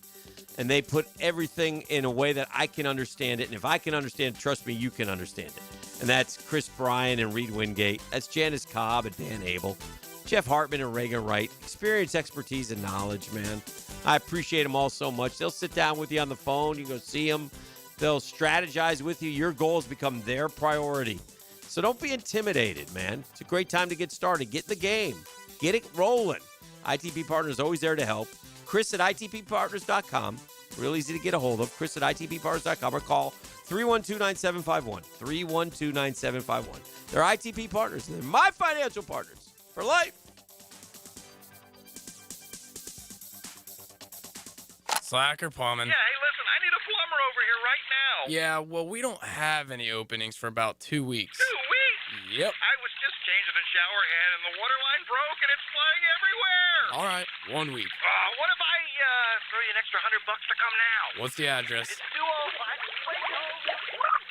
And they put everything in a way that I can understand it. And if I can understand it, trust me, you can understand it. And that's Chris Bryan and Reed Wingate. That's Janice Cobb and Dan Abel. Jeff Hartman and Reagan Wright. Experience, expertise, and knowledge, man. I appreciate them all so much. They'll sit down with you on the phone. You can go see them. They'll strategize with you. Your goals become their priority. So don't be intimidated, man. It's a great time to get started. Get in the game. Get it rolling. ITP Partners always there to help. Chris at ITPpartners.com. Real easy to get a hold of. Chris at ITPpartners.com or call 312-9751. 312-9751. They're ITP Partners. They're my financial partners for life. Slacker plumbing. Yeah, hey, listen, I need a plumber over here right now. Yeah, well, we don't have any openings for about 2 weeks. 2 weeks? Yep. I was just changing the shower head and the water line broke and it's flying everywhere. All right, 1 week. What if I throw you an extra $100 to come now? What's the address? It's 205.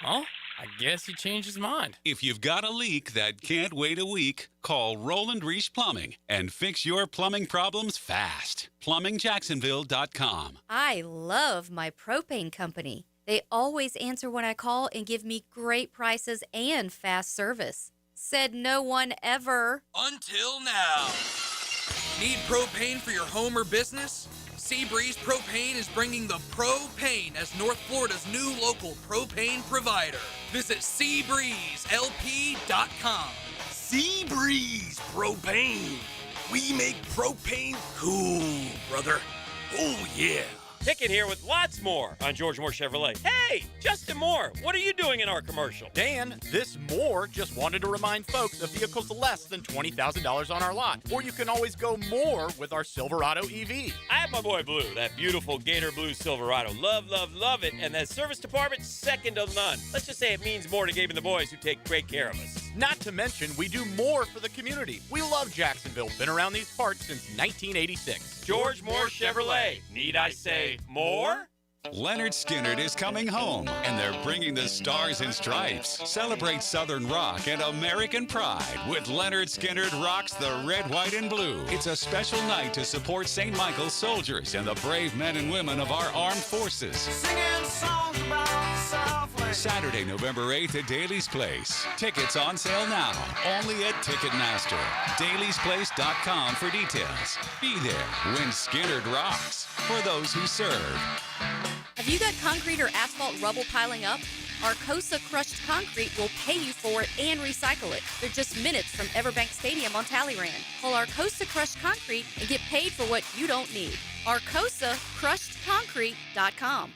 Oh, I guess he changed his mind. If you've got a leak that can't wait a week, call Roland Reich Plumbing and fix your plumbing problems fast. PlumbingJacksonville.com. I love my propane company. They always answer when I call and give me great prices and fast service. Said no one ever. Until now. Need propane for your home or business? Seabreeze Propane is bringing the propane as North Florida's new local propane provider. Visit SeabreezeLP.com. Seabreeze Propane. We make propane cool, brother. Oh, yeah. Pickett here with lots more on George Moore Chevrolet. Hey, Justin Moore, what are you doing in our commercial? Dan, this Moore just wanted to rmind folks of vehicles less than $20,000 on our lot. Or you can always go more with our Silverado EV. I have my boy Blue, that beautiful Gator Blue Silverado. Love, love, love it. And that service department, second to none. Let's just say it means more to Gabe and the boys who take great care of us. Not to mention, we do more for the community. We love Jacksonville. Been around these parts since 1986. George Moore Chevrolet. Need I say more? Leonard Skinner is coming home, and they're bringing the Stars and Stripes. Celebrate Southern rock and American pride with Leonard Skinner Rocks the Red, White, and Blue. It's a special night to support St. Michael's soldiers and the brave men and women of our armed forces. Singing songs about Southland. Saturday, November 8th at Daly's Place. Tickets on sale now, only at Ticketmaster. Daly'sPlace.com for details. Be there when Skinner rocks for those who serve. Have you got concrete or asphalt rubble piling up? Arcosa Crushed Concrete will pay you for it and recycle it. They're just minutes from Everbank Stadium on Talleyrand. Call Arcosa Crushed Concrete and get paid for what you don't need. ArcosaCrushedConcrete.com.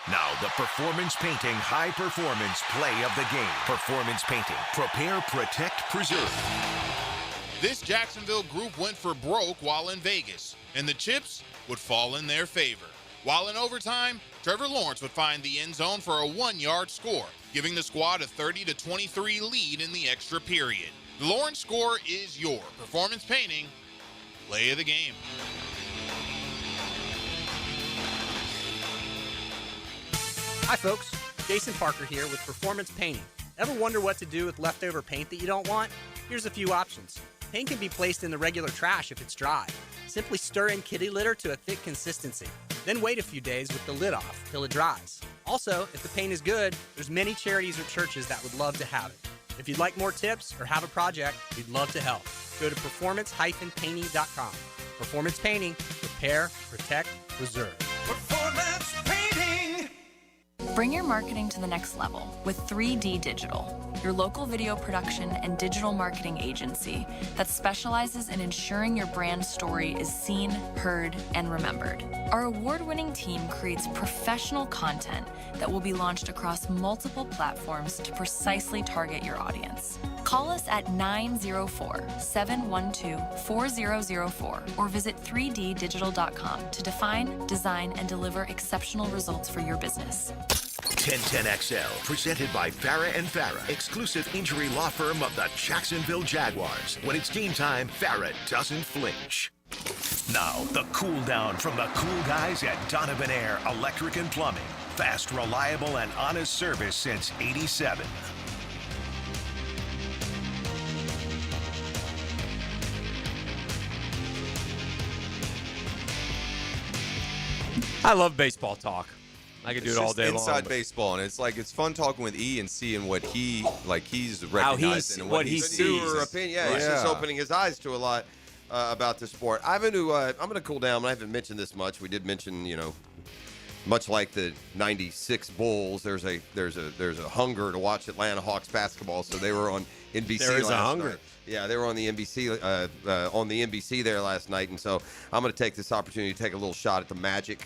Now, the Performance Painting High Performance Play of the Game. Performance Painting. Prepare, protect, preserve. This Jacksonville group went for broke while in Vegas, and the chips would fall in their favor. While in overtime, Trevor Lawrence would find the end zone for a 1-yard score, giving the squad a 30-23 lead in the extra period. The Lawrence score is your Performance Painting Play of the Game. Hi folks, Jason Parker here with Performance Painting. Ever wonder what to do with leftover paint that you don't want? Here's a few options. Paint can be placed in the regular trash if it's dry. Simply stir in kitty litter to a thick consistency. Then wait a few days with the lid off till it dries. Also, if the paint is good, there's many charities or churches that would love to have it. If you'd like more tips or have a project, we'd love to help. Go to performance-painting.com. Performance Painting, repair, protect, preserve. Performance Painting. Bring your marketing to the next level with 3D Digital, your local video production and digital marketing agency that specializes in ensuring your brand story is seen, heard, and remembered. Our award-winning team creates professional content that will be launched across multiple platforms to precisely target your audience. Call us at 904-712-4004 or visit 3ddigital.com to define, design, and deliver exceptional results for your business. 1010XL, presented by Farah and Farah, exclusive injury law firm of the Jacksonville Jaguars. When it's game time, Farah doesn't flinch. Now, the cool down from the cool guys at Donovan Air Electric and Plumbing. Fast, reliable, and honest service since '87. I love baseball talk. I could do It's it all just day long. inside but- baseball, and it's fun talking with E and seeing what he's How recognizing and what he The sees. newer opinion. Yeah, he's just opening his eyes to a lot about the sport. I'm going to cool down. I haven't mentioned this much. We did mention, much like the '96 Bulls, there's a hunger to watch Atlanta Hawks basketball. So they were on NBC. There is a last hunger. night. Yeah, they were on the NBC there last night, and so I'm going to take this opportunity to take a little shot at the Magic.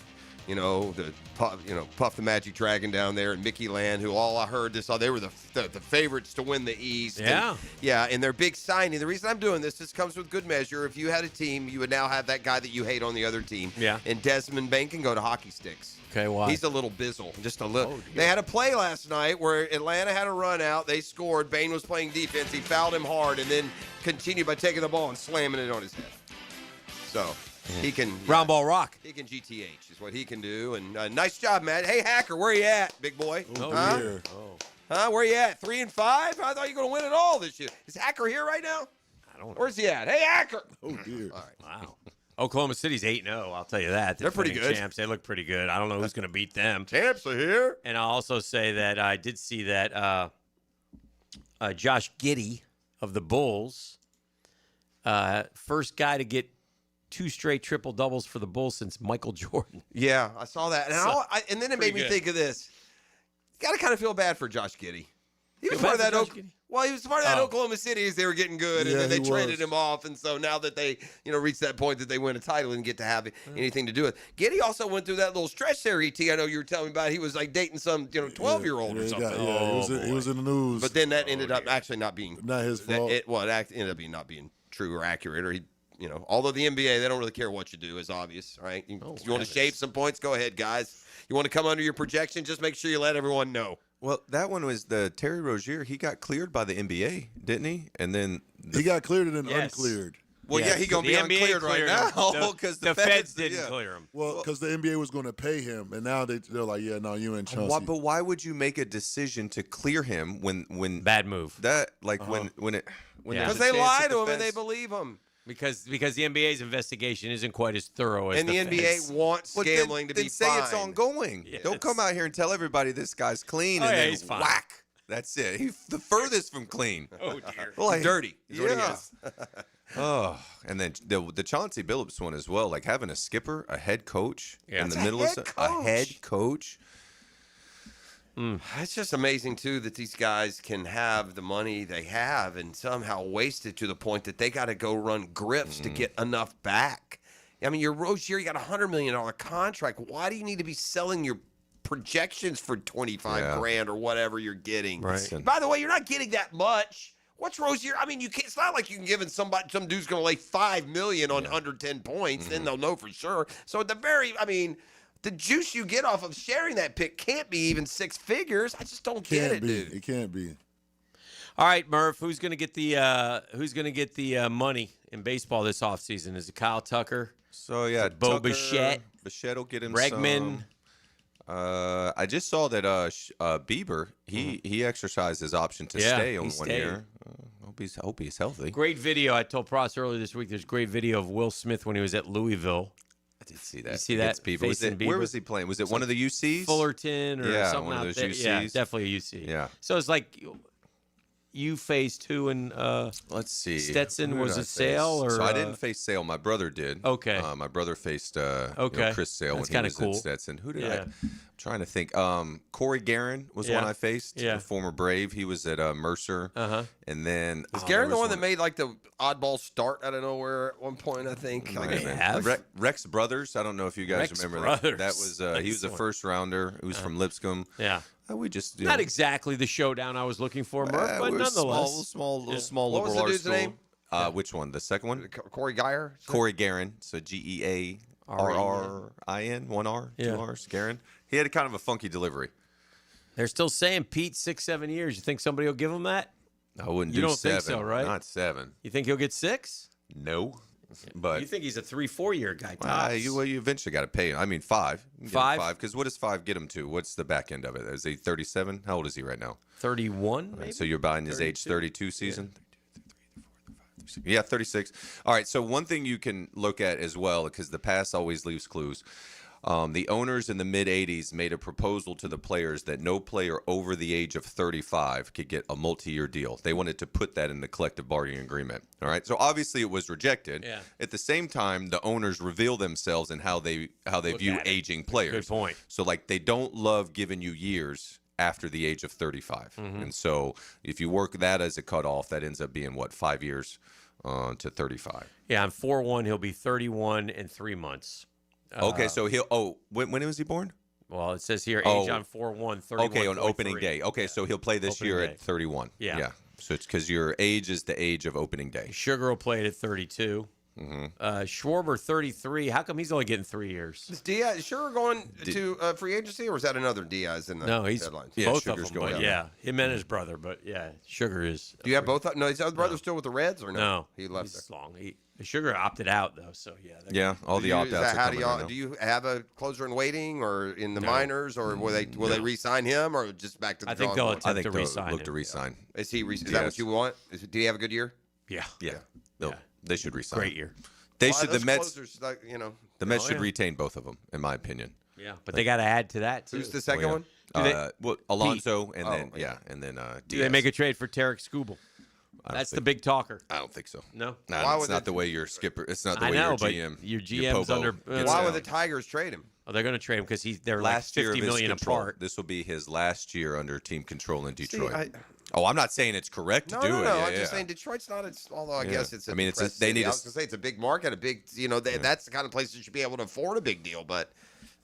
Puff the Magic Dragon down there, and Mickey Land, who all I heard they were the favorites to win the East. Yeah. And their big signing. The reason I'm doing this comes with good measure. If you had a team, you would now have that guy that you hate on the other team. Yeah. And Desmond Bain can go to hockey sticks. Okay, why? He's a little bizzle, just a little. Oh, they had a play last night where Atlanta had a run out. They scored. Bain was playing defense. He fouled him hard and then continued by taking the ball and slamming it on his head. So he can round ball rock. He can GTH is what he can do. And nice job, Matt. Hey, Hacker, where you at, big boy? Dear. Huh? Where you at? 3-5? I thought you were going to win it all this year. Is Hacker here right now? I don't know. Where's he at? Hey, Hacker. Oh, dear. All right. Wow. Oklahoma City's 8-0. I'll tell you that. They're pretty defending good. Champs. They look pretty good. I don't know who's going to beat them. Champs are here. And I'll also say that I did see that Josh Giddey of the Bulls, first guy to get 2 straight triple doubles for the Bulls since Michael Jordan. Yeah, I saw that. And, and then it made me good. think of this. You got to kind of feel bad for Josh Giddey. He was Feel part of bad that for Josh Giddey? Well, he was part of that Oklahoma City as they were getting good, and Yeah, then they he traded was. him off. And so now that they, reached that point that they win a title and get to have anything to do with. Giddey also went through that little stretch there, ET. I know you were telling me about. He was like dating some, 12-year-old or something. He was in the news. But then that ended up actually not being Not his fault. It ended up not being true or accurate, or he. Although the NBA, they don't really care what you do, is obvious, right? You want to shave some points? Go ahead, guys. You want to come under your projection? Just make sure you let everyone know. Well, that one was the Terry Rozier. He got cleared by the NBA, didn't he? And then he got cleared and then uncleared. Well, yeah, he gonna be uncleared right now because the feds didn't clear him. Well, because the NBA was going to pay him, and now they're like, yeah, no, you ain't Chauncey. But why would you make a decision to clear him when bad move? That when Because there's a they chance lie that to the him and they feds- believe him. Because the NBA's investigation isn't quite as thorough as And the NBA feds. wants Well, gambling to then be say fine. it's ongoing. Yes. Don't come out here and tell everybody this guy's clean Oh, and yeah, then he's fine. whack. That's it. He's the furthest from clean. Oh dear. Well, He's dirty. Is what he yeah. is. Oh, and then the Chauncey Billups one as well. Like having a skipper, a head coach in the That's a middle of head a head coach. It's just amazing, too, that these guys can have the money they have and somehow waste it to the point that they got to go run grips to get enough back. I mean, your Rozier, you got a $100 million contract. Why do you need to be selling your projections for 25 grand or whatever you're getting? Right. By the way, you're not getting that much. What's Rozier? I mean, it's not like you can give some dude's going to lay $5 million on under 10 points. Then they'll know for sure. So at the juice you get off of sharing that pick can't be even 6 figures. I just don't get it, dude. It can't be. All right, Murph. Who's going to get the money in baseball this offseason? Is it Kyle Tucker? So yeah, Bo Tucker, Bichette. Bichette will get him Bregman. some. I just saw that Bieber he exercised his option to stay on 1 stayed. year. Hope he's healthy. Great video. I told Pross earlier this week. There's a great video of Will Smith when he was at Louisville. I did see that. You see that? Against Bieber. Where was he playing? Was it one of the UCs? Fullerton or something one of out those there. UCs. Yeah, definitely a UC. Yeah. So it's like you faced who and let's see. Stetson Who was did I it Sale face? or So I didn't face Sale. My brother did. Okay. My brother faced Chris Sale That's when he kinda was cool. at Stetson. Who did Yeah. I'm trying to think. Corey Guerin was one I faced. The former Brave. He was at Mercer. And then Is Garen the one that made like the oddball start out of nowhere at one point? I think. Rex Brothers. I don't know if you guys Rex remember Brothers. that. That was he was a first rounder. Who was from Lipscomb. Yeah. We just not exactly the showdown I was looking for, Murph, but nonetheless. Small What liberal was the arts dude's school. name? Which one? The second one? Corey Geyer? Corey Guerin. So GEARRRIN. 1 R, 2 R's. Guerin. He had a kind of a funky delivery. They're still saying Pete 6-7 years. You think somebody will give him that? I wouldn't You do don't 7. think so, right? Not 7. You think he'll get 6? No. But You think he's a 3-4 year guy? Tops. you eventually got to pay him. I mean, 5. You can get him 5? 5. Because what does 5 get him to? What's the back end of it? Is he 37? How old is he right now? 31, maybe? So you're buying his age 32 season? Yeah, 36. All right, so one thing you can look at as well, because the past always leaves clues. The owners in the mid-'80s made a proposal to the players that no player over the age of 35 could get a multi-year deal. They wanted to put that in the collective bargaining agreement. All right, so obviously it was rejected. Yeah. At the same time, the owners reveal themselves in how they view aging players. Good point. So like they don't love giving you years after the age of 35, and so if you work that as a cutoff, that ends up being what, 5 years to 35. Yeah, on 4/1 he'll be 31 in 3 months. Okay, so when was he born? Well, it says here age on 4/1, 31. Okay, on opening day. Okay, so he'll play this Opening year day. at 31. Yeah. So it's because your age is the age of opening day. Sugar will play it at 32. Schwarber 33. How come he's only getting 3 years? Is Diaz sure going to free agency, or is that another Diaz in the No, he's headlines? both Sugar's of them. going But out. yeah, him and his brother. But yeah, Sugar is. Do you have both? No, his other brother still with the Reds, or no? No, he left. he's long. Sugar opted out though, so yeah. Yeah, all the opt-outs are How coming right now. do you have a closer in waiting, or in the minors, or will they re-sign him, or just back to the I think drawing they'll board? attempt to re-sign look him. to re-sign. Is he? Is that what you want? Did he have a good year? Yeah. No, they should re-sign. Great year. They Well, should. The those Mets. closers, like, The Mets Oh, should yeah. retain both of them, in my opinion. Yeah, but they got to add to that too. Who's the second one? Alonso, and Oh, then yeah. and then Do they Diaz. make a trade for Tarek Skubal? That's the big talker. I don't think so. No. No, Why it's would not they- the way your skipper. It's not the I way know, your but GM. your your GM's Pobo under. gets Why out. would the Tigers trade him? Oh, they're going to trade him because they're last like year of 50 his million control. apart. This will be his last year under team control in Detroit. I- Oh, I'm not saying it's correct to No, do no, it. no. Yeah, I'm just yeah. saying Detroit's not. Although I Yeah. guess it's. I mean, it's depressed they city. need I a- was gonna say it's a big market, a big. That's the kind of place that should be able to afford a big deal. But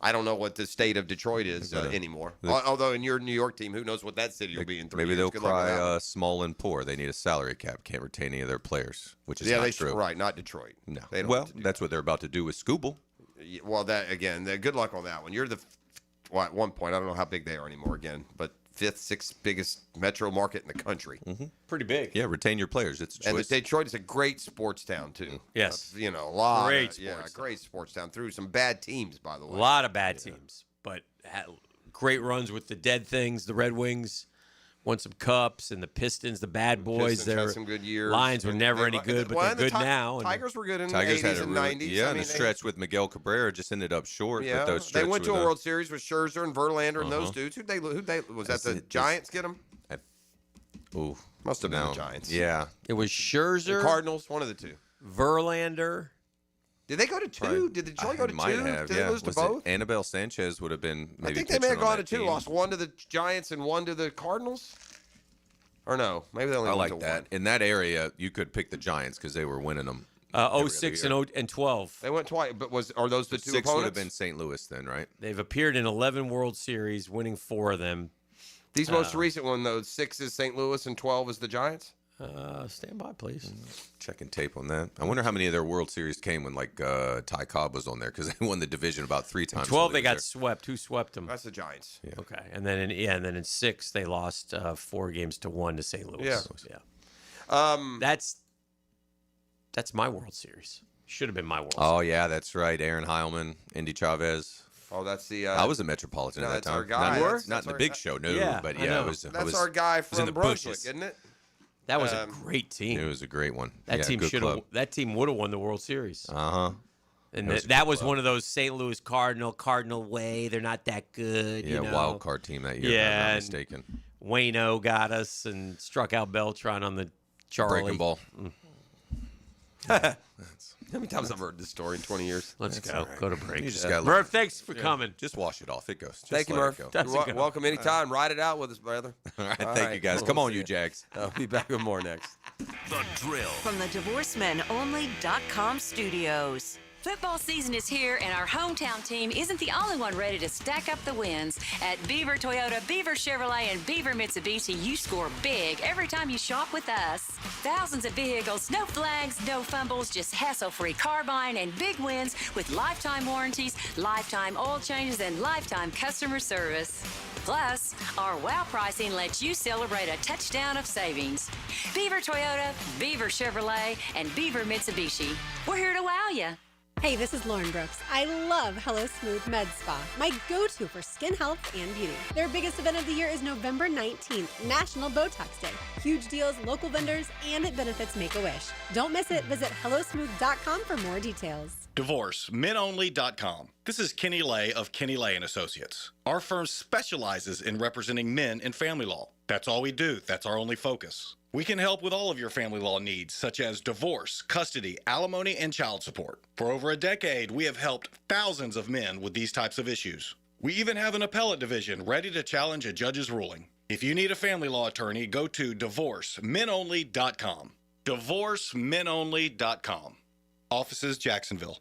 I don't know what the state of Detroit is anymore. Although in your New York team, who knows what that city will be in 3 Maybe years. they'll Good luck with that one. cry small and poor. They need a salary cap. Can't retain any of their players, which is Yeah, not they true. right, not Detroit. No. They don't Well, have to do that's what they're about to do with Skubal. Well, that again. Good luck on that one. You're at one point. I don't know how big they are anymore. Again, but 5th, 6th biggest metro market in the country. Pretty big. Yeah, retain your players. It's a And choice. Detroit is a great sports town too. Yes. A lot. Great of, yeah, sports great sports town. Through some bad teams, by the A way. lot of bad teams, but great runs with the Dead Things, the Red Wings. Won some cups, and the Pistons, the bad boys. Pistons had Their some good years. Lions were And never they- any good, but well, they're and the good now. and- Tigers were good in Tigers the 80s had a and really, 90s. yeah, I and mean, a stretch with Miguel Cabrera just ended up short. Yeah, but those they stretch went to with a World Series with Scherzer and Verlander and those Uh-huh. dudes. Who they was that That's the it. Giants get them? Ooh, Must have been no. the Giants. Yeah, It was Scherzer, The Cardinals, one of the two. Verlander. Did they go to two? Probably- Did Detroit go to might two? have. Did yeah. they lose to Was both? it Annabelle Sanchez would have been maybe. I think they may have pitching on gone to that two. team. Lost one to the Giants and one to the Cardinals. Or no, maybe they only I went like to that. one. In that area, you could pick the Giants because they were winning them. 06 and 12. They went twice, but are those the two 6 opponents? would have been St. Louis then, right? They've appeared in 11 World Series, winning 4 of them. These most recent one, though, 6 is St. Louis and 12 is the Giants. Stand by, please. Checking tape on that. I wonder how many of their World Series came when Ty Cobb was on there because they won the division about 3 times. 12 while they he got was swept. Who swept them? That's the Giants. Yeah. Okay, and then in 6 they lost 4 games to 1 to St. Louis. Yeah. That's my World Series. Should have been my World. Oh yeah, that's right. Aaron Heilman, Indy Chavez. Oh, that's the. I was a Metropolitan no, at that that's time. our guy. Not, That's not in the our- big show, no. Yeah, but I yeah, know. it was. That's was, our guy was in from the Brunswick, bushes. isn't it? That was a great team. It was a great one. That Yeah, team good should club. have. That team would have won the World Series. Uh-huh. And That was a that good was club. one of those St. Louis Cardinal way. They're not that good. Yeah, you know? wild card team that year. if I'm Yeah, not and mistaken. Wayno got us and struck out Beltran on the Charlie. Breaking ball. How many times I've heard this story in 20 years? Let's That's go. all right. Go to break. You just gotta Murph, let- thanks for coming. Just wash it off. It goes. Just Thank you, let it Murph. go. Doesn't You're go. welcome anytime. Ride it out with us, brother. All right, thank you guys. Come on, you Jags. I'll be back with more next. The Drill. From the DivorceMenOnly.com studios. Football season is here, and our hometown team isn't the only one ready to stack up the wins. At Beaver Toyota, Beaver Chevrolet, and Beaver Mitsubishi, you score big every time you shop with us. Thousands of vehicles, no flags, no fumbles, just hassle-free car buying and big wins with lifetime warranties, lifetime oil changes, and lifetime customer service. Plus, our wow pricing lets you celebrate a touchdown of savings. Beaver Toyota, Beaver Chevrolet, and Beaver Mitsubishi. We're here to wow you. Hey, this is Lauren Brooks. I love Hello Smooth Med Spa, my go-to for skin health and beauty. Their biggest event of the year is November 19th, National Botox Day. Huge deals, local vendors, and it benefits Make-A-Wish. Don't miss it. Visit hellosmooth.com for more details. Divorce, menonly.com. This is Kenny Lay of Kenny Lay & Associates. Our firm specializes in representing men in family law. That's all we do. That's our only focus. We can help with all of your family law needs, such as divorce, custody, alimony, and child support. For over a decade, we have helped thousands of men with these types of issues. We even have an appellate division ready to challenge a judge's ruling. If you need a family law attorney, go to divorcemenonly.com. Divorcemenonly.com. Offices, Jacksonville.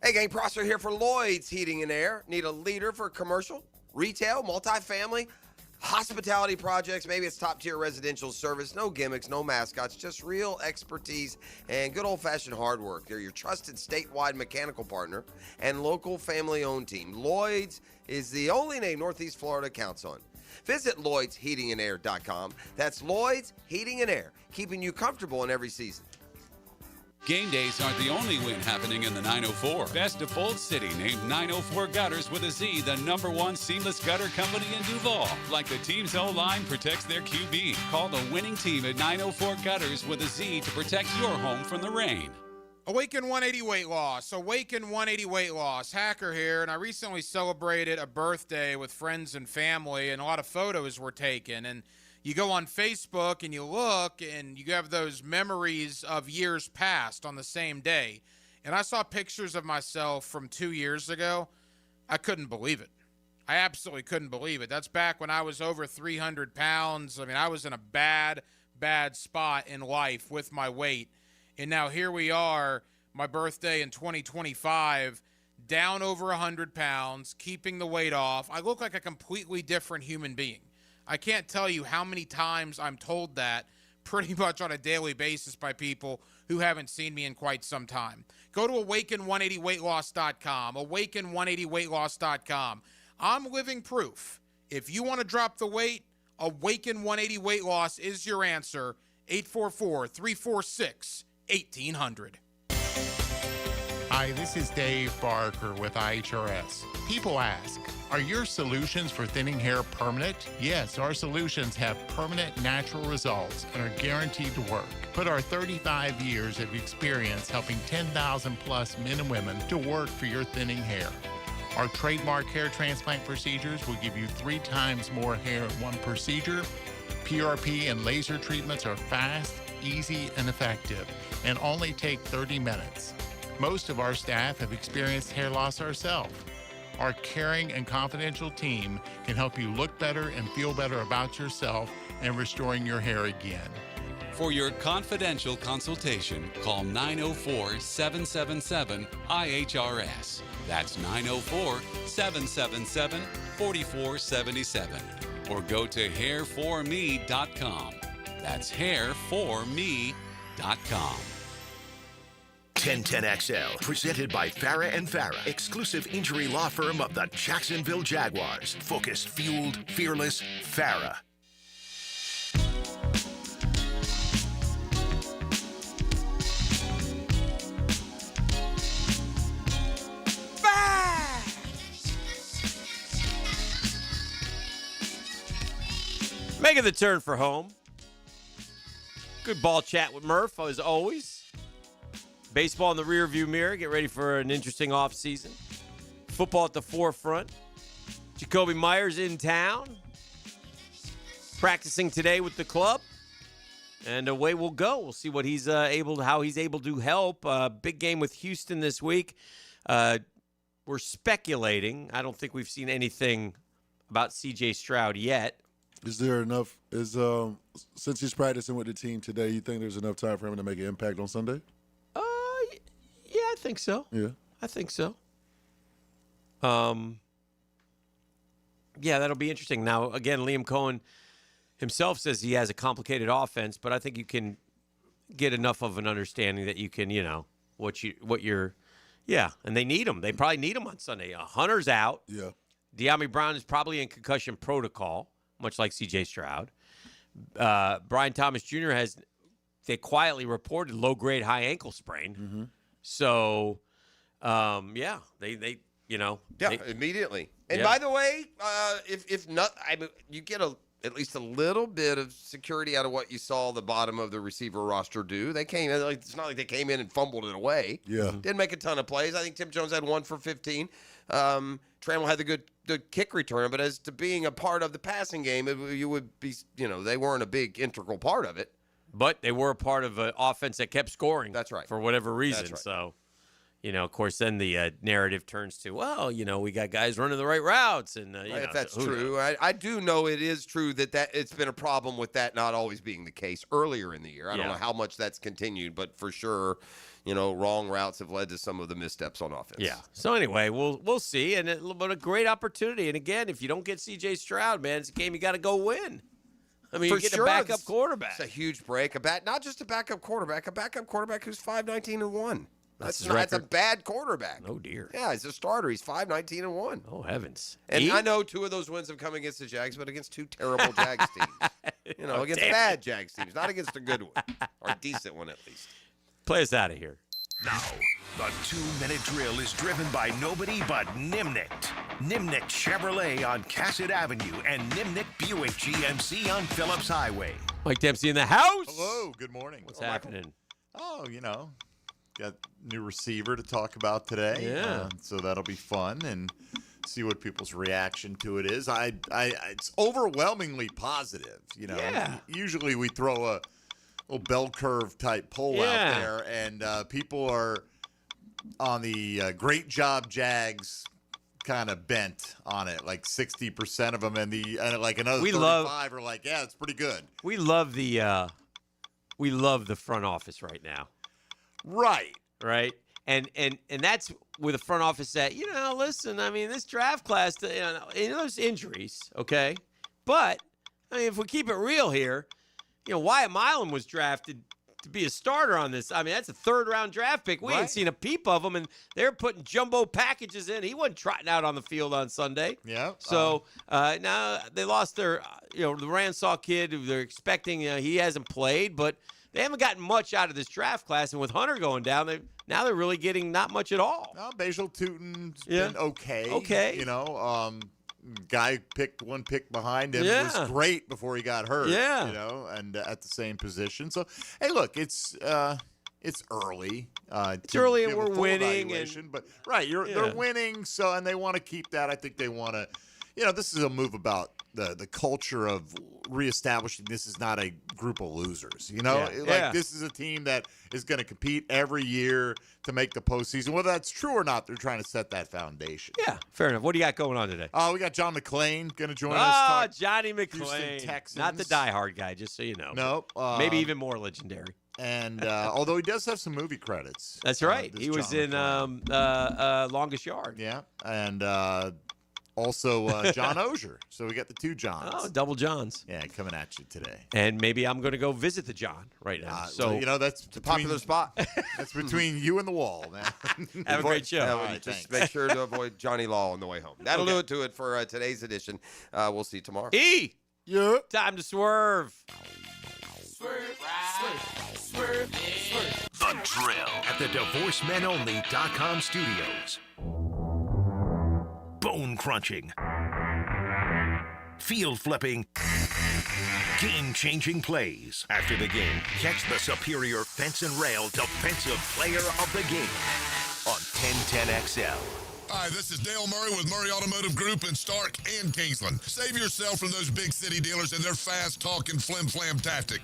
Hey, gang, Prosser here for Lloyd's Heating and Air. Need a leader for commercial, retail, multifamily, hospitality projects? Maybe it's top-tier residential service. No gimmicks, no mascots, just real expertise and good old-fashioned hard work. They're your trusted statewide mechanical partner and local family-owned team. Lloyd's is the only name Northeast Florida counts on. Visit Lloyd'sHeatingandAir.com. That's Lloyd's Heating and Air, keeping you comfortable in every season. Game days aren't the only win happening in the 904. Best of Bold City named 904 Gutters with a Z the #1 seamless gutter company in Duval. Like the team's O-line protects their QB. Call the winning team at 904 Gutters with a Z to protect your home from the rain. Awaken 180 weight loss. Awaken 180 weight loss. Hacker here, and I recently celebrated a birthday with friends and family, and a lot of photos were taken. And you go on Facebook and you look, and you have those memories of years past on the same day. And I saw pictures of myself from 2 years ago. I couldn't believe it. I absolutely couldn't believe it. That's back when I was over 300 pounds. I mean, I was in a bad spot in life with my weight. And now here we are, my birthday in 2025, down over 100 pounds, keeping the weight off. I look like a completely different human being. I can't tell you how many times I'm told that pretty much on a daily basis by people who haven't seen me in quite some time. Go to awaken180weightloss.com, awaken180weightloss.com. I'm living proof. If you want to drop the weight, Awaken 180 Weight Loss is your answer. 844-346-1800. Hi, this is Dave Barker with IHRS. People ask, are your solutions for thinning hair permanent? Yes, our solutions have permanent natural results and are guaranteed to work. Put our 35 years of experience helping 10,000 plus men and women to work for your thinning hair. Our trademark hair transplant procedures will give you 3 times more hair in one procedure. PRP and laser treatments are fast, easy, and effective, and only take 30 minutes. Most of our staff have experienced hair loss ourselves. Our caring and confidential team can help you look better and feel better about yourself and restoring your hair again. For your confidential consultation, call 904-777-IHRS. That's 904-777-4477. Or go to hair4me.com. That's hair4me.com. 1010XL, presented by Farah and Farah, exclusive injury law firm of the Jacksonville Jaguars. Focused, fueled, fearless, Farah. Making the turn for home. Good ball chat with Murph, as always. Baseball in the rearview mirror. Get ready for an interesting offseason. Football at the forefront. Jakobi Meyers in town. Practicing today with the club. And away we'll go. We'll see what he's how he's able to help. Big game with Houston this week. We're speculating. I don't think we've seen anything about C.J. Stroud yet. Is there enough? Since he's practicing with the team today, you think there's enough time for him to make an impact on Sunday? Yeah, I think so. Yeah, I think so. Yeah, that'll be interesting. Now, again, Liam Cohen himself says he has a complicated offense, but I think you can get enough of an understanding that you can, and they need him. They probably need him on Sunday. Hunter's out. Yeah. De'Ami Brown is probably in concussion protocol, much like C.J. Stroud. Brian Thomas Jr. they quietly reported low-grade high ankle sprain. Mm-hmm. So, yeah, they immediately. And Yeah. by the way, if not, I mean, you get at least a little bit of security out of what you saw the bottom of the receiver roster do. They came in, it's not like they came in and fumbled it away. Yeah. Didn't make a ton of plays. I think Tim Jones had 1 for 15. Trammell had the good kick return, but as to being a part of the passing game, you would be, they weren't a big integral part of it. But they were a part of an offense that kept scoring. That's right. For whatever reason. That's right. So, of course, then the narrative turns to, well, we got guys running the right routes. And If that's true. I do know it is true that it's been a problem with that not always being the case earlier in the year. I don't know how much that's continued, but for sure, wrong routes have led to some of the missteps on offense. Yeah. So anyway, we'll see. And but a great opportunity. And again, if you don't get C.J. Stroud, man, it's a game you got to go win. I mean, for you get sure, a backup quarterback. It's a huge break. Not just a backup quarterback who's 5-19-1. That's a bad quarterback. Oh, dear. Yeah, he's a starter. He's 5-19-1. Oh, heavens. And I know 2 of those wins have come against the Jags, but against 2 terrible Jags teams. Against bad Jags teams, not against a good one. Or a decent one, at least. Play us out of here. Now, the 2-minute drill is driven by nobody but Nimnicht. Nimnicht Chevrolet on Cassett Avenue and Nimnicht Buick GMC on Phillips Highway. Mike Dempsey in the house. Hello, good morning. What's happening? Oh, got new receiver to talk about today. Yeah. So that'll be fun and see what people's reaction to it is. It's overwhelmingly positive. Yeah. Usually we throw a little bell curve type poll out there, and people are on the great job Jags kind of bent on it, like 60% of them, and like another 35 are like, yeah, it's pretty good. We love the front office right now. Right. And that's with a front office that, listen, I mean, this draft class, there's injuries, okay? But, I mean, if we keep it real here, Wyatt Milam was drafted to be a starter on this. I mean, that's a 3rd-round draft pick. We ain't seen a peep of him, and they're putting jumbo packages in. He wasn't trotting out on the field on Sunday. Yeah. So now they lost their, the Ransaw kid who they're expecting. He hasn't played, but they haven't gotten much out of this draft class. And with Hunter going down, they're really getting not much at all. No, Basil Tootin's been okay. Okay. Guy picked 1 pick behind him was great before he got hurt. Yeah. And at the same position. So, hey, look, it's early. It's early, and we're winning. But they're winning. So, and they want to keep that. I think they want to. This is a move about the culture of reestablishing this is not a group of losers. This is a team that is going to compete every year to make the postseason. Whether that's true or not, they're trying to set that foundation. Yeah, fair enough. What do you got going on today? We got John McClain going to join us. Ah, Johnny McClain. Houston Texans. Not the diehard guy, just so you know. Nope. Maybe even more legendary. And although he does have some movie credits. That's right. He was in Longest Yard. Yeah. And also John Ozier. So we got the 2 Johns. Oh, double Johns. Yeah, coming at you today. And maybe I'm going to go visit the John right now. So that's a popular spot. That's between you and the wall, man. Have a great show. All right, just make sure to avoid Johnny Law on the way home. That'll do it to it for today's edition. We'll see you tomorrow. Yeah. Time to swerve. The Drill at the DivorceMenOnly.com studios. Bone crunching, field flipping, game-changing plays. After the game, catch the superior fence and rail defensive player of the game on 1010XL. Hi, this is Dale Murray with Murray Automotive Group in Stark and Kingsland. Save yourself from those big city dealers and their fast-talking flim-flam tactics.